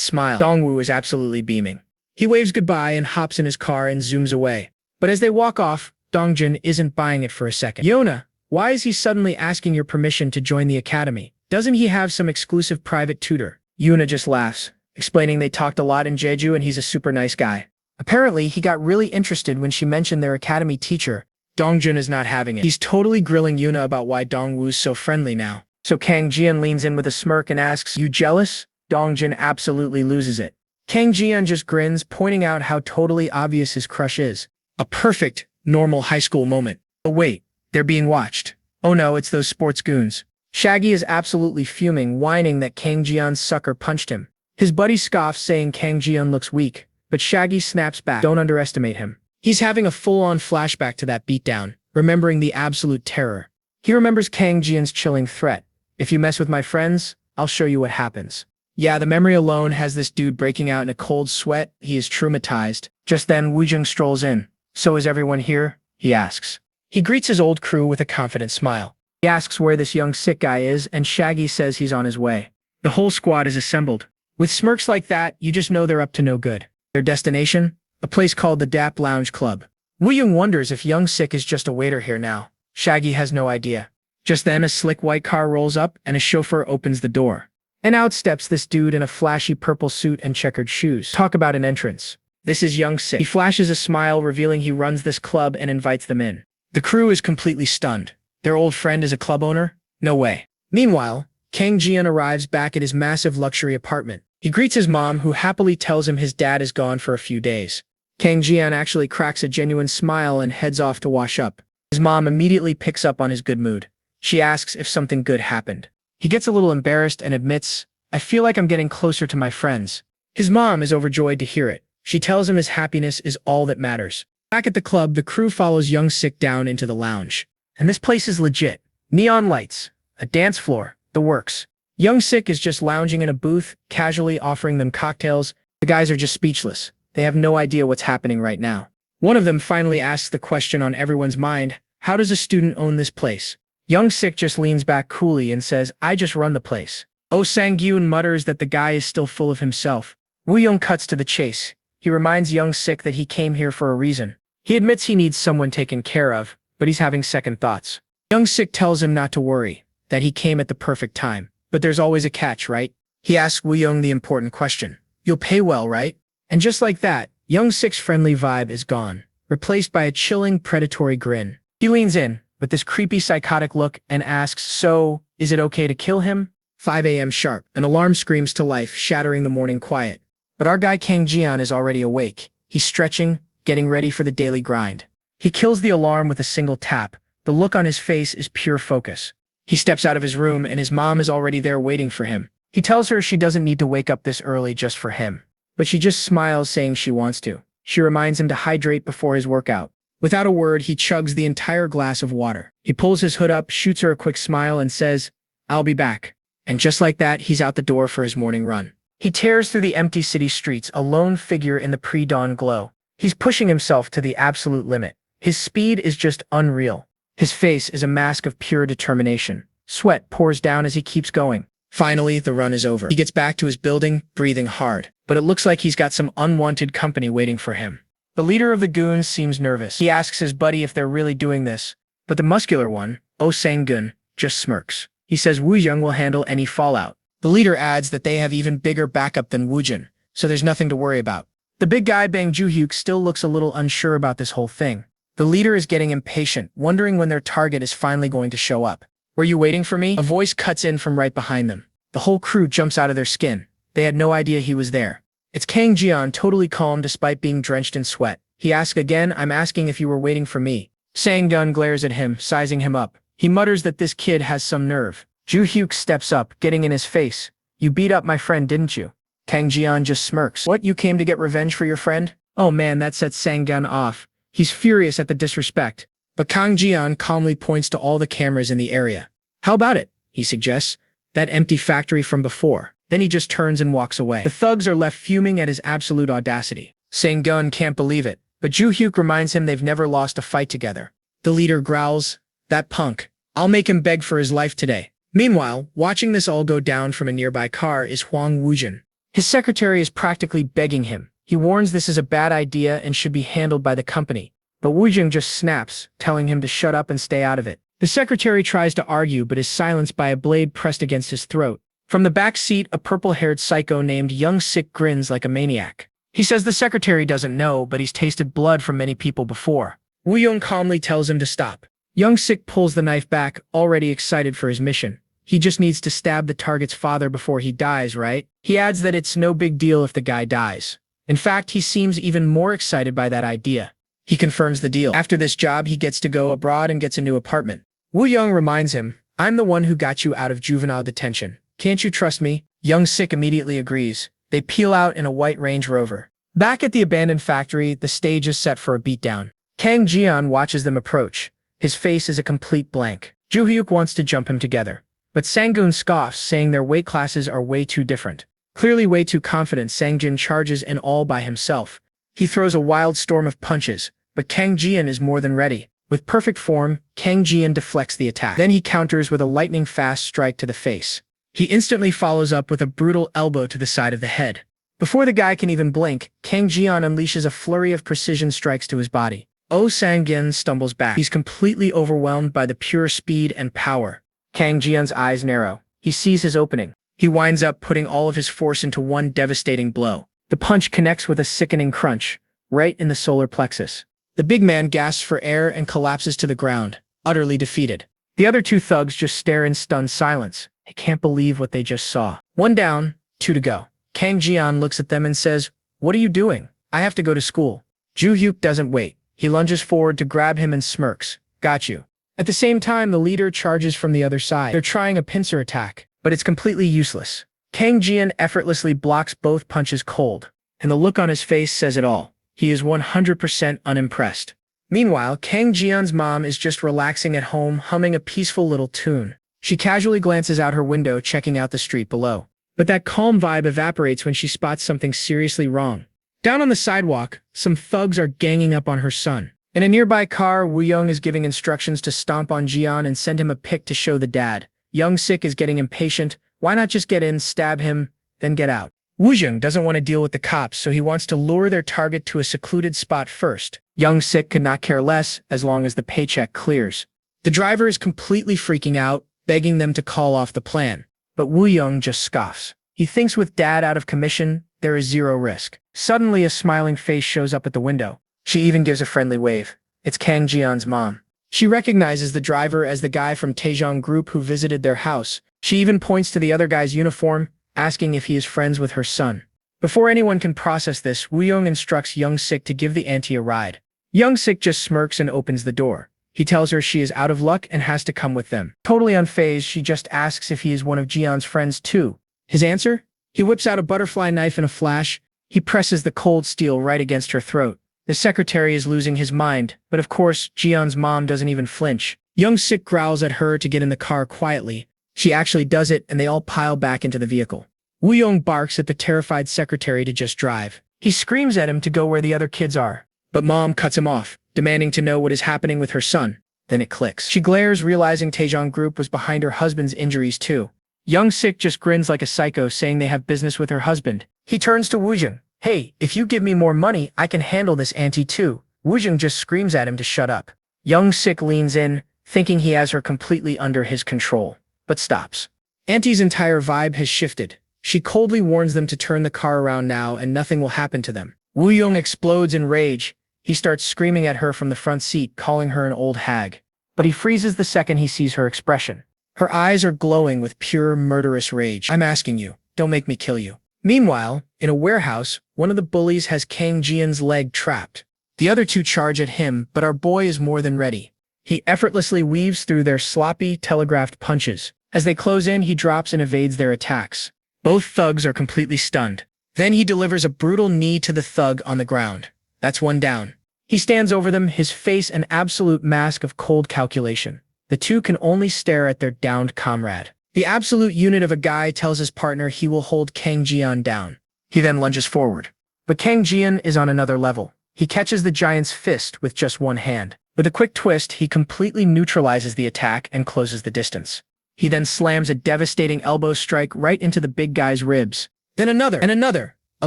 smile. Dong-woo is absolutely beaming. He waves goodbye and hops in his car and zooms away. But as they walk off, Dongjin isn't buying it for a second. Yuna, why is he suddenly asking your permission to join the academy? Doesn't he have some exclusive private tutor? Yuna just laughs, explaining they talked a lot in Jeju and he's a super nice guy. Apparently, he got really interested when she mentioned their academy teacher. Dongjin is not having it. He's totally grilling Yuna about why Dongwoo's so friendly now. So Kang Jian leans in with a smirk and asks, you jealous? Dongjin absolutely loses it. Kang Jian just grins, pointing out how totally obvious his crush is. A perfect, normal high school moment. Oh wait, they're being watched. Oh no, it's those sports goons. Shaggy is absolutely fuming, whining that Kang Jian's sucker punched him. His buddy scoffs, saying Kang Jian looks weak, but Shaggy snaps back. Don't underestimate him. He's having a full-on flashback to that beatdown, remembering the absolute terror. He remembers Kang Jian's chilling threat. If you mess with my friends, I'll show you what happens. Yeah, the memory alone has this dude breaking out in a cold sweat. He is traumatized. Just then, Woojung strolls in. So is everyone here? He asks. He greets his old crew with a confident smile. He asks where this young sick guy is, and Shaggy says he's on his way. The whole squad is assembled. With smirks like that, you just know they're up to no good. Their destination? A place called the Dap Lounge Club. Woojung wonders if young sick is just a waiter here now. Shaggy has no idea. Just then, a slick white car rolls up, and a chauffeur opens the door. And out steps this dude in a flashy purple suit and checkered shoes. Talk about an entrance. This is young sick. He flashes a smile, revealing he runs this club and invites them in. The crew is completely stunned. Their old friend is a club owner? No way. Meanwhile, Kang Jian arrives back at his massive luxury apartment. He greets his mom, who happily tells him his dad is gone for a few days. Kang Jian actually cracks a genuine smile and heads off to wash up. His mom immediately picks up on his good mood. She asks if something good happened. He gets a little embarrassed and admits, I feel like I'm getting closer to my friends. His mom is overjoyed to hear it. She tells him his happiness is all that matters. Back at the club, the crew follows young sick down into the lounge. And this place is legit. Neon lights, a dance floor, the works. Young sick is just lounging in a booth, casually offering them cocktails. The guys are just speechless. They have no idea what's happening right now. One of them finally asks the question on everyone's mind, how does a student own this place? Young sick just leans back coolly and says, I just run the place. Oh, Sang-gyun mutters that the guy is still full of himself. Woo-young cuts to the chase. He reminds young sick that he came here for a reason. He admits he needs someone taken care of, but he's having second thoughts. Young sick tells him not to worry, that he came at the perfect time. But there's always a catch, right? He asks Woo-young the important question. You'll pay well, right? And just like that, young sick's friendly vibe is gone, replaced by a chilling, predatory grin. He leans in, with this creepy psychotic look, and asks, so, is it okay to kill him? 5 a.m. sharp. An alarm screams to life, shattering the morning quiet. But our guy Kang Jian is already awake. He's stretching, getting ready for the daily grind. He kills the alarm with a single tap. The look on his face is pure focus. He steps out of his room, and his mom is already there waiting for him. He tells her she doesn't need to wake up this early just for him. But she just smiles, saying she wants to. She reminds him to hydrate before his workout. Without a word, he chugs the entire glass of water. He pulls his hood up, shoots her a quick smile, and says, I'll be back. And just like that, he's out the door for his morning run. He tears through the empty city streets, a lone figure in the pre-dawn glow. He's pushing himself to the absolute limit. His speed is just unreal. His face is a mask of pure determination. Sweat pours down as he keeps going. Finally, the run is over. He gets back to his building, breathing hard. But it looks like he's got some unwanted company waiting for him. The leader of the goons seems nervous. He asks his buddy if they're really doing this. But the muscular one, Oh Sang-gun just smirks. He says Woojung will handle any fallout. The leader adds that they have even bigger backup than Woojun, so there's nothing to worry about. The big guy Bang Joo-hyuk still looks a little unsure about this whole thing. The leader is getting impatient, wondering when their target is finally going to show up. Were you waiting for me? A voice cuts in from right behind them. The whole crew jumps out of their skin. They had no idea he was there. It's Kang Jian, totally calm despite being drenched in sweat. He asks again, I'm asking if you were waiting for me. Sang-gun glares at him, sizing him up. He mutters that this kid has some nerve. Joo-hyuk steps up, getting in his face. You beat up my friend, didn't you? Kang Jian just smirks. What, you came to get revenge for your friend? Oh man, that sets Sang-gun off. He's furious at the disrespect. But Kang Jian calmly points to all the cameras in the area. How about it? He suggests. That empty factory from before. Then he just turns and walks away. The thugs are left fuming at his absolute audacity. Sang-gun can't believe it, but Joo-hyuk reminds him they've never lost a fight together. The leader growls, that punk. I'll make him beg for his life today. Meanwhile, watching this all go down from a nearby car is Hwang Woojun. His secretary is practically begging him. He warns this is a bad idea and should be handled by the company. But Woojun just snaps, telling him to shut up and stay out of it. The secretary tries to argue but is silenced by a blade pressed against his throat. From the back seat, a purple-haired psycho named Young-sik grins like a maniac. He says the secretary doesn't know, but he's tasted blood from many people before. Woo-young calmly tells him to stop. Young-sik pulls the knife back, already excited for his mission. He just needs to stab the target's father before he dies, right? He adds that it's no big deal if the guy dies. In fact, he seems even more excited by that idea. He confirms the deal. After this job, he gets to go abroad and gets a new apartment. Woo-young reminds him, I'm the one who got you out of juvenile detention. Can't you trust me? Young-sik immediately agrees. They peel out in a white Range Rover. Back at the abandoned factory, the stage is set for a beatdown. Kang Jian watches them approach. His face is a complete blank. Joo-hyuk wants to jump him together. But Sang-gun scoffs, saying their weight classes are way too different. Clearly way too confident, Sang-jin charges in all by himself. He throws a wild storm of punches, but Kang Jian is more than ready. With perfect form, Kang Jian deflects the attack. Then he counters with a lightning-fast strike to the face. He instantly follows up with a brutal elbow to the side of the head. Before the guy can even blink, Kang Jian unleashes a flurry of precision strikes to his body. Oh Sang-gun stumbles back. He's completely overwhelmed by the pure speed and power. Kang Jian's eyes narrow. He sees his opening. He winds up putting all of his force into one devastating blow. The punch connects with a sickening crunch, right in the solar plexus. The big man gasps for air and collapses to the ground, utterly defeated. The other two thugs just stare in stunned silence. They can't believe what they just saw. One down, two to go. Kang Jian looks at them and says, What are you doing? I have to go to school. Joo-hyuk doesn't wait. He lunges forward to grab him and smirks. Got you. At the same time, the leader charges from the other side. They're trying a pincer attack, but it's completely useless. Kang Jian effortlessly blocks both punches cold, and the look on his face says it all. He is 100% unimpressed. Meanwhile, Kang Jian's mom is just relaxing at home, humming a peaceful little tune. She casually glances out her window, checking out the street below. But that calm vibe evaporates when she spots something seriously wrong. Down on the sidewalk, some thugs are ganging up on her son. In a nearby car, Woo-young is giving instructions to stomp on Jian and send him a pic to show the dad. Young-sik is getting impatient. Why not just get in, stab him, then get out? Woo-young doesn't want to deal with the cops, so he wants to lure their target to a secluded spot first. Young-sik could not care less as long as the paycheck clears. The driver is completely freaking out, begging them to call off the plan. But Woo-young just scoffs. He thinks with dad out of commission, there is zero risk. Suddenly, a smiling face shows up at the window. She even gives a friendly wave. It's Kang Jian's mom. She recognizes the driver as the guy from Taejong Group who visited their house. She even points to the other guy's uniform, asking if he is friends with her son. Before anyone can process this, Woo-young instructs Young-sik to give the auntie a ride. Young-sik just smirks and opens the door. He tells her she is out of luck and has to come with them. Totally unfazed, she just asks if he is one of Jian's friends too. His answer? He whips out a butterfly knife in a flash. He presses the cold steel right against her throat. The secretary is losing his mind, but of course, Jian's mom doesn't even flinch. Young-sik growls at her to get in the car quietly. She actually does it, and they all pile back into the vehicle. Woo-young barks at the terrified secretary to just drive. He screams at him to go where the other kids are. But mom cuts him off, demanding to know what is happening with her son. Then it clicks. She glares, realizing Taejong Group was behind her husband's injuries too. Young-sik just grins like a psycho, saying they have business with her husband. He turns to Woo-young. Hey, if you give me more money, I can handle this auntie too. Woo-young just screams at him to shut up. Young-sik leans in, thinking he has her completely under his control, but stops. Auntie's entire vibe has shifted. She coldly warns them to turn the car around now and nothing will happen to them. Woo-young explodes in rage. He starts screaming at her from the front seat, calling her an old hag. But he freezes the second he sees her expression. Her eyes are glowing with pure murderous rage. I'm asking you, don't make me kill you. Meanwhile, in a warehouse, one of the bullies has Kang Jian's leg trapped. The other two charge at him, but our boy is more than ready. He effortlessly weaves through their sloppy, telegraphed punches. As they close in, he drops and evades their attacks. Both thugs are completely stunned. Then he delivers a brutal knee to the thug on the ground. That's one down. He stands over them, his face an absolute mask of cold calculation. The two can only stare at their downed comrade. The absolute unit of a guy tells his partner he will hold Kang Jian down. He then lunges forward. But Kang Jian is on another level. He catches the giant's fist with just one hand. With a quick twist, he completely neutralizes the attack and closes the distance. He then slams a devastating elbow strike right into the big guy's ribs. Then another, and another. A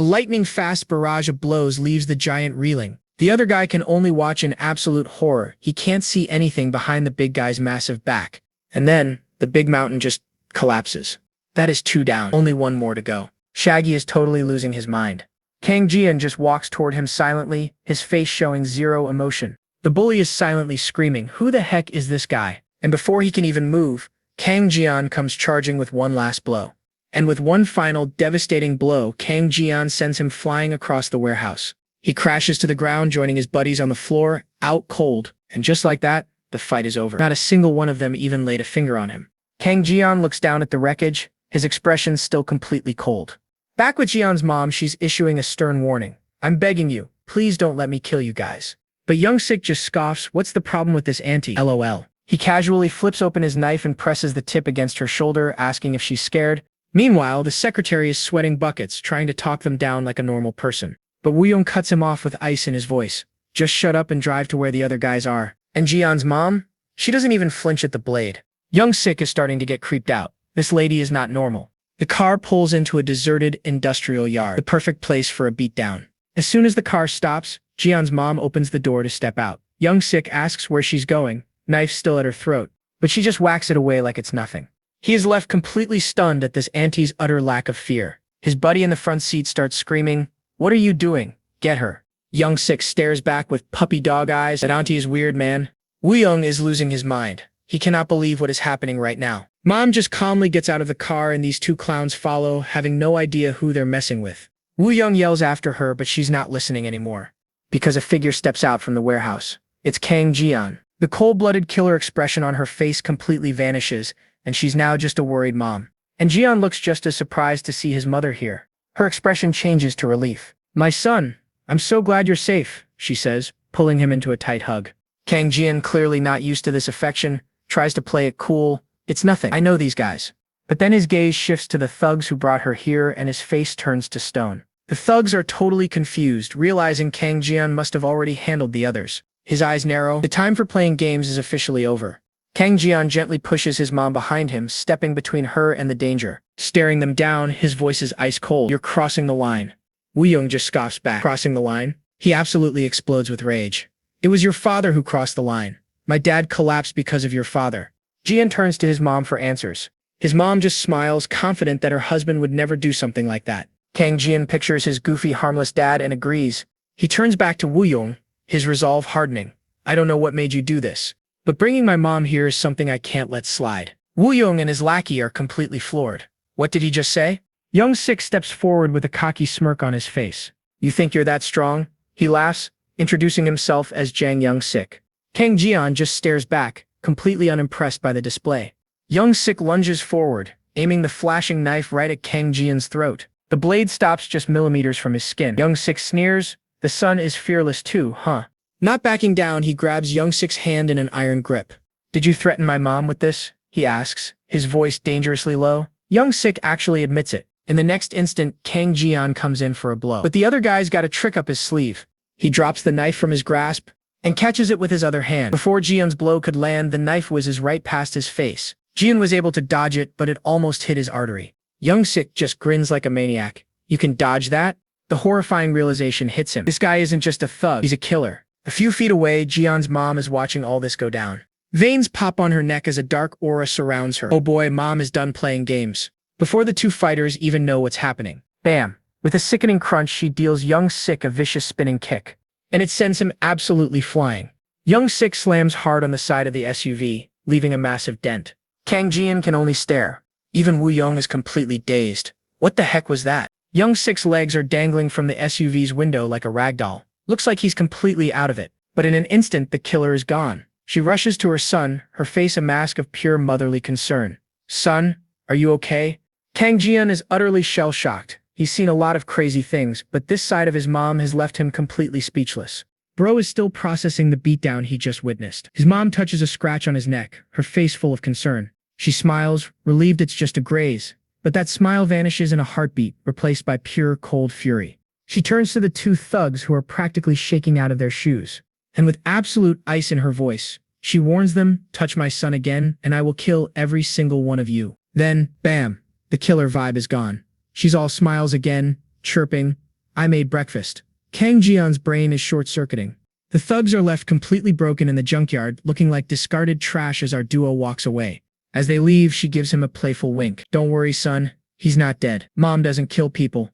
lightning-fast barrage of blows leaves the giant reeling. The other guy can only watch in absolute horror. He can't see anything behind the big guy's massive back. And then, the big mountain just collapses. That is 2 down. Only 1 more to go. Shaggy is totally losing his mind. Kang Jian just walks toward him silently, his face showing zero emotion. The bully is silently screaming, "Who the heck is this guy?" And before he can even move, Kang Jian comes charging with one last blow. And with one final devastating blow, Kang Jian sends him flying across the warehouse. He crashes to the ground, joining his buddies on the floor, out cold. And just like that, the fight is over. Not a single one of them even laid a finger on him. Kang Jian looks down at the wreckage, his expression still completely cold. Back with Jian's mom, she's issuing a stern warning. "I'm begging you, please don't let me kill you guys." But Young Sik just scoffs, "What's the problem with this auntie? LOL. He casually flips open his knife and presses the tip against her shoulder, asking if she's scared. Meanwhile, the secretary is sweating buckets, trying to talk them down like a normal person. But Woo-young cuts him off with ice in his voice. "Just shut up and drive to where the other guys are." And Jian's mom? She doesn't even flinch at the blade. Young Sik is starting to get creeped out. This lady is not normal. The car pulls into a deserted industrial yard, the perfect place for a beatdown. As soon as the car stops, Jian's mom opens the door to step out. Young Sik asks where she's going, knife still at her throat, but she just whacks it away like it's nothing. He is left completely stunned at this auntie's utter lack of fear. His buddy in the front seat starts screaming, "What are you doing? Get her." Young Sik stares back with puppy dog eyes. That auntie is weird, man. Woo-young is losing his mind. He cannot believe what is happening right now. Mom just calmly gets out of the car and these two clowns follow, having no idea who they're messing with. Woo-young yells after her, but she's not listening anymore. Because a figure steps out from the warehouse. It's Kang Jian. The cold-blooded killer expression on her face completely vanishes, and she's now just a worried mom. And Jian looks just as surprised to see his mother here. Her expression changes to relief. "My son, I'm so glad you're safe," she says, pulling him into a tight hug. Kang Jian, clearly not used to this affection, tries to play it cool. "It's nothing. I know these guys." But then his gaze shifts to the thugs who brought her here and his face turns to stone. The thugs are totally confused, realizing Kang Jian must have already handled the others. His eyes narrow. The time for playing games is officially over. Kang Jian gently pushes his mom behind him, stepping between her and the danger. Staring them down, his voice is ice cold. "You're crossing the line." Woo-young just scoffs back. "Crossing the line?" He absolutely explodes with rage. "It was your father who crossed the line. My dad collapsed because of your father." Jian turns to his mom for answers. His mom just smiles, confident that her husband would never do something like that. Kang Jian pictures his goofy, harmless dad and agrees. He turns back to Woo-young, his resolve hardening. "I don't know what made you do this, but bringing my mom here is something I can't let slide." Woo-young and his lackey are completely floored. What did he just say? Young Sik steps forward with a cocky smirk on his face. "You think you're that strong?" He laughs, introducing himself as Jang Young Sik. Kang Jian just stares back, completely unimpressed by the display. Young Sik lunges forward, aiming the flashing knife right at Kang Jian's throat. The blade stops just millimeters from his skin. Young Sik sneers. "The son is fearless too, huh?" Not backing down, he grabs Young Sik's hand in an iron grip. "Did you threaten my mom with this?" he asks, his voice dangerously low. Young Sik actually admits it. In the next instant, Kang Jian comes in for a blow. But the other guy's got a trick up his sleeve. He drops the knife from his grasp and catches it with his other hand. Before Jian's blow could land, the knife whizzes right past his face. Jian was able to dodge it, but it almost hit his artery. Young Sik just grins like a maniac. "You can dodge that?" The horrifying realization hits him. This guy isn't just a thug, he's a killer. A few feet away, Jian's mom is watching all this go down. Veins pop on her neck as a dark aura surrounds her. Oh boy, mom is done playing games. Before the two fighters even know what's happening. Bam! With a sickening crunch, she deals Young Sik a vicious spinning kick. And it sends him absolutely flying. Young Sik slams hard on the side of the SUV, leaving a massive dent. Kang Jian can only stare. Even Woo Young is completely dazed. What the heck was that? Young Sik's legs are dangling from the SUV's window like a ragdoll. Looks like he's completely out of it. But in an instant, the killer is gone. She rushes to her son, her face a mask of pure motherly concern. Son, are you okay? Kang Jian is utterly shell-shocked. He's seen a lot of crazy things, but this side of his mom has left him completely speechless. Bro is still processing the beatdown he just witnessed. His mom touches a scratch on his neck, her face full of concern. She smiles, relieved it's just a graze. But that smile vanishes in a heartbeat, replaced by pure, cold fury. She turns to the two thugs who are practically shaking out of their shoes. And with absolute ice in her voice, she warns them, touch my son again, and I will kill every single one of you. Then, bam, the killer vibe is gone. She's all smiles again, chirping, I made breakfast. Kang Jian's brain is short-circuiting. The thugs are left completely broken in the junkyard, looking like discarded trash as our duo walks away. As they leave, she gives him a playful wink. Don't worry, son. He's not dead. Mom doesn't kill people.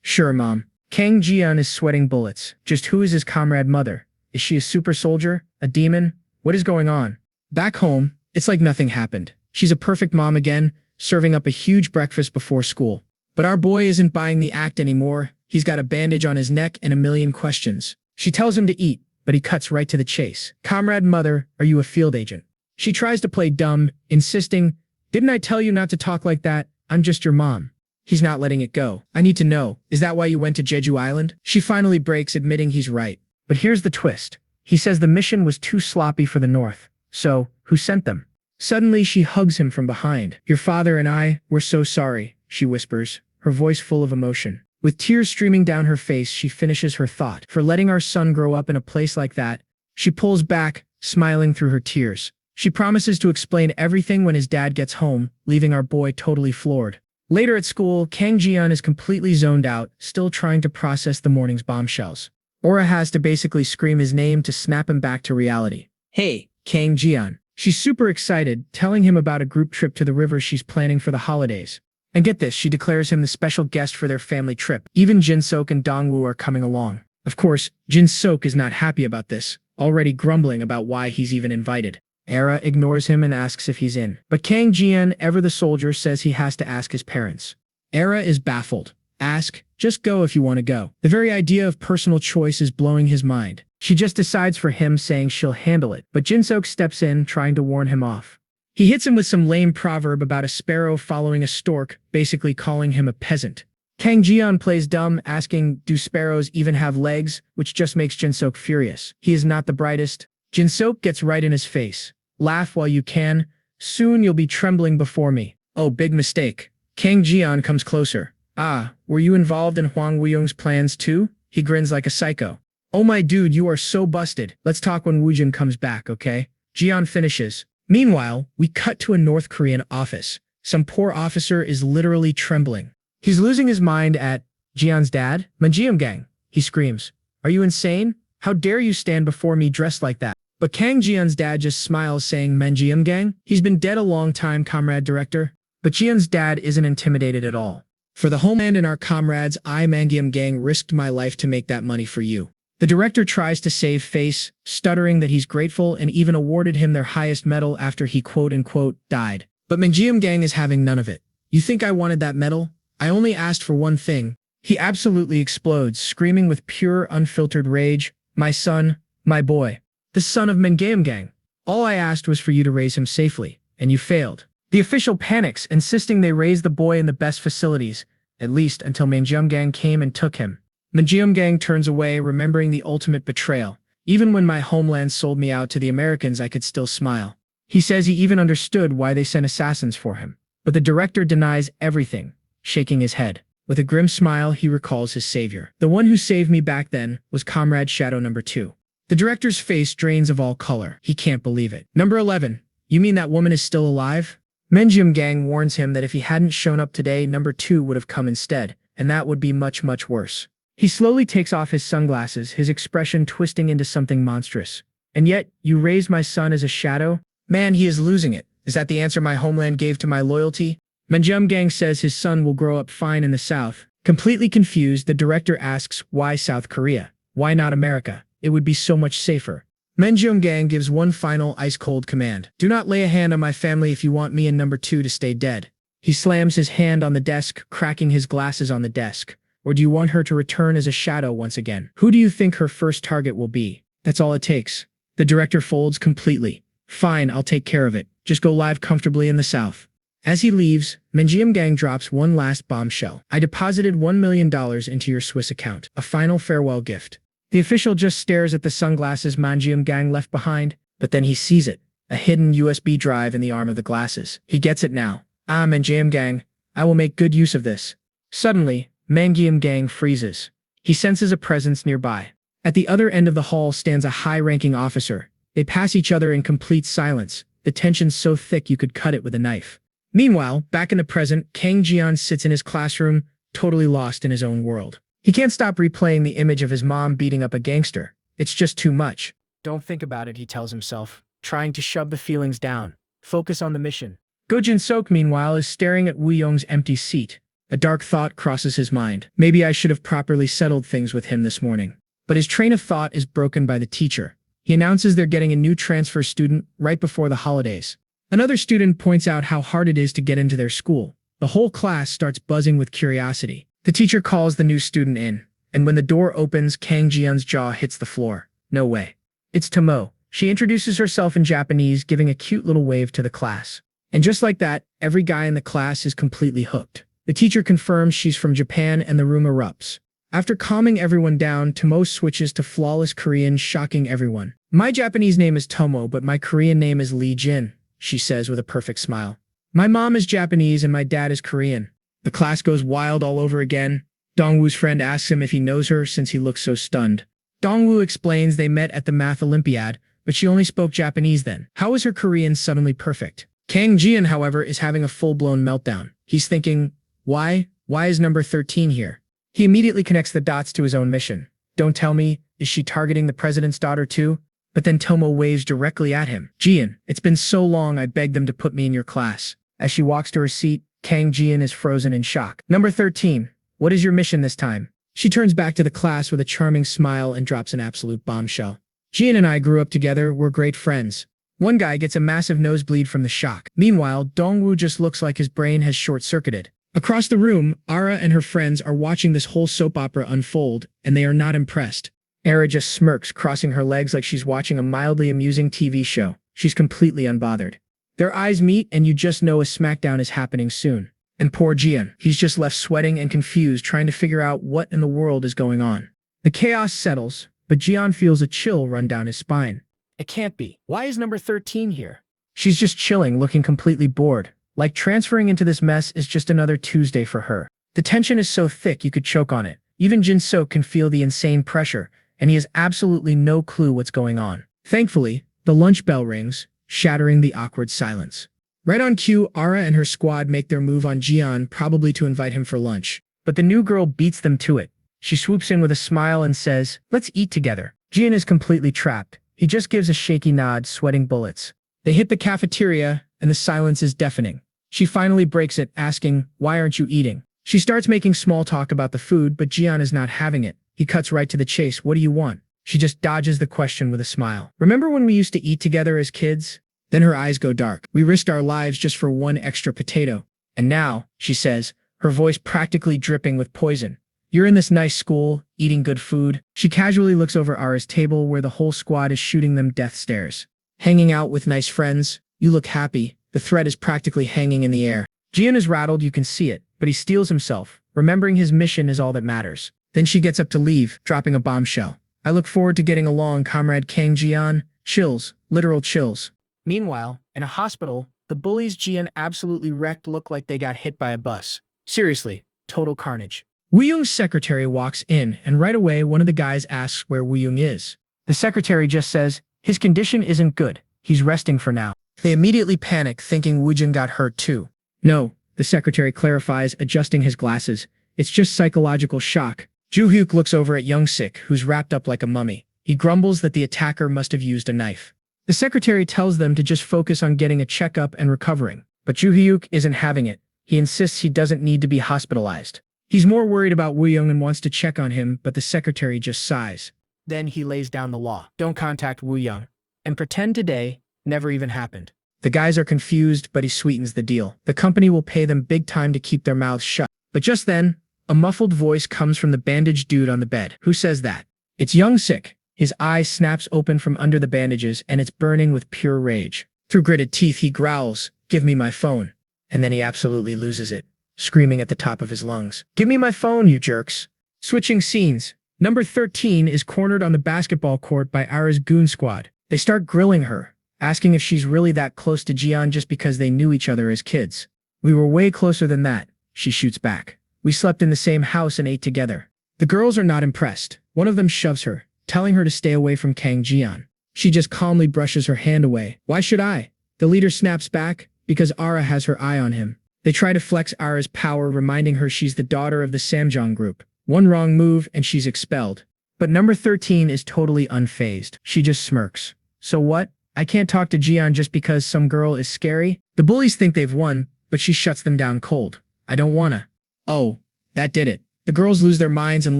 Sure, Mom. Kang Jian is sweating bullets. Just who is his comrade mother? Is she a super soldier? A demon? What is going on? Back home, it's like nothing happened. She's a perfect mom again, serving up a huge breakfast before school. But our boy isn't buying the act anymore. He's got a bandage on his neck and a million questions. She tells him to eat, but he cuts right to the chase. Comrade mother, are you a field agent? She tries to play dumb, insisting, didn't I tell you not to talk like that? I'm just your mom. He's not letting it go. I need to know, is that why you went to Jeju Island? She finally breaks, admitting he's right. But here's the twist. He says the mission was too sloppy for the North. So, who sent them? Suddenly, she hugs him from behind. Your father and I, we're so sorry, she whispers, her voice full of emotion. With tears streaming down her face, she finishes her thought. For letting our son grow up in a place like that. She pulls back, smiling through her tears. She promises to explain everything when his dad gets home, leaving our boy totally floored. Later at school, Kang Jian is completely zoned out, still trying to process the morning's bombshells. Aura has to basically scream his name to snap him back to reality. Hey, Kang Jian. She's super excited, telling him about a group trip to the river she's planning for the holidays. And get this, she declares him the special guest for their family trip. Even Jin-Sok and Dongwoo are coming along. Of course, Jin-Sok is not happy about this, already grumbling about why he's even invited. Era ignores him and asks if he's in. But Kang Jian, ever the soldier, says he has to ask his parents. Era is baffled. Ask, just go if you want to go. The very idea of personal choice is blowing his mind. She just decides for him, saying she'll handle it. But Jin-Sok steps in, trying to warn him off. He hits him with some lame proverb about a sparrow following a stork, basically calling him a peasant. Kang Jian plays dumb, asking, do sparrows even have legs? Which just makes Jin-Sok furious. He is not the brightest. Jin-Sok gets right in his face. Laugh while you can. Soon you'll be trembling before me. Oh, big mistake. Kang Jian comes closer. Ah, were you involved in Huang Wuyong's plans too? He grins like a psycho. Oh my dude, you are so busted. Let's talk when Woojin comes back, okay? Jian finishes. Meanwhile, we cut to a North Korean office. Some poor officer is literally trembling. He's losing his mind at Jian's dad, Gang. He screams. Are you insane? How dare you stand before me dressed like that? But Kang Jian's dad just smiles, saying, Gang? He's been dead a long time, comrade director. But Jian's dad isn't intimidated at all. For the homeland and our comrades, I, Gang, risked my life to make that money for you. The director tries to save face, stuttering that he's grateful and even awarded him their highest medal after he quote-unquote died. But Gang is having none of it. You think I wanted that medal? I only asked for one thing. He absolutely explodes, screaming with pure, unfiltered rage, my son, my boy. The son of Gang. All I asked was for you to raise him safely, and you failed. The official panics, insisting they raise the boy in the best facilities, at least until Gang came and took him. Gang turns away, remembering the ultimate betrayal. Even when my homeland sold me out to the Americans, I could still smile. He says he even understood why they sent assassins for him. But the director denies everything, shaking his head. With a grim smile, he recalls his savior. The one who saved me back then was Comrade Shadow number 2. The director's face drains of all color. He can't believe it. Number 11. You mean that woman is still alive? Gang warns him that if he hadn't shown up today, number 2 would have come instead, and that would be much, much worse. He slowly takes off his sunglasses, his expression twisting into something monstrous. And yet, you raised my son as a shadow? Man, he is losing it. Is that the answer my homeland gave to my loyalty? Mangacapped says his son will grow up fine in the South. Completely confused, the director asks, why South Korea? Why not America? It would be so much safer. Mangacapped gives one final ice-cold command. Do not lay a hand on my family if you want me and number 2 to stay dead. He slams his hand on the desk, cracking his glasses on the desk. Or do you want her to return as a shadow once again? Who do you think her first target will be? That's all it takes. The director folds completely. Fine, I'll take care of it. Just go live comfortably in the South. As he leaves, Mangacapped drops one last bombshell. I deposited $1 million into your Swiss account. A final farewell gift. The official just stares at the sunglasses Mangacapped left behind, but then he sees it. A hidden USB drive in the arm of the glasses. He gets it now. Ah, Mangacapped, I will make good use of this. Suddenly, Mangacapped freezes. He senses a presence nearby. At the other end of the hall stands a high-ranking officer. They pass each other in complete silence, the tension so thick you could cut it with a knife. Meanwhile, back in the present, Kang Jian sits in his classroom, totally lost in his own world. He can't stop replaying the image of his mom beating up a gangster. It's just too much. Don't think about it, he tells himself, trying to shove the feelings down. Focus on the mission. Go Jin-sok, meanwhile, is staring at Woo Young's empty seat. A dark thought crosses his mind. Maybe I should have properly settled things with him this morning. But his train of thought is broken by the teacher. He announces they're getting a new transfer student right before the holidays. Another student points out how hard it is to get into their school. The whole class starts buzzing with curiosity. The teacher calls the new student in, and when the door opens, Kang Jian's jaw hits the floor. No way. It's Tomo. She introduces herself in Japanese, giving a cute little wave to the class. And just like that, every guy in the class is completely hooked. The teacher confirms she's from Japan and the room erupts. After calming everyone down, Tomo switches to flawless Korean, shocking everyone. My Japanese name is Tomo, but my Korean name is Lee Jin, she says with a perfect smile. My mom is Japanese and my dad is Korean. The class goes wild all over again. Dongwoo's friend asks him if he knows her since he looks so stunned. Dongwoo explains they met at the math Olympiad, but she only spoke Japanese then. How is her Korean suddenly perfect? Kang Jian, however, is having a full-blown meltdown. He's thinking, why is number 13 here? He immediately connects the dots to his own mission. Don't tell me, is she targeting the president's daughter too? But then Tomo waves directly at him. Jian, it's been so long I begged them to put me in your class. As she walks to her seat, Kang Jian is frozen in shock. Number 13, what is your mission this time? She turns back to the class with a charming smile and drops an absolute bombshell. Jian and I grew up together, we're great friends. One guy gets a massive nosebleed from the shock. Meanwhile, Dongwoo just looks like his brain has short-circuited. Across the room, Ara and her friends are watching this whole soap opera unfold, and they are not impressed. Ara just smirks, crossing her legs like she's watching a mildly amusing TV show. She's completely unbothered. Their eyes meet, and you just know a smackdown is happening soon. And poor Jian, he's just left sweating and confused, trying to figure out what in the world is going on. The chaos settles, but Jian feels a chill run down his spine. It can't be. Why is number 13 here? She's just chilling, looking completely bored. Like transferring into this mess is just another Tuesday for her. The tension is so thick you could choke on it. Even Jin-sok can feel the insane pressure, and he has absolutely no clue what's going on. Thankfully, the lunch bell rings, shattering the awkward silence. Right on cue, Ara and her squad make their move on Jian, probably to invite him for lunch. But the new girl beats them to it. She swoops in with a smile and says, "Let's eat together." Jian is completely trapped. He just gives a shaky nod, sweating bullets. They hit the cafeteria, and the silence is deafening. She finally breaks it, asking, "Why aren't you eating?" She starts making small talk about the food, but Jian is not having it. He cuts right to the chase. "What do you want?" She just dodges the question with a smile. "Remember when we used to eat together as kids?" Then her eyes go dark. "We risked our lives just for one extra potato. And now," she says, her voice practically dripping with poison, "you're in this nice school, eating good food." She casually looks over Ara's table where the whole squad is shooting them death stares. "Hanging out with nice friends? You look happy." The threat is practically hanging in the air. Jian is rattled, you can see it, but he steels himself, remembering his mission is all that matters. Then she gets up to leave, dropping a bombshell. "I look forward to getting along, Comrade Kang Jian." Chills, literal chills. Meanwhile, in a hospital, the bullies Jian absolutely wrecked look like they got hit by a bus. Seriously, total carnage. Woo Young's secretary walks in, and right away one of the guys asks where Woo Young is. The secretary just says, "His condition isn't good. He's resting for now." They immediately panic, thinking Woo Jin got hurt too. "No," the secretary clarifies, adjusting his glasses. "It's just psychological shock." Joo Hyuk looks over at Young Sik, who's wrapped up like a mummy. He grumbles that the attacker must have used a knife. The secretary tells them to just focus on getting a checkup and recovering. But Joo-hyuk isn't having it. He insists he doesn't need to be hospitalized. He's more worried about Woo-young and wants to check on him, but the secretary just sighs. Then he lays down the law. Don't contact Woo-young. And pretend today never even happened. The guys are confused, but he sweetens the deal. The company will pay them big time to keep their mouths shut. But just then, a muffled voice comes from the bandaged dude on the bed. Who says that? It's Young-sik. His eye snaps open from under the bandages, and it's burning with pure rage. Through gritted teeth, he growls, "Give me my phone." And then he absolutely loses it, screaming at the top of his lungs. "Give me my phone, you jerks." Switching scenes. Number 13 is cornered on the basketball court by Ara's goon squad. They start grilling her, asking if she's really that close to Jian just because they knew each other as kids. "We were way closer than that," she shoots back. "We slept in the same house and ate together." The girls are not impressed. One of them shoves her, telling her to stay away from Kang Jian. She just calmly brushes her hand away. "Why should I?" The leader snaps back, because Ara has her eye on him. They try to flex Ara's power, reminding her she's the daughter of the Samjong group. One wrong move and she's expelled. But number 13 is totally unfazed. She just smirks. "So what? I can't talk to Jian just because some girl is scary?" The bullies think they've won, but she shuts them down cold. "I don't wanna." Oh, that did it. The girls lose their minds and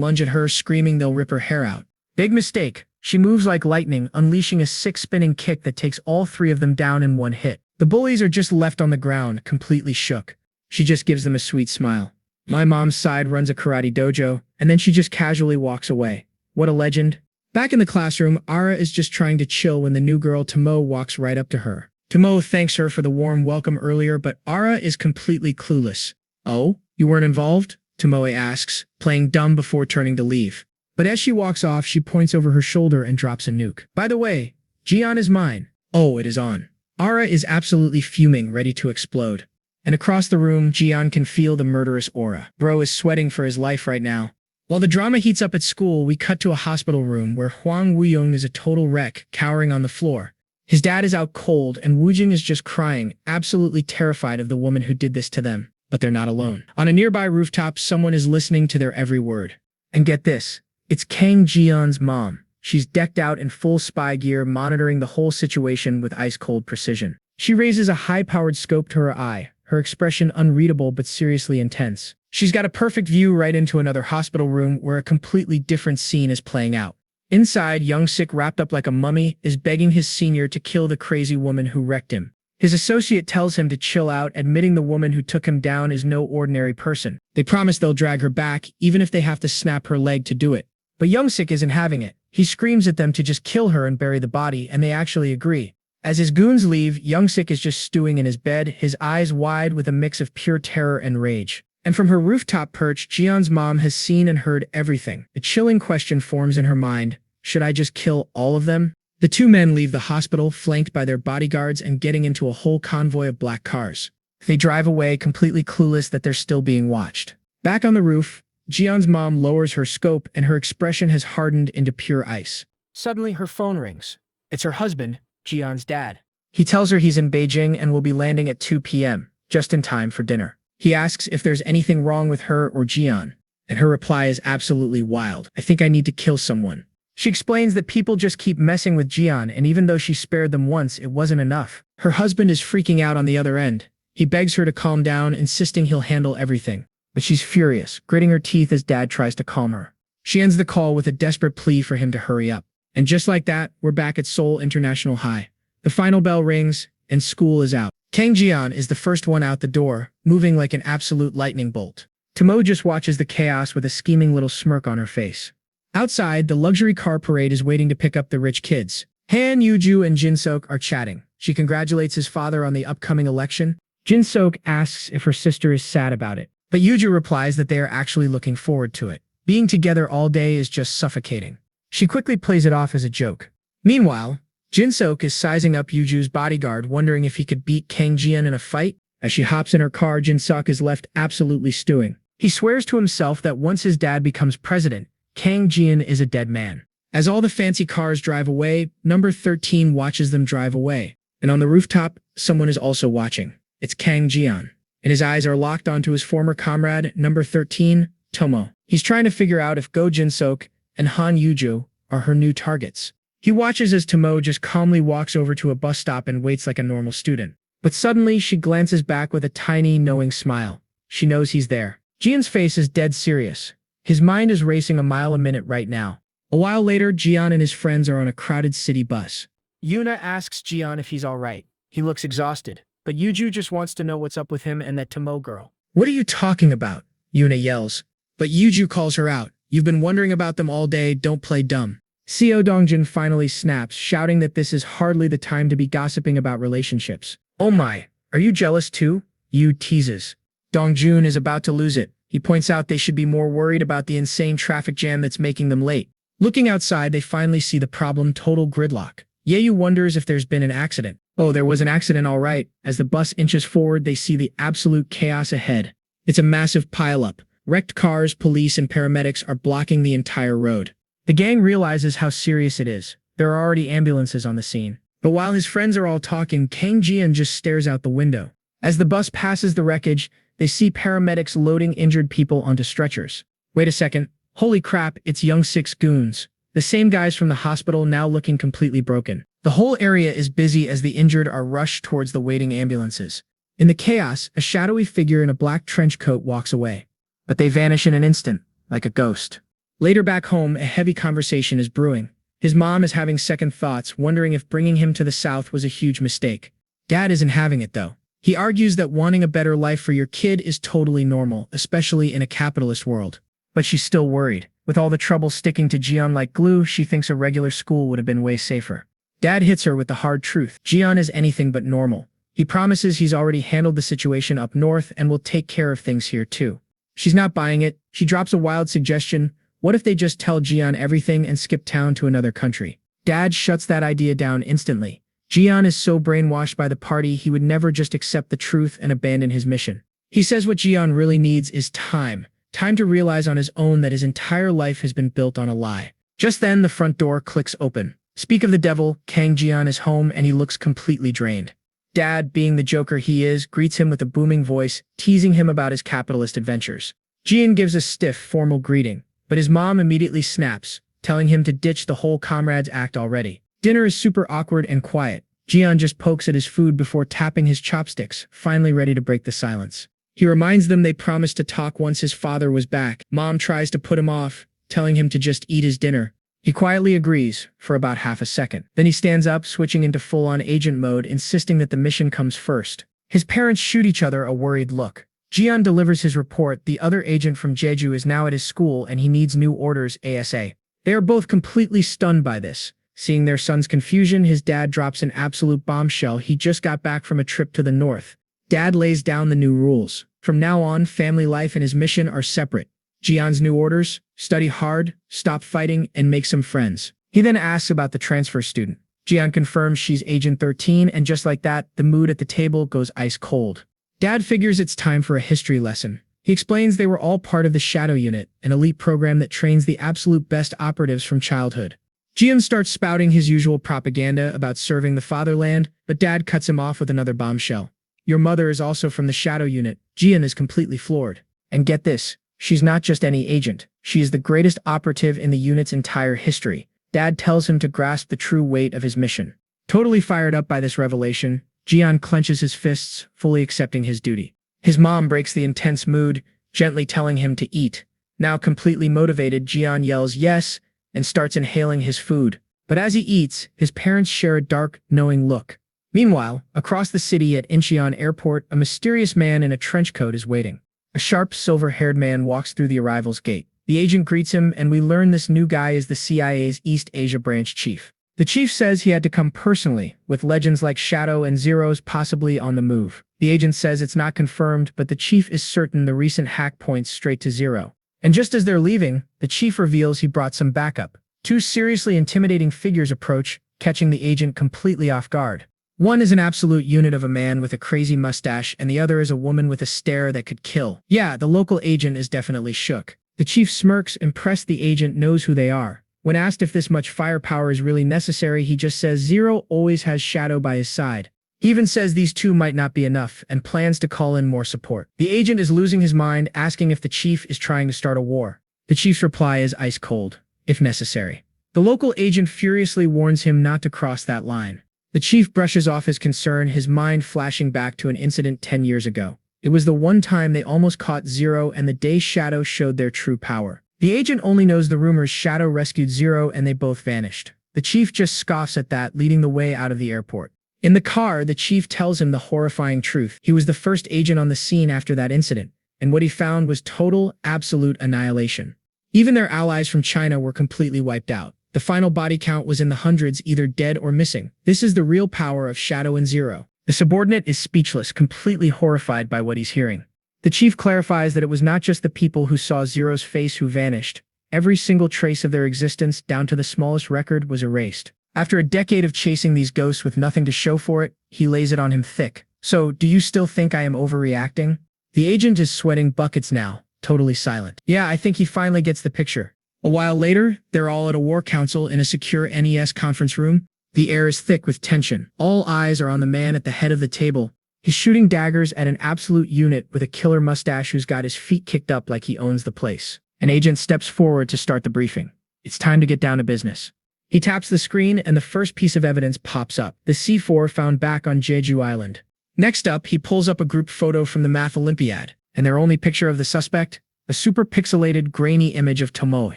lunge at her, screaming they'll rip her hair out. Big mistake. She moves like lightning, unleashing a sick spinning kick that takes all three of them down in one hit. The bullies are just left on the ground, completely shook. She just gives them a sweet smile. My mom's side runs a karate dojo, and then she just casually walks away. What a legend. Back in the classroom, Ara is just trying to chill when the new girl Tomo walks right up to her. Tomo thanks her for the warm welcome earlier, but Ara is completely clueless. "Oh, you weren't involved?" Tomoe asks, playing dumb before turning to leave. But as she walks off, she points over her shoulder and drops a nuke. "By the way, Jian is mine." Oh, it is on. Ara is absolutely fuming, ready to explode. And across the room, Jian can feel the murderous aura. Bro is sweating for his life right now. While the drama heats up at school, we cut to a hospital room where Huang Woo-young is a total wreck, cowering on the floor. His dad is out cold, and Woo-jing is just crying, absolutely terrified of the woman who did this to them. But they're not alone. On a nearby rooftop, someone is listening to their every word. And get this. It's Kang Jian's mom. She's decked out in full spy gear, monitoring the whole situation with ice-cold precision. She raises a high-powered scope to her eye, her expression unreadable but seriously intense. She's got a perfect view right into another hospital room where a completely different scene is playing out. Inside, Young-sik, wrapped up like a mummy, is begging his senior to kill the crazy woman who wrecked him. His associate tells him to chill out, admitting the woman who took him down is no ordinary person. They promise they'll drag her back, even if they have to snap her leg to do it. But Young-sik isn't having it. He screams at them to just kill her and bury the body, and they actually agree. As his goons leave, Young-sik is just stewing in his bed, his eyes wide with a mix of pure terror and rage. And from her rooftop perch, Jian's mom has seen and heard everything. A chilling question forms in her mind. Should I just kill all of them? The two men leave the hospital, flanked by their bodyguards and getting into a whole convoy of black cars. They drive away, completely clueless that they're still being watched. Back on the roof, Jian's mom lowers her scope and her expression has hardened into pure ice. Suddenly, her phone rings. It's her husband, Jian's dad. He tells her he's in Beijing and will be landing at 2 p.m., just in time for dinner. He asks if there's anything wrong with her or Jian, and her reply is absolutely wild. "I think I need to kill someone." She explains that people just keep messing with Jian, and even though she spared them once, it wasn't enough. Her husband is freaking out on the other end. He begs her to calm down, insisting he'll handle everything. But she's furious, gritting her teeth as Dad tries to calm her. She ends the call with a desperate plea for him to hurry up. And just like that, we're back at Seoul International High. The final bell rings, and school is out. Kang Jian is the first one out the door, moving like an absolute lightning bolt. Tomo just watches the chaos with a scheming little smirk on her face. Outside, the luxury car parade is waiting to pick up the rich kids. Han Yuju and Jin-sok are chatting. She congratulates his father on the upcoming election. Jin-sok asks if her sister is sad about it. But Yuju replies that they are actually looking forward to it. Being together all day is just suffocating. She quickly plays it off as a joke. Meanwhile, Jin-sok is sizing up Yuju's bodyguard, wondering if he could beat Kang Jian in a fight. As she hops in her car, Jin-sok is left absolutely stewing. He swears to himself that once his dad becomes president, Kang Jian is a dead man. As all the fancy cars drive away, number 13 watches them drive away. And on the rooftop, someone is also watching. It's Kang Jian. And his eyes are locked onto his former comrade, number 13, Tomo. He's trying to figure out if Go Jin-sok and Han Yuju are her new targets. He watches as Tomo just calmly walks over to a bus stop and waits like a normal student. But suddenly, she glances back with a tiny, knowing smile. She knows he's there. Jian's face is dead serious. His mind is racing a mile a minute right now. A while later, Jian and his friends are on a crowded city bus. Yuna asks Jian if he's alright. He looks exhausted, but Yuju just wants to know what's up with him and that Tomo girl. "What are you talking about?" Yuna yells. But Yuju calls her out. "You've been wondering about them all day, don't play dumb." Seo Dongjin finally snaps, shouting that this is hardly the time to be gossiping about relationships. "Oh my, are you jealous too?" Yu teases. Dongjun is about to lose it. He points out they should be more worried about the insane traffic jam that's making them late. Looking outside, they finally see the problem: total gridlock. Yeyu wonders if there's been an accident. Oh, there was an accident all right. As the bus inches forward, they see the absolute chaos ahead. It's a massive pileup. Wrecked cars, police, and paramedics are blocking the entire road. The gang realizes how serious it is. There are already ambulances on the scene. But while his friends are all talking, Kang Jian just stares out the window. As the bus passes the wreckage, they see paramedics loading injured people onto stretchers. Wait a second. Holy crap, it's Young Six goons. The same guys from the hospital, now looking completely broken. The whole area is busy as the injured are rushed towards the waiting ambulances. In the chaos, a shadowy figure in a black trench coat walks away. But they vanish in an instant, like a ghost. Later back home, a heavy conversation is brewing. His mom is having second thoughts, wondering if bringing him to the South was a huge mistake. Dad isn't having it, though. He argues that wanting a better life for your kid is totally normal, especially in a capitalist world. But she's still worried. With all the trouble sticking to Jian like glue, she thinks a regular school would have been way safer. Dad hits her with the hard truth. Jian is anything but normal. He promises he's already handled the situation up north and will take care of things here too. She's not buying it. She drops a wild suggestion. What if they just tell Jian everything and skip town to another country? Dad shuts that idea down instantly. Jian is so brainwashed by the party he would never just accept the truth and abandon his mission. He says what Jian really needs is time. Time to realize on his own that his entire life has been built on a lie. Just then, the front door clicks open. Speak of the devil, Kang Jian is home and he looks completely drained. Dad, being the joker he is, greets him with a booming voice, teasing him about his capitalist adventures. Jian gives a stiff, formal greeting, but his mom immediately snaps, telling him to ditch the whole comrades act already. Dinner is super awkward and quiet. Jian just pokes at his food before tapping his chopsticks, finally ready to break the silence. He reminds them they promised to talk once his father was back. Mom tries to put him off, telling him to just eat his dinner. He quietly agrees, for about half a second. Then he stands up, switching into full-on agent mode, insisting that the mission comes first. His parents shoot each other a worried look. Jian delivers his report. The other agent from Jeju is now at his school and he needs new orders ASAP. They are both completely stunned by this. Seeing their son's confusion, his dad drops an absolute bombshell. He just got back from a trip to the north. Dad lays down the new rules. From now on, family life and his mission are separate. Jian's new orders: study hard, stop fighting, and make some friends. He then asks about the transfer student. Jian confirms she's Agent 13, and just like that, the mood at the table goes ice cold. Dad figures it's time for a history lesson. He explains they were all part of the Shadow Unit, an elite program that trains the absolute best operatives from childhood. Jian starts spouting his usual propaganda about serving the fatherland, but Dad cuts him off with another bombshell. Your mother is also from the Shadow Unit. Jian is completely floored. And get this, she's not just any agent. She is the greatest operative in the unit's entire history. Dad tells him to grasp the true weight of his mission. Totally fired up by this revelation, Jian clenches his fists, fully accepting his duty. His mom breaks the intense mood, gently telling him to eat. Now completely motivated, Jian yells yes and starts inhaling his food. But as he eats, his parents share a dark, knowing look. Meanwhile, across the city at Incheon Airport, a mysterious man in a trench coat is waiting. A sharp, silver-haired man walks through the arrivals gate. The agent greets him, and we learn this new guy is the CIA's East Asia branch chief. The chief says he had to come personally, with legends like Shadow and Zeros possibly on the move. The agent says it's not confirmed, but the chief is certain the recent hack points straight to Zero. And just as they're leaving, the chief reveals he brought some backup. Two seriously intimidating figures approach, catching the agent completely off guard. One is an absolute unit of a man with a crazy mustache, and the other is a woman with a stare that could kill. Yeah, the local agent is definitely shook. The chief smirks, impressed the agent knows who they are. When asked if this much firepower is really necessary, he just says Zero always has Shadow by his side. He even says these two might not be enough, and plans to call in more support. The agent is losing his mind, asking if the chief is trying to start a war. The chief's reply is ice cold. If necessary. The local agent furiously warns him not to cross that line. The chief brushes off his concern, his mind flashing back to an incident 10 years ago. It was the one time they almost caught Zero and the day Shadow showed their true power. The agent only knows the rumors Shadow rescued Zero and they both vanished. The chief just scoffs at that, leading the way out of the airport. In the car, the chief tells him the horrifying truth. He was the first agent on the scene after that incident, and what he found was total, absolute annihilation. Even their allies from China were completely wiped out. The final body count was in the hundreds, either dead or missing. This is the real power of Shadow and Zero. The subordinate is speechless, completely horrified by what he's hearing. The chief clarifies that it was not just the people who saw Zero's face who vanished. Every single trace of their existence, down to the smallest record, was erased. After a decade of chasing these ghosts with nothing to show for it, he lays it on him thick. So, do you still think I am overreacting? The agent is sweating buckets now, totally silent. Yeah, I think he finally gets the picture. A while later, they're all at a war council in a secure NES conference room. The air is thick with tension. All eyes are on the man at the head of the table. He's shooting daggers at an absolute unit with a killer mustache who's got his feet kicked up like he owns the place. An agent steps forward to start the briefing. It's time to get down to business. He taps the screen and the first piece of evidence pops up. The C4 found back on Jeju Island. Next up, he pulls up a group photo from the Math Olympiad, and their only picture of the suspect? A super pixelated, grainy image of Tomoe.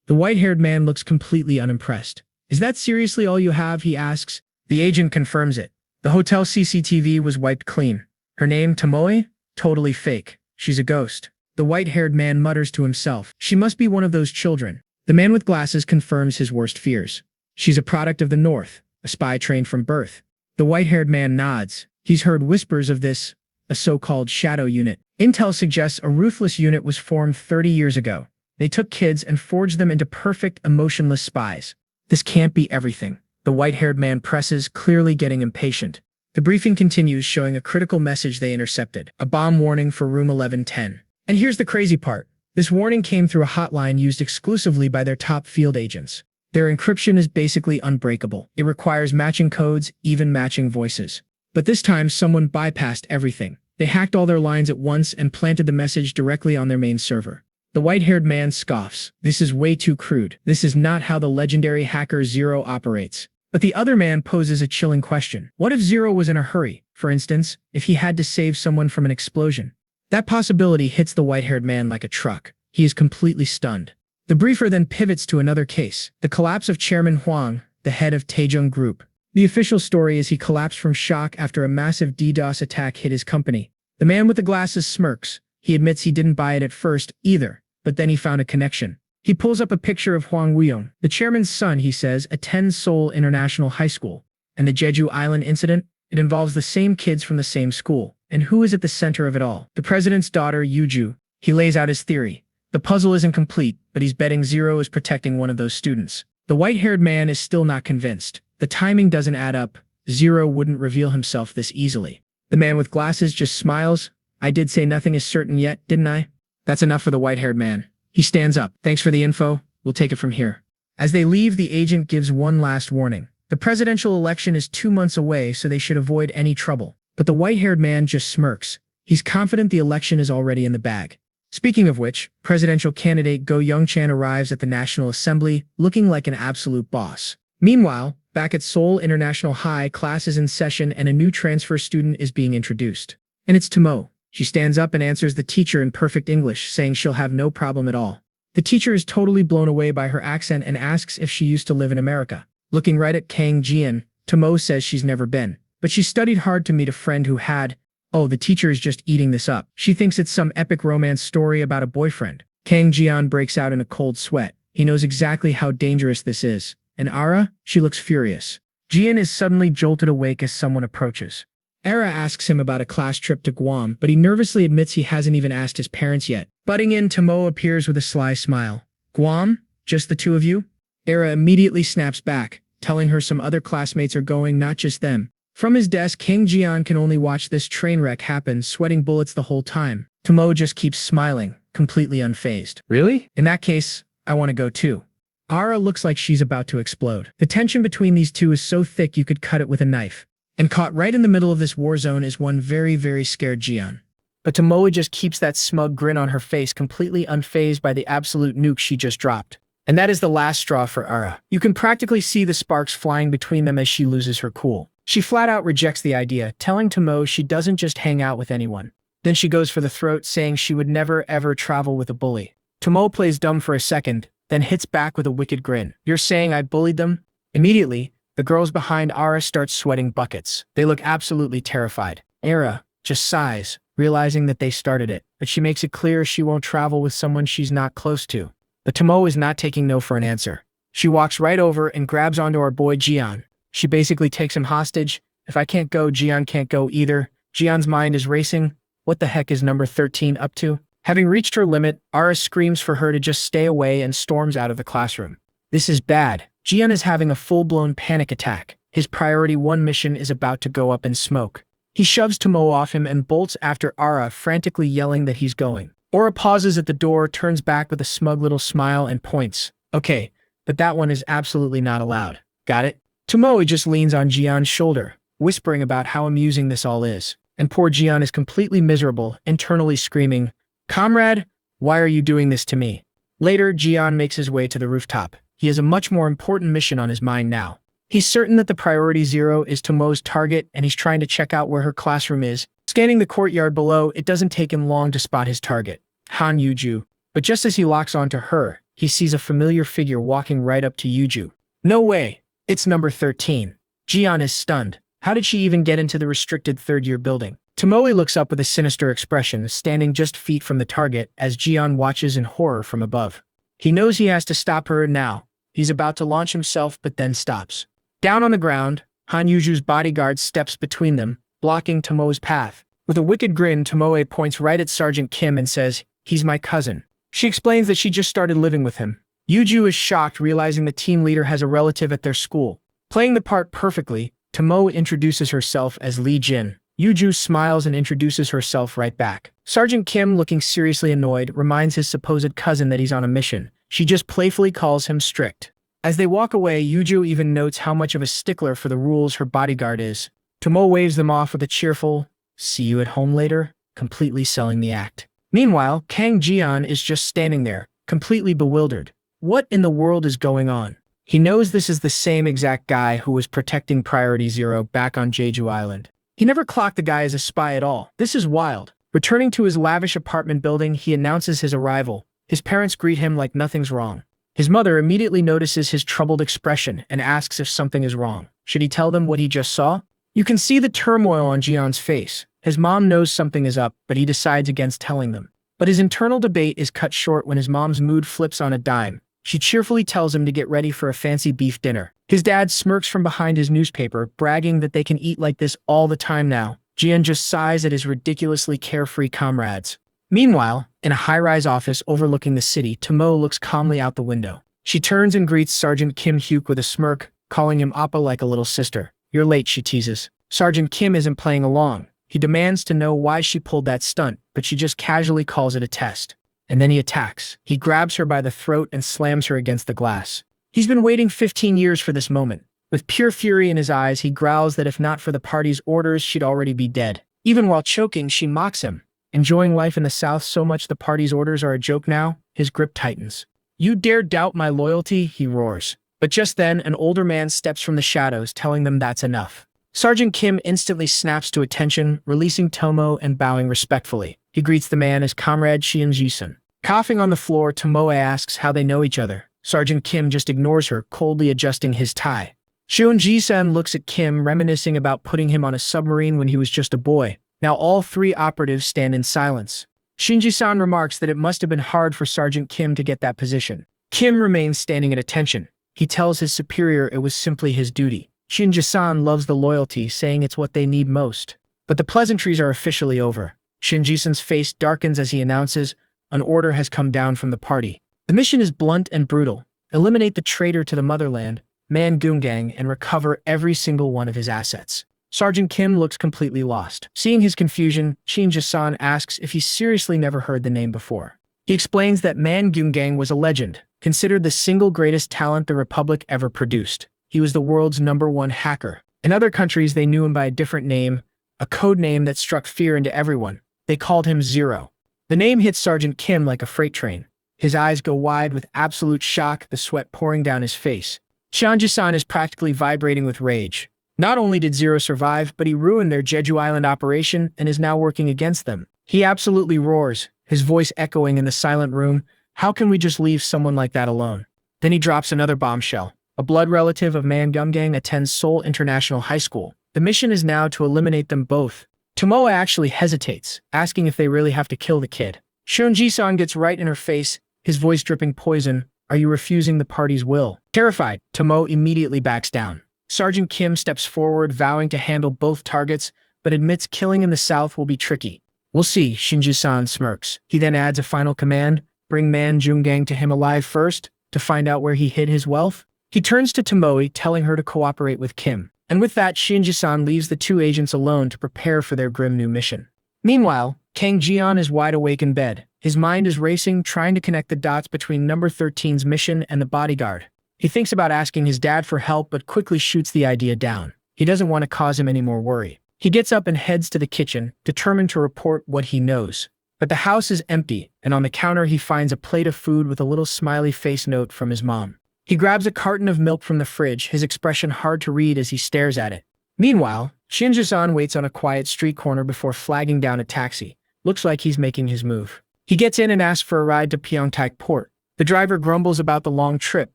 The white-haired man looks completely unimpressed. Is that seriously all you have? He asks. The agent confirms it. The hotel CCTV was wiped clean. Her name, Tomoe? Totally fake. She's a ghost. The white-haired man mutters to himself. She must be one of those children. The man with glasses confirms his worst fears. She's a product of the North, a spy trained from birth. The white-haired man nods. He's heard whispers of this, a so-called shadow unit. Intel suggests a ruthless unit was formed 30 years ago. They took kids and forged them into perfect, emotionless spies. This can't be everything. The white-haired man presses, clearly getting impatient. The briefing continues, showing a critical message they intercepted. A bomb warning for room 1110. And here's the crazy part. This warning came through a hotline used exclusively by their top field agents. Their encryption is basically unbreakable. It requires matching codes, even matching voices. But this time, someone bypassed everything. They hacked all their lines at once and planted the message directly on their main server. The white-haired man scoffs. This is way too crude. This is not how the legendary hacker Zero operates. But the other man poses a chilling question. What if Zero was in a hurry? For instance, if he had to save someone from an explosion? That possibility hits the white-haired man like a truck. He is completely stunned. The briefer then pivots to another case, the collapse of Chairman Huang, the head of Taejung Group. The official story is he collapsed from shock after a massive DDoS attack hit his company. The man with the glasses smirks. He admits he didn't buy it at first, either, but then he found a connection. He pulls up a picture of Huang Weiyong, the chairman's son, he says, attends Seoul International High School. And the Jeju Island incident? It involves the same kids from the same school. And who is at the center of it all? The president's daughter, Yuju. He lays out his theory. The puzzle isn't complete, but he's betting Zero is protecting one of those students. The white-haired man is still not convinced. The timing doesn't add up. Zero wouldn't reveal himself this easily. The man with glasses just smiles. I did say nothing is certain yet, didn't I? That's enough for the white-haired man. He stands up. Thanks for the info. We'll take it from here. As they leave, the agent gives one last warning. The presidential election is 2 months away, so they should avoid any trouble. But the white-haired man just smirks. He's confident the election is already in the bag. Speaking of which, presidential candidate Go Young-chan arrives at the National Assembly, looking like an absolute boss. Meanwhile, back at Seoul International High, class is in session and a new transfer student is being introduced. And it's Tomo. She stands up and answers the teacher in perfect English, saying she'll have no problem at all. The teacher is totally blown away by her accent and asks if she used to live in America. Looking right at Kang Jian, Tomo says she's never been, but she studied hard to meet a friend who had. Oh, the teacher is just eating this up. She thinks it's some epic romance story about a boyfriend. Kang Jian breaks out in a cold sweat. He knows exactly how dangerous this is. And Ara? She looks furious. Jian is suddenly jolted awake as someone approaches. Ara asks him about a class trip to Guam, but he nervously admits he hasn't even asked his parents yet. Butting in, Tomo appears with a sly smile. Guam? Just the two of you? Ara immediately snaps back, telling her some other classmates are going, not just them. From his desk, King Jian can only watch this train wreck happen, sweating bullets the whole time. Tomo just keeps smiling, completely unfazed. Really? In that case, I want to go too. Ara looks like she's about to explode. The tension between these two is so thick you could cut it with a knife. And caught right in the middle of this war zone is one very, very scared Jian. But Tomoe just keeps that smug grin on her face, completely unfazed by the absolute nuke she just dropped. And that is the last straw for Ara. You can practically see the sparks flying between them as she loses her cool. She flat out rejects the idea, telling Tomo she doesn't just hang out with anyone. Then she goes for the throat, saying she would never ever travel with a bully. Tomo plays dumb for a second, then hits back with a wicked grin. You're saying I bullied them? Immediately, the girls behind Ara start sweating buckets. They look absolutely terrified. Ara just sighs, realizing that they started it, but she makes it clear she won't travel with someone she's not close to. But Tomo is not taking no for an answer. She walks right over and grabs onto our boy Jian. She basically takes him hostage. If I can't go, Jian can't go either. Jian's mind is racing. What the heck is number 13 up to? Having reached her limit, Ara screams for her to just stay away and storms out of the classroom. This is bad. Jian is having a full-blown panic attack. His priority 1 mission is about to go up in smoke. He shoves Tomo off him and bolts after Ara, frantically yelling that he's going. Ara pauses at the door, turns back with a smug little smile and points. Okay, but that one is absolutely not allowed. Got it? Tomo just leans on Jian's shoulder, whispering about how amusing this all is. And poor Jian is completely miserable, internally screaming, "Comrade, why are you doing this to me?" Later, Jian makes his way to the rooftop. He has a much more important mission on his mind now. He's certain that the priority 0 is Tomo's target, and he's trying to check out where her classroom is. Scanning the courtyard below, it doesn't take him long to spot his target, Han Yuju. But just as he locks onto her, he sees a familiar figure walking right up to Yuju. No way! It's number 13. Jian is stunned. How did she even get into the restricted third-year building? Tomoe looks up with a sinister expression, standing just feet from the target as Jian watches in horror from above. He knows he has to stop her now. He's about to launch himself, but then stops. Down on the ground, Han Yuju's bodyguard steps between them, blocking Tomoe's path. With a wicked grin, Tomoe points right at Sergeant Kim and says, "He's my cousin." She explains that she just started living with him. Yuju is shocked, realizing the team leader has a relative at their school. Playing the part perfectly, Tomoe introduces herself as Lee Jin. Yuju smiles and introduces herself right back. Sergeant Kim, looking seriously annoyed, reminds his supposed cousin that he's on a mission. She just playfully calls him strict. As they walk away, Yuju even notes how much of a stickler for the rules her bodyguard is. Tomoe waves them off with a cheerful, "See you at home later," completely selling the act. Meanwhile, Kang Jian is just standing there, completely bewildered. What in the world is going on? He knows this is the same exact guy who was protecting Priority 0 back on Jeju Island. He never clocked the guy as a spy at all. This is wild. Returning to his lavish apartment building, he announces his arrival. His parents greet him like nothing's wrong. His mother immediately notices his troubled expression and asks if something is wrong. Should he tell them what he just saw? You can see the turmoil on Jian's face. His mom knows something is up, but he decides against telling them. But his internal debate is cut short when his mom's mood flips on a dime. She cheerfully tells him to get ready for a fancy beef dinner. His dad smirks from behind his newspaper, bragging that they can eat like this all the time now. Jian just sighs at his ridiculously carefree comrades. Meanwhile, in a high-rise office overlooking the city, Tomoe looks calmly out the window. She turns and greets Sergeant Kim Hyuk with a smirk, calling him Appa like a little sister. "You're late," she teases. Sergeant Kim isn't playing along. He demands to know why she pulled that stunt, but she just casually calls it a test. And then he attacks. He grabs her by the throat and slams her against the glass. He's been waiting 15 years for this moment. With pure fury in his eyes, he growls that if not for the party's orders, she'd already be dead. Even while choking, she mocks him. Enjoying life in the South so much the party's orders are a joke now, his grip tightens. "You dare doubt my loyalty?" he roars. But just then, an older man steps from the shadows, telling them that's enough. Sergeant Kim instantly snaps to attention, releasing Tomoe and bowing respectfully. He greets the man as Comrade Shion Ji-sun. Coughing on the floor, Tomoe asks how they know each other. Sergeant Kim just ignores her, coldly adjusting his tie. Shion Ji-sun looks at Kim, reminiscing about putting him on a submarine when he was just a boy. Now all 3 operatives stand in silence. Shinji-san remarks that it must have been hard for Sergeant Kim to get that position. Kim remains standing at attention. He tells his superior it was simply his duty. Shinji-san loves the loyalty, saying it's what they need most. But the pleasantries are officially over. Shinji-san's face darkens as he announces, an order has come down from the party. The mission is blunt and brutal. Eliminate the traitor to the motherland, Man Gungang, and recover every single one of his assets. Sergeant Kim looks completely lost. Seeing his confusion, Shinji-san asks if he's seriously never heard the name before. He explains that Man Gungang was a legend, considered the single greatest talent the Republic ever produced. He was the world's #1 hacker. In other countries, they knew him by a different name, a code name that struck fear into everyone. They called him Zero. The name hit Sergeant Kim like a freight train. His eyes go wide with absolute shock, the sweat pouring down his face. Shinji-san is practically vibrating with rage. Not only did Zero survive, but he ruined their Jeju Island operation and is now working against them. He absolutely roars, his voice echoing in the silent room. How can we just leave someone like that alone? Then he drops another bombshell. A blood relative of mangaMangacapped attends Seoul International High School. The mission is now to eliminate them both. Tomoe actually hesitates, asking if they really have to kill the kid. Shinji-san gets right in her face, his voice dripping poison. Are you refusing the party's will? Terrified, Tomoe immediately backs down. Sergeant Kim steps forward, vowing to handle both targets, but admits killing in the south will be tricky. We'll see, Shinji-san smirks. He then adds a final command, bring Man Jungang to him alive first, to find out where he hid his wealth. He turns to Tomoe, telling her to cooperate with Kim. And with that, Shinji-san leaves the two agents alone to prepare for their grim new mission. Meanwhile, Kang Jian is wide awake in bed. His mind is racing, trying to connect the dots between number 13's mission and the bodyguard. He thinks about asking his dad for help, but quickly shoots the idea down. He doesn't want to cause him any more worry. He gets up and heads to the kitchen, determined to report what he knows. But the house is empty, and on the counter he finds a plate of food with a little smiley face note from his mom. He grabs a carton of milk from the fridge, his expression hard to read as he stares at it. Meanwhile, Shinji-san waits on a quiet street corner before flagging down a taxi. Looks like he's making his move. He gets in and asks for a ride to Pyeongtaek Port. The driver grumbles about the long trip,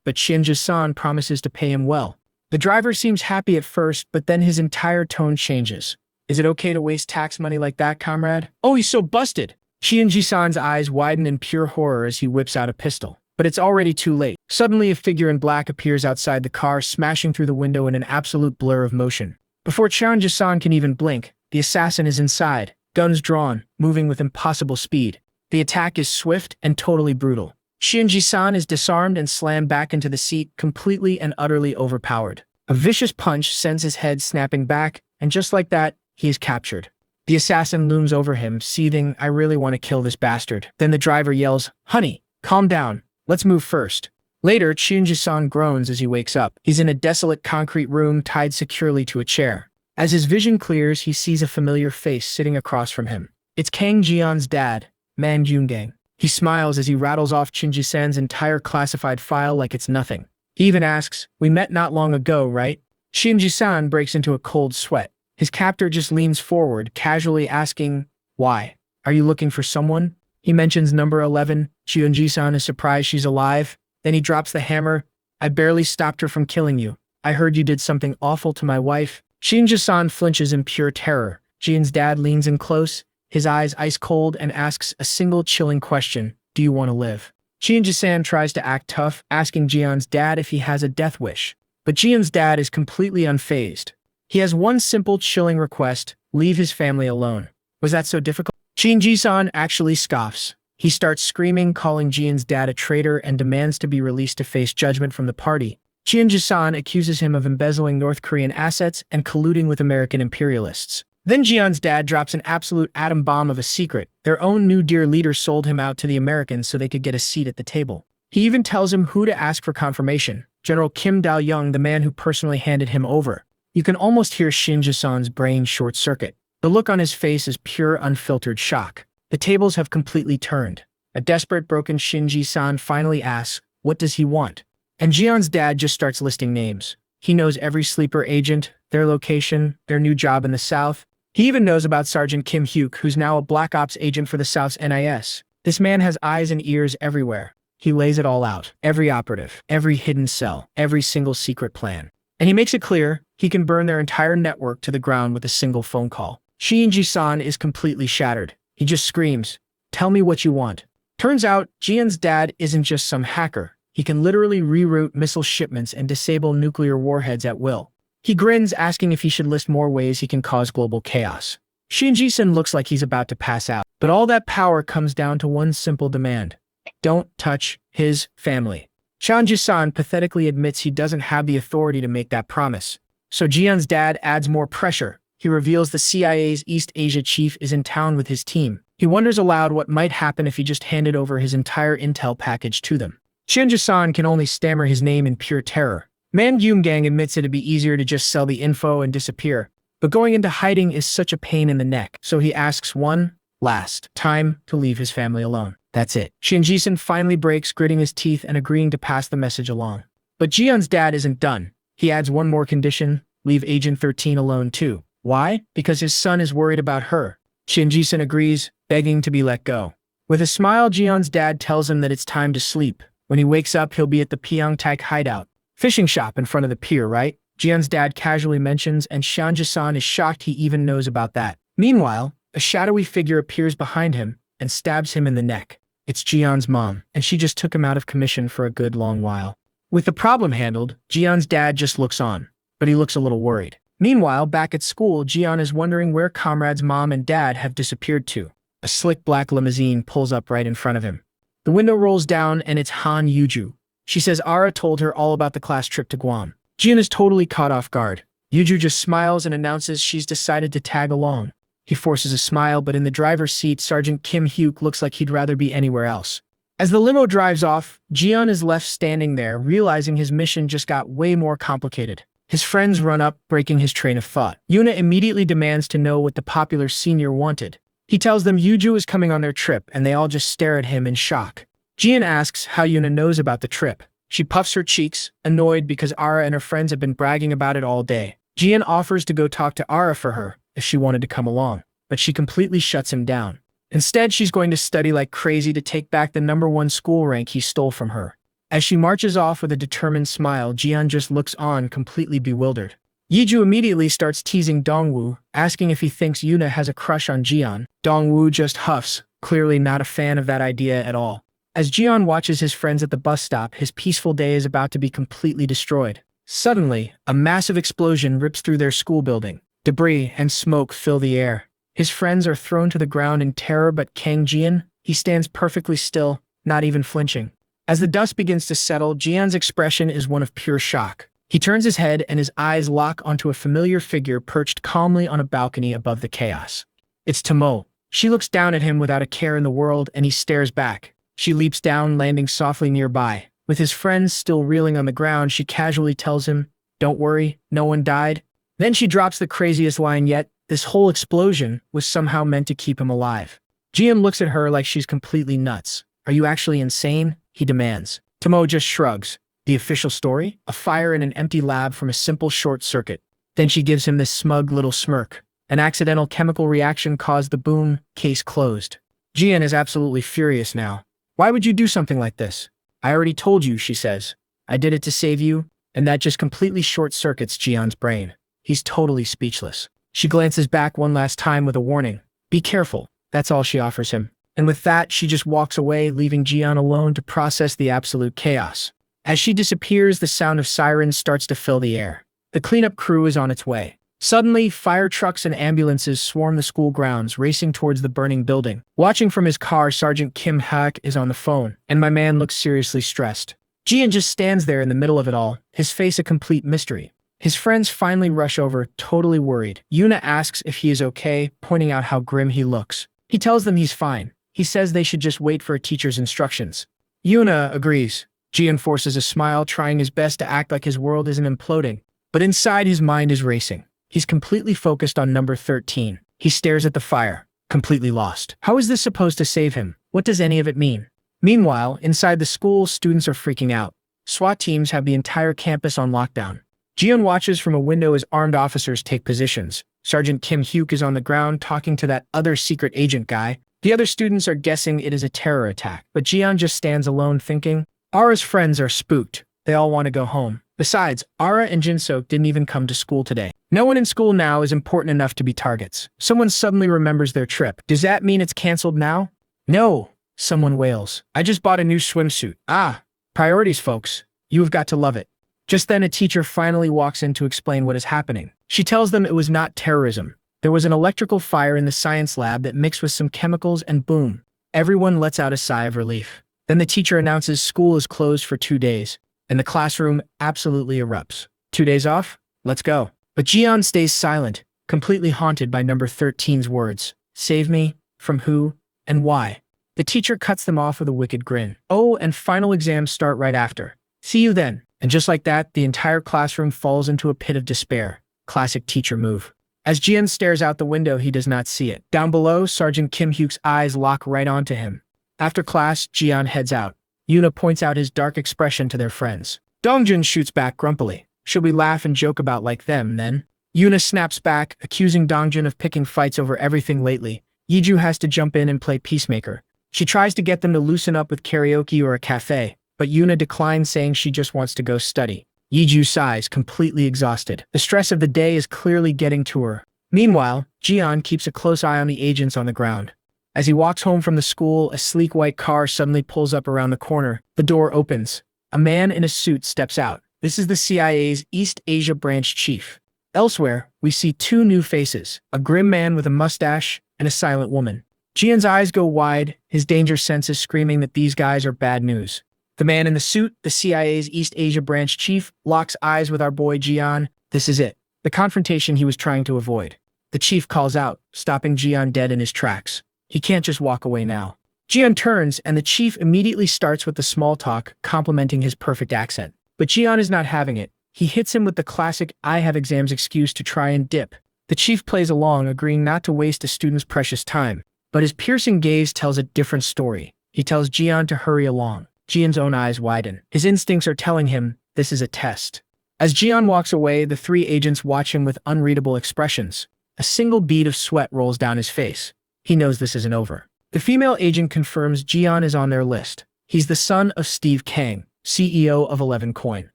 but Shinji-san promises to pay him well. The driver seems happy at first, but then his entire tone changes. Is it okay to waste tax money like that, comrade? Oh, he's so busted! Shinji-san's eyes widen in pure horror as he whips out a pistol. But it's already too late. Suddenly, a figure in black appears outside the car, smashing through the window in an absolute blur of motion. Before Shinji-san can even blink, the assassin is inside, guns drawn, moving with impossible speed. The attack is swift and totally brutal. Shinji-san is disarmed and slammed back into the seat, completely and utterly overpowered. A vicious punch sends his head snapping back, and just like that, he is captured. The assassin looms over him, seething, I really want to kill this bastard. Then the driver yells, honey, calm down. Let's move first. Later, Shinji-san groans as he wakes up. He's in a desolate concrete room tied securely to a chair. As his vision clears, he sees a familiar face sitting across from him. It's Kang Jian's dad, Man Jungang. He smiles as he rattles off Shinji-san's entire classified file like it's nothing. He even asks, we met not long ago, right? Shinji-san breaks into a cold sweat. His captor just leans forward, casually asking, why? Are you looking for someone? He mentions number 11. Shinji-san is surprised she's alive. Then he drops the hammer. I barely stopped her from killing you. I heard you did something awful to my wife. Shinji-san flinches in pure terror. Jian's dad leans in close, his eyes ice cold, and asks a single chilling question. Do you want to live? Shinji-san tries to act tough, asking Jian's dad if he has a death wish. But Jian's dad is completely unfazed. He has one simple chilling request, leave his family alone. Was that so difficult? Shinji-san actually scoffs. He starts screaming, calling Jian's dad a traitor, and demands to be released to face judgment from the party. Shinji-san accuses him of embezzling North Korean assets and colluding with American imperialists. Then Jian's dad drops an absolute atom bomb of a secret. Their own new dear leader sold him out to the Americans so they could get a seat at the table. He even tells him who to ask for confirmation. General Kim Dal-young, the man who personally handed him over. You can almost hear Shinji-san's brain short-circuit. The look on his face is pure, unfiltered shock. The tables have completely turned. A desperate, broken Shinji-san finally asks, what does he want? And Jian's dad just starts listing names. He knows every sleeper agent, their location, their new job in the South. He even knows about Sergeant Kim Hyuk, who's now a Black Ops agent for the South's NIS. This man has eyes and ears everywhere. He lays it all out. Every operative, every hidden cell, every single secret plan. And he makes it clear he can burn their entire network to the ground with a single phone call. Shinji-san is completely shattered. He just screams, tell me what you want. Turns out, Jian's dad isn't just some hacker. He can literally reroute missile shipments and disable nuclear warheads at will. He grins, asking if he should list more ways he can cause global chaos. Shinji-san looks like he's about to pass out. But all that power comes down to one simple demand. Don't touch his family. Shinji-san pathetically admits he doesn't have the authority to make that promise. So Jian's dad adds more pressure. He reveals the CIA's East Asia chief is in town with his team. He wonders aloud what might happen if he just handed over his entire intel package to them. Shinji-san can only stammer his name in pure terror. Man Jungang admits it'd be easier to just sell the info and disappear. But going into hiding is such a pain in the neck, so he asks one last time to leave his family alone. That's it. Shin-Ji-sun finally breaks, gritting his teeth and agreeing to pass the message along. But Ji-yeon's dad isn't done. He adds one more condition: leave Agent 13 alone too. Why? Because his son is worried about her. Shin-Ji-sun agrees, begging to be let go. With a smile, Ji-yeon's dad tells him that it's time to sleep. When he wakes up, he'll be at the Pyeongtaek hideout. Fishing shop in front of the pier, right? Ji-yeon's dad casually mentions, and Shin-Ji-sun is shocked he even knows about that. Meanwhile, a shadowy figure appears behind him and stabs him in the neck. It's Ji-yeon's mom, and she just took him out of commission for a good long while. With the problem handled, Ji-yeon's dad just looks on, but he looks a little worried. Meanwhile, back at school, Ji-yeon is wondering where Comrade's mom and dad have disappeared to. A slick black limousine pulls up right in front of him. The window rolls down and it's Han Yuju. She says Ara told her all about the class trip to Guam. Ji-yeon is totally caught off guard. Yuju just smiles and announces she's decided to tag along. He forces a smile, but in the driver's seat, Sergeant Kim Hyuk looks like he'd rather be anywhere else. As the limo drives off, Ji-yeon is left standing there, realizing his mission just got way more complicated. His friends run up, breaking his train of thought. Yuna immediately demands to know what the popular senior wanted. He tells them Yuju is coming on their trip, and they all just stare at him in shock. Ji-yeon asks how Yuna knows about the trip. She puffs her cheeks, annoyed because Ara and her friends have been bragging about it all day. Ji-yeon offers to go talk to Ara for her if she wanted to come along, but she completely shuts him down. Instead, she's going to study like crazy to take back the #1 school rank he stole from her. As she marches off with a determined smile, Ji-yeon just looks on, completely bewildered. Yeju immediately starts teasing Dongwoo, asking if he thinks Yuna has a crush on Ji-yeon. Dongwoo just huffs, clearly not a fan of that idea at all. As Ji-yeon watches his friends at the bus stop, his peaceful day is about to be completely destroyed. Suddenly, a massive explosion rips through their school building. Debris and smoke fill the air. His friends are thrown to the ground in terror, but Kang Ji-yeon, he stands perfectly still, not even flinching. As the dust begins to settle, Ji-yeon's expression is one of pure shock. He turns his head and his eyes lock onto a familiar figure perched calmly on a balcony above the chaos. It's Tomo. She looks down at him without a care in the world, and he stares back. She leaps down, landing softly nearby. With his friends still reeling on the ground, she casually tells him, "Don't worry, no one died." Then she drops the craziest line yet: this whole explosion was somehow meant to keep him alive. Ji-yeon looks at her like she's completely nuts. "Are you actually insane?" he demands. Tomo just shrugs. The official story? A fire in an empty lab from a simple short circuit. Then she gives him this smug little smirk. An accidental chemical reaction caused the boom, case closed. Ji-yeon is absolutely furious now. "Why would you do something like this?" "I already told you," she says. "I did it to save you," and that just completely short-circuits Ji-yeon's brain. He's totally speechless. She glances back one last time with a warning. "Be careful." That's all she offers him. And with that, she just walks away, leaving Ji-yeon alone to process the absolute chaos. As she disappears, the sound of sirens starts to fill the air. The cleanup crew is on its way. Suddenly, fire trucks and ambulances swarm the school grounds, racing towards the burning building. Watching from his car, Sergeant Kim Hak is on the phone, and my man looks seriously stressed. Ji-yeon just stands there in the middle of it all, his face a complete mystery. His friends finally rush over, totally worried. Yuna asks if he is okay, pointing out how grim he looks. He tells them he's fine. He says they should just wait for a teacher's instructions. Yuna agrees. Ji-yeon forces a smile, trying his best to act like his world isn't imploding. But inside, his mind is racing. He's completely focused on number 13. He stares at the fire, completely lost. How is this supposed to save him? What does any of it mean? Meanwhile, inside the school, students are freaking out. SWAT teams have the entire campus on lockdown. Ji-yeon watches from a window as armed officers take positions. Sergeant Kim Hyuk is on the ground talking to that other secret agent guy. The other students are guessing it is a terror attack, but Ji-yeon just stands alone thinking, Ara's friends are spooked. They all want to go home. Besides, Ara and Jinsuk didn't even come to school today. No one in school now is important enough to be targets. Someone suddenly remembers their trip. Does that mean it's canceled now? No, someone wails. I just bought a new swimsuit. Ah, priorities, folks. You have got to love it. Just then, a teacher finally walks in to explain what is happening. She tells them it was not terrorism. There was an electrical fire in the science lab that mixed with some chemicals, and boom. Everyone lets out a sigh of relief. Then the teacher announces school is closed for 2 days, and the classroom absolutely erupts. 2 days off? Let's go. But Ji-yeon stays silent, completely haunted by number 13's words. Save me? From who? And why? The teacher cuts them off with a wicked grin. Oh, and final exams start right after. See you then. And just like that, the entire classroom falls into a pit of despair. Classic teacher move. As Ji-yeon stares out the window, he does not see it. Down below, Sergeant Kim Hyuk's eyes lock right onto him. After class, Jian heads out. Yuna points out his dark expression to their friends. Dongjun shoots back grumpily. Should we laugh and joke about like them, then? Yuna snaps back, accusing Dongjun of picking fights over everything lately. Yiju has to jump in and play peacemaker. She tries to get them to loosen up with karaoke or a cafe, but Yuna declines, saying she just wants to go study. Yiju sighs, completely exhausted. The stress of the day is clearly getting to her. Meanwhile, Jian keeps a close eye on the agents on the ground. As he walks home from the school, a sleek white car suddenly pulls up around the corner. The door opens. A man in a suit steps out. This is the CIA's East Asia branch chief. Elsewhere, we see two new faces, a grim man with a mustache and a silent woman. Jian's eyes go wide, his danger senses screaming that these guys are bad news. The man in the suit, the CIA's East Asia branch chief, locks eyes with our boy Jian. This is it. The confrontation he was trying to avoid. The chief calls out, stopping Jian dead in his tracks. He can't just walk away now. Jian turns, and the chief immediately starts with the small talk, complimenting his perfect accent. But Jian is not having it. He hits him with the classic "I have exams" excuse to try and dip. The chief plays along, agreeing not to waste a student's precious time. But his piercing gaze tells a different story. He tells Jian to hurry along. Jian's own eyes widen. His instincts are telling him this is a test. As Jian walks away, the three agents watch him with unreadable expressions. A single bead of sweat rolls down his face. He knows this isn't over. The female agent confirms Jian is on their list. He's the son of Steve Kang, CEO of 11 Coin.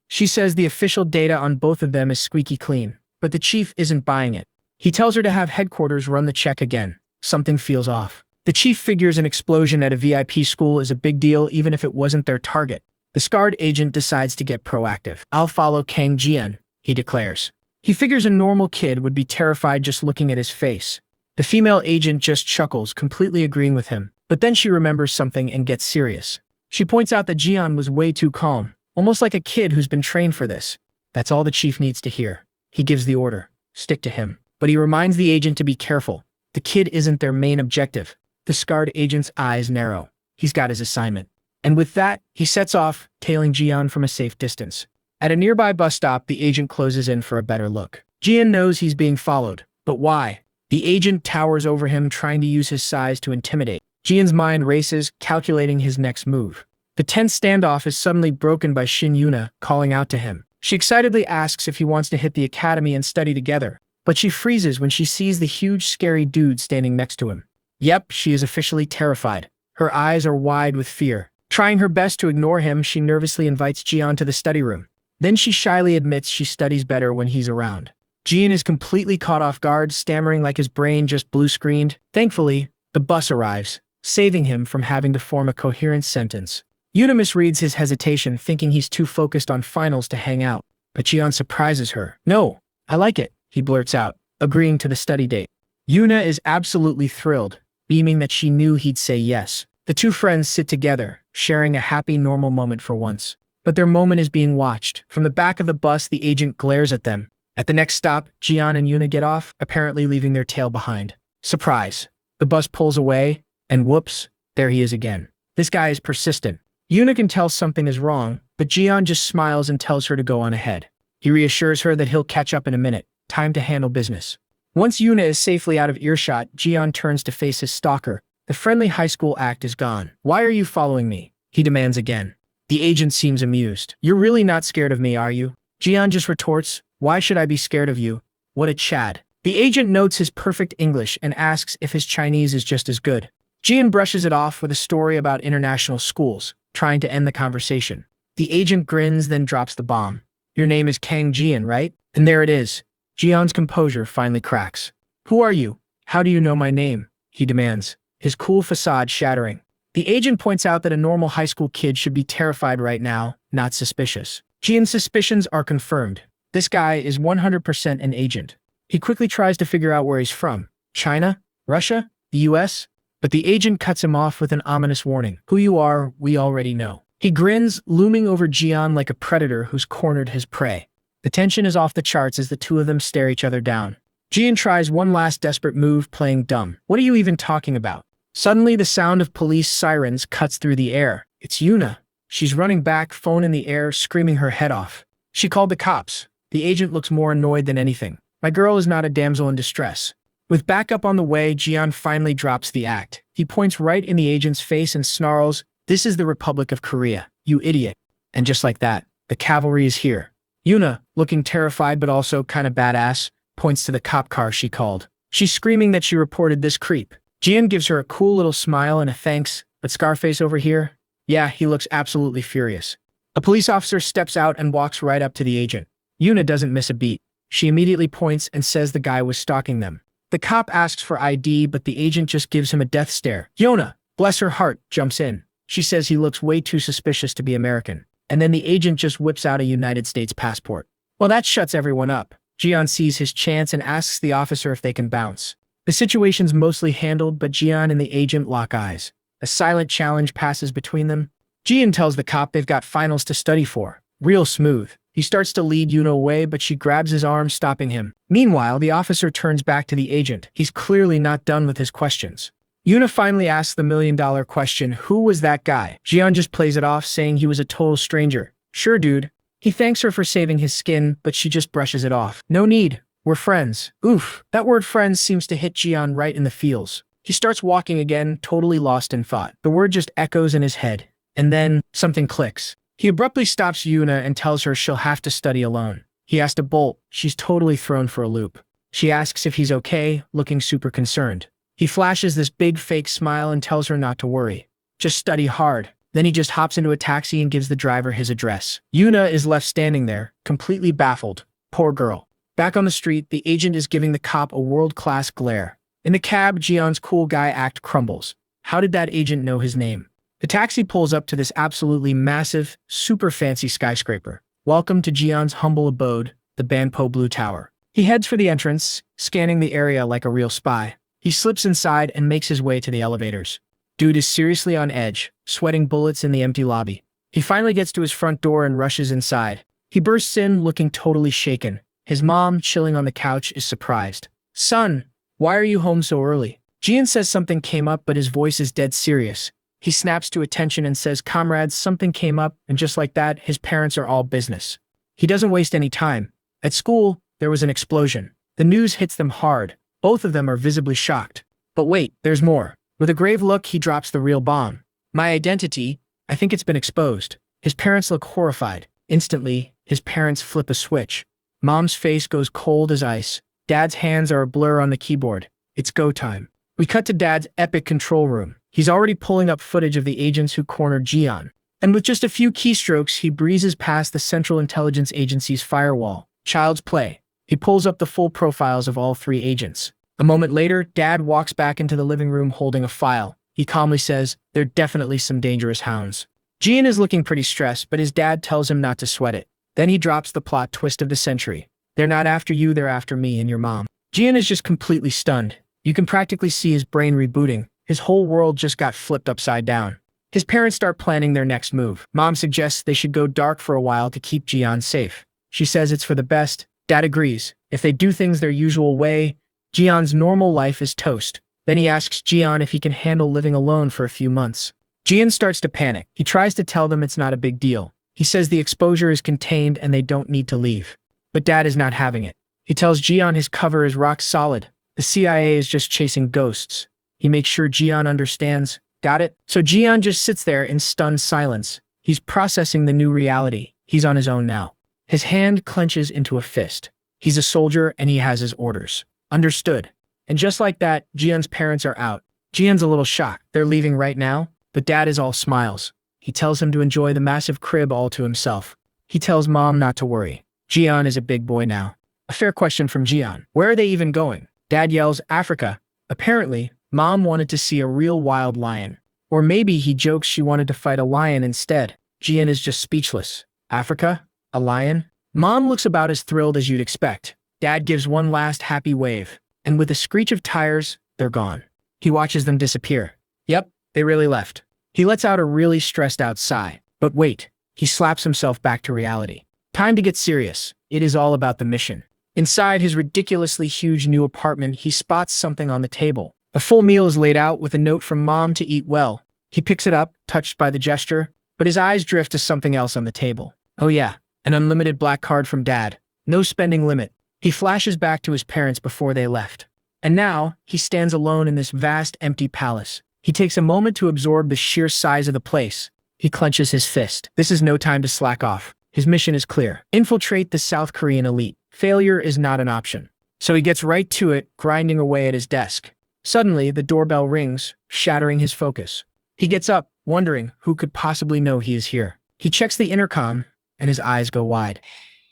She says the official data on both of them is squeaky clean, but the chief isn't buying it. He tells her to have headquarters run the check again. Something feels off. The chief figures an explosion at a VIP school is a big deal even if it wasn't their target. The scarred agent decides to get proactive. "I'll follow Kang Jian," he declares. He figures a normal kid would be terrified just looking at his face. The female agent just chuckles, completely agreeing with him. But then she remembers something and gets serious. She points out that Jian was way too calm, almost like a kid who's been trained for this. That's all the chief needs to hear. He gives the order. Stick to him. But he reminds the agent to be careful. The kid isn't their main objective. The scarred agent's eyes narrow. He's got his assignment. And with that, he sets off, tailing Jian from a safe distance. At a nearby bus stop, the agent closes in for a better look. Jian knows he's being followed. But why? The agent towers over him, trying to use his size to intimidate. Jian's mind races, calculating his next move. The tense standoff is suddenly broken by Shin Yuna, calling out to him. She excitedly asks if he wants to hit the academy and study together. But she freezes when she sees the huge, scary dude standing next to him. Yep, she is officially terrified. Her eyes are wide with fear. Trying her best to ignore him, she nervously invites Jian to the study room. Then she shyly admits she studies better when he's around. Jian is completely caught off guard, stammering like his brain just blue-screened. Thankfully, the bus arrives, saving him from having to form a coherent sentence. Yuna misreads his hesitation, thinking he's too focused on finals to hang out. But Jian surprises her. "No, I like it," he blurts out, agreeing to the study date. Yuna is absolutely thrilled, beaming that she knew he'd say yes. The two friends sit together, sharing a happy, normal moment for once. But their moment is being watched. From the back of the bus, the agent glares at them. At the next stop, Jian and Yuna get off, apparently leaving their tail behind. Surprise. The bus pulls away, and whoops, there he is again. This guy is persistent. Yuna can tell something is wrong, but Jian just smiles and tells her to go on ahead. He reassures her that he'll catch up in a minute. Time to handle business. Once Yuna is safely out of earshot, Jian turns to face his stalker. The friendly high school act is gone. "Why are you following me?" he demands again. The agent seems amused. "You're really not scared of me, are you?" Jian just retorts, "Why should I be scared of you? What a Chad." The agent notes his perfect English and asks if his Chinese is just as good. Jian brushes it off with a story about international schools, trying to end the conversation. The agent grins, then drops the bomb. "Your name is Kang Jian, right?" And there it is. Jian's composure finally cracks. "Who are you? How do you know my name?" he demands, his cool facade shattering. The agent points out that a normal high school kid should be terrified right now, not suspicious. Jian's suspicions are confirmed. This guy is 100% an agent. He quickly tries to figure out where he's from. China? Russia? The US? But the agent cuts him off with an ominous warning. "Who you are, we already know." He grins, looming over Jian like a predator who's cornered his prey. The tension is off the charts as the two of them stare each other down. Jian tries one last desperate move, playing dumb. "What are you even talking about?" Suddenly, the sound of police sirens cuts through the air. It's Yuna. She's running back, phone in the air, screaming her head off. She called the cops. The agent looks more annoyed than anything. "My girl is not a damsel in distress." With backup on the way, Jian finally drops the act. He points right in the agent's face and snarls, "This is the Republic of Korea, you idiot." And just like that, the cavalry is here. Yuna, looking terrified but also kinda badass, points to the cop car she called. She's screaming that she reported this creep. Jian gives her a cool little smile and a thanks, but Scarface over here? Yeah, he looks absolutely furious. A police officer steps out and walks right up to the agent. Yuna doesn't miss a beat. She immediately points and says the guy was stalking them. The cop asks for ID, but the agent just gives him a death stare. Yuna, bless her heart, jumps in. She says he looks way too suspicious to be American. And then the agent just whips out a United States passport. Well, that shuts everyone up. Jian sees his chance and asks the officer if they can bounce. The situation's mostly handled, but Jian and the agent lock eyes. A silent challenge passes between them. Jian tells the cop they've got finals to study for. Real smooth. He starts to lead Yuna away, but she grabs his arm, stopping him. Meanwhile, the officer turns back to the agent. He's clearly not done with his questions. Yuna finally asks the million-dollar question, who was that guy? Jian just plays it off, saying he was a total stranger. Sure, dude. He thanks her for saving his skin, but she just brushes it off. No need. We're friends. Oof. That word friends seems to hit Jian right in the feels. He starts walking again, totally lost in thought. The word just echoes in his head. And then, something clicks. He abruptly stops Yuna and tells her she'll have to study alone. He has to bolt. She's totally thrown for a loop. She asks if he's okay, looking super concerned. He flashes this big fake smile and tells her not to worry. Just study hard. Then he just hops into a taxi and gives the driver his address. Yuna is left standing there, completely baffled. Poor girl. Back on the street, the agent is giving the cop a world-class glare. In the cab, Jian's cool guy act crumbles. How did that agent know his name? The taxi pulls up to this absolutely massive, super fancy skyscraper. Welcome to Jian's humble abode, the Banpo Blue Tower. He heads for the entrance, scanning the area like a real spy. He slips inside and makes his way to the elevators. Dude is seriously on edge, sweating bullets in the empty lobby. He finally gets to his front door and rushes inside. He bursts in, looking totally shaken. His mom, chilling on the couch, is surprised. Son, why are you home so early? Jian says something came up, but his voice is dead serious. He snaps to attention and says, comrades, something came up, and just like that, his parents are all business. He doesn't waste any time. At school, there was an explosion. The news hits them hard. Both of them are visibly shocked. But wait, there's more. With a grave look, he drops the real bomb. My identity, I think it's been exposed. His parents look horrified. Instantly, his parents flip a switch. Mom's face goes cold as ice. Dad's hands are a blur on the keyboard. It's go time. We cut to Dad's epic control room. He's already pulling up footage of the agents who cornered Jian. And with just a few keystrokes, he breezes past the Central Intelligence Agency's firewall. Child's play. He pulls up the full profiles of all three agents. A moment later, Dad walks back into the living room holding a file. He calmly says, they're definitely some dangerous hounds. Jian is looking pretty stressed, but his dad tells him not to sweat it. Then he drops the plot twist of the century. They're not after you, they're after me and your mom. Jian is just completely stunned. You can practically see his brain rebooting. His whole world just got flipped upside down. His parents start planning their next move. Mom suggests they should go dark for a while to keep Jian safe. She says it's for the best. Dad agrees. If they do things their usual way, Jian's normal life is toast. Then he asks Jian if he can handle living alone for a few months. Jian starts to panic. He tries to tell them it's not a big deal. He says the exposure is contained and they don't need to leave. But Dad is not having it. He tells Jian his cover is rock solid. The CIA is just chasing ghosts. He makes sure Jian understands. Got it? So Jian just sits there in stunned silence. He's processing the new reality. He's on his own now. His hand clenches into a fist. He's a soldier and he has his orders. Understood. And just like that, Jian's parents are out. Jian's a little shocked. They're leaving right now, but Dad is all smiles. He tells him to enjoy the massive crib all to himself. He tells Mom not to worry. Jian is a big boy now. A fair question from Jian. Where are they even going? Dad yells, Africa. Apparently, Mom wanted to see a real wild lion. Or maybe he jokes she wanted to fight a lion instead. Jian is just speechless. Africa? A lion? Mom looks about as thrilled as you'd expect. Dad gives one last happy wave. And with a screech of tires, they're gone. He watches them disappear. Yep, they really left. He lets out a really stressed out sigh. But wait, he slaps himself back to reality. Time to get serious. It is all about the mission. Inside his ridiculously huge new apartment, he spots something on the table. A full meal is laid out with a note from Mom to eat well. He picks it up, touched by the gesture, but his eyes drift to something else on the table. Oh yeah, an unlimited black card from Dad. No spending limit. He flashes back to his parents before they left. And now, he stands alone in this vast, empty palace. He takes a moment to absorb the sheer size of the place. He clenches his fist. This is no time to slack off. His mission is clear. Infiltrate the South Korean elite. Failure is not an option. So he gets right to it, grinding away at his desk. Suddenly, the doorbell rings, shattering his focus. He gets up, wondering who could possibly know he is here. He checks the intercom, and his eyes go wide.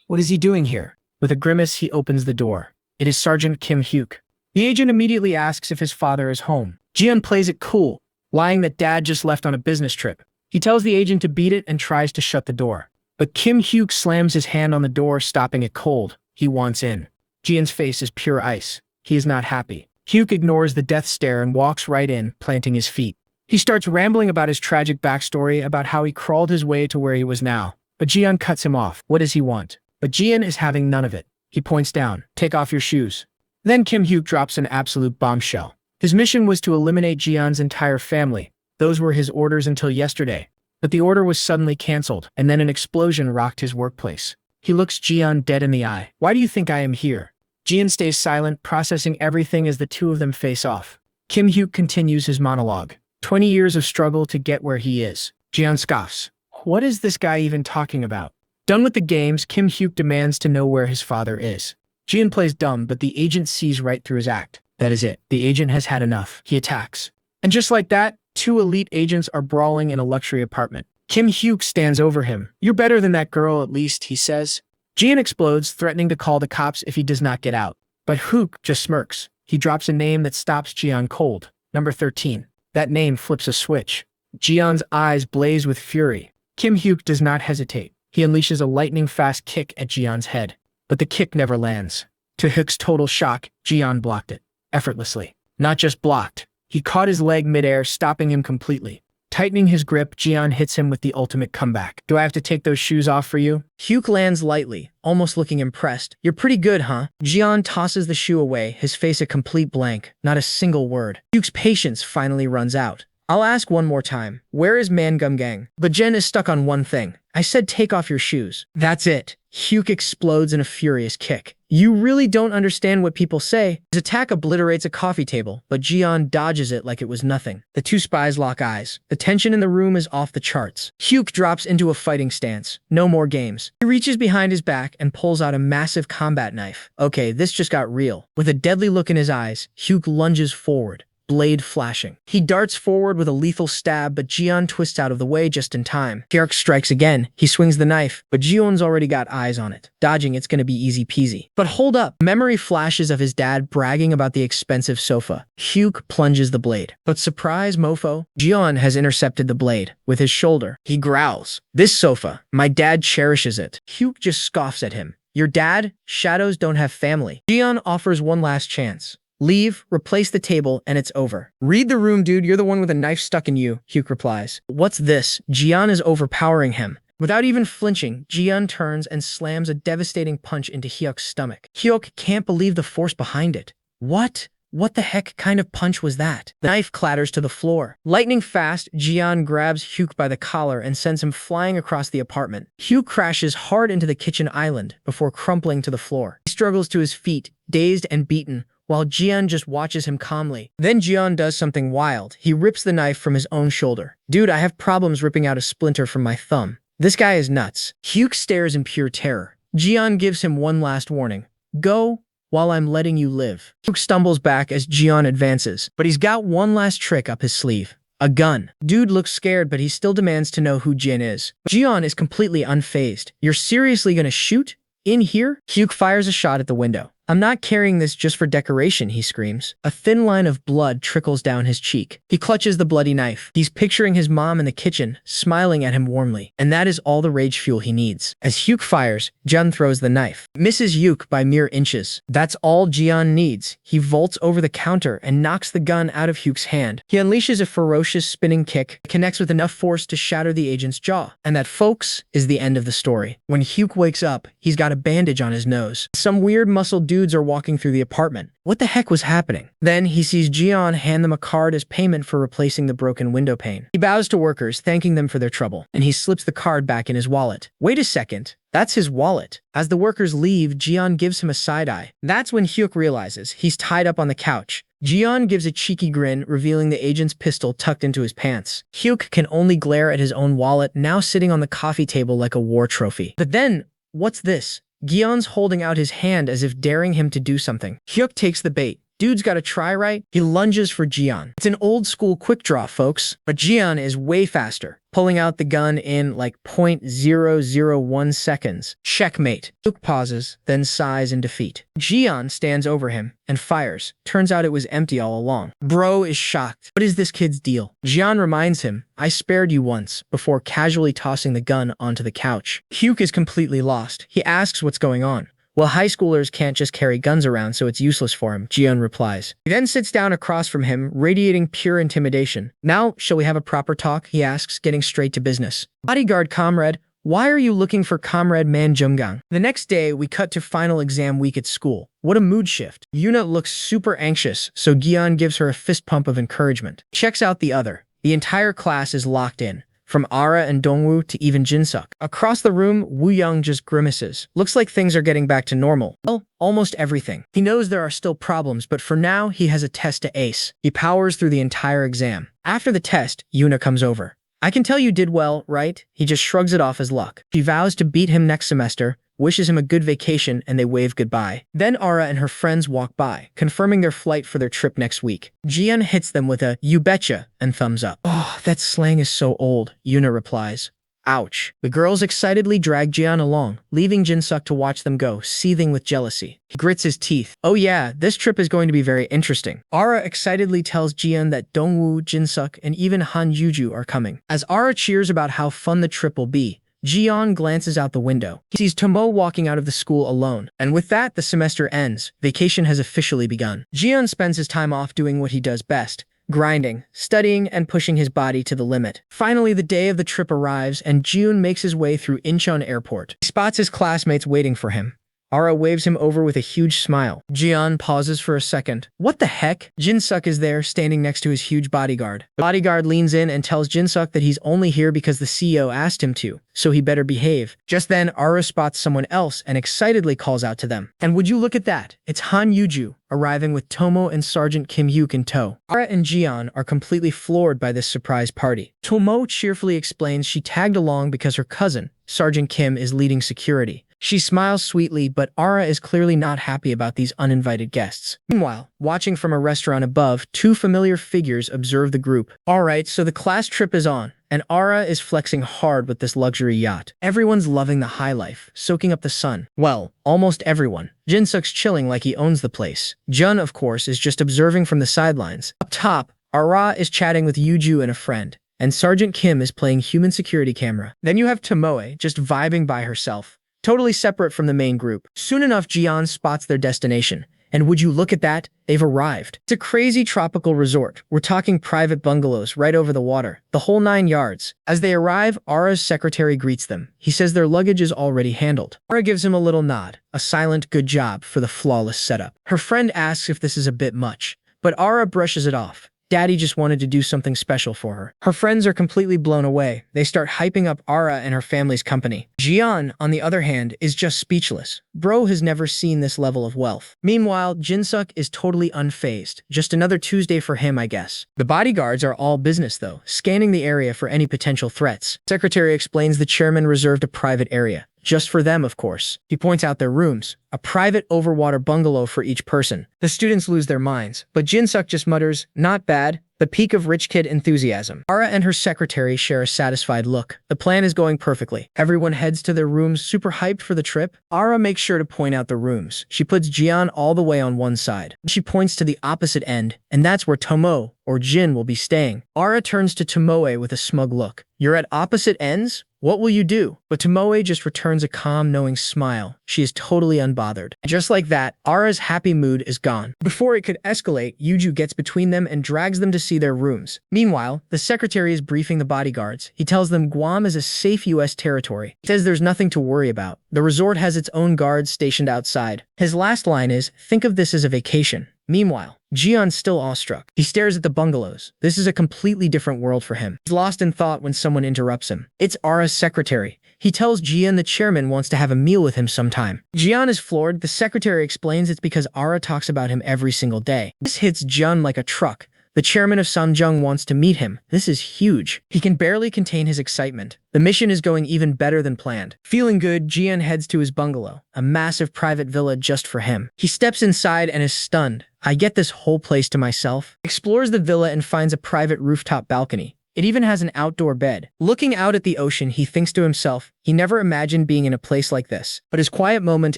What is he doing here? With a grimace, he opens the door. It is Sergeant Kim Hyuk. The agent immediately asks if his father is home. Jian plays it cool, lying that dad just left on a business trip. He tells the agent to beat it and tries to shut the door. But Kim Hyuk slams his hand on the door, stopping it cold. He wants in. Jian's face is pure ice. He is not happy. Hyuk ignores the death stare and walks right in, planting his feet. He starts rambling about his tragic backstory, about how he crawled his way to where he was now. But Jian cuts him off. What does he want? But Jian is having none of it. He points down. Take off your shoes. Then Kim Hyuk drops an absolute bombshell. His mission was to eliminate Jian's entire family. Those were his orders until yesterday. But the order was suddenly canceled, and then an explosion rocked his workplace. He looks Jian dead in the eye. Why do you think I am here? Jian stays silent, processing everything as the two of them face off. Kim Hyuk continues his monologue. 20 years of struggle to get where he is. Jian scoffs. What is this guy even talking about? Done with the games, Kim Hyuk demands to know where his father is. Jian plays dumb, but the agent sees right through his act. That is it. The agent has had enough. He attacks. And just like that, two elite agents are brawling in a luxury apartment. Kim Hyuk stands over him. You're better than that girl, at least, he says. Jian explodes, threatening to call the cops if he does not get out. But Hyuk just smirks. He drops a name that stops Jian cold. Number 13. That name flips a switch. Jian's eyes blaze with fury. Kim Hyuk does not hesitate. He unleashes a lightning-fast kick at Jian's head. But the kick never lands. To Hyuk's total shock, Jian blocked it. Effortlessly. Not just blocked. He caught his leg midair, stopping him completely. Tightening his grip, Jian hits him with the ultimate comeback. Do I have to take those shoes off for you? Hyuk lands lightly, almost looking impressed. You're pretty good, huh? Jian tosses the shoe away, his face a complete blank. Not a single word. Hyuk's patience finally runs out. I'll ask one more time. Where is mangacap? But Jen is stuck on one thing. I said take off your shoes. That's it. Hyuk explodes in a furious kick. You really don't understand what people say. His attack obliterates a coffee table, but Jian dodges it like it was nothing. The two spies lock eyes. The tension in the room is off the charts. Hyuk drops into a fighting stance. No more games. He reaches behind his back and pulls out a massive combat knife. Okay, this just got real. With a deadly look in his eyes, Hyuk lunges forward. Blade flashing. He darts forward with a lethal stab, but Jian twists out of the way just in time. Hyuk strikes again. He swings the knife, but Jian's already got eyes on it. Dodging it's gonna be easy peasy. But hold up. Memory flashes of his dad bragging about the expensive sofa. Hyuk plunges the blade. But surprise, mofo, Jian has intercepted the blade with his shoulder. He growls. This sofa, my dad cherishes it. Hyuk just scoffs at him. Your dad? Shadows don't have family. Jian offers one last chance. Leave, replace the table, and it's over. Read the room, dude. You're the one with a knife stuck in you, Hyuk replies. What's this? Jian is overpowering him. Without even flinching, Jian turns and slams a devastating punch into Hyuk's stomach. Hyuk can't believe the force behind it. What? What the heck kind of punch was that? The knife clatters to the floor. Lightning fast, Jian grabs Hyuk by the collar and sends him flying across the apartment. Hyuk crashes hard into the kitchen island before crumpling to the floor. He struggles to his feet, dazed and beaten, while Jian just watches him calmly. Then Jian does something wild. He rips the knife from his own shoulder. Dude, I have problems ripping out a splinter from my thumb. This guy is nuts. Hyuk stares in pure terror. Jian gives him one last warning. Go, while I'm letting you live. Hyuk stumbles back as Jian advances, but he's got one last trick up his sleeve. A gun. Dude looks scared, but he still demands to know who Jin is. Jian is completely unfazed. You're seriously gonna shoot? In here? Hyuk fires a shot at the window. I'm not carrying this just for decoration, he screams. A thin line of blood trickles down his cheek. He clutches the bloody knife. He's picturing his mom in the kitchen, smiling at him warmly. And that is all the rage fuel he needs. As Hyuk fires, Jian throws the knife. Misses Hyuk by mere inches. That's all Jian needs. He vaults over the counter and knocks the gun out of Hyuk's hand. He unleashes a ferocious spinning kick, connects with enough force to shatter the agent's jaw. And that, folks, is the end of the story. When Hyuk wakes up, he's got a bandage on his nose. Some weird muscle dude dudes are walking through the apartment. What the heck was happening? Then he sees Jian hand them a card as payment for replacing the broken window pane. He bows to workers, thanking them for their trouble, and he slips the card back in his wallet. Wait a second. That's his wallet. As the workers leave, Jian gives him a side-eye. That's when Hyuk realizes he's tied up on the couch. Jian gives a cheeky grin, revealing the agent's pistol tucked into his pants. Hyuk can only glare at his own wallet, now sitting on the coffee table like a war trophy. But then, what's this? Gyeon's holding out his hand as if daring him to do something. Hyuk takes the bait. Dude's gotta try, right? He lunges for Jian. It's an old-school quick draw, folks. But Jian is way faster, pulling out the gun in like 0.001 seconds. Checkmate. Hyuk pauses, then sighs in defeat. Jian stands over him and fires. Turns out it was empty all along. Bro is shocked. What is this kid's deal? Jian reminds him, I spared you once, before casually tossing the gun onto the couch. Hyuk is completely lost. He asks what's going on. Well, high schoolers can't just carry guns around, so it's useless for him, Jian replies. He then sits down across from him, radiating pure intimidation. Now, shall we have a proper talk? He asks, getting straight to business. Bodyguard comrade, why are you looking for Comrade Man Jumgang? The next day, we cut to final exam week at school. What a mood shift. Yuna looks super anxious, so Gion gives her a fist pump of encouragement. Checks out the other. The entire class is locked in. From Ara and Dongwoo to even Jinsuk. Across the room, Woo Young just grimaces. Looks like things are getting back to normal. Well, almost everything. He knows there are still problems, but for now, he has a test to ace. He powers through the entire exam. After the test, Yuna comes over. I can tell you did well, right? He just shrugs it off as luck. She vows to beat him next semester, wishes him a good vacation, and they wave goodbye. Then Ara and her friends walk by, confirming their flight for their trip next week. Jian hits them with a "you betcha" and thumbs up. Oh, that slang is so old, Yuna replies. Ouch. The girls excitedly drag Jian along, leaving Jinsuk to watch them go, seething with jealousy. He grits his teeth. Oh yeah, this trip is going to be very interesting. Ara excitedly tells Jian that Dongwoo, Jinsuk, and even Han Yuju are coming. As Ara cheers about how fun the trip will be, Jian glances out the window. He sees Tomo walking out of the school alone. And with that, the semester ends. Vacation has officially begun. Jian spends his time off doing what he does best. Grinding, studying, and pushing his body to the limit. Finally, the day of the trip arrives, and June makes his way through Incheon Airport. He spots his classmates waiting for him. Ara waves him over with a huge smile. Jian pauses for a second. What the heck? Jinsuk is there, standing next to his huge bodyguard. The bodyguard leans in and tells Jinsuk that he's only here because the CEO asked him to, so he better behave. Just then, Ara spots someone else and excitedly calls out to them. And would you look at that? It's Han Yuju, arriving with Tomo and Sergeant Kim Hyuk in tow. Ara and Jian are completely floored by this surprise party. Tomo cheerfully explains she tagged along because her cousin, Sergeant Kim, is leading security. She smiles sweetly, but Ara is clearly not happy about these uninvited guests. Meanwhile, watching from a restaurant above, two familiar figures observe the group. Alright, so the class trip is on, and Ara is flexing hard with this luxury yacht. Everyone's loving the high life, soaking up the sun. Well, almost everyone. Jinsuk's chilling like he owns the place. Jun, of course, is just observing from the sidelines. Up top, Ara is chatting with Yuju and a friend, and Sergeant Kim is playing human security camera. Then you have Tomoe, just vibing by herself. Totally separate from the main group. Soon enough, Jian spots their destination. And would you look at that? They've arrived. It's a crazy tropical resort. We're talking private bungalows right over the water. The whole 9 yards. As they arrive, Ara's secretary greets them. He says their luggage is already handled. Ara gives him a little nod. A silent good job for the flawless setup. Her friend asks if this is a bit much, but Ara brushes it off. Daddy just wanted to do something special for her. Her friends are completely blown away. They start hyping up Ara and her family's company. Jian, on the other hand, is just speechless. Bro has never seen this level of wealth. Meanwhile, Jinsuk is totally unfazed. Just another Tuesday for him, I guess. The bodyguards are all business, though, scanning the area for any potential threats. Secretary explains the chairman reserved a private area. Just for them, of course. He points out their rooms, a private overwater bungalow for each person. The students lose their minds, but Jinsuk just mutters, not bad, the peak of rich kid enthusiasm. Ara and her secretary share a satisfied look. The plan is going perfectly. Everyone heads to their rooms super hyped for the trip. Ara makes sure to point out the rooms. She puts Jian all the way on one side. She points to the opposite end, and that's where Tomo, or Jin, will be staying. Ara turns to Tomoe with a smug look. You're at opposite ends? What will you do? But Tomoe just returns a calm, knowing smile. She is totally unbothered. Just like that, Ara's happy mood is gone. Before it could escalate, Yuju gets between them and drags them to see their rooms. Meanwhile, the secretary is briefing the bodyguards. He tells them Guam is a safe U.S. territory. He says there's nothing to worry about. The resort has its own guards stationed outside. His last line is, think of this as a vacation. Meanwhile, Jian's still awestruck. He stares at the bungalows. This is a completely different world for him. He's lost in thought when someone interrupts him. It's Ara's secretary. He tells Jian the chairman wants to have a meal with him sometime. Jian is floored. The secretary explains it's because Ara talks about him every single day. This hits Jian like a truck. The chairman of Sanjung wants to meet him. This is huge. He can barely contain his excitement. The mission is going even better than planned. Feeling good, Jian heads to his bungalow, a massive private villa just for him. He steps inside and is stunned. I get this whole place to myself. Explores the villa and finds a private rooftop balcony. It even has an outdoor bed. Looking out at the ocean, he thinks to himself, he never imagined being in a place like this. But his quiet moment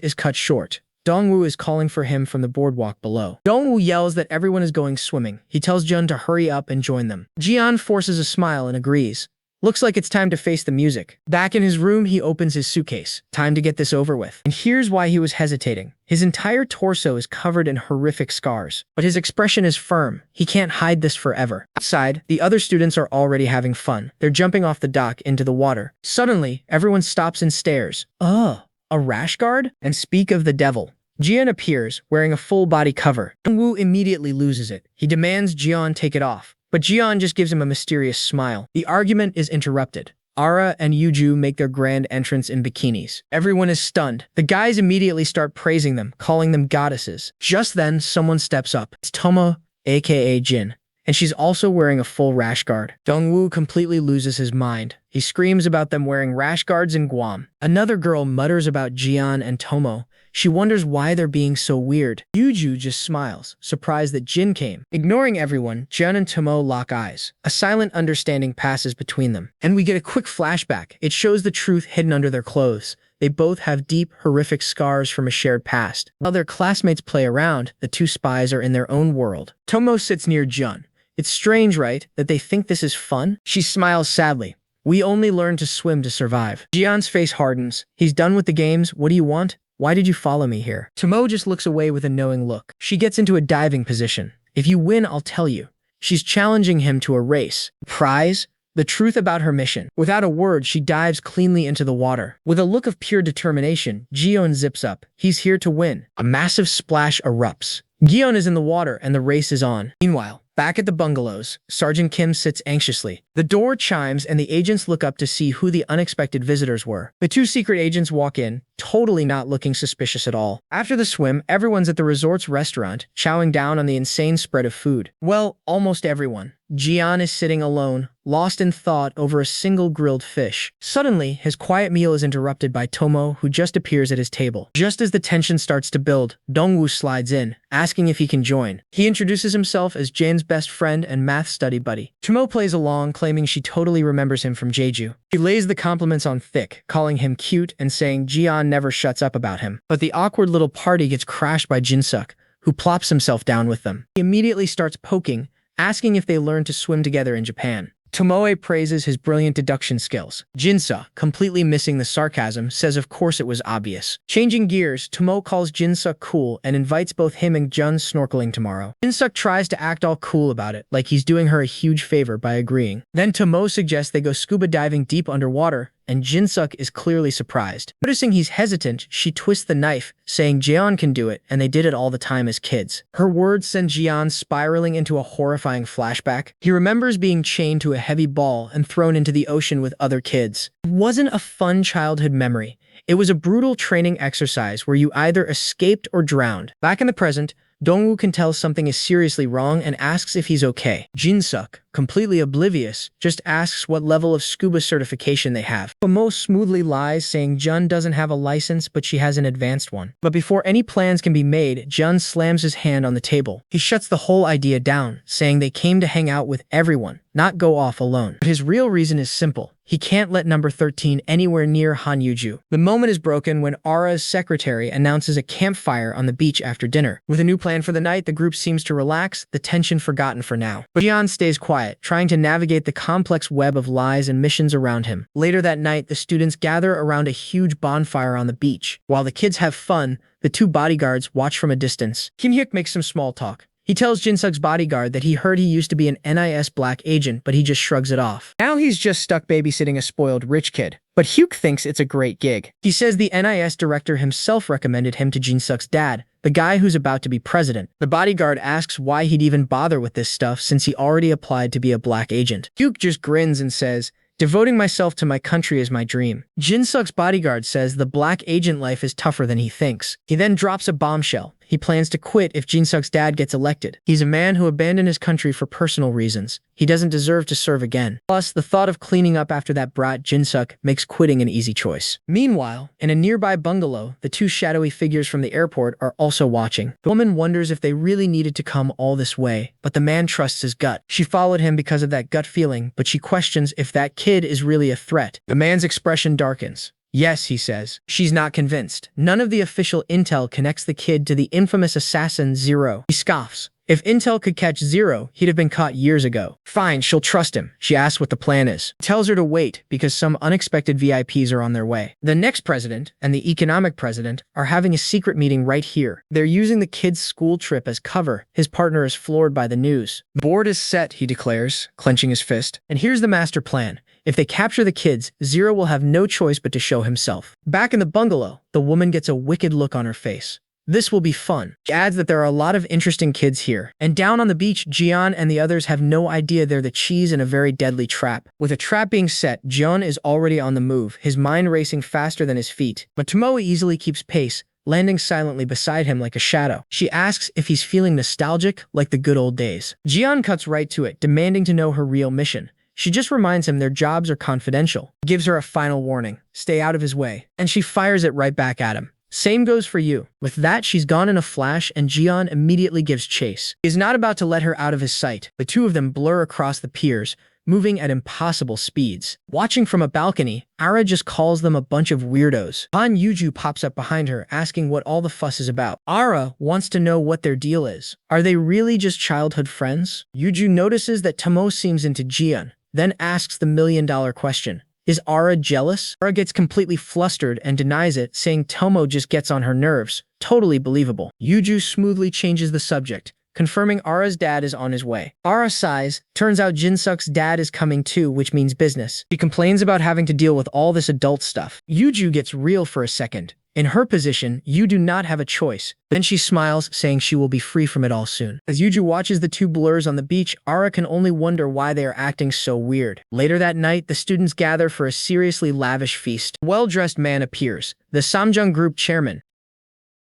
is cut short. Dongwoo is calling for him from the boardwalk below. Dongwoo yells that everyone is going swimming. He tells Jun to hurry up and join them. Jian forces a smile and agrees. Looks like it's time to face the music. Back in his room, he opens his suitcase. Time to get this over with. And here's why he was hesitating. His entire torso is covered in horrific scars. But his expression is firm. He can't hide this forever. Outside, the other students are already having fun. They're jumping off the dock into the water. Suddenly, everyone stops and stares. Ugh. A rash guard? And speak of the devil. Jian appears, wearing a full body cover. Dongwoo immediately loses it. He demands Jian take it off, but Jian just gives him a mysterious smile. The argument is interrupted. Ara and Yuju make their grand entrance in bikinis. Everyone is stunned. The guys immediately start praising them, calling them goddesses. Just then, someone steps up. It's Tomo, aka Jin. And she's also wearing a full rash guard. Dongwoo completely loses his mind. He screams about them wearing rash guards in Guam. Another girl mutters about Jian and Tomo. She wonders why they're being so weird. Yuju just smiles, surprised that Jin came. Ignoring everyone, Jun and Tomo lock eyes. A silent understanding passes between them. And we get a quick flashback. It shows the truth hidden under their clothes. They both have deep, horrific scars from a shared past. While their classmates play around, the two spies are in their own world. Tomo sits near Jun. It's strange, right, that they think this is fun? She smiles sadly. We only learn to swim to survive. Jian's face hardens. He's done with the games. What do you want? Why did you follow me here? Tomo just looks away with a knowing look. She gets into a diving position. If you win, I'll tell you. She's challenging him to a race. Prize? The truth about her mission. Without a word, she dives cleanly into the water. With a look of pure determination, Gion zips up. He's here to win. A massive splash erupts. Gion is in the water and the race is on. Meanwhile, back at the bungalows, Sergeant Kim sits anxiously. The door chimes and the agents look up to see who the unexpected visitors were. The two secret agents walk in, totally not looking suspicious at all. After the swim, everyone's at the resort's restaurant, chowing down on the insane spread of food. Well, almost everyone. Jian is sitting alone, lost in thought over a single grilled fish. Suddenly, his quiet meal is interrupted by Tomo, who just appears at his table. Just as the tension starts to build, Dongwoo slides in, asking if he can join. He introduces himself as Jin's best friend and math study buddy. Tomo plays along, claiming she totally remembers him from Jeju. He lays the compliments on thick, calling him cute and saying Jian never shuts up about him. But the awkward little party gets crashed by Jinsuk, who plops himself down with them. He immediately starts poking, asking if they learned to swim together in Japan. Tomoe praises his brilliant deduction skills. Jinsa, completely missing the sarcasm, says of course it was obvious. Changing gears, Tomo calls Jinsuk cool and invites both him and Jun snorkeling tomorrow. Jinsuk tries to act all cool about it, like he's doing her a huge favor by agreeing. Then Tomo suggests they go scuba diving deep underwater, and Jinsuk is clearly surprised. Noticing he's hesitant, she twists the knife, saying Jeon can do it, and they did it all the time as kids. Her words send Jeon spiraling into a horrifying flashback. He remembers being chained to a heavy ball and thrown into the ocean with other kids. It wasn't a fun childhood memory. It was a brutal training exercise where you either escaped or drowned. Back in the present, Dongwoo can tell something is seriously wrong and asks if he's okay. Jinsuk, completely oblivious, just asks what level of scuba certification they have. Tomo smoothly lies, saying Jun doesn't have a license, but she has an advanced one. But before any plans can be made, Jun slams his hand on the table. He shuts the whole idea down, saying they came to hang out with everyone, not go off alone. But his real reason is simple. He can't let number 13 anywhere near Hanyuju. The moment is broken when Ara's secretary announces a campfire on the beach after dinner. With a new plan for the night, the group seems to relax, the tension forgotten for now. But Jian stays quiet. quiet, trying to navigate the complex web of lies and missions around him. Later that night, the students gather around a huge bonfire on the beach. While the kids have fun, the two bodyguards watch from a distance. Kim-hyuk makes some small talk. He tells Jin-suk's bodyguard that he heard he used to be an NIS black agent, but he just shrugs it off. Now he's just stuck babysitting a spoiled rich kid. But Hyuk thinks it's a great gig. He says the NIS director himself recommended him to Jin-suk's dad, the guy who's about to be president. The bodyguard asks why he'd even bother with this stuff since he already applied to be a black agent. Hyuk just grins and says, "Devoting myself to my country is my dream." Jin-suk's bodyguard says the black agent life is tougher than he thinks. He then drops a bombshell. He plans to quit if Jin-suk's dad gets elected. He's a man who abandoned his country for personal reasons. He doesn't deserve to serve again. Plus, the thought of cleaning up after that brat Jin-suk makes quitting an easy choice. Meanwhile, in a nearby bungalow, the two shadowy figures from the airport are also watching. The woman wonders if they really needed to come all this way, but the man trusts his gut. She followed him because of that gut feeling, but she questions if that kid is really a threat. The man's expression darkens. Yes, he says. She's not convinced. None of the official intel connects the kid to the infamous assassin Zero. He scoffs. If intel could catch Zero, he'd have been caught years ago. Fine, she'll trust him. She asks what the plan is. He tells her to wait because some unexpected VIPs are on their way. The next president and the economic president are having a secret meeting right here. They're using the kid's school trip as cover. His partner is floored by the news. The board is set, he declares, clenching his fist. And here's the master plan. If they capture the kids, Zero will have no choice but to show himself. Back in the bungalow, the woman gets a wicked look on her face. This will be fun. She adds that there are a lot of interesting kids here. And down on the beach, Jian and the others have no idea they're the cheese in a very deadly trap. With a trap being set, Jian is already on the move, his mind racing faster than his feet. But Tomoe easily keeps pace, landing silently beside him like a shadow. She asks if he's feeling nostalgic, like the good old days. Jian cuts right to it, demanding to know her real mission. She just reminds him their jobs are confidential, gives her a final warning, stay out of his way, and she fires it right back at him. Same goes for you. With that, she's gone in a flash and Jian immediately gives chase. He is not about to let her out of his sight. The two of them blur across the piers, moving at impossible speeds. Watching from a balcony, Ara just calls them a bunch of weirdos. Han Yuju pops up behind her, asking what all the fuss is about. Ara wants to know what their deal is. Are they really just childhood friends? Yuju notices that Tomoe seems into Jian, then asks the million-dollar question. Is Ara jealous? Ara gets completely flustered and denies it, saying Tomoe just gets on her nerves. Totally believable. Yuju smoothly changes the subject, confirming Ara's dad is on his way. Ara sighs. Turns out Jin-suk's dad is coming too, which means business. She complains about having to deal with all this adult stuff. Yuju gets real for a second. In her position, you do not have a choice. Then she smiles, saying she will be free from it all soon. As Yuju watches the two blurs on the beach, Ara can only wonder why they are acting so weird. Later that night, the students gather for a seriously lavish feast. A well-dressed man appears, the Samjung group chairman.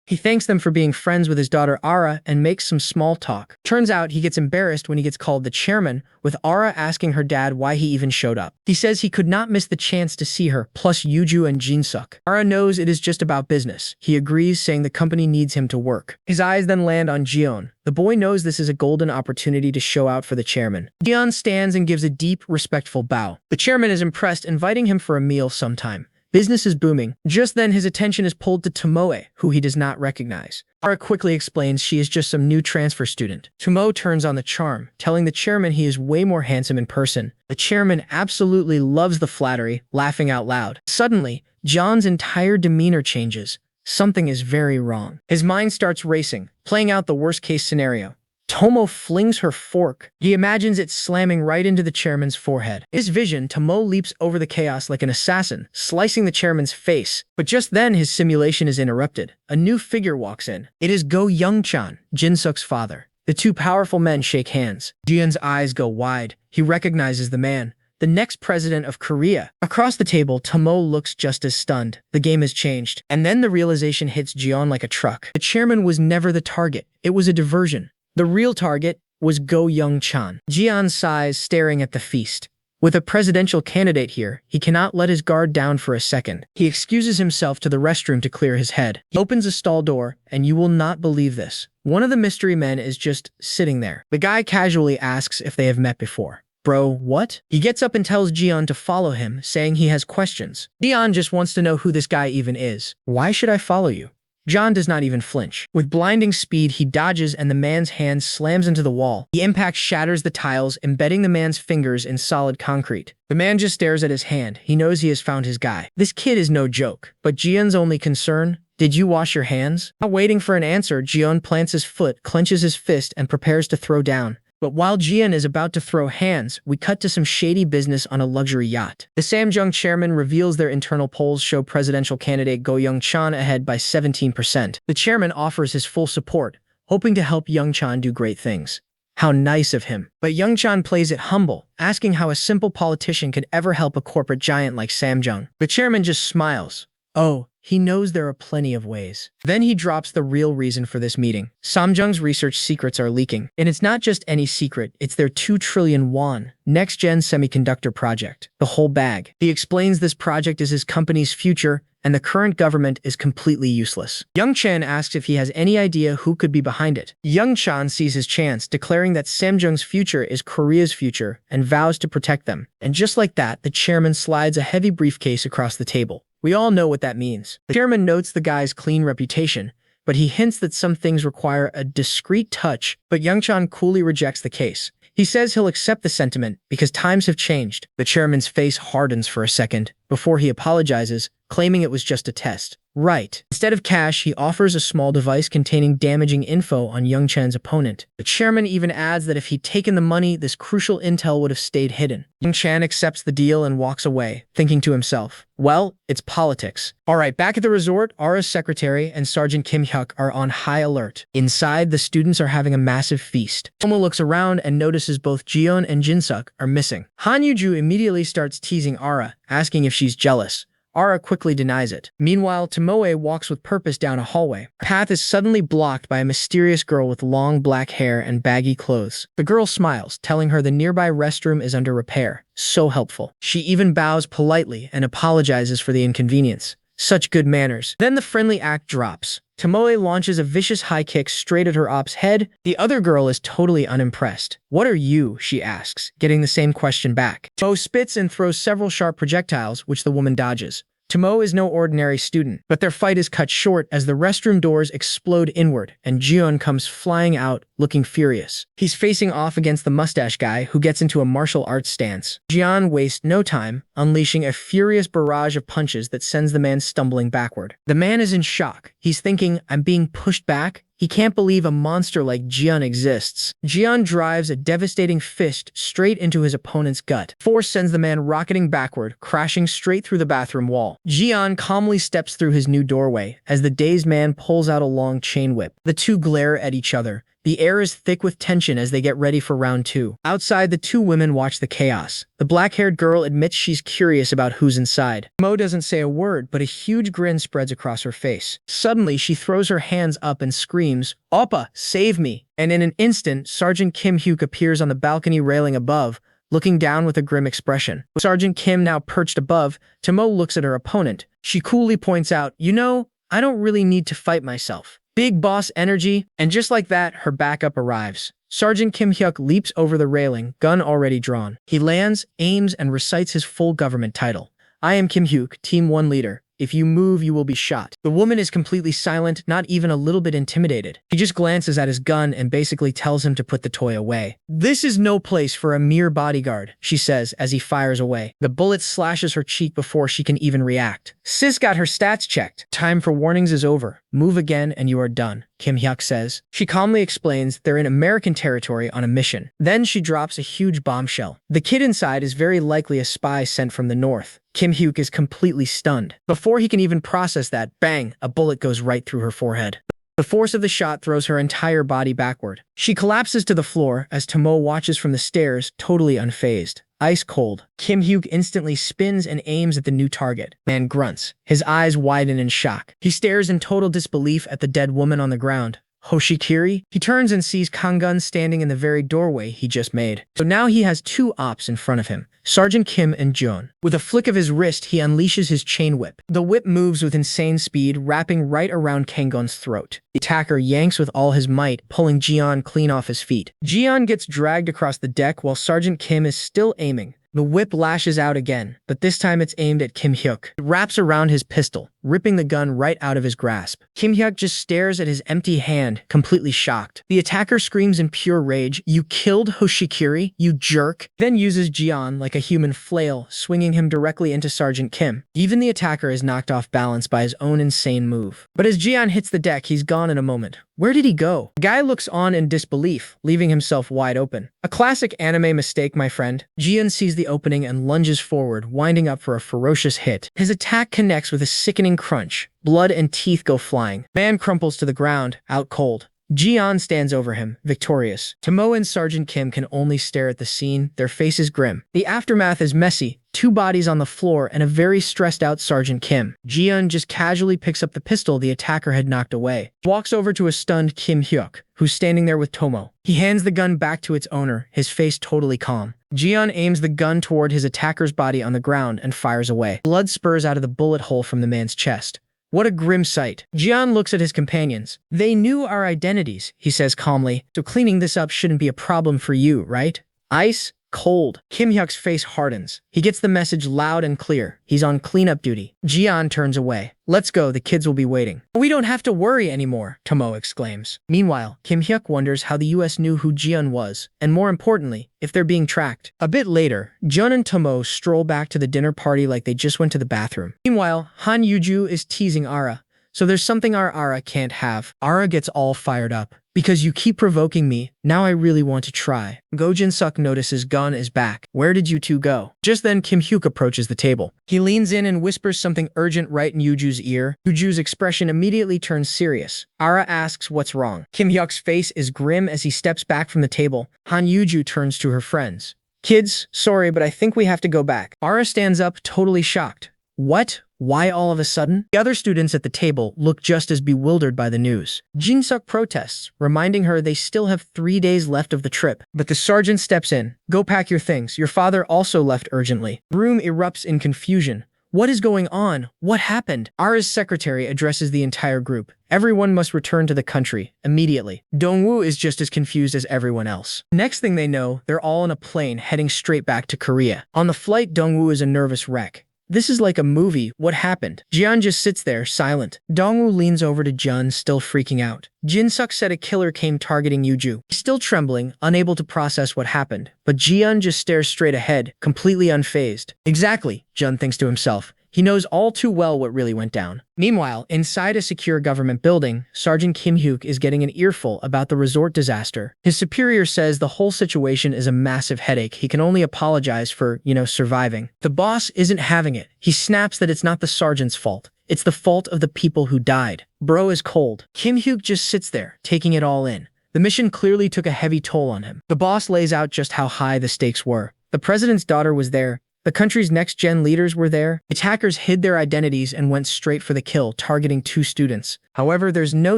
He thanks them for being friends with his daughter Ara and makes some small talk. Turns out he gets embarrassed when he gets called the chairman, with Ara asking her dad why he even showed up. He says he could not miss the chance to see her, plus Yuju and Jin-suk. Ara knows it is just about business. He agrees, saying the company needs him to work. His eyes then land on Jion. The boy knows this is a golden opportunity to show out for the chairman. Jion stands and gives a deep, respectful bow. The chairman is impressed, inviting him for a meal sometime. Business is booming. Just then, his attention is pulled to Tomoe, who he does not recognize. Ara quickly explains she is just some new transfer student. Tomoe turns on the charm, telling the chairman he is way more handsome in person. The chairman absolutely loves the flattery, laughing out loud. Suddenly, John's entire demeanor changes. Something is very wrong. His mind starts racing, playing out the worst-case scenario. Tomoe flings her fork. He imagines it slamming right into the chairman's forehead. In his vision, Tomoe leaps over the chaos like an assassin, slicing the chairman's face. But just then, his simulation is interrupted. A new figure walks in. It is Go Young-chan, Jin-suk's father. The two powerful men shake hands. Jian's eyes go wide. He recognizes the man, the next president of Korea. Across the table, Tomoe looks just as stunned. The game has changed. And then the realization hits Jian like a truck. The chairman was never the target. It was a diversion. The real target was Go Young-chan. Jian sighs, staring at the feast. With a presidential candidate here, he cannot let his guard down for a second. He excuses himself to the restroom to clear his head. He opens a stall door, and you will not believe this. One of the mystery men is just sitting there. The guy casually asks if they have met before. Bro, what? He gets up and tells Jian to follow him, saying he has questions. Jian just wants to know who this guy even is. Why should I follow you? John does not even flinch. With blinding speed, he dodges and the man's hand slams into the wall. The impact shatters the tiles, embedding the man's fingers in solid concrete. The man just stares at his hand. He knows he has found his guy. This kid is no joke. But Jian's only concern? Did you wash your hands? Not waiting for an answer, Jian plants his foot, clenches his fist, and prepares to throw down. But while Jian is about to throw hands, we cut to some shady business on a luxury yacht. The Samjung chairman reveals their internal polls show presidential candidate Go Young-chan ahead by 17%. The chairman offers his full support, hoping to help Young-chan do great things. How nice of him. But Young-chan plays it humble, asking how a simple politician could ever help a corporate giant like Samjung. The chairman just smiles. Oh, he knows there are plenty of ways. Then he drops the real reason for this meeting. Samjung's research secrets are leaking. And it's not just any secret, it's their 2 trillion won, next-gen semiconductor project. The whole bag. He explains this project is his company's future, and the current government is completely useless. Young-chan asks if he has any idea who could be behind it. Young-chan sees his chance, declaring that Samjung's future is Korea's future, and vows to protect them. And just like that, the chairman slides a heavy briefcase across the table. We all know what that means. The chairman notes the guy's clean reputation, but he hints that some things require a discreet touch, but Young-chan coolly rejects the case. He says he'll accept the sentiment because times have changed. The chairman's face hardens for a second before he apologizes, claiming it was just a test. Right. Instead of cash, he offers a small device containing damaging info on Young-chan's opponent. The chairman even adds that if he'd taken the money, this crucial intel would have stayed hidden. Young-chan accepts the deal and walks away, thinking to himself, well, it's politics. Alright, back at the resort, Ara's secretary and Sergeant Kim Hyuk are on high alert. Inside, the students are having a massive feast. Tomo looks around and notices both Jiyeon and Jinsuk are missing. Han Yuju immediately starts teasing Ara, asking if she's jealous. Ara quickly denies it. Meanwhile, Tomoe walks with purpose down a hallway. Her path is suddenly blocked by a mysterious girl with long black hair and baggy clothes. The girl smiles, telling her the nearby restroom is under repair. So helpful. She even bows politely and apologizes for the inconvenience. Such good manners. Then the friendly act drops. Tomoe launches a vicious high kick straight at her op's head. The other girl is totally unimpressed. What are you? She asks, getting the same question back. Tomoe spits and throws several sharp projectiles, which the woman dodges. Tomoe is no ordinary student, but their fight is cut short as the restroom doors explode inward and Jiyeon comes flying out, looking furious. He's facing off against the mustache guy who gets into a martial arts stance. Jiyeon wastes no time, unleashing a furious barrage of punches that sends the man stumbling backward. The man is in shock. He's thinking, I'm being pushed back? He can't believe a monster like Jiyeon exists. Jiyeon drives a devastating fist straight into his opponent's gut. Force sends the man rocketing backward, crashing straight through the bathroom wall. Jiyeon calmly steps through his new doorway as the dazed man pulls out a long chain whip. The two glare at each other. The air is thick with tension as they get ready for round 2. Outside, the two women watch the chaos. The black-haired girl admits she's curious about who's inside. Mo doesn't say a word, but a huge grin spreads across her face. Suddenly, she throws her hands up and screams, "Oppa, save me!" And in an instant, Sergeant Kim Hyuk appears on the balcony railing above, looking down with a grim expression. With Sergeant Kim now perched above, Tomo looks at her opponent. She coolly points out, you know, I don't really need to fight myself. Big boss energy, and just like that, her backup arrives. Sergeant Kim Hyuk leaps over the railing, gun already drawn. He lands, aims, and recites his full government title. I am Kim Hyuk, Team 1 leader. If you move, you will be shot. The woman is completely silent, not even a little bit intimidated. She just glances at his gun and basically tells him to put the toy away. This is no place for a mere bodyguard, she says as he fires away. The bullet slashes her cheek before she can even react. Sis got her stats checked. Time for warnings is over. Move again and you are done, Kim Hyuk says. She calmly explains they're in American territory on a mission. Then she drops a huge bombshell. The kid inside is very likely a spy sent from the north. Kim Hyuk is completely stunned. Before he can even process that, bang, a bullet goes right through her forehead. The force of the shot throws her entire body backward. She collapses to the floor as Tomo watches from the stairs, totally unfazed. Ice cold. Kim Hyuk instantly spins and aims at the new target. Man grunts. His eyes widen in shock. He stares in total disbelief at the dead woman on the ground. Hoshikiri? He turns and sees Kangun standing in the very doorway he just made. So now he has two ops in front of him, Sergeant Kim and Jeon. With a flick of his wrist, he unleashes his chain whip. The whip moves with insane speed, wrapping right around Kangun's throat. The attacker yanks with all his might, pulling Jeon clean off his feet. Jeon gets dragged across the deck while Sergeant Kim is still aiming. The whip lashes out again, but this time it's aimed at Kim Hyuk. It wraps around his pistol, ripping the gun right out of his grasp. Kim Hyuk just stares at his empty hand, completely shocked. The attacker screams in pure rage, "You killed Hoshikiri, you jerk!" Then uses Jian like a human flail, swinging him directly into Sergeant Kim. Even the attacker is knocked off balance by his own insane move. But as Jian hits the deck, he's gone in a moment. Where did he go? The guy looks on in disbelief, leaving himself wide open. A classic anime mistake, my friend. Jian sees the opening and lunges forward, winding up for a ferocious hit. His attack connects with a sickening crunch. Blood and teeth go flying. Man crumples to the ground, out cold. Jian stands over him, victorious. Tomo and Sergeant Kim can only stare at the scene, their faces grim. The aftermath is messy. 2 bodies on the floor and a very stressed out Sergeant Kim. Jian just casually picks up the pistol the attacker had knocked away. He walks over to a stunned Kim Hyuk, who's standing there with Tomo. He hands the gun back to its owner, his face totally calm. Jian aims the gun toward his attacker's body on the ground and fires away. Blood spurs out of the bullet hole from the man's chest. What a grim sight. Jian looks at his companions. "They knew our identities," he says calmly, "so cleaning this up shouldn't be a problem for you, right?" Ice, cold. Kim Hyuk's face hardens. He gets the message loud and clear. He's on cleanup duty. Jian turns away. "Let's go, the kids will be waiting." "We don't have to worry anymore," Tomo exclaims. Meanwhile, Kim Hyuk wonders how the US knew who Jian was, and more importantly, if they're being tracked. A bit later, Jun and Tomo stroll back to the dinner party like they just went to the bathroom. Meanwhile, Han Yuju is teasing Ara. "So there's something our Ara can't have." Ara gets all fired up. "Because you keep provoking me, now I really want to try." Go Jin-suk notices Gun is back. "Where did you two go?" Just then, Kim Hyuk approaches the table. He leans in and whispers something urgent right in Yuju's ear. Yuju's expression immediately turns serious. Ara asks what's wrong. Kim Hyuk's face is grim as he steps back from the table. Han Yuju turns to her friends. "Kids, sorry, but I think we have to go back." Ara stands up, totally shocked. "What? Why all of a sudden?" The other students at the table look just as bewildered by the news. Jin-suk protests, reminding her they still have 3 days left of the trip. But the sergeant steps in. "Go pack your things. Your father also left urgently." The room erupts in confusion. What is going on? What happened? Ara's secretary addresses the entire group. Everyone must return to the country, immediately. Dongwoo is just as confused as everyone else. Next thing they know, they're all in a plane heading straight back to Korea. On the flight, Dongwoo is a nervous wreck. "This is like a movie. What happened?" Jian just sits there, silent. Dongwoo leans over to Jun, still freaking out. Jin-suk said a killer came targeting Yuju. He's still trembling, unable to process what happened. But Jian just stares straight ahead, completely unfazed. Exactly, Jun thinks to himself. He knows all too well what really went down. Meanwhile, inside a secure government building, Sergeant Kim Hyuk is getting an earful about the resort disaster. His superior says the whole situation is a massive headache. He can only apologize for, surviving. The boss isn't having it. He snaps that it's not the sergeant's fault. It's the fault of the people who died. Bro is cold. Kim Hyuk just sits there, taking it all in. The mission clearly took a heavy toll on him. The boss lays out just how high the stakes were. The president's daughter was there. The country's next-gen leaders were there. Attackers hid their identities and went straight for the kill, targeting 2 students. However, there's no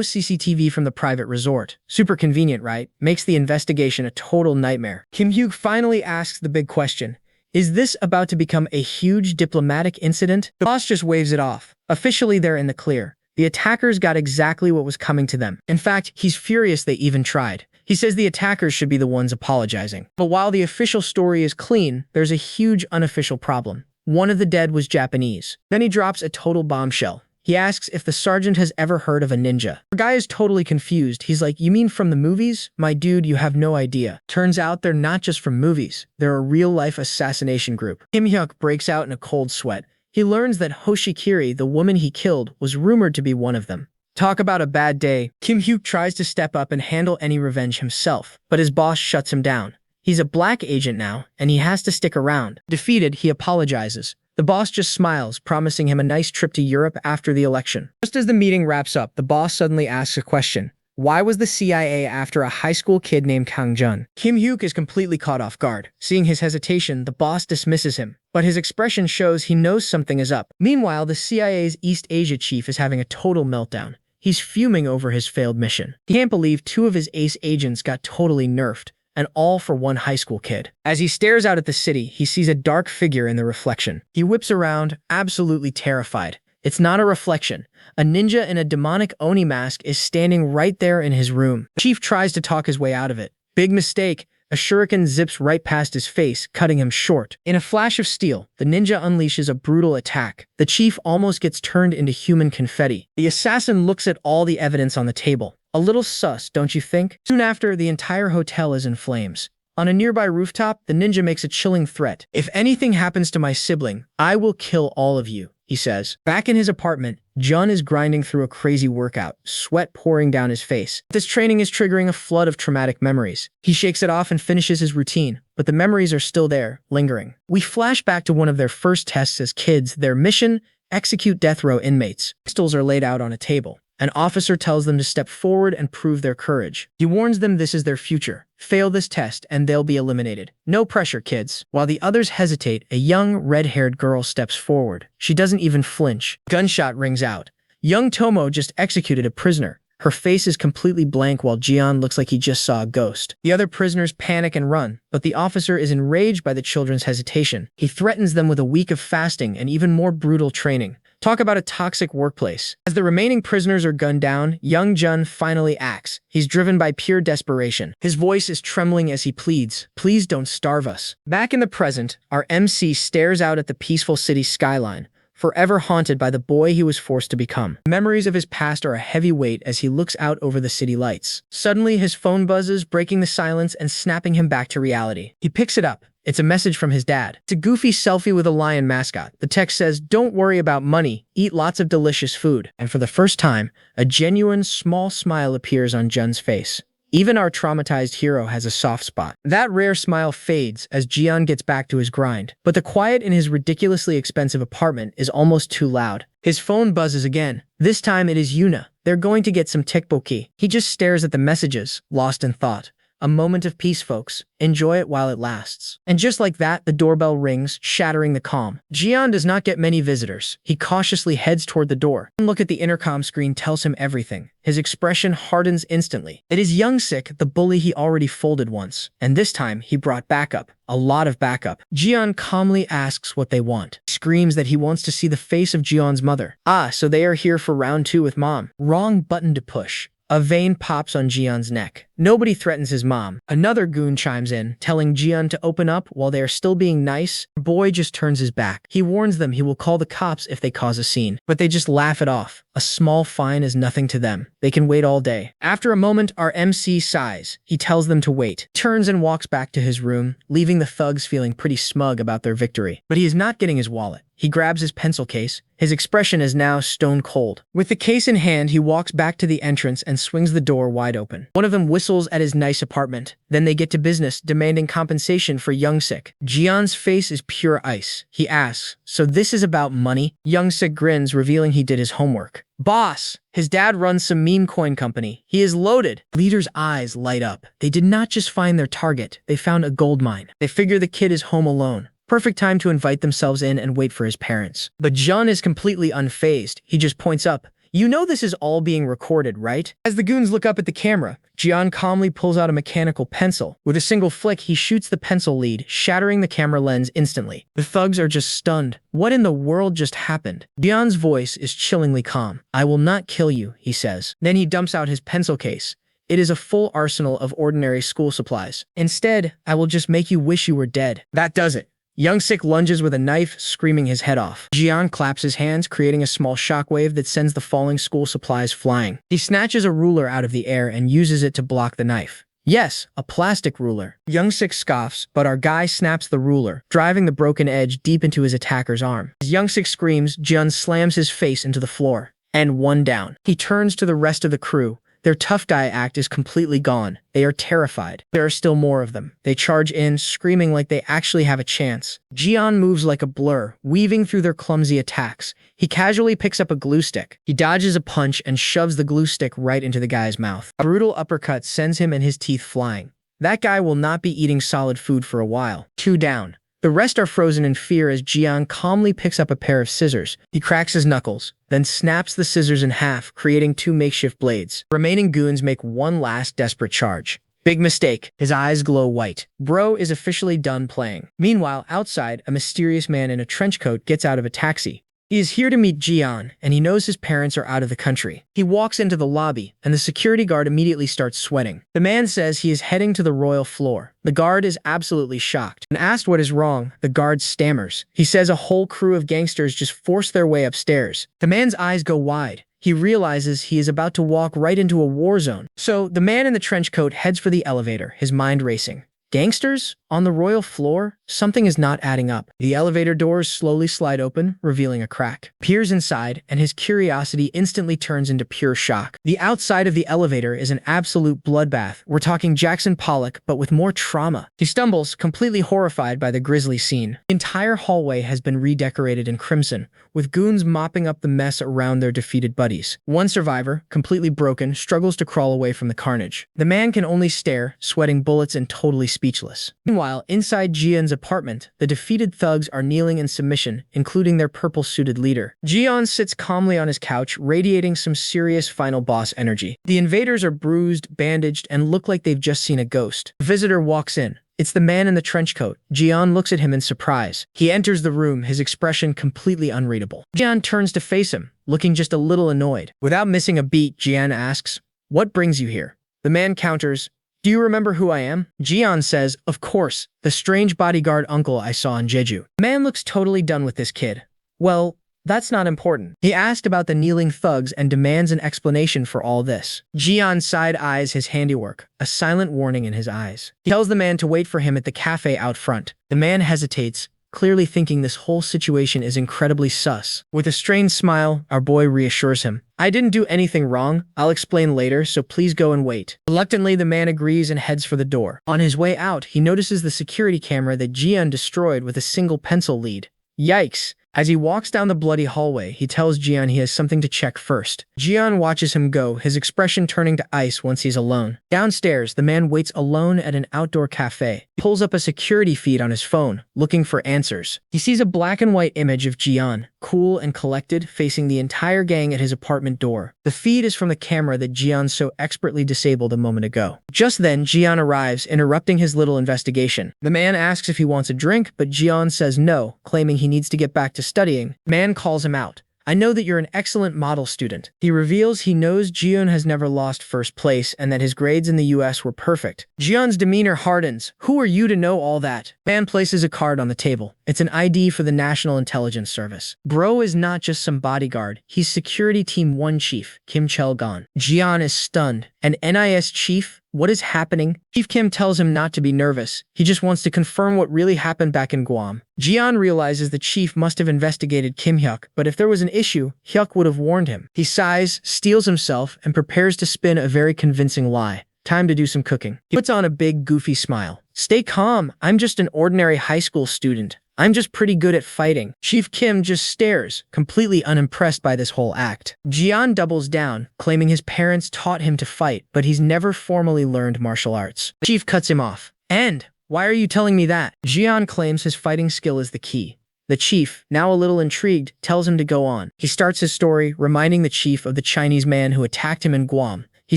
CCTV from the private resort. Super convenient, right? Makes the investigation a total nightmare. Kim Hyuk finally asks the big question. Is this about to become a huge diplomatic incident? The boss just waves it off. Officially, they're in the clear. The attackers got exactly what was coming to them. In fact, he's furious they even tried. He says the attackers should be the ones apologizing. But while the official story is clean, there's a huge unofficial problem. One of the dead was Japanese. Then he drops a total bombshell. He asks if the sergeant has ever heard of a ninja. The guy is totally confused. He's like, "You mean from the movies? My dude, you have no idea." Turns out they're not just from movies. They're a real-life assassination group. Kim Hyuk breaks out in a cold sweat. He learns that Hoshikiri, the woman he killed, was rumored to be one of them. Talk about a bad day. Kim Hyuk tries to step up and handle any revenge himself, but his boss shuts him down. He's a black agent now, and he has to stick around. Defeated, he apologizes. The boss just smiles, promising him a nice trip to Europe after the election. Just as the meeting wraps up, the boss suddenly asks a question. Why was the CIA after a high school kid named Kang Jun? Kim Hyuk is completely caught off guard. Seeing his hesitation, the boss dismisses him, but his expression shows he knows something is up. Meanwhile, the CIA's East Asia chief is having a total meltdown. He's fuming over his failed mission. He can't believe 2 of his ace agents got totally nerfed, and all for one high school kid. As he stares out at the city, he sees a dark figure in the reflection. He whips around, absolutely terrified. It's not a reflection. A ninja in a demonic Oni mask is standing right there in his room. The chief tries to talk his way out of it. Big mistake. A shuriken zips right past his face, cutting him short. In a flash of steel, the ninja unleashes a brutal attack. The chief almost gets turned into human confetti. The assassin looks at all the evidence on the table. A little sus, don't you think? Soon after, the entire hotel is in flames. On a nearby rooftop, the ninja makes a chilling threat. "If anything happens to my sibling, I will kill all of you," he says. Back in his apartment, Jun is grinding through a crazy workout, sweat pouring down his face. This training is triggering a flood of traumatic memories. He shakes it off and finishes his routine, but the memories are still there, lingering. We flash back to one of their first tests as kids. Their mission: execute death row inmates. Pistols are laid out on a table. An officer tells them to step forward and prove their courage. He warns them this is their future. Fail this test and they'll be eliminated. No pressure, kids. While the others hesitate, a young, red-haired girl steps forward. She doesn't even flinch. Gunshot rings out. Young Tomo just executed a prisoner. Her face is completely blank while Jian looks like he just saw a ghost. The other prisoners panic and run, but the officer is enraged by the children's hesitation. He threatens them with a week of fasting and even more brutal training. Talk about a toxic workplace. As the remaining prisoners are gunned down, young Jun finally acts. He's driven by pure desperation. His voice is trembling as he pleads, "Please don't starve us." Back in the present, our MC stares out at the peaceful city skyline, forever haunted by the boy he was forced to become. Memories of his past are a heavy weight as he looks out over the city lights. Suddenly, his phone buzzes, breaking the silence and snapping him back to reality. He picks it up. It's a message from his dad. It's a goofy selfie with a lion mascot. The text says, "Don't worry about money, eat lots of delicious food." And for the first time, a genuine, small smile appears on Jun's face. Even our traumatized hero has a soft spot. That rare smile fades as Jian gets back to his grind. But the quiet in his ridiculously expensive apartment is almost too loud. His phone buzzes again. This time it is Yuna. They're going to get some tteokbokki. He just stares at the messages, lost in thought. A moment of peace, folks. Enjoy it while it lasts. And just like that, the doorbell rings, shattering the calm. Jian does not get many visitors. He cautiously heads toward the door. One look at the intercom screen tells him everything. His expression hardens instantly. It is Young-sik, the bully he already folded once. And this time, he brought backup. A lot of backup. Jian calmly asks what they want. He screams that he wants to see the face of Jian's mother. Ah, so they are here for round 2 with mom. Wrong button to push. A vein pops on Jian's neck. Nobody threatens his mom. Another goon chimes in, telling Jian to open up while they are still being nice. The boy just turns his back. He warns them he will call the cops if they cause a scene, but they just laugh it off. A small fine is nothing to them. They can wait all day. After a moment, our MC sighs. He tells them to wait. Turns and walks back to his room, leaving the thugs feeling pretty smug about their victory. But he is not getting his wallet. He grabs his pencil case. His expression is now stone cold. With the case in hand, he walks back to the entrance and swings the door wide open. One of them whistles at his nice apartment. Then they get to business, demanding compensation for Young-sik. Jian's face is pure ice. He asks, "So this is about money?" Young-sik grins, revealing he did his homework. "Boss, his dad runs some meme coin company. He is loaded." Leader's eyes light up. They did not just find their target. They found a gold mine. They figure the kid is home alone. Perfect time to invite themselves in and wait for his parents. But Jun is completely unfazed. He just points up. "You know this is all being recorded, right?" As the goons look up at the camera, Jian calmly pulls out a mechanical pencil. With a single flick, he shoots the pencil lead, shattering the camera lens instantly. The thugs are just stunned. What in the world just happened? Jian's voice is chillingly calm. "I will not kill you," he says. Then he dumps out his pencil case. It is a full arsenal of ordinary school supplies. "Instead, I will just make you wish you were dead." That does it. Young-sik lunges with a knife, screaming his head off. Jian claps his hands, creating a small shockwave that sends the falling school supplies flying. He snatches a ruler out of the air and uses it to block the knife. Yes, a plastic ruler. Young-sik scoffs, but our guy snaps the ruler, driving the broken edge deep into his attacker's arm. As Young-sik screams, Jian slams his face into the floor. And one down. He turns to the rest of the crew. Their tough guy act is completely gone. They are terrified. There are still more of them. They charge in, screaming like they actually have a chance. Jian moves like a blur, weaving through their clumsy attacks. He casually picks up a glue stick. He dodges a punch and shoves the glue stick right into the guy's mouth. A brutal uppercut sends him and his teeth flying. That guy will not be eating solid food for a while. 2 down. The rest are frozen in fear as Jian calmly picks up a pair of scissors. He cracks his knuckles, then snaps the scissors in half, creating 2 makeshift blades. Remaining goons make one last desperate charge. Big mistake. His eyes glow white. Bro is officially done playing. Meanwhile, outside, a mysterious man in a trench coat gets out of a taxi. He is here to meet Jian, and he knows his parents are out of the country. He walks into the lobby, and the security guard immediately starts sweating. The man says he is heading to the royal floor. The guard is absolutely shocked. When asked what is wrong, the guard stammers. He says a whole crew of gangsters just forced their way upstairs. The man's eyes go wide. He realizes he is about to walk right into a war zone. So, the man in the trench coat heads for the elevator, his mind racing. Gangsters? On the royal floor? Something is not adding up. The elevator doors slowly slide open, revealing a crack. Peers inside, and his curiosity instantly turns into pure shock. The outside of the elevator is an absolute bloodbath. We're talking Jackson Pollock, but with more trauma. He stumbles, completely horrified by the grisly scene. The entire hallway has been redecorated in crimson, with goons mopping up the mess around their defeated buddies. One survivor, completely broken, struggles to crawl away from the carnage. The man can only stare, sweating bullets and totally speechless. Meanwhile, inside Jian's apartment, the defeated thugs are kneeling in submission, including their purple-suited leader. Jian sits calmly on his couch, radiating some serious final boss energy. The invaders are bruised, bandaged, and look like they've just seen a ghost. A visitor walks in. It's the man in the trench coat. Jian looks at him in surprise. He enters the room, his expression completely unreadable. Jian turns to face him, looking just a little annoyed. Without missing a beat, Jian asks, "What brings you here?" The man counters, "Do you remember who I am?" Jian says, "Of course, the strange bodyguard uncle I saw in Jeju." The man looks totally done with this kid. Well, that's not important. He asked about the kneeling thugs and demands an explanation for all this. Jian side-eyes his handiwork, a silent warning in his eyes. He tells the man to wait for him at the cafe out front. The man hesitates, clearly thinking this whole situation is incredibly sus. With a strained smile, our boy reassures him, "I didn't do anything wrong. I'll explain later, so please go and wait." Reluctantly, the man agrees and heads for the door. On his way out, he notices the security camera that Jian destroyed with a single pencil lead. Yikes! As he walks down the bloody hallway, he tells Jian he has something to check first. Jian watches him go, his expression turning to ice once he's alone. Downstairs, the man waits alone at an outdoor cafe. He pulls up a security feed on his phone, looking for answers. He sees a black and white image of Jian, cool and collected, facing the entire gang at his apartment door. The feed is from the camera that Jian so expertly disabled a moment ago. Just then, Jian arrives, interrupting his little investigation. The man asks if he wants a drink, but Jian says no, claiming he needs to get back to studying. Man calls him out. "I know that you're an excellent model student." He reveals he knows Jian has never lost first place and that his grades in the US were perfect. Jian's demeanor hardens. "Who are you to know all that?" Man places a card on the table. It's an ID for the National Intelligence Service. Bro is not just some bodyguard. He's Security Team 1 Chief, Kim Chel-gon. Jian is stunned. "An NIS chief? What is happening?" Chief Kim tells him not to be nervous. He just wants to confirm what really happened back in Guam. Jian realizes the chief must have investigated Kim Hyuk, but if there was an issue, Hyuk would have warned him. He sighs, steels himself, and prepares to spin a very convincing lie. Time to do some cooking. He puts on a big, goofy smile. "Stay calm. I'm just an ordinary high school student. I'm just pretty good at fighting." Chief Kim just stares, completely unimpressed by this whole act. Jian doubles down, claiming his parents taught him to fight, but he's never formally learned martial arts. The chief cuts him off. "And why are you telling me that?" Jian claims his fighting skill is the key. The chief, now a little intrigued, tells him to go on. He starts his story, reminding the chief of the Chinese man who attacked him in Guam. He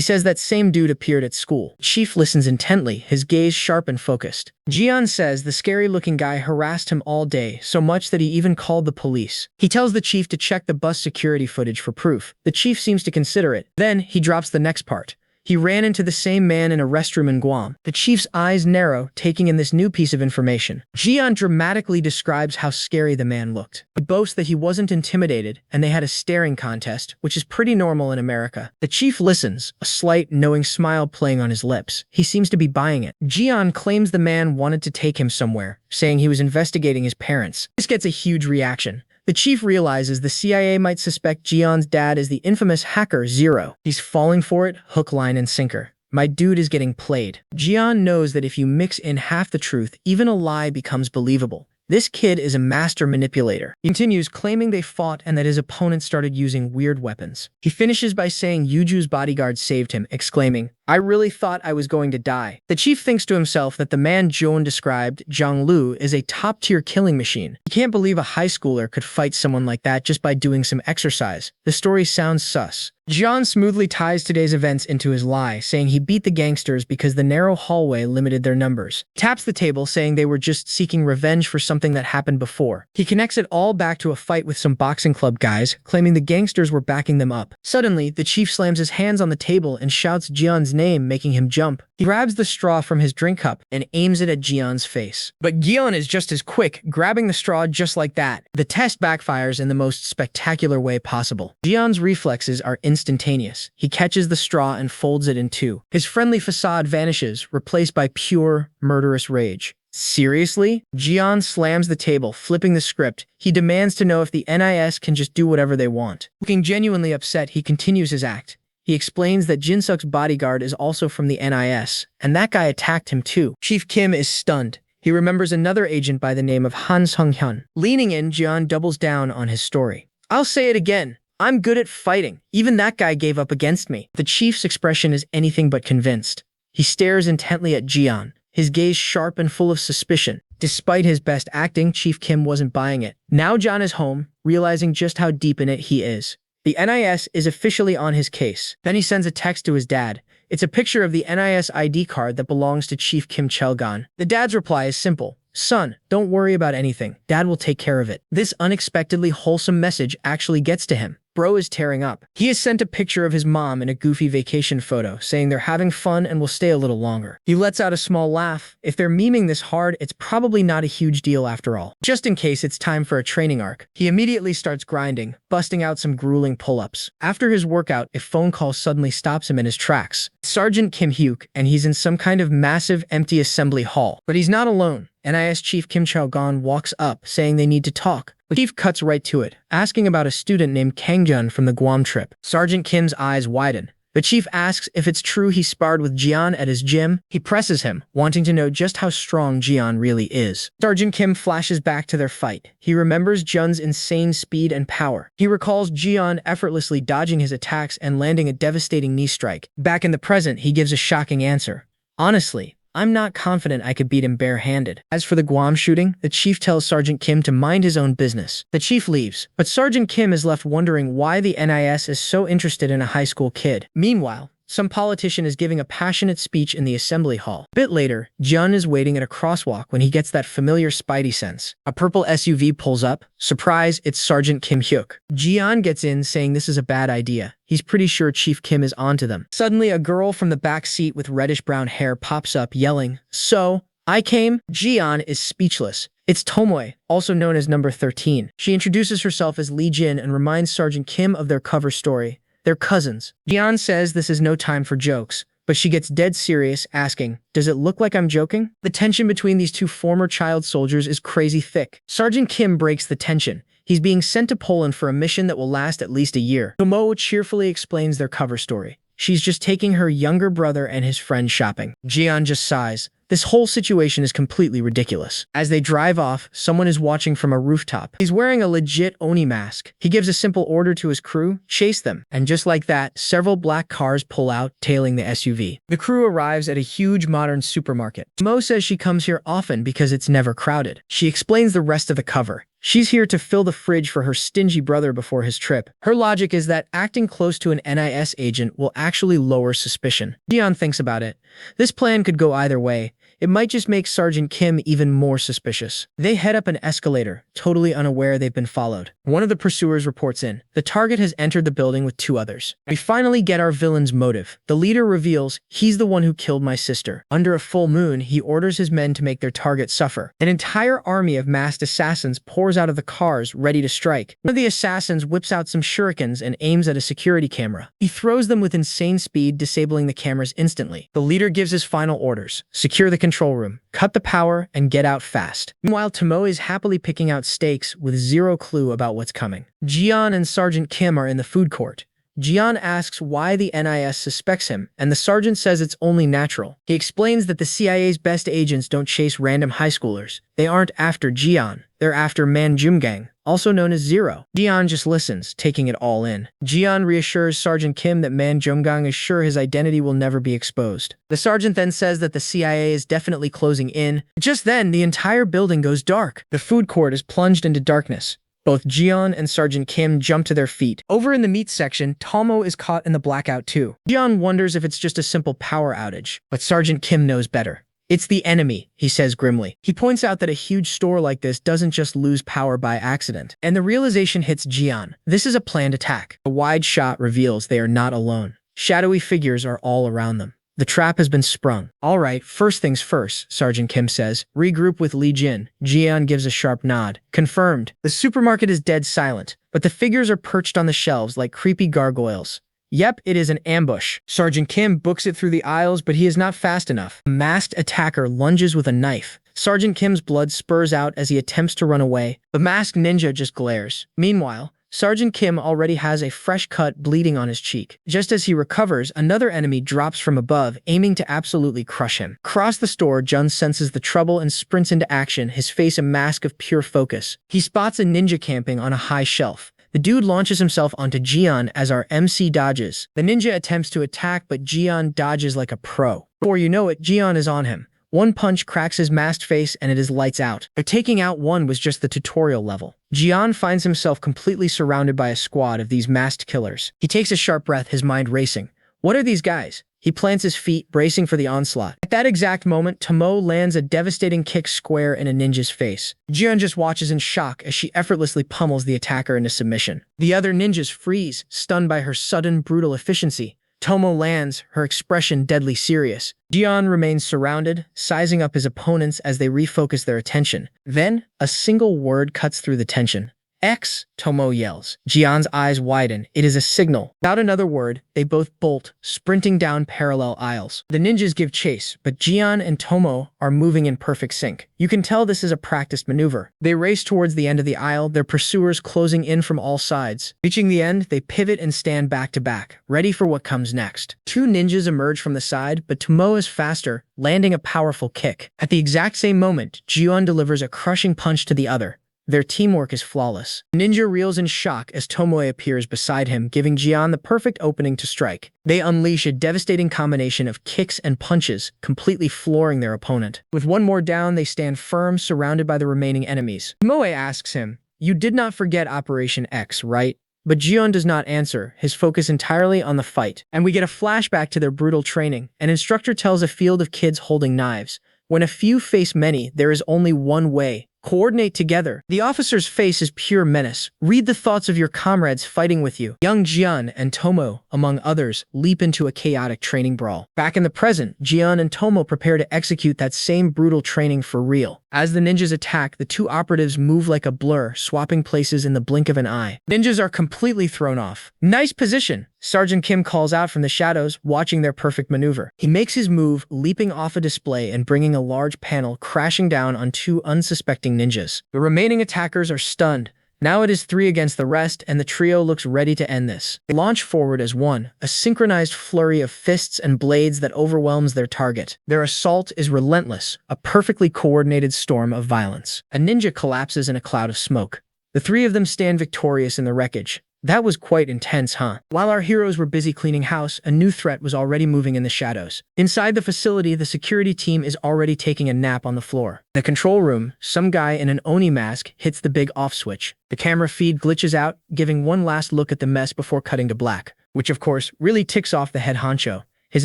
says that same dude appeared at school. Chief listens intently, his gaze sharp and focused. Jian says the scary-looking guy harassed him all day, so much that he even called the police. He tells the chief to check the bus security footage for proof. The chief seems to consider it. Then, he drops the next part. He ran into the same man in a restroom in Guam. The chief's eyes narrow, taking in this new piece of information. Jian dramatically describes how scary the man looked. He boasts that he wasn't intimidated, and they had a staring contest, which is pretty normal in America. The chief listens, a slight, knowing smile playing on his lips. He seems to be buying it. Jian claims the man wanted to take him somewhere, saying he was investigating his parents. This gets a huge reaction. The chief realizes the CIA might suspect Jian's dad is the infamous hacker Zero. He's falling for it, hook, line, and sinker. My dude is getting played. Jian knows that if you mix in half the truth, even a lie becomes believable. This kid is a master manipulator. He continues, claiming they fought and that his opponent started using weird weapons. He finishes by saying Yuju's bodyguard saved him, exclaiming, I really thought I was going to die. The chief thinks to himself that the man Joan described, Zhang Lu, is a top-tier killing machine. He can't believe a high schooler could fight someone like that just by doing some exercise. The story sounds sus. Jian smoothly ties today's events into his lie, saying he beat the gangsters because the narrow hallway limited their numbers. He taps the table, saying they were just seeking revenge for something that happened before. He connects it all back to a fight with some boxing club guys, claiming the gangsters were backing them up. Suddenly, the chief slams his hands on the table and shouts Jian's name, making him jump. He grabs the straw from his drink cup and aims it at Jian's face. But Jian is just as quick, grabbing the straw just like that. The test backfires in the most spectacular way possible. Jian's reflexes are instantaneous. He catches the straw and folds it in two. His friendly facade vanishes, replaced by pure, murderous rage. Seriously? Jian slams the table, flipping the script. He demands to know if the NIS can just do whatever they want. Looking genuinely upset, he continues his act. He explains that Jinsuk's bodyguard is also from the NIS, and that guy attacked him too. Chief Kim is stunned. He remembers another agent by the name of Han Sung-hyun. Leaning in, Jian doubles down on his story. I'll say it again. I'm good at fighting. Even that guy gave up against me. The chief's expression is anything but convinced. He stares intently at Jian, his gaze sharp and full of suspicion. Despite his best acting, Chief Kim wasn't buying it. Now Jian is home, realizing just how deep in it he is. The NIS is officially on his case. Then he sends a text to his dad. It's a picture of the NIS ID card that belongs to Chief Kim Chelgan. The dad's reply is simple. Son, don't worry about anything. Dad will take care of it. This unexpectedly wholesome message actually gets to him. Bro is tearing up. He has sent a picture of his mom in a goofy vacation photo, saying they're having fun and will stay a little longer. He lets out a small laugh. If they're memeing this hard, it's probably not a huge deal after all. Just in case it's time for a training arc, he immediately starts grinding, busting out some grueling pull-ups. After his workout, a phone call suddenly stops him in his tracks. Sergeant Kim Hyuk, and he's in some kind of massive empty assembly hall. But he's not alone. NIS Chief Kim Chao-gon walks up, saying they need to talk. The chief cuts right to it, asking about a student named Kangjun from the Guam trip. Sergeant Kim's eyes widen. The chief asks if it's true he sparred with Jian at his gym. He presses him, wanting to know just how strong Jian really is. Sergeant Kim flashes back to their fight. He remembers Jun's insane speed and power. He recalls Jian effortlessly dodging his attacks and landing a devastating knee strike. Back in the present, he gives a shocking answer. Honestly, I'm not confident I could beat him bare-handed. As for the Guam shooting, the chief tells Sergeant Kim to mind his own business. The chief leaves, but Sergeant Kim is left wondering why the NIS is so interested in a high school kid. Meanwhile, some politician is giving a passionate speech in the assembly hall. A bit later, Jun is waiting at a crosswalk when he gets that familiar spidey sense. A purple SUV pulls up. Surprise, it's Sergeant Kim Hyuk. Jian gets in, saying this is a bad idea. He's pretty sure Chief Kim is onto them. Suddenly, a girl from the back seat with reddish-brown hair pops up, yelling, "So, I came?" Jian is speechless. It's Tomoe, also known as Number 13. She introduces herself as Lee Jin and reminds Sergeant Kim of their cover story. They're cousins. Jian says this is no time for jokes, but she gets dead serious, asking, "Does it look like I'm joking?" The tension between these two former child soldiers is crazy thick. Sergeant Kim breaks the tension. He's being sent to Poland for a mission that will last at least a year. Tomoe cheerfully explains their cover story. She's just taking her younger brother and his friend shopping. Jian just sighs. This whole situation is completely ridiculous. As they drive off, someone is watching from a rooftop. He's wearing a legit Oni mask. He gives a simple order to his crew, chase them. And just like that, several black cars pull out, tailing the SUV. The crew arrives at a huge modern supermarket. Mo says she comes here often because it's never crowded. She explains the rest of the cover. She's here to fill the fridge for her stingy brother before his trip. Her logic is that acting close to an NIS agent will actually lower suspicion. Jian thinks about it. This plan could go either way. It might just make Sergeant Kim even more suspicious. They head up an escalator, totally unaware they've been followed. One of the pursuers reports in. The target has entered the building with two others. We finally get our villain's motive. The leader reveals he's the one who killed my sister. Under a full moon, he orders his men to make their target suffer. An entire army of masked assassins pours out of the cars, ready to strike. One of the assassins whips out some shurikens and aims at a security camera. He throws them with insane speed, disabling the cameras instantly. The leader gives his final orders. Secure the control room, cut the power, and get out fast. Meanwhile, Tomoe is happily picking out steaks with zero clue about what's coming. Jian and Sergeant Kim are in the food court. Jian asks why the NIS suspects him, and the sergeant says it's only natural. He explains that the CIA's best agents don't chase random high schoolers. They aren't after Jian. They're after Manjumgang, also known as Zero. Jian just listens, taking it all in. Jian reassures Sergeant Kim that Manjumgang is sure his identity will never be exposed. The sergeant then says that the CIA is definitely closing in. Just then, the entire building goes dark. The food court is plunged into darkness. Both Jian and Sergeant Kim jump to their feet. Over in the meat section, Tomo is caught in the blackout too. Jian wonders if it's just a simple power outage, but Sergeant Kim knows better. It's the enemy, he says grimly. He points out that a huge store like this doesn't just lose power by accident. And the realization hits Jian. This is a planned attack. A wide shot reveals they are not alone. Shadowy figures are all around them. The trap has been sprung. All right, first things first, Sergeant Kim says. Regroup with Li Jin. Jian gives a sharp nod. Confirmed. The supermarket is dead silent, but the figures are perched on the shelves like creepy gargoyles. Yep, it is an ambush. Sergeant Kim books it through the aisles, but he is not fast enough. A masked attacker lunges with a knife. Sergeant Kim's blood spurs out as he attempts to run away. The masked ninja just glares. Meanwhile, Sergeant Kim already has a fresh cut bleeding on his cheek. Just as he recovers, another enemy drops from above, aiming to absolutely crush him. Across the store, Jun senses the trouble and sprints into action, his face a mask of pure focus. He spots a ninja camping on a high shelf. The dude launches himself onto Jian as our MC dodges. The ninja attempts to attack, but Jian dodges like a pro. Before you know it, Jian is on him. One punch cracks his masked face and it is lights out. But taking out one was just the tutorial level. Jian finds himself completely surrounded by a squad of these masked killers. He takes a sharp breath, his mind racing. What are these guys? He plants his feet, bracing for the onslaught. At that exact moment, Tomo lands a devastating kick square in a ninja's face. Jian just watches in shock as she effortlessly pummels the attacker into submission. The other ninjas freeze, stunned by her sudden, brutal efficiency. Tomo lands, her expression deadly serious. Jian remains surrounded, sizing up his opponents as they refocus their attention. Then, a single word cuts through the tension. X, Tomo yells. Jian's eyes widen. It is a signal. Without another word, they both bolt, sprinting down parallel aisles. The ninjas give chase, but Jian and Tomo are moving in perfect sync. You can tell this is a practiced maneuver. They race towards the end of the aisle, their pursuers closing in from all sides. Reaching the end, they pivot and stand back to back, ready for what comes next. Two ninjas emerge from the side, but Tomo is faster, landing a powerful kick. At the exact same moment, Jian delivers a crushing punch to the other. Their teamwork is flawless. Ninja reels in shock as Tomoe appears beside him, giving Jian the perfect opening to strike. They unleash a devastating combination of kicks and punches, completely flooring their opponent. With one more down, they stand firm, surrounded by the remaining enemies. Tomoe asks him, "You did not forget Operation X, right?" But Jian does not answer, his focus entirely on the fight. And we get a flashback to their brutal training. An instructor tells a field of kids holding knives. When a few face many, there is only one way. Coordinate together. The officer's face is pure menace. Read the thoughts of your comrades fighting with you. Young Jian and Tomo, among others, leap into a chaotic training brawl. Back in the present, Jian and Tomo prepare to execute that same brutal training for real. As the ninjas attack, the two operatives move like a blur, swapping places in the blink of an eye. Ninjas are completely thrown off. Nice position, Sergeant Kim calls out from the shadows, watching their perfect maneuver. He makes his move, leaping off a display and bringing a large panel crashing down on two unsuspecting ninjas. The remaining attackers are stunned. Now it is 3 against the rest, and the trio looks ready to end this. They launch forward as one, a synchronized flurry of fists and blades that overwhelms their target. Their assault is relentless, a perfectly coordinated storm of violence. A ninja collapses in a cloud of smoke. The 3 of them stand victorious in the wreckage. That was quite intense, huh? While our heroes were busy cleaning house, a new threat was already moving in the shadows. Inside the facility, the security team is already taking a nap on the floor. In the control room, some guy in an Oni mask hits the big off switch. The camera feed glitches out, giving one last look at the mess before cutting to black, which of course really ticks off the head honcho. His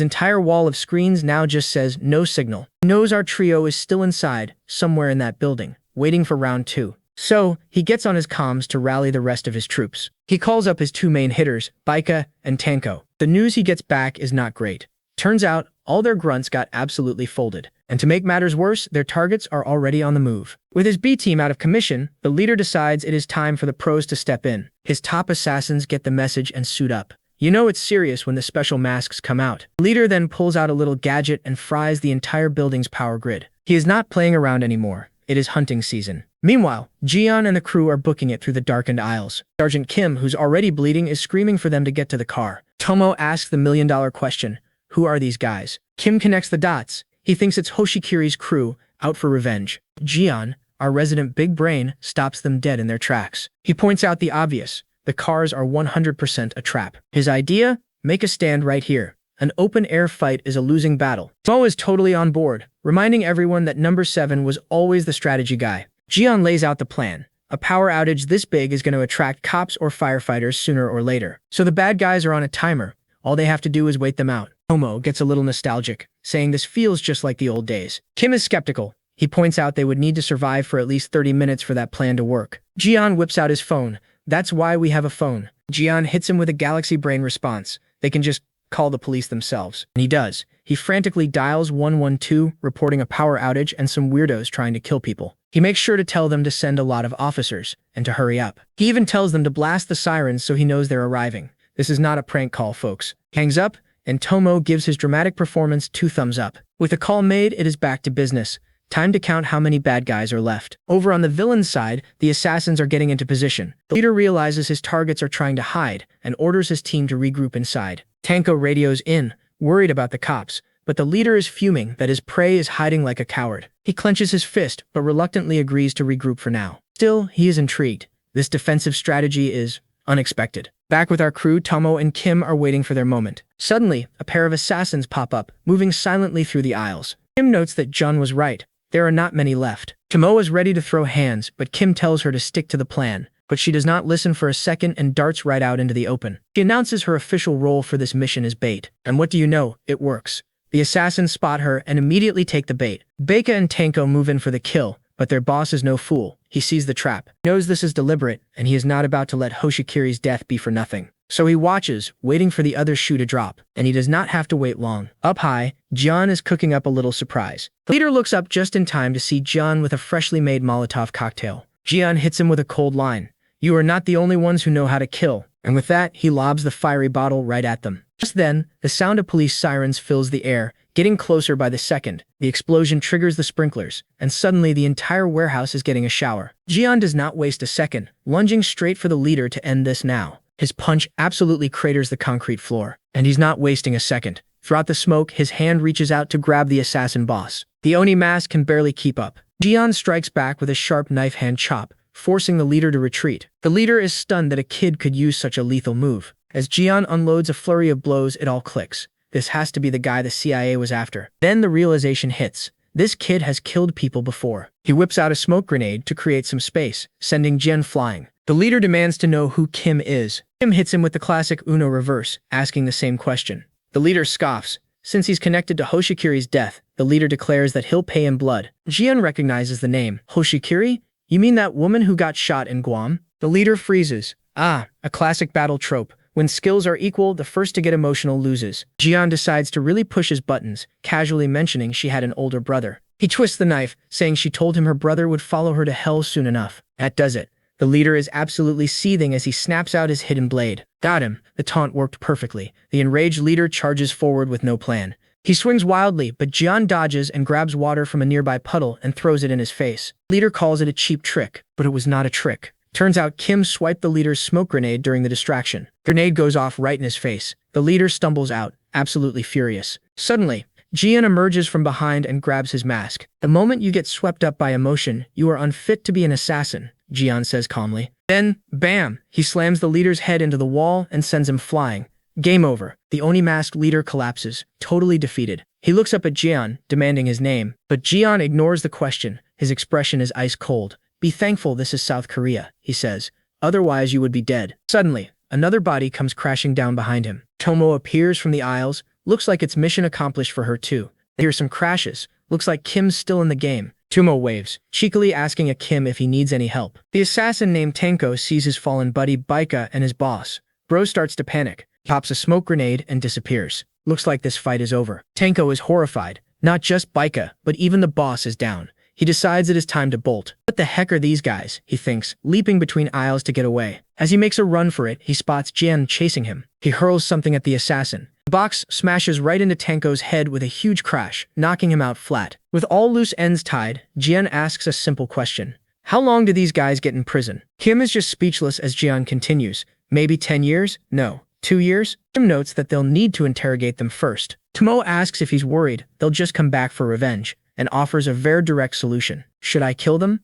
entire wall of screens now just says no signal. He knows our trio is still inside, somewhere in that building, waiting for round 2. So, he gets on his comms to rally the rest of his troops. He calls up his 2 main hitters, Baika and Tanko. The news he gets back is not great. Turns out, all their grunts got absolutely folded. And to make matters worse, their targets are already on the move. With his B team out of commission, the leader decides it is time for the pros to step in. His top assassins get the message and suit up. You know it's serious when the special masks come out. The leader then pulls out a little gadget and fries the entire building's power grid. He is not playing around anymore. It is hunting season. Meanwhile, Jian and the crew are booking it through the darkened aisles. Sergeant Kim, who's already bleeding, is screaming for them to get to the car. Tomo asks the million-dollar question, who are these guys? Kim connects the dots. He thinks it's Hoshikiri's crew, out for revenge. Jian, our resident big brain, stops them dead in their tracks. He points out the obvious. The cars are 100% a trap. His idea? Make a stand right here. An open-air fight is a losing battle. Tomo is totally on board, reminding everyone that number 7 was always the strategy guy. Jian lays out the plan. A power outage this big is going to attract cops or firefighters sooner or later. So the bad guys are on a timer. All they have to do is wait them out. Tomo gets a little nostalgic, saying this feels just like the old days. Kim is skeptical. He points out they would need to survive for at least 30 minutes for that plan to work. Jian whips out his phone. That's why we have a phone. Jian hits him with a galaxy brain response. They can just call the police themselves. And he does. He frantically dials 112, reporting a power outage and some weirdos trying to kill people. He makes sure to tell them to send a lot of officers, and to hurry up. He even tells them to blast the sirens so he knows they're arriving. This is not a prank call, folks. He hangs up, and Tomo gives his dramatic performance 2 thumbs up. With the call made, it is back to business. Time to count how many bad guys are left. Over on the villain's side, the assassins are getting into position. The leader realizes his targets are trying to hide, and orders his team to regroup inside. Tanko radios in, worried about the cops, but the leader is fuming that his prey is hiding like a coward. He clenches his fist, but reluctantly agrees to regroup for now. Still, he is intrigued. This defensive strategy is unexpected. Back with our crew, Tomo and Kim are waiting for their moment. Suddenly, a pair of assassins pop up, moving silently through the aisles. Kim notes that Jun was right. There are not many left. Tomo is ready to throw hands, but Kim tells her to stick to the plan. But she does not listen for a second and darts right out into the open. She announces her official role for this mission is bait. And what do you know? It works. The assassins spot her and immediately take the bait. Baeka and Tanko move in for the kill, but their boss is no fool. He sees the trap, knows this is deliberate, and he is not about to let Hoshikiri's death be for nothing. So he watches, waiting for the other shoe to drop, and he does not have to wait long. Up high, Jian is cooking up a little surprise. The leader looks up just in time to see Jian with a freshly made Molotov cocktail. Jian hits him with a cold line. You are not the only ones who know how to kill. And with that, he lobs the fiery bottle right at them. Just then, the sound of police sirens fills the air, getting closer by the second. The explosion triggers the sprinklers, and suddenly the entire warehouse is getting a shower. Jian does not waste a second, lunging straight for the leader to end this now. His punch absolutely craters the concrete floor, and he's not wasting a second. Throughout the smoke, his hand reaches out to grab the assassin boss. The Oni mask can barely keep up. Jian strikes back with a sharp knife hand chop, forcing the leader to retreat. The leader is stunned that a kid could use such a lethal move. As Jian unloads a flurry of blows, it all clicks. This has to be the guy the CIA was after. Then the realization hits. This kid has killed people before. He whips out a smoke grenade to create some space, sending Jian flying. The leader demands to know who Kim is. Kim hits him with the classic Uno reverse, asking the same question. The leader scoffs. Since he's connected to Hoshikiri's death, the leader declares that he'll pay in blood. Jian recognizes the name. Hoshikiri? You mean that woman who got shot in Guam? The leader freezes. Ah, a classic battle trope. When skills are equal, the first to get emotional loses. Jian decides to really push his buttons, casually mentioning she had an older brother. He twists the knife, saying she told him her brother would follow her to hell soon enough. That does it. The leader is absolutely seething as he snaps out his hidden blade. Got him. The taunt worked perfectly. The enraged leader charges forward with no plan. He swings wildly, but Jian dodges and grabs water from a nearby puddle and throws it in his face. The leader calls it a cheap trick, but it was not a trick. Turns out Kim swiped the leader's smoke grenade during the distraction. Grenade goes off right in his face. The leader stumbles out, absolutely furious. Suddenly, Jian emerges from behind and grabs his mask. The moment you get swept up by emotion, you are unfit to be an assassin, Jian says calmly. Then, bam! He slams the leader's head into the wall and sends him flying. Game over. The Oni masked leader collapses, totally defeated. He looks up at Jian, demanding his name, but Jian ignores the question. His expression is ice cold. Be thankful this is South Korea, he says. Otherwise you would be dead. Suddenly, another body comes crashing down behind him. Tomo appears from the aisles. Looks like it's mission accomplished for her too. They hear some crashes. Looks like Kim's still in the game. Tomo waves, cheekily asking a Kim if he needs any help. The assassin named Tanko sees his fallen buddy Baeka and his boss. Bro starts to panic, pops a smoke grenade and disappears. Looks like this fight is over. Tanko is horrified. Not just Baeka, but even the boss is down. He decides it is time to bolt. What the heck are these guys, he thinks, leaping between aisles to get away. As he makes a run for it, he spots Jian chasing him. He hurls something at the assassin. The box smashes right into Tanko's head with a huge crash, knocking him out flat. With all loose ends tied, Jian asks a simple question. How long do these guys get in prison? Kim is just speechless as Jian continues. Maybe 10 years? No. 2 years? Kim notes that they'll need to interrogate them first. Tomo asks if he's worried they'll just come back for revenge, and offers a very direct solution. Should I kill them?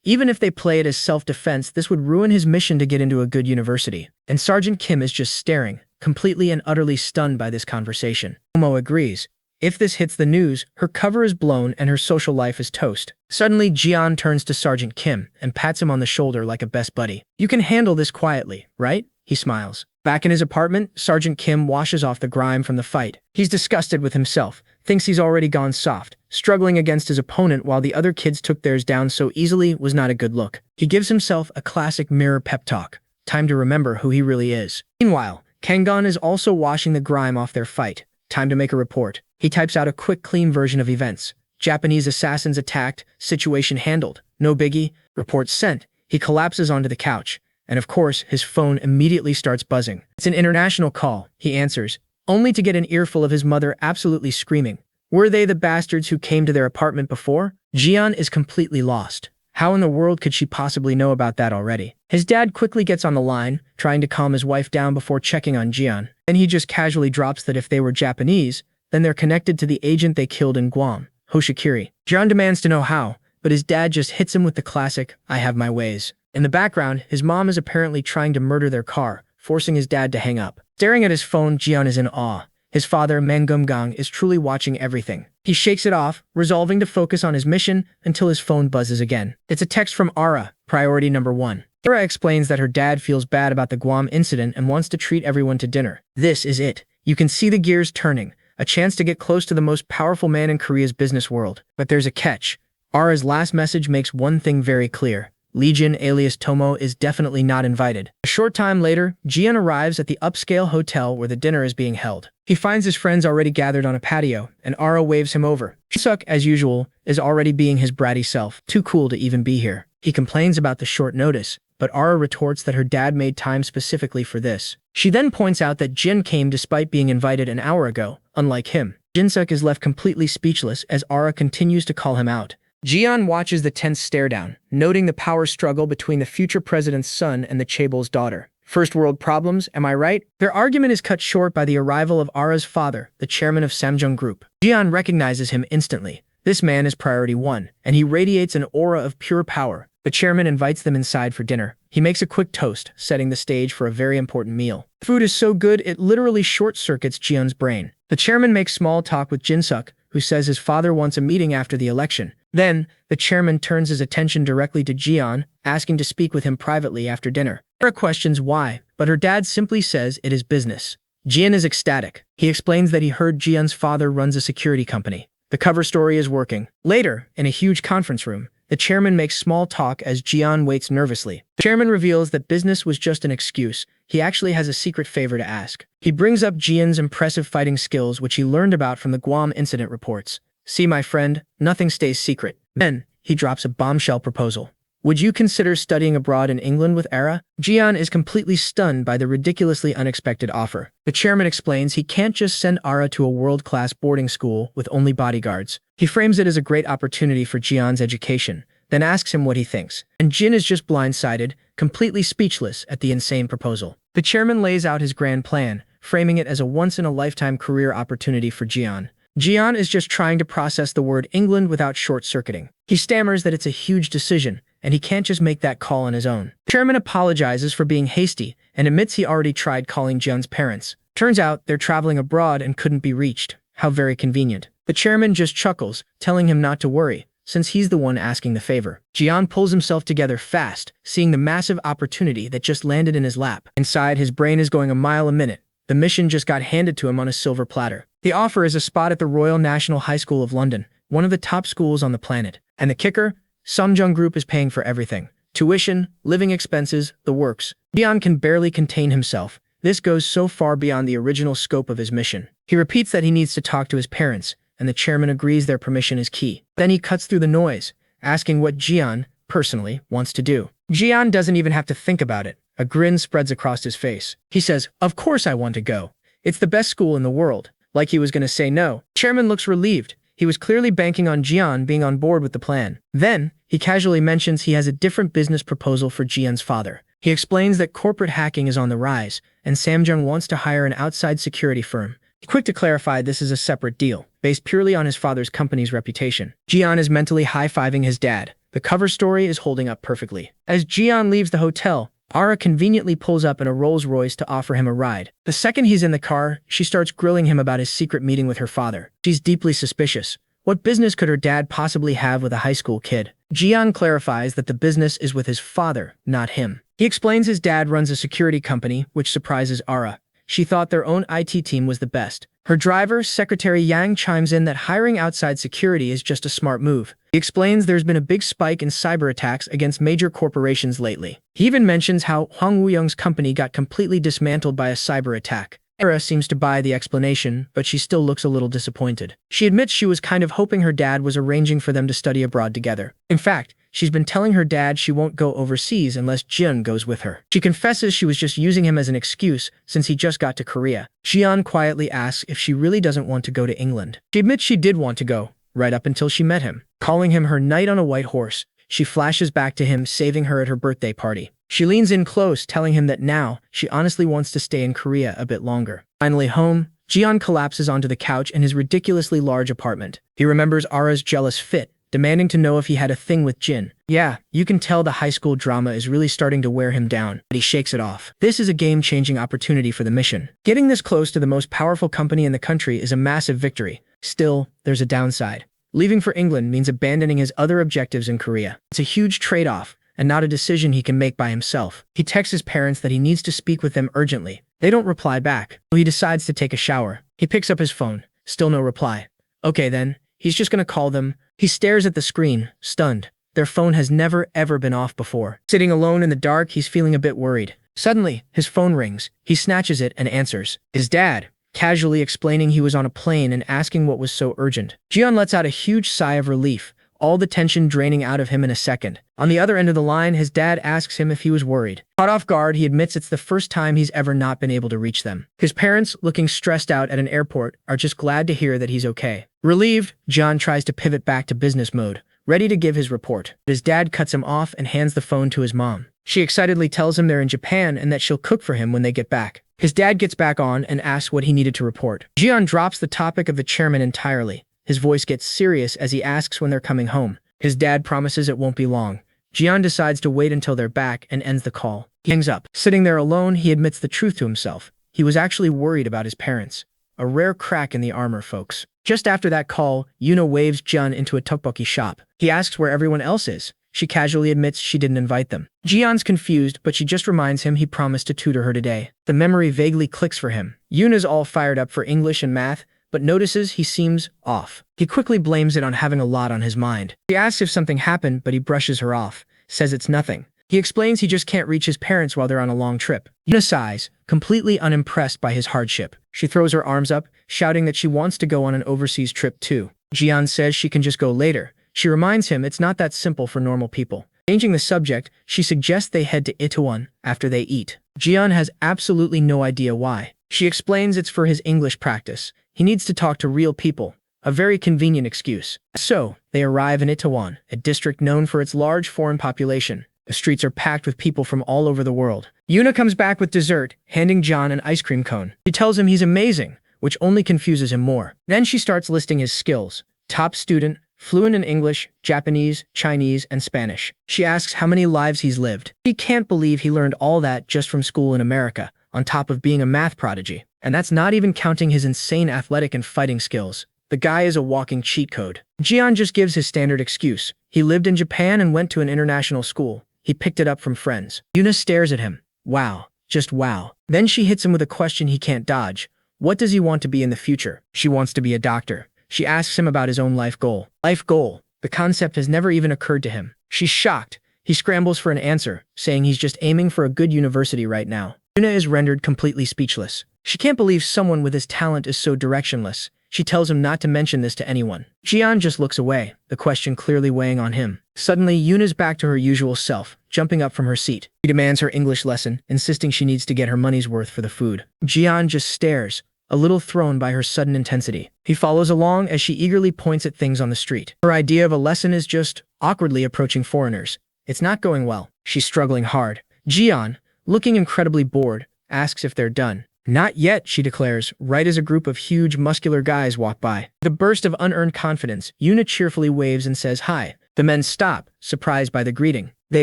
Even if they play it as self-defense, this would ruin his mission to get into a good university. And Sergeant Kim is just staring, completely and utterly stunned by this conversation. Tomo agrees. If this hits the news, her cover is blown and her social life is toast. Suddenly, Jian turns to Sergeant Kim and pats him on the shoulder like a best buddy. You can handle this quietly, right? He smiles. Back in his apartment, Sergeant Kim washes off the grime from the fight. He's disgusted with himself, thinks he's already gone soft. Struggling against his opponent while the other kids took theirs down so easily was not a good look. He gives himself a classic mirror pep talk. Time to remember who he really is. Meanwhile, Kangon is also washing the grime off their fight. Time to make a report. He types out a quick, clean version of events. Japanese assassins attacked, situation handled. No biggie, report sent. He collapses onto the couch. And of course, his phone immediately starts buzzing. It's an international call, he answers, only to get an earful of his mother absolutely screaming. Were they the bastards who came to their apartment before? Jian is completely lost. How in the world could she possibly know about that already? His dad quickly gets on the line, trying to calm his wife down before checking on Jian. Then he just casually drops that if they were Japanese, then they're connected to the agent they killed in Guam, Hoshikiri. Jian demands to know how, but his dad just hits him with the classic, I have my ways. In the background, his mom is apparently trying to murder their car, forcing his dad to hang up. Staring at his phone, Jian is in awe. His father, Mangumgang, is truly watching everything. He shakes it off, resolving to focus on his mission until his phone buzzes again. It's a text from Ara, priority number 1. Ara explains that her dad feels bad about the Guam incident and wants to treat everyone to dinner. This is it. You can see the gears turning, a chance to get close to the most powerful man in Korea's business world. But there's a catch. Ara's last message makes one thing very clear. Legion alias Tomo is definitely not invited. A short time later, Jian arrives at the upscale hotel where the dinner is being held. He finds his friends already gathered on a patio, and Ara waves him over. Suk, as usual, is already being his bratty self, too cool to even be here. He complains about the short notice, but Ara retorts that her dad made time specifically for this. She then points out that Jin came despite being invited an hour ago, unlike him. Jinsuk is left completely speechless as Ara continues to call him out. Jian watches the tense stare-down, noting the power struggle between the future president's son and the chaebol's daughter. First world problems, am I right? Their argument is cut short by the arrival of Ara's father, the chairman of Samjung Group. Jian recognizes him instantly. This man is priority 1, and he radiates an aura of pure power. The chairman invites them inside for dinner. He makes a quick toast, setting the stage for a very important meal. The food is so good, it literally short-circuits Jian's brain. The chairman makes small talk with Jinsuk, who says his father wants a meeting after the election. Then, the chairman turns his attention directly to Jian, asking to speak with him privately after dinner. Sarah questions why, but her dad simply says it is business. Jian is ecstatic. He explains that he heard Jian's father runs a security company. The cover story is working. Later, in a huge conference room, the chairman makes small talk as Jian waits nervously. The chairman reveals that business was just an excuse. He actually has a secret favor to ask. He brings up Jian's impressive fighting skills, which he learned about from the Guam incident reports. See, my friend, nothing stays secret. Then, he drops a bombshell proposal. Would you consider studying abroad in England with Ara? Jian is completely stunned by the ridiculously unexpected offer. The chairman explains he can't just send Ara to a world-class boarding school with only bodyguards. He frames it as a great opportunity for Jian's education, then asks him what he thinks. And Jin is just blindsided, completely speechless at the insane proposal. The chairman lays out his grand plan, framing it as a once-in-a-lifetime career opportunity for Jian. Jian is just trying to process the word England without short-circuiting. He stammers that it's a huge decision, and he can't just make that call on his own. The chairman apologizes for being hasty and admits he already tried calling Jian's parents. Turns out they're traveling abroad and couldn't be reached. How very convenient. The chairman just chuckles, telling him not to worry, since he's the one asking the favor. Jian pulls himself together fast, seeing the massive opportunity that just landed in his lap. Inside, his brain is going a mile a minute. The mission just got handed to him on a silver platter. The offer is a spot at the Royal National High School of London, one of the top schools on the planet. And the kicker? Samjung Group is paying for everything. Tuition, living expenses, the works. Jian can barely contain himself. This goes so far beyond the original scope of his mission. He repeats that he needs to talk to his parents, and the chairman agrees their permission is key. Then he cuts through the noise, asking what Jian, personally, wants to do. Jian doesn't even have to think about it. A grin spreads across his face. He says, "Of course I want to go. It's the best school in the world." Like he was going to say no. Chairman looks relieved. He was clearly banking on Jian being on board with the plan. Then, he casually mentions he has a different business proposal for Jian's father. He explains that corporate hacking is on the rise, and Samjung wants to hire an outside security firm. Quick to clarify, this is a separate deal, based purely on his father's company's reputation. Jian is mentally high-fiving his dad. The cover story is holding up perfectly. As Jian leaves the hotel, Ara conveniently pulls up in a Rolls-Royce to offer him a ride. The second he's in the car, she starts grilling him about his secret meeting with her father. She's deeply suspicious. What business could her dad possibly have with a high school kid? Jian clarifies that the business is with his father, not him. He explains his dad runs a security company, which surprises Ara. She thought their own IT team was the best. Her driver, Secretary Yang, chimes in that hiring outside security is just a smart move. He explains there's been a big spike in cyber attacks against major corporations lately. He even mentions how Huang Wuyong's company got completely dismantled by a cyber attack. Ara seems to buy the explanation, but she still looks a little disappointed. She admits she was kind of hoping her dad was arranging for them to study abroad together. In fact, she's been telling her dad she won't go overseas unless Jian goes with her. She confesses she was just using him as an excuse since he just got to Korea. Jian quietly asks if she really doesn't want to go to England. She admits she did want to go, right up until she met him. Calling him her knight on a white horse, she flashes back to him saving her at her birthday party. She leans in close, telling him that now she honestly wants to stay in Korea a bit longer. Finally home, Jian collapses onto the couch in his ridiculously large apartment. He remembers Ara's jealous fit, demanding to know if he had a thing with Jin. Yeah, you can tell the high school drama is really starting to wear him down, but he shakes it off. This is a game-changing opportunity for the mission. Getting this close to the most powerful company in the country is a massive victory. Still, there's a downside. Leaving for England means abandoning his other objectives in Korea. It's a huge trade-off, and not a decision he can make by himself. He texts his parents that he needs to speak with them urgently. They don't reply back, so he decides to take a shower. He picks up his phone. Still no reply. Okay then, he's just gonna call them. He stares at the screen, stunned. Their phone has never ever been off before. Sitting alone in the dark, he's feeling a bit worried. Suddenly, his phone rings. He snatches it and answers. His dad, casually explaining he was on a plane and asking what was so urgent. Jian lets out a huge sigh of relief, all the tension draining out of him in a second. On the other end of the line, his dad asks him if he was worried. Caught off guard, he admits it's the first time he's ever not been able to reach them. His parents, looking stressed out at an airport, are just glad to hear that he's okay. Relieved, Jian tries to pivot back to business mode, ready to give his report. But his dad cuts him off and hands the phone to his mom. She excitedly tells him they're in Japan and that she'll cook for him when they get back. His dad gets back on and asks what he needed to report. Jian drops the topic of the chairman entirely. His voice gets serious as he asks when they're coming home. His dad promises it won't be long. Jian decides to wait until they're back and ends the call. He hangs up. Sitting there alone, he admits the truth to himself. He was actually worried about his parents. A rare crack in the armor, folks. Just after that call, Yuna waves Jian into a tteokbokki shop. He asks where everyone else is. She casually admits she didn't invite them. Jian's confused, but she just reminds him he promised to tutor her today. The memory vaguely clicks for him. Yuna's all fired up for English and math, but notices he seems off. He quickly blames it on having a lot on his mind. She asks if something happened, but he brushes her off, says it's nothing. He explains he just can't reach his parents while they're on a long trip. Yuna sighs, completely unimpressed by his hardship. She throws her arms up, shouting that she wants to go on an overseas trip too. Jian says she can just go later. She reminds him it's not that simple for normal people. Changing the subject, she suggests they head to Itaewon after they eat. Jian has absolutely no idea why. She explains it's for his English practice. He needs to talk to real people. A very convenient excuse. So, they arrive in Itaewon, a district known for its large foreign population. The streets are packed with people from all over the world. Yuna comes back with dessert, handing John an ice cream cone. She tells him he's amazing, which only confuses him more. Then she starts listing his skills. Top student, fluent in English, Japanese, Chinese, and Spanish. She asks how many lives he's lived. He can't believe he learned all that just from school in America, on top of being a math prodigy. And that's not even counting his insane athletic and fighting skills. The guy is a walking cheat code. Jian just gives his standard excuse. He lived in Japan and went to an international school. He picked it up from friends. Yuna stares at him. Wow. Just wow. Then she hits him with a question he can't dodge. What does he want to be in the future? She wants to be a doctor. She asks him about his own life goal. Life goal. The concept has never even occurred to him. She's shocked. He scrambles for an answer, saying he's just aiming for a good university right now. Yuna is rendered completely speechless. She can't believe someone with his talent is so directionless. She tells him not to mention this to anyone. Jian just looks away, the question clearly weighing on him. Suddenly, Yuna's back to her usual self, jumping up from her seat. She demands her English lesson, insisting she needs to get her money's worth for the food. Jian just stares, a little thrown by her sudden intensity. He follows along as she eagerly points at things on the street. Her idea of a lesson is just awkwardly approaching foreigners. It's not going well. She's struggling hard. Jian, looking incredibly bored, asks if they're done. Not yet, she declares, right as a group of huge, muscular guys walk by. With a burst of unearned confidence, Yuna cheerfully waves and says hi. The men stop, surprised by the greeting. They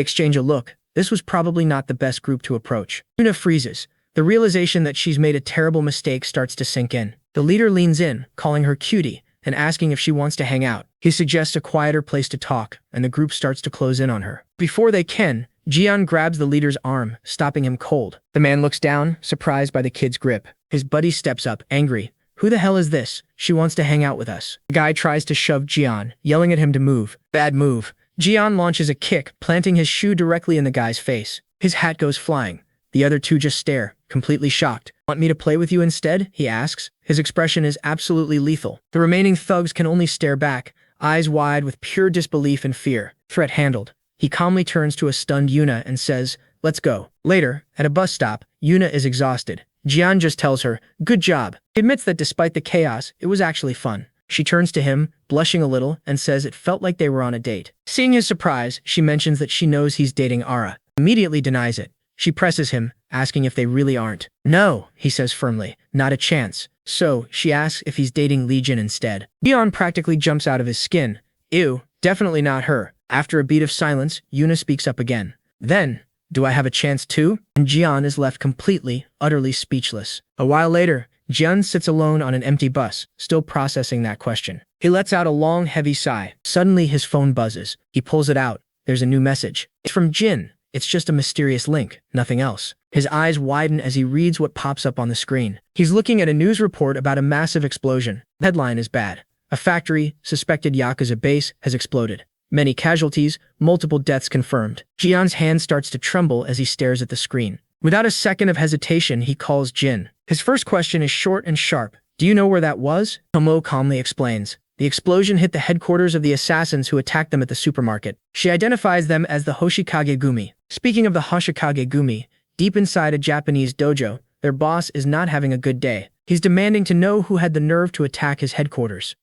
exchange a look. This was probably not the best group to approach. Yuna freezes. The realization that she's made a terrible mistake starts to sink in. The leader leans in, calling her cutie, and asking if she wants to hang out. He suggests a quieter place to talk, and the group starts to close in on her. Before they can, Jian grabs the leader's arm, stopping him cold. The man looks down, surprised by the kid's grip. His buddy steps up, angry. Who the hell is this? She wants to hang out with us. The guy tries to shove Jian, yelling at him to move. Bad move. Jian launches a kick, planting his shoe directly in the guy's face. His hat goes flying. The other two just stare, completely shocked. Want me to play with you instead? He asks. His expression is absolutely lethal. The remaining thugs can only stare back, eyes wide with pure disbelief and fear. Threat handled. He calmly turns to a stunned Yuna and says, let's go. Later, at a bus stop, Yuna is exhausted. Jian just tells her, good job. He admits that despite the chaos, it was actually fun. She turns to him, blushing a little, and says it felt like they were on a date. Seeing his surprise, she mentions that she knows he's dating Ara. Immediately denies it. She presses him, asking if they really aren't. No, he says firmly, not a chance. So, she asks if he's dating Legion instead. Jian practically jumps out of his skin. Ew, definitely not her. After a beat of silence, Yuna speaks up again. Then, do I have a chance too? And Jian is left completely, utterly speechless. A while later, Jian sits alone on an empty bus, still processing that question. He lets out a long, heavy sigh. Suddenly, his phone buzzes. He pulls it out. There's a new message. It's from Jin. It's just a mysterious link, nothing else. His eyes widen as he reads what pops up on the screen. He's looking at a news report about a massive explosion. The headline is bad. A factory, suspected Yakuza base, has exploded. Many casualties, multiple deaths confirmed. Jian's hand starts to tremble as he stares at the screen. Without a second of hesitation, he calls Jin. His first question is short and sharp. Do you know where that was? Tomo calmly explains. The explosion hit the headquarters of the assassins who attacked them at the supermarket. She identifies them as the Hoshikage Gumi. Speaking of the Hoshikage Gumi, deep inside a Japanese dojo, their boss is not having a good day. He's demanding to know who had the nerve to attack his headquarters.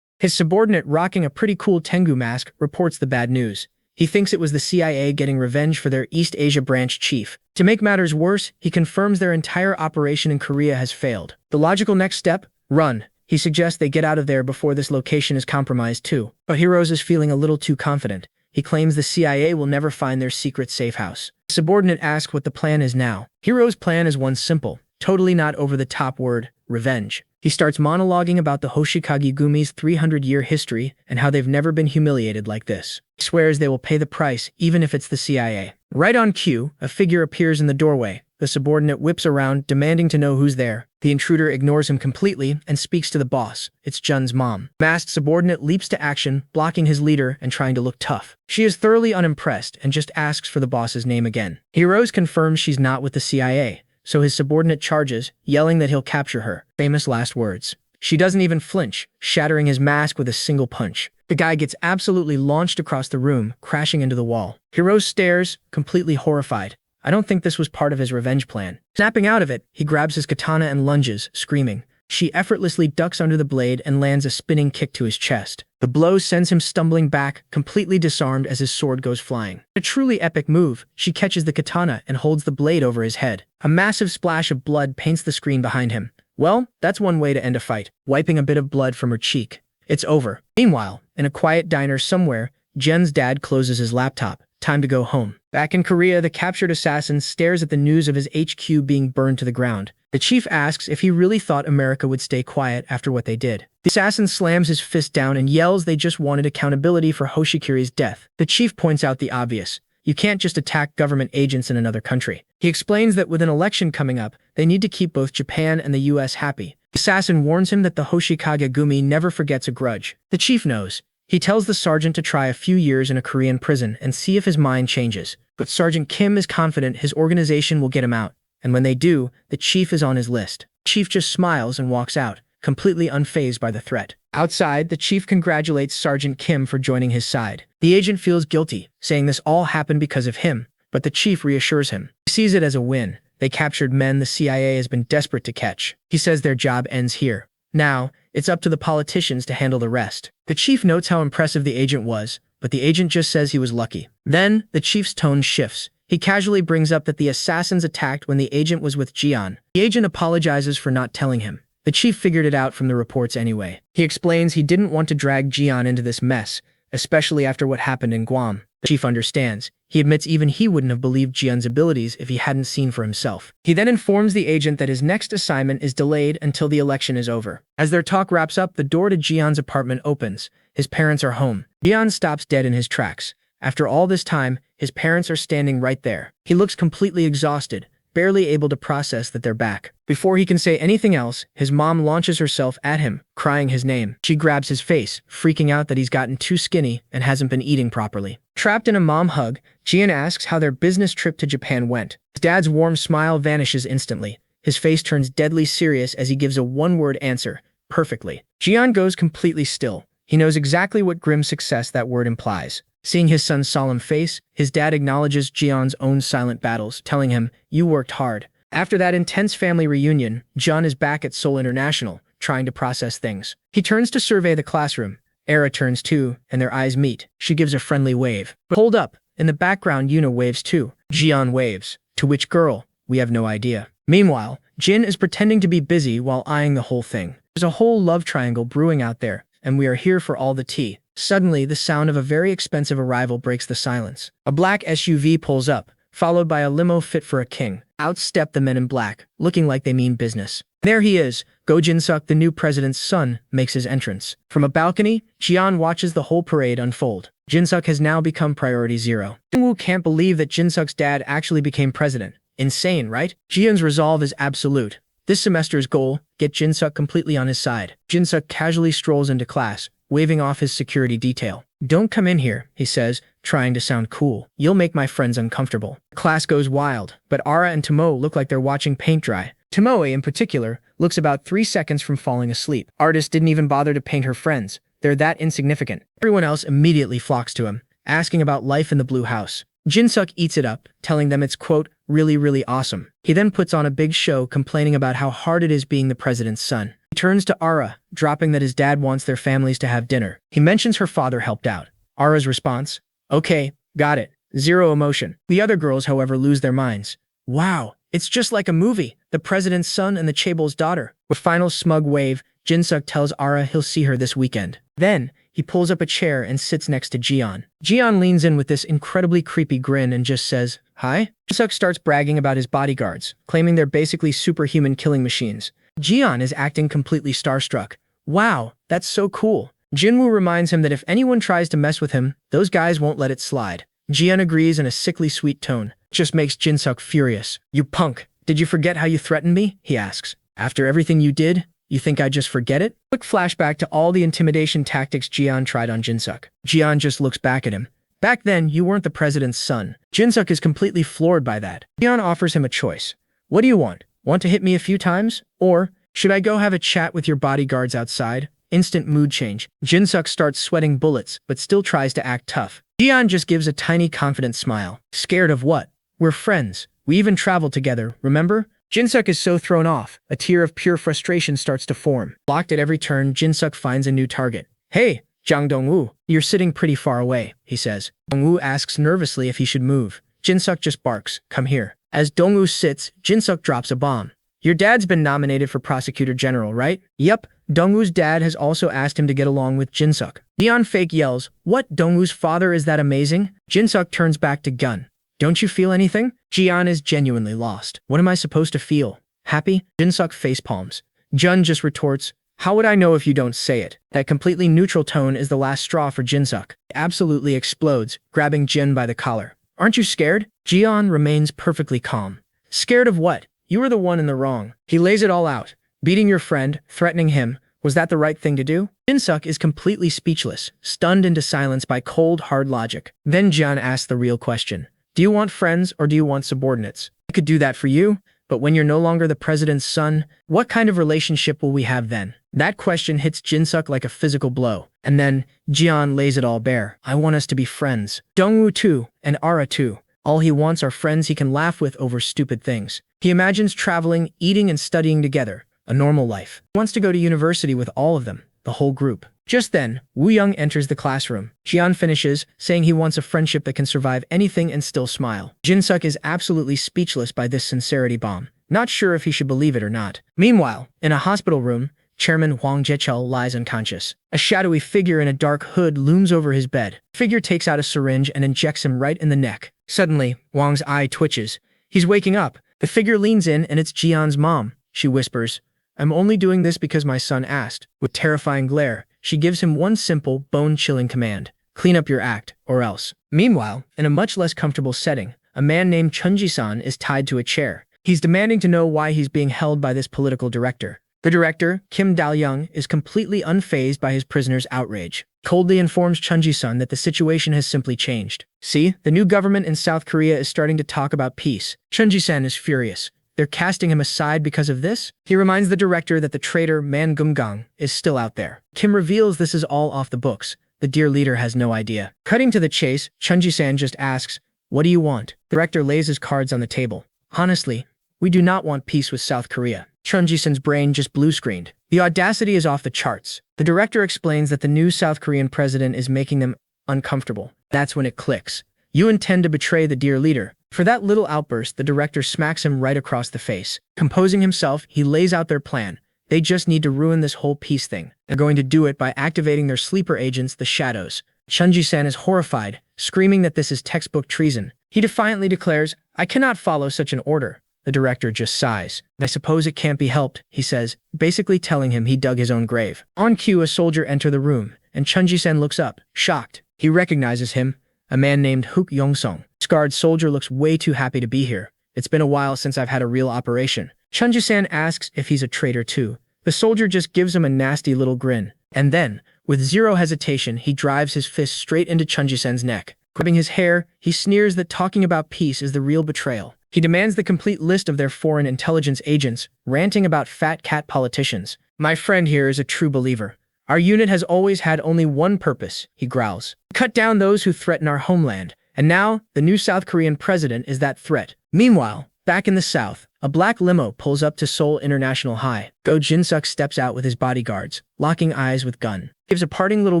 His subordinate, rocking a pretty cool Tengu mask, reports the bad news. He thinks it was the CIA getting revenge for their East Asia branch chief. To make matters worse, he confirms their entire operation in Korea has failed. The logical next step? Run. He suggests they get out of there before this location is compromised too. But Heroes is feeling a little too confident. He claims the CIA will never find their secret safe house. The subordinate asks what the plan is now. Hero's plan is one simple, totally not over-the-top word, revenge. He starts monologuing about the Hoshikage Gumi's 300-year history and how they've never been humiliated like this. He swears they will pay the price, even if it's the CIA. Right on cue, a figure appears in the doorway. The subordinate whips around, demanding to know who's there. The intruder ignores him completely and speaks to the boss. It's Jun's mom. Masked subordinate leaps to action, blocking his leader and trying to look tough. She is thoroughly unimpressed and just asks for the boss's name again. Heroes confirms she's not with the CIA, so his subordinate charges, yelling that he'll capture her. Famous last words. She doesn't even flinch, shattering his mask with a single punch. The guy gets absolutely launched across the room, crashing into the wall. Heroes stares, completely horrified. I don't think this was part of his revenge plan. Snapping out of it, he grabs his katana and lunges, screaming. She effortlessly ducks under the blade and lands a spinning kick to his chest. The blow sends him stumbling back, completely disarmed as his sword goes flying. A truly epic move, she catches the katana and holds the blade over his head. A massive splash of blood paints the screen behind him. Well, that's one way to end a fight, wiping a bit of blood from her cheek. It's over. Meanwhile, in a quiet diner somewhere, Jen's dad closes his laptop. Time to go home. Back in Korea, the captured assassin stares at the news of his HQ being burned to the ground. The chief asks if he really thought America would stay quiet after what they did. The assassin slams his fist down and yells they just wanted accountability for Hoshikiri's death. The chief points out the obvious. You can't just attack government agents in another country. He explains that with an election coming up, they need to keep both Japan and the US happy. The assassin warns him that the Hoshikage Gumi never forgets a grudge. The chief knows. He tells the sergeant to try a few years in a Korean prison and see if his mind changes. But Sergeant Kim is confident his organization will get him out. And when they do, the chief is on his list. The chief just smiles and walks out, completely unfazed by the threat. Outside, the chief congratulates Sergeant Kim for joining his side. The agent feels guilty, saying this all happened because of him, but the chief reassures him. He sees it as a win. They captured men the CIA has been desperate to catch. He says their job ends here. Now, it's up to the politicians to handle the rest. The chief notes how impressive the agent was, but the agent just says he was lucky. Then, the chief's tone shifts. He casually brings up that the assassins attacked when the agent was with Jian. The agent apologizes for not telling him. The chief figured it out from the reports anyway. He explains he didn't want to drag Jian into this mess, especially after what happened in Guam. The chief understands. He admits even he wouldn't have believed Jian's abilities if he hadn't seen for himself. He then informs the agent that his next assignment is delayed until the election is over. As their talk wraps up, the door to Jian's apartment opens. His parents are home. Jian stops dead in his tracks. After all this time, his parents are standing right there. He looks completely exhausted, barely able to process that they're back. Before he can say anything else, his mom launches herself at him, crying his name. She grabs his face, freaking out that he's gotten too skinny and hasn't been eating properly. Trapped in a mom hug, Jian asks how their business trip to Japan went. His dad's warm smile vanishes instantly. His face turns deadly serious as he gives a one-word answer, perfectly. Jian goes completely still. He knows exactly what grim success that word implies. Seeing his son's solemn face, his dad acknowledges Jian's own silent battles, telling him, "You worked hard." After that intense family reunion, Jian is back at Seoul International, trying to process things. He turns to survey the classroom. Era turns too, and their eyes meet. She gives a friendly wave. But hold up, in the background Yuna waves too. Jian waves. To which girl? We have no idea. Meanwhile, Jin is pretending to be busy while eyeing the whole thing. There's a whole love triangle brewing out there, and we are here for all the tea. Suddenly, the sound of a very expensive arrival breaks the silence. A black SUV pulls up, followed by a limo fit for a king. Out step the men in black, looking like they mean business. There he is. Go Jin-suk, the new president's son, makes his entrance. From a balcony, Jian watches the whole parade unfold. Jin-suk has now become priority zero. Jin-woo can't believe that Jin-suk's dad actually became president. Insane, right? Jian's resolve is absolute. This semester's goal, get Jin-suk completely on his side. Jin-suk casually strolls into class, waving off his security detail. "Don't come in here," he says, trying to sound cool. "You'll make my friends uncomfortable." The class goes wild, but Ara and Tomoe look like they're watching paint dry. Tomoe, in particular, looks about 3 seconds from falling asleep. Artist didn't even bother to paint her friends. They're that insignificant. Everyone else immediately flocks to him, asking about life in the blue house. Jin-suk eats it up, telling them it's, quote, really awesome. He then puts on a big show complaining about how hard it is being the president's son. He turns to Ara, dropping that his dad wants their families to have dinner. He mentions her father helped out. Ara's response, "Okay, got it." Zero emotion. The other girls, however, lose their minds. "Wow, it's just like a movie. The president's son and the chaebol's daughter." With final smug wave, Jin-suk tells Ara he'll see her this weekend. Then, he pulls up a chair and sits next to Jian. Jian leans in with this incredibly creepy grin and just says, "Hi?" Jin-suk starts bragging about his bodyguards, claiming they're basically superhuman killing machines. Jian is acting completely starstruck. "Wow, that's so cool." Jinwoo reminds him that if anyone tries to mess with him, those guys won't let it slide. Jian agrees in a sickly sweet tone. It just makes Jin-suk furious. "You punk, did you forget how you threatened me?" he asks. "After everything you did, you think I'd just forget it?" Quick flashback to all the intimidation tactics Jian tried on Jin-suk. Jian just looks back at him. "Back then, you weren't the president's son." Jin-suk is completely floored by that. Jian offers him a choice. "What do you want? Want to hit me a few times? Or, should I go have a chat with your bodyguards outside?" Instant mood change. Jin-suk starts sweating bullets, but still tries to act tough. Jian just gives a tiny confident smile. "Scared of what? We're friends. We even traveled together, remember?" Jin-suk is so thrown off, a tear of pure frustration starts to form. Blocked at every turn, Jin-suk finds a new target. "Hey, Jang Dong-woo, you're sitting pretty far away," he says. Dong-woo asks nervously if he should move. Jin-suk just barks, "Come here." As Dong-woo sits, Jin-suk drops a bomb. "Your dad's been nominated for prosecutor general, right?" "Yep." Dong-woo's dad has also asked him to get along with Jin-suk. Jian fake yells, "What? Dong-woo's father is that amazing?" Jin-suk turns back to Gun. "Don't you feel anything?" Jian is genuinely lost. "What am I supposed to feel? Happy?" Jin-suk facepalms. Jun just retorts, "How would I know if you don't say it?" That completely neutral tone is the last straw for Jin-suk. He absolutely explodes, grabbing Jin by the collar. "Aren't you scared?" Jian remains perfectly calm. "Scared of what? You were the one in the wrong." He lays it all out. Beating your friend, threatening him, was that the right thing to do? Jin-suk is completely speechless, stunned into silence by cold, hard logic. Then Jian asks the real question. "Do you want friends or do you want subordinates? I could do that for you, but when you're no longer the president's son, what kind of relationship will we have then?" That question hits Jin-suk like a physical blow. And then, Jian lays it all bare. "I want us to be friends. Dong-woo too, and Ara too. All he wants are friends he can laugh with over stupid things." He imagines traveling, eating, and studying together, a normal life. He wants to go to university with all of them, the whole group. Just then, Woo Young enters the classroom. Jian finishes, saying he wants a friendship that can survive anything and still smile. Jin-suk is absolutely speechless by this sincerity bomb, not sure if he should believe it or not. Meanwhile, in a hospital room, Chairman Huang Jiechel lies unconscious. A shadowy figure in a dark hood looms over his bed. The figure takes out a syringe and injects him right in the neck. Suddenly, Wang's eye twitches. He's waking up. The figure leans in and it's Jian's mom. She whispers, "I'm only doing this because my son asked." With terrifying glare, she gives him one simple, bone-chilling command: clean up your act, or else. Meanwhile, in a much less comfortable setting, a man named Chunji-san is tied to a chair. He's demanding to know why he's being held by this political director. The director, Kim Dal-young, is completely unfazed by his prisoner's outrage. Coldly informs Chunji-san that the situation has simply changed. See, the new government in South Korea is starting to talk about peace. Chunji-san is furious. They're casting him aside because of this? He reminds the director that the traitor Man Gumgang is still out there. Kim reveals this is all off the books. The dear leader has no idea. Cutting to the chase, Chunji-san just asks, "What do you want?" The director lays his cards on the table. "Honestly, we do not want peace with South Korea." Chunji-san's brain just blue-screened. The audacity is off the charts. The director explains that the new South Korean president is making them uncomfortable. That's when it clicks. You intend to betray the dear leader. For that little outburst, the director smacks him right across the face. Composing himself, he lays out their plan. They just need to ruin this whole peace thing. They're going to do it by activating their sleeper agents, the Shadows. Chunji-san is horrified, screaming that this is textbook treason. He defiantly declares, "I cannot follow such an order." The director just sighs. "I suppose it can't be helped," he says, basically telling him he dug his own grave. On cue, a soldier enters the room, and Chunji-san looks up, shocked. He recognizes him, a man named Hook Yong-sung. The scarred soldier looks way too happy to be here. "It's been a while since I've had a real operation." Chunji-san asks if he's a traitor too. The soldier just gives him a nasty little grin. And then, with zero hesitation, he drives his fist straight into Chunji-san's neck. Grabbing his hair, he sneers that talking about peace is the real betrayal. He demands the complete list of their foreign intelligence agents, ranting about fat cat politicians. "My friend here is a true believer. Our unit has always had only one purpose," he growls. "Cut down those who threaten our homeland. And now, the new South Korean president is that threat." Meanwhile, back in the south, a black limo pulls up to Seoul International High. Go Jin-suk steps out with his bodyguards, locking eyes with gun. Gives a parting little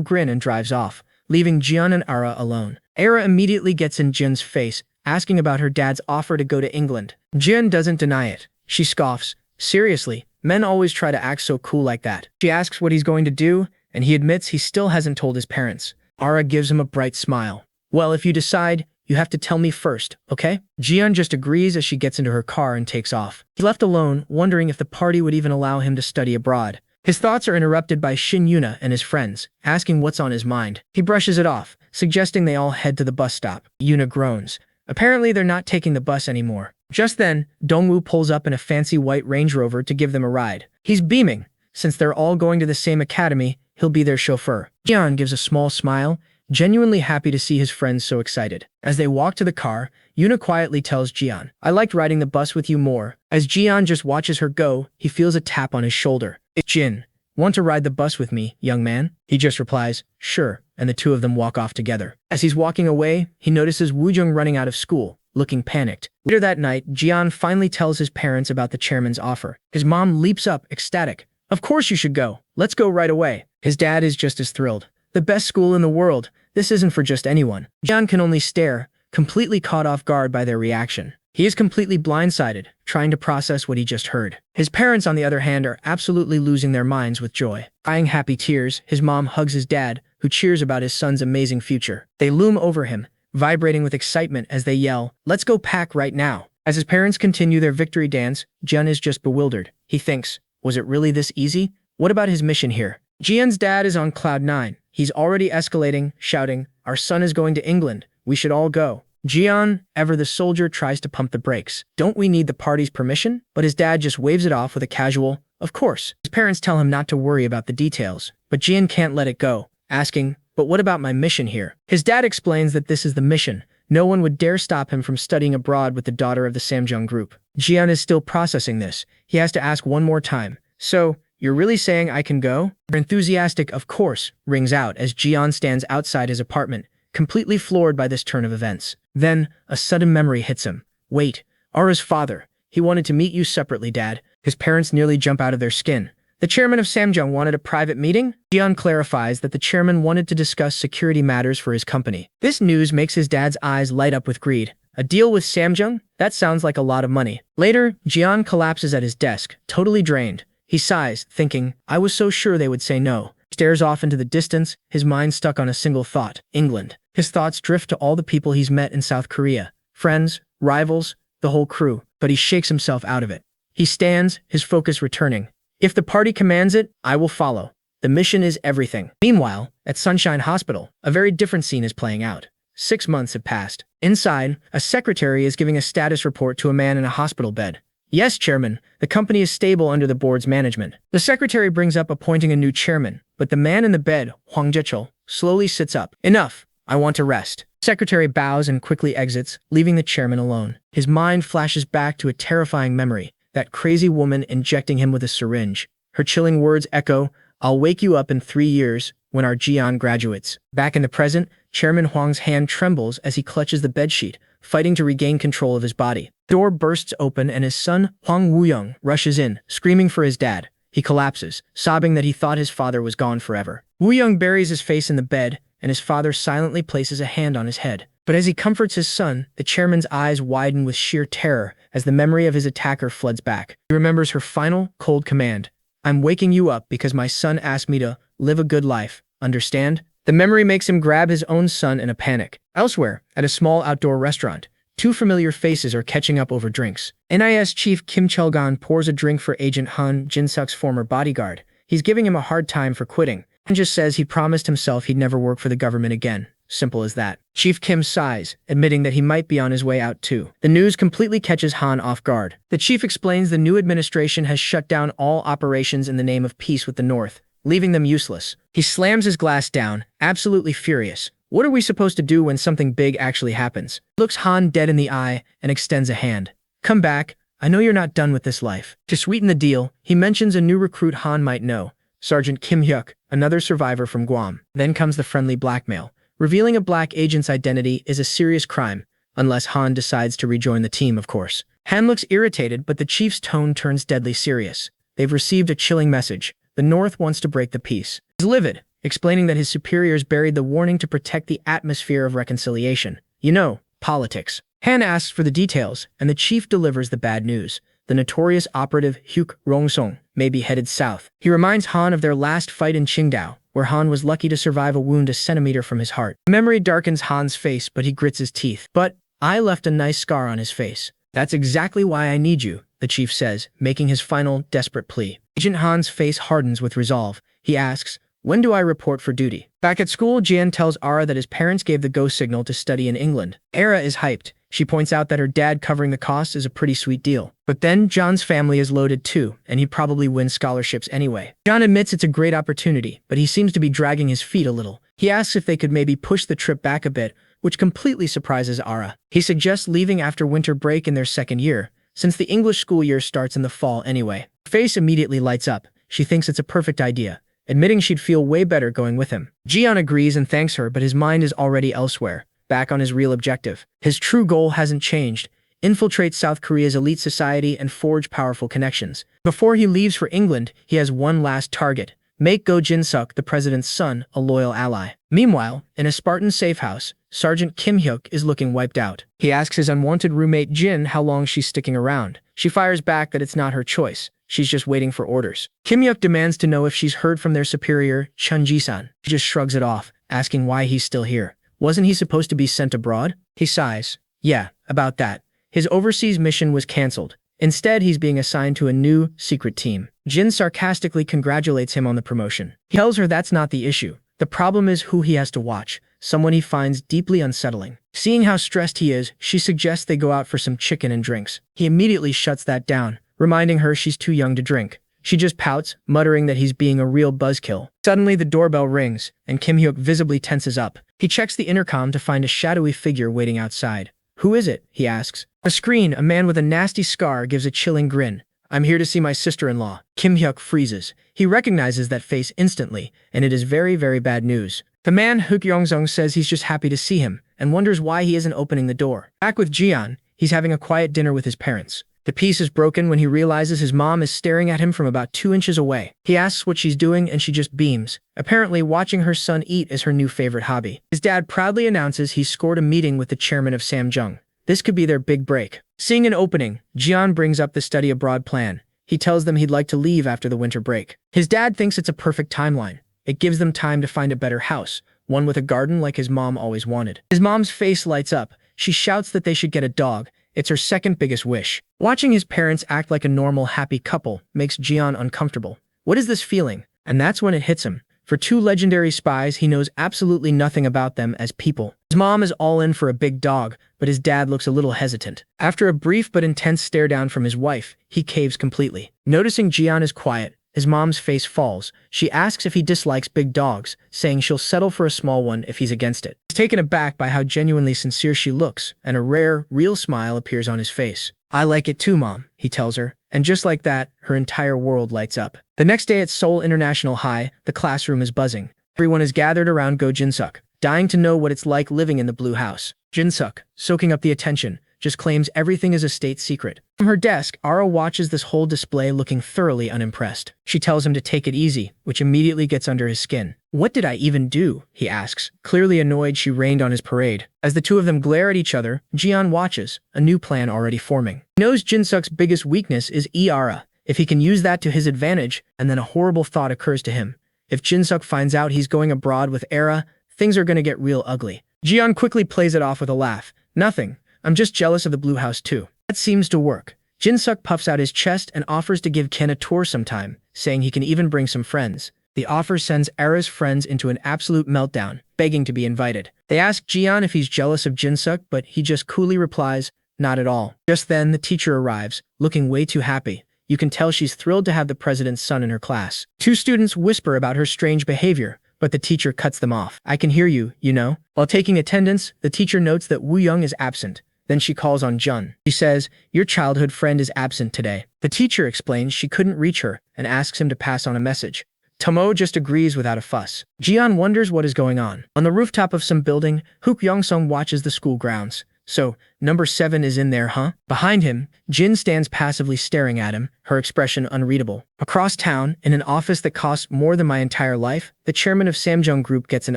grin and drives off, leaving Jian and Ara alone. Ara immediately gets in Jin's face, asking about her dad's offer to go to England. Jin doesn't deny it. She scoffs. "Seriously, men always try to act so cool like that." She asks what he's going to do, and he admits he still hasn't told his parents. Ara gives him a bright smile. "Well, if you decide, you have to tell me first, okay?" Jian just agrees as she gets into her car and takes off. He's left alone, wondering if the party would even allow him to study abroad. His thoughts are interrupted by Shin Yuna and his friends, asking what's on his mind. He brushes it off, suggesting they all head to the bus stop. Yuna groans. Apparently, they're not taking the bus anymore. Just then, Dongwoo pulls up in a fancy white Range Rover to give them a ride. He's beaming. Since they're all going to the same academy, he'll be their chauffeur. Jian gives a small smile, genuinely happy to see his friends so excited. As they walk to the car, Yuna quietly tells Jian, "I liked riding the bus with you more." As Jian just watches her go, he feels a tap on his shoulder. "It's Jin. Want to ride the bus with me, young man?" He just replies, "Sure," and the two of them walk off together. As he's walking away, he notices Woojung running out of school, looking panicked. Later that night, Jian finally tells his parents about the chairman's offer. His mom leaps up, ecstatic. "Of course you should go. Let's go right away." His dad is just as thrilled. "The best school in the world. This isn't for just anyone." Jian can only stare, completely caught off guard by their reaction. He is completely blindsided, trying to process what he just heard. His parents, on the other hand, are absolutely losing their minds with joy. Crying happy tears, his mom hugs his dad, who cheers about his son's amazing future. They loom over him, vibrating with excitement as they yell, "Let's go pack right now." As his parents continue their victory dance, Jian is just bewildered. He thinks, was it really this easy? What about his mission here? Jian's dad is on cloud 9. He's already escalating, shouting, "Our son is going to England. We should all go." Jian, ever the soldier, tries to pump the brakes. "Don't we need the party's permission?" But his dad just waves it off with a casual, "Of course." His parents tell him not to worry about the details, but Jian can't let it go, asking, "But what about my mission here?" His dad explains that this is the mission. No one would dare stop him from studying abroad with the daughter of the Samjung group. Jian is still processing this. He has to ask one more time, "So, you're really saying I can go?" Her enthusiastic "of course" rings out as Jian stands outside his apartment, completely floored by this turn of events. Then, a sudden memory hits him. Wait, Ara's father. He wanted to meet you separately, Dad. His parents nearly jump out of their skin. The chairman of Samjung wanted a private meeting? Jian clarifies that the chairman wanted to discuss security matters for his company. This news makes his dad's eyes light up with greed. A deal with Samjung? That sounds like a lot of money. Later, Jian collapses at his desk, totally drained. He sighs, thinking, I was so sure they would say no. He stares off into the distance, his mind stuck on a single thought, England. His thoughts drift to all the people he's met in South Korea. Friends, rivals, the whole crew. But he shakes himself out of it. He stands, his focus returning. If the party commands it, I will follow. The mission is everything. Meanwhile, at Sunshine Hospital, a very different scene is playing out. 6 months have passed. Inside, a secretary is giving a status report to a man in a hospital bed. Yes, Chairman, the company is stable under the board's management. The secretary brings up appointing a new chairman, but the man in the bed, Hwang Jichul, slowly sits up. Enough. I want to rest. Secretary bows and quickly exits, leaving the chairman alone. His mind flashes back to a terrifying memory. That crazy woman injecting him with a syringe. Her chilling words echo, I'll wake you up in 3 years, when our Jian graduates. Back in the present, Chairman Huang's hand trembles as he clutches the bedsheet, fighting to regain control of his body. The door bursts open and his son, Huang Wuyong, rushes in, screaming for his dad. He collapses, sobbing that he thought his father was gone forever. Wuyong buries his face in the bed, and his father silently places a hand on his head. But as he comforts his son, the chairman's eyes widen with sheer terror as the memory of his attacker floods back. He remembers her final, cold command. I'm waking you up because my son asked me to live a good life, understand? The memory makes him grab his own son in a panic. Elsewhere, at a small outdoor restaurant, 2 familiar faces are catching up over drinks. NIS Chief Kim Chulgan pours a drink for Agent Han Jin-suk's former bodyguard. He's giving him a hard time for quitting. Han just says he promised himself he'd never work for the government again. Simple as that. Chief Kim sighs, admitting that he might be on his way out too. The news completely catches Han off guard. The chief explains the new administration has shut down all operations in the name of peace with the North, leaving them useless. He slams his glass down, absolutely furious. What are we supposed to do when something big actually happens? He looks Han dead in the eye and extends a hand. Come back. I know you're not done with this life. To sweeten the deal, he mentions a new recruit Han might know, Sergeant Kim Hyuk, another survivor from Guam. Then comes the friendly blackmail. Revealing a black agent's identity is a serious crime, unless Han decides to rejoin the team, of course. Han looks irritated, but the chief's tone turns deadly serious. They've received a chilling message. The North wants to break the peace. He's livid, explaining that his superiors buried the warning to protect the atmosphere of reconciliation. You know, politics. Han asks for the details, and the chief delivers the bad news. The notorious operative Hyuk Rongsong may be headed south. He reminds Han of their last fight in Qingdao, where Han was lucky to survive a wound a centimeter from his heart. Memory darkens Han's face, but he grits his teeth. But I left a nice scar on his face. That's exactly why I need you, the chief says, making his final, desperate plea. Agent Han's face hardens with resolve. He asks, when do I report for duty? Back at school, Jian tells Ara that his parents gave the go signal to study in England. Ara is hyped. She points out that her dad covering the cost is a pretty sweet deal. But then, John's family is loaded too, and he probably wins scholarships anyway. John admits it's a great opportunity, but he seems to be dragging his feet a little. He asks if they could maybe push the trip back a bit, which completely surprises Ara. He suggests leaving after winter break in their second year, since the English school year starts in the fall anyway. Her face immediately lights up. She thinks it's a perfect idea, admitting she'd feel way better going with him. Jian agrees and thanks her, but his mind is already elsewhere, back on his real objective. His true goal hasn't changed: infiltrate South Korea's elite society and forge powerful connections. Before he leaves for England, he has one last target: make Go Jin-suk, the president's son, a loyal ally. Meanwhile, in a Spartan safe house, Sergeant Kim Hyuk is looking wiped out. He asks his unwanted roommate Jin how long she's sticking around. She fires back that it's not her choice. She's just waiting for orders. Kim Hyuk demands to know if she's heard from their superior, Chun Ji-san. She just shrugs it off, asking why he's still here. Wasn't he supposed to be sent abroad? He sighs. Yeah, about that. His overseas mission was cancelled. Instead, he's being assigned to a new, secret team. Jin sarcastically congratulates him on the promotion. He tells her that's not the issue. The problem is who he has to watch, someone he finds deeply unsettling. Seeing how stressed he is, she suggests they go out for some chicken and drinks. He immediately shuts that down, reminding her she's too young to drink. She just pouts, muttering that he's being a real buzzkill. Suddenly, the doorbell rings, and Kim Hyuk visibly tenses up. He checks the intercom to find a shadowy figure waiting outside. Who is it? He asks. On the screen, a man with a nasty scar gives a chilling grin. I'm here to see my sister-in-law. Kim Hyuk freezes. He recognizes that face instantly, and it is very, very bad news. The man, Hyuk Yongzong, says he's just happy to see him, and wonders why he isn't opening the door. Back with Jian, he's having a quiet dinner with his parents. The peace is broken when he realizes his mom is staring at him from about 2 inches away. He asks what she's doing and she just beams. Apparently, watching her son eat is her new favorite hobby. His dad proudly announces he's scored a meeting with the chairman of Samjung. This could be their big break. Seeing an opening, Jian brings up the study abroad plan. He tells them he'd like to leave after the winter break. His dad thinks it's a perfect timeline. It gives them time to find a better house, one with a garden like his mom always wanted. His mom's face lights up. She shouts that they should get a dog. It's her second biggest wish. Watching his parents act like a normal, happy couple makes Jian uncomfortable. What is this feeling? And that's when it hits him. For 2 legendary spies, he knows absolutely nothing about them as people. His mom is all in for a big dog, but his dad looks a little hesitant. After a brief but intense stare down from his wife, he caves completely. Noticing Jian is quiet, his mom's face falls. She asks if he dislikes big dogs, saying she'll settle for a small one if he's against it. He's taken aback by how genuinely sincere she looks, and a rare, real smile appears on his face. I like it too, Mom, he tells her, and just like that, her entire world lights up. The next day at Seoul International High, the classroom is buzzing. Everyone is gathered around Go Jinsuk, dying to know what it's like living in the blue house. Jinsuk, soaking up the attention, just claims everything is a state secret. From her desk, Ara watches this whole display looking thoroughly unimpressed. She tells him to take it easy, which immediately gets under his skin. What did I even do? He asks. Clearly annoyed, she rained on his parade. As the two of them glare at each other, Jian watches, a new plan already forming. He knows Jinsuk's biggest weakness is Ara. If he can use that to his advantage, and then a horrible thought occurs to him. If Jinsuk finds out he's going abroad with Ara, things are gonna get real ugly. Jian quickly plays it off with a laugh. Nothing. I'm just jealous of the blue house too. That seems to work. Jinsuk puffs out his chest and offers to give Ken a tour sometime, saying he can even bring some friends. The offer sends Ara's friends into an absolute meltdown, begging to be invited. They ask Jian if he's jealous of Jinsuk, but he just coolly replies, not at all. Just then, the teacher arrives, looking way too happy. You can tell she's thrilled to have the president's son in her class. 2 students whisper about her strange behavior, but the teacher cuts them off. I can hear you, you know. While taking attendance, the teacher notes that Woo Young is absent. Then she calls on Jun. She says, your childhood friend is absent today. The teacher explains she couldn't reach her and asks him to pass on a message. Tomo just agrees without a fuss. Jian wonders what is going on. On the rooftop of some building, Hook Yongsung watches the school grounds. So, number 7 is in there, huh? Behind him, Jin stands passively staring at him, her expression unreadable. Across town, in an office that costs more than my entire life, the chairman of Samjung Group gets an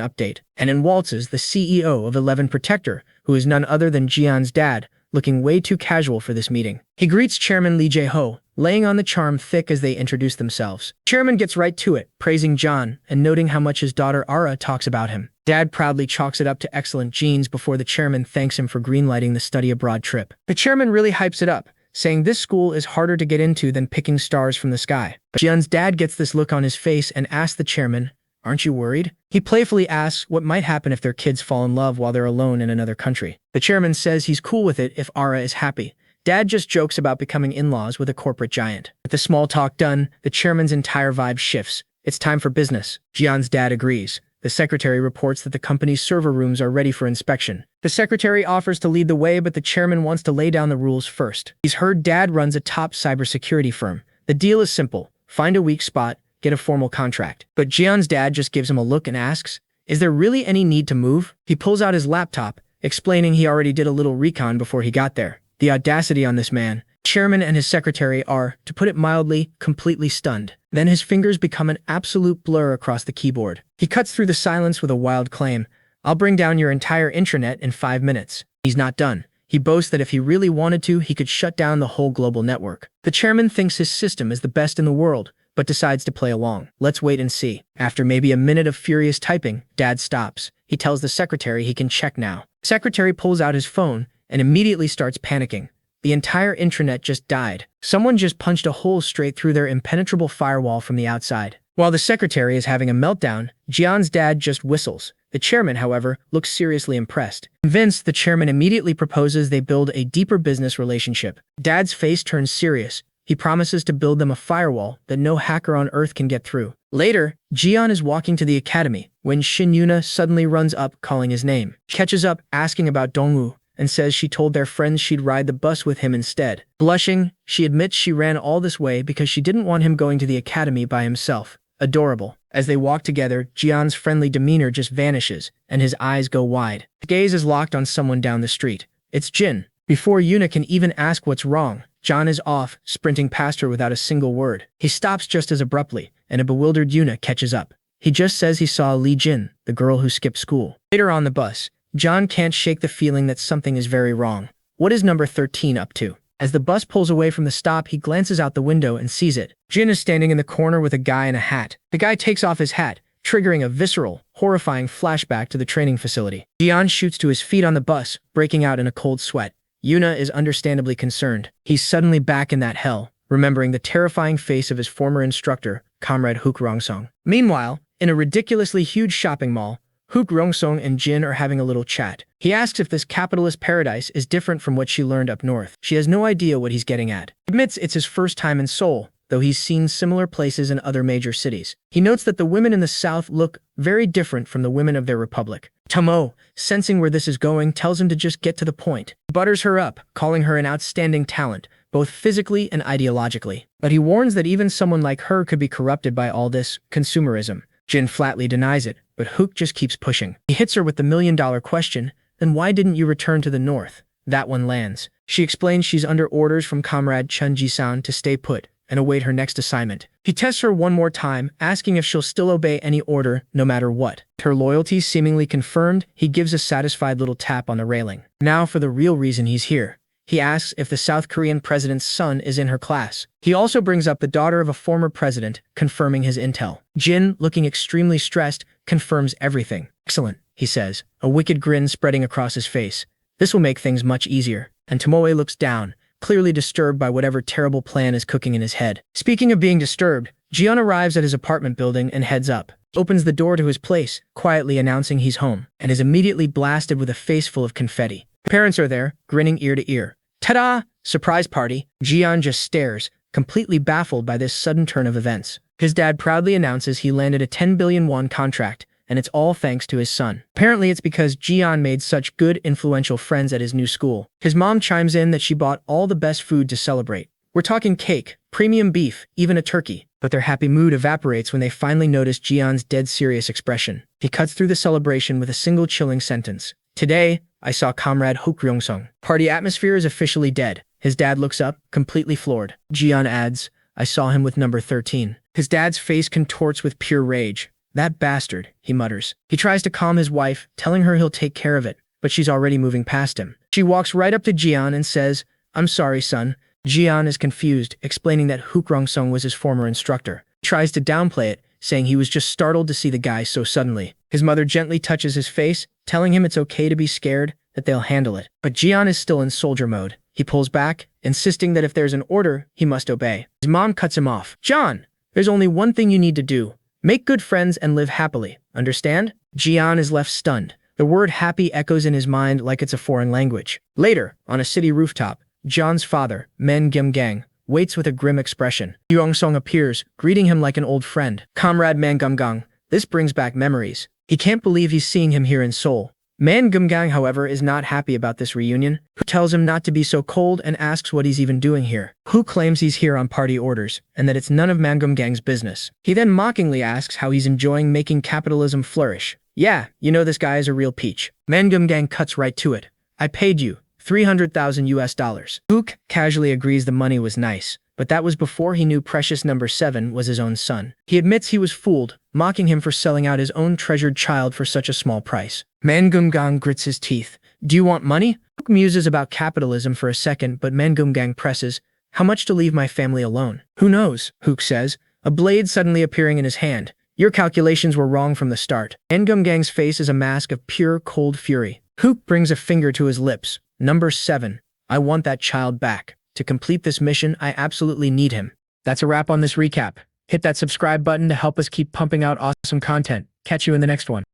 update. And in waltzes the CEO of 11 Protector, who is none other than Jian's dad, looking way too casual for this meeting. He greets Chairman Lee Jae-ho, laying on the charm thick as they introduce themselves. Chairman gets right to it, praising John and noting how much his daughter Ara talks about him. Dad proudly chalks it up to excellent genes before the chairman thanks him for greenlighting the study abroad trip. The chairman really hypes it up, saying this school is harder to get into than picking stars from the sky. But Jian's dad gets this look on his face and asks the chairman, aren't you worried? He playfully asks what might happen if their kids fall in love while they're alone in another country. The chairman says he's cool with it if Ara is happy. Dad just jokes about becoming in-laws with a corporate giant. With the small talk done, the chairman's entire vibe shifts. It's time for business. Jian's dad agrees. The secretary reports that the company's server rooms are ready for inspection. The secretary offers to lead the way, but the chairman wants to lay down the rules first. He's heard Dad runs a top cybersecurity firm. The deal is simple. Find a weak spot, get a formal contract. But Jian's dad just gives him a look and asks, is there really any need to move? He pulls out his laptop, explaining he already did a little recon before he got there. The audacity on this man. Chairman and his secretary are, to put it mildly, completely stunned. Then his fingers become an absolute blur across the keyboard. He cuts through the silence with a wild claim. I'll bring down your entire intranet in 5 minutes. He's not done. He boasts that if he really wanted to, he could shut down the whole global network. The chairman thinks his system is the best in the world, but decides to play along. Let's wait and see. After maybe a minute of furious typing, Dad stops. He tells the secretary he can check now. The secretary pulls out his phone and immediately starts panicking. The entire intranet just died. Someone just punched a hole straight through their impenetrable firewall from the outside. While the secretary is having a meltdown, Jian's dad just whistles. The chairman, however, looks seriously impressed. Convinced, the chairman immediately proposes they build a deeper business relationship. Dad's face turns serious. He promises to build them a firewall that no hacker on Earth can get through. Later, Jian is walking to the academy when Shin Yuna suddenly runs up calling his name. She catches up, asking about Dongwoo, and says she told their friends she'd ride the bus with him instead. Blushing, she admits she ran all this way because she didn't want him going to the academy by himself. Adorable. As they walk together, Jian's friendly demeanor just vanishes, and his eyes go wide. His gaze is locked on someone down the street. It's Jin. Before Yuna can even ask what's wrong, John is off, sprinting past her without a single word. He stops just as abruptly, and a bewildered Yuna catches up. He just says he saw Lee Jin, the girl who skipped school. Later on the bus, John can't shake the feeling that something is very wrong. What is number 13 up to? As the bus pulls away from the stop, he glances out the window and sees it. Jin is standing in the corner with a guy in a hat. The guy takes off his hat, triggering a visceral, horrifying flashback to the training facility. Jian shoots to his feet on the bus, breaking out in a cold sweat. Yuna is understandably concerned. He's suddenly back in that hell, remembering the terrifying face of his former instructor, Comrade Hook Rongsong. Meanwhile, in a ridiculously huge shopping mall, Hook Rongsong and Jin are having a little chat. He asks if this capitalist paradise is different from what she learned up north. She has no idea what he's getting at. He admits it's his first time in Seoul, though he's seen similar places in other major cities. He notes that the women in the south look very different from the women of their republic. Tomo, sensing where this is going, tells him to just get to the point. He butters her up, calling her an outstanding talent, both physically and ideologically. But he warns that even someone like her could be corrupted by all this consumerism. Jin flatly denies it, but Hook just keeps pushing. He hits her with the million-dollar question, then why didn't you return to the north? That one lands. She explains she's under orders from Comrade Chun Ji-san to stay put and await her next assignment. He tests her one more time, asking if she'll still obey any order, no matter what. Her loyalty seemingly confirmed, he gives a satisfied little tap on the railing. Now for the real reason he's here. He asks if the South Korean president's son is in her class. He also brings up the daughter of a former president, confirming his intel. Jin, looking extremely stressed, confirms everything. Excellent, he says, a wicked grin spreading across his face. This will make things much easier. And Tomoe looks down, clearly disturbed by whatever terrible plan is cooking in his head. Speaking of being disturbed, Jian arrives at his apartment building and heads up. He opens the door to his place, quietly announcing he's home, and is immediately blasted with a face full of confetti. Parents are there, grinning ear to ear. Ta-da! Surprise party. Jian just stares, completely baffled by this sudden turn of events. His dad proudly announces he landed a 10 billion won contract, and it's all thanks to his son. Apparently it's because Jian made such good, influential friends at his new school. His mom chimes in that she bought all the best food to celebrate. We're talking cake, premium beef, even a turkey. But their happy mood evaporates when they finally notice Jian's dead serious expression. He cuts through the celebration with a single chilling sentence. Today, I saw Comrade Hook Ryungsung. Party atmosphere is officially dead. His dad looks up, completely floored. Jian adds, I saw him with number 13. His dad's face contorts with pure rage. That bastard, he mutters. He tries to calm his wife, telling her he'll take care of it, but she's already moving past him. She walks right up to Jian and says, I'm sorry, son. Jian is confused, explaining that Hook Ryungsung was his former instructor. He tries to downplay it, saying he was just startled to see the guy so suddenly. His mother gently touches his face, telling him it's okay to be scared, that they'll handle it. But Jian is still in soldier mode. He pulls back, insisting that if there's an order, he must obey. His mom cuts him off. John, there's only one thing you need to do. Make good friends and live happily. Understand? Jian is left stunned. The word happy echoes in his mind like it's a foreign language. Later, on a city rooftop, John's father, Men Gim-gang, waits with a grim expression. Ryungsung appears, greeting him like an old friend. Comrade Mangam-gang, this brings back memories. He can't believe he's seeing him here in Seoul. Mangam-gang, however, is not happy about this reunion. Who tells him not to be so cold and asks what he's even doing here. Who claims he's here on party orders, and that it's none of Mangam-gang's business. He then mockingly asks how he's enjoying making capitalism flourish. Yeah, you know this guy is a real peach. Mangam-gang cuts right to it. I paid you 300,000 US dollars. Hook casually agrees the money was nice, but that was before he knew precious number 7 was his own son. He admits he was fooled, mocking him for selling out his own treasured child for such a small price. Mangum-gang grits his teeth. Do you want money? Hook muses about capitalism for a second, but Mangum-gang presses, how much to leave my family alone? Who knows? Hook says, a blade suddenly appearing in his hand. Your calculations were wrong from the start. Mangum-gang's face is a mask of pure, cold fury. Hook brings a finger to his lips. Number 7. I want that child back. To complete this mission, I absolutely need him. That's a wrap on this recap. Hit that subscribe button to help us keep pumping out awesome content. Catch you in the next one.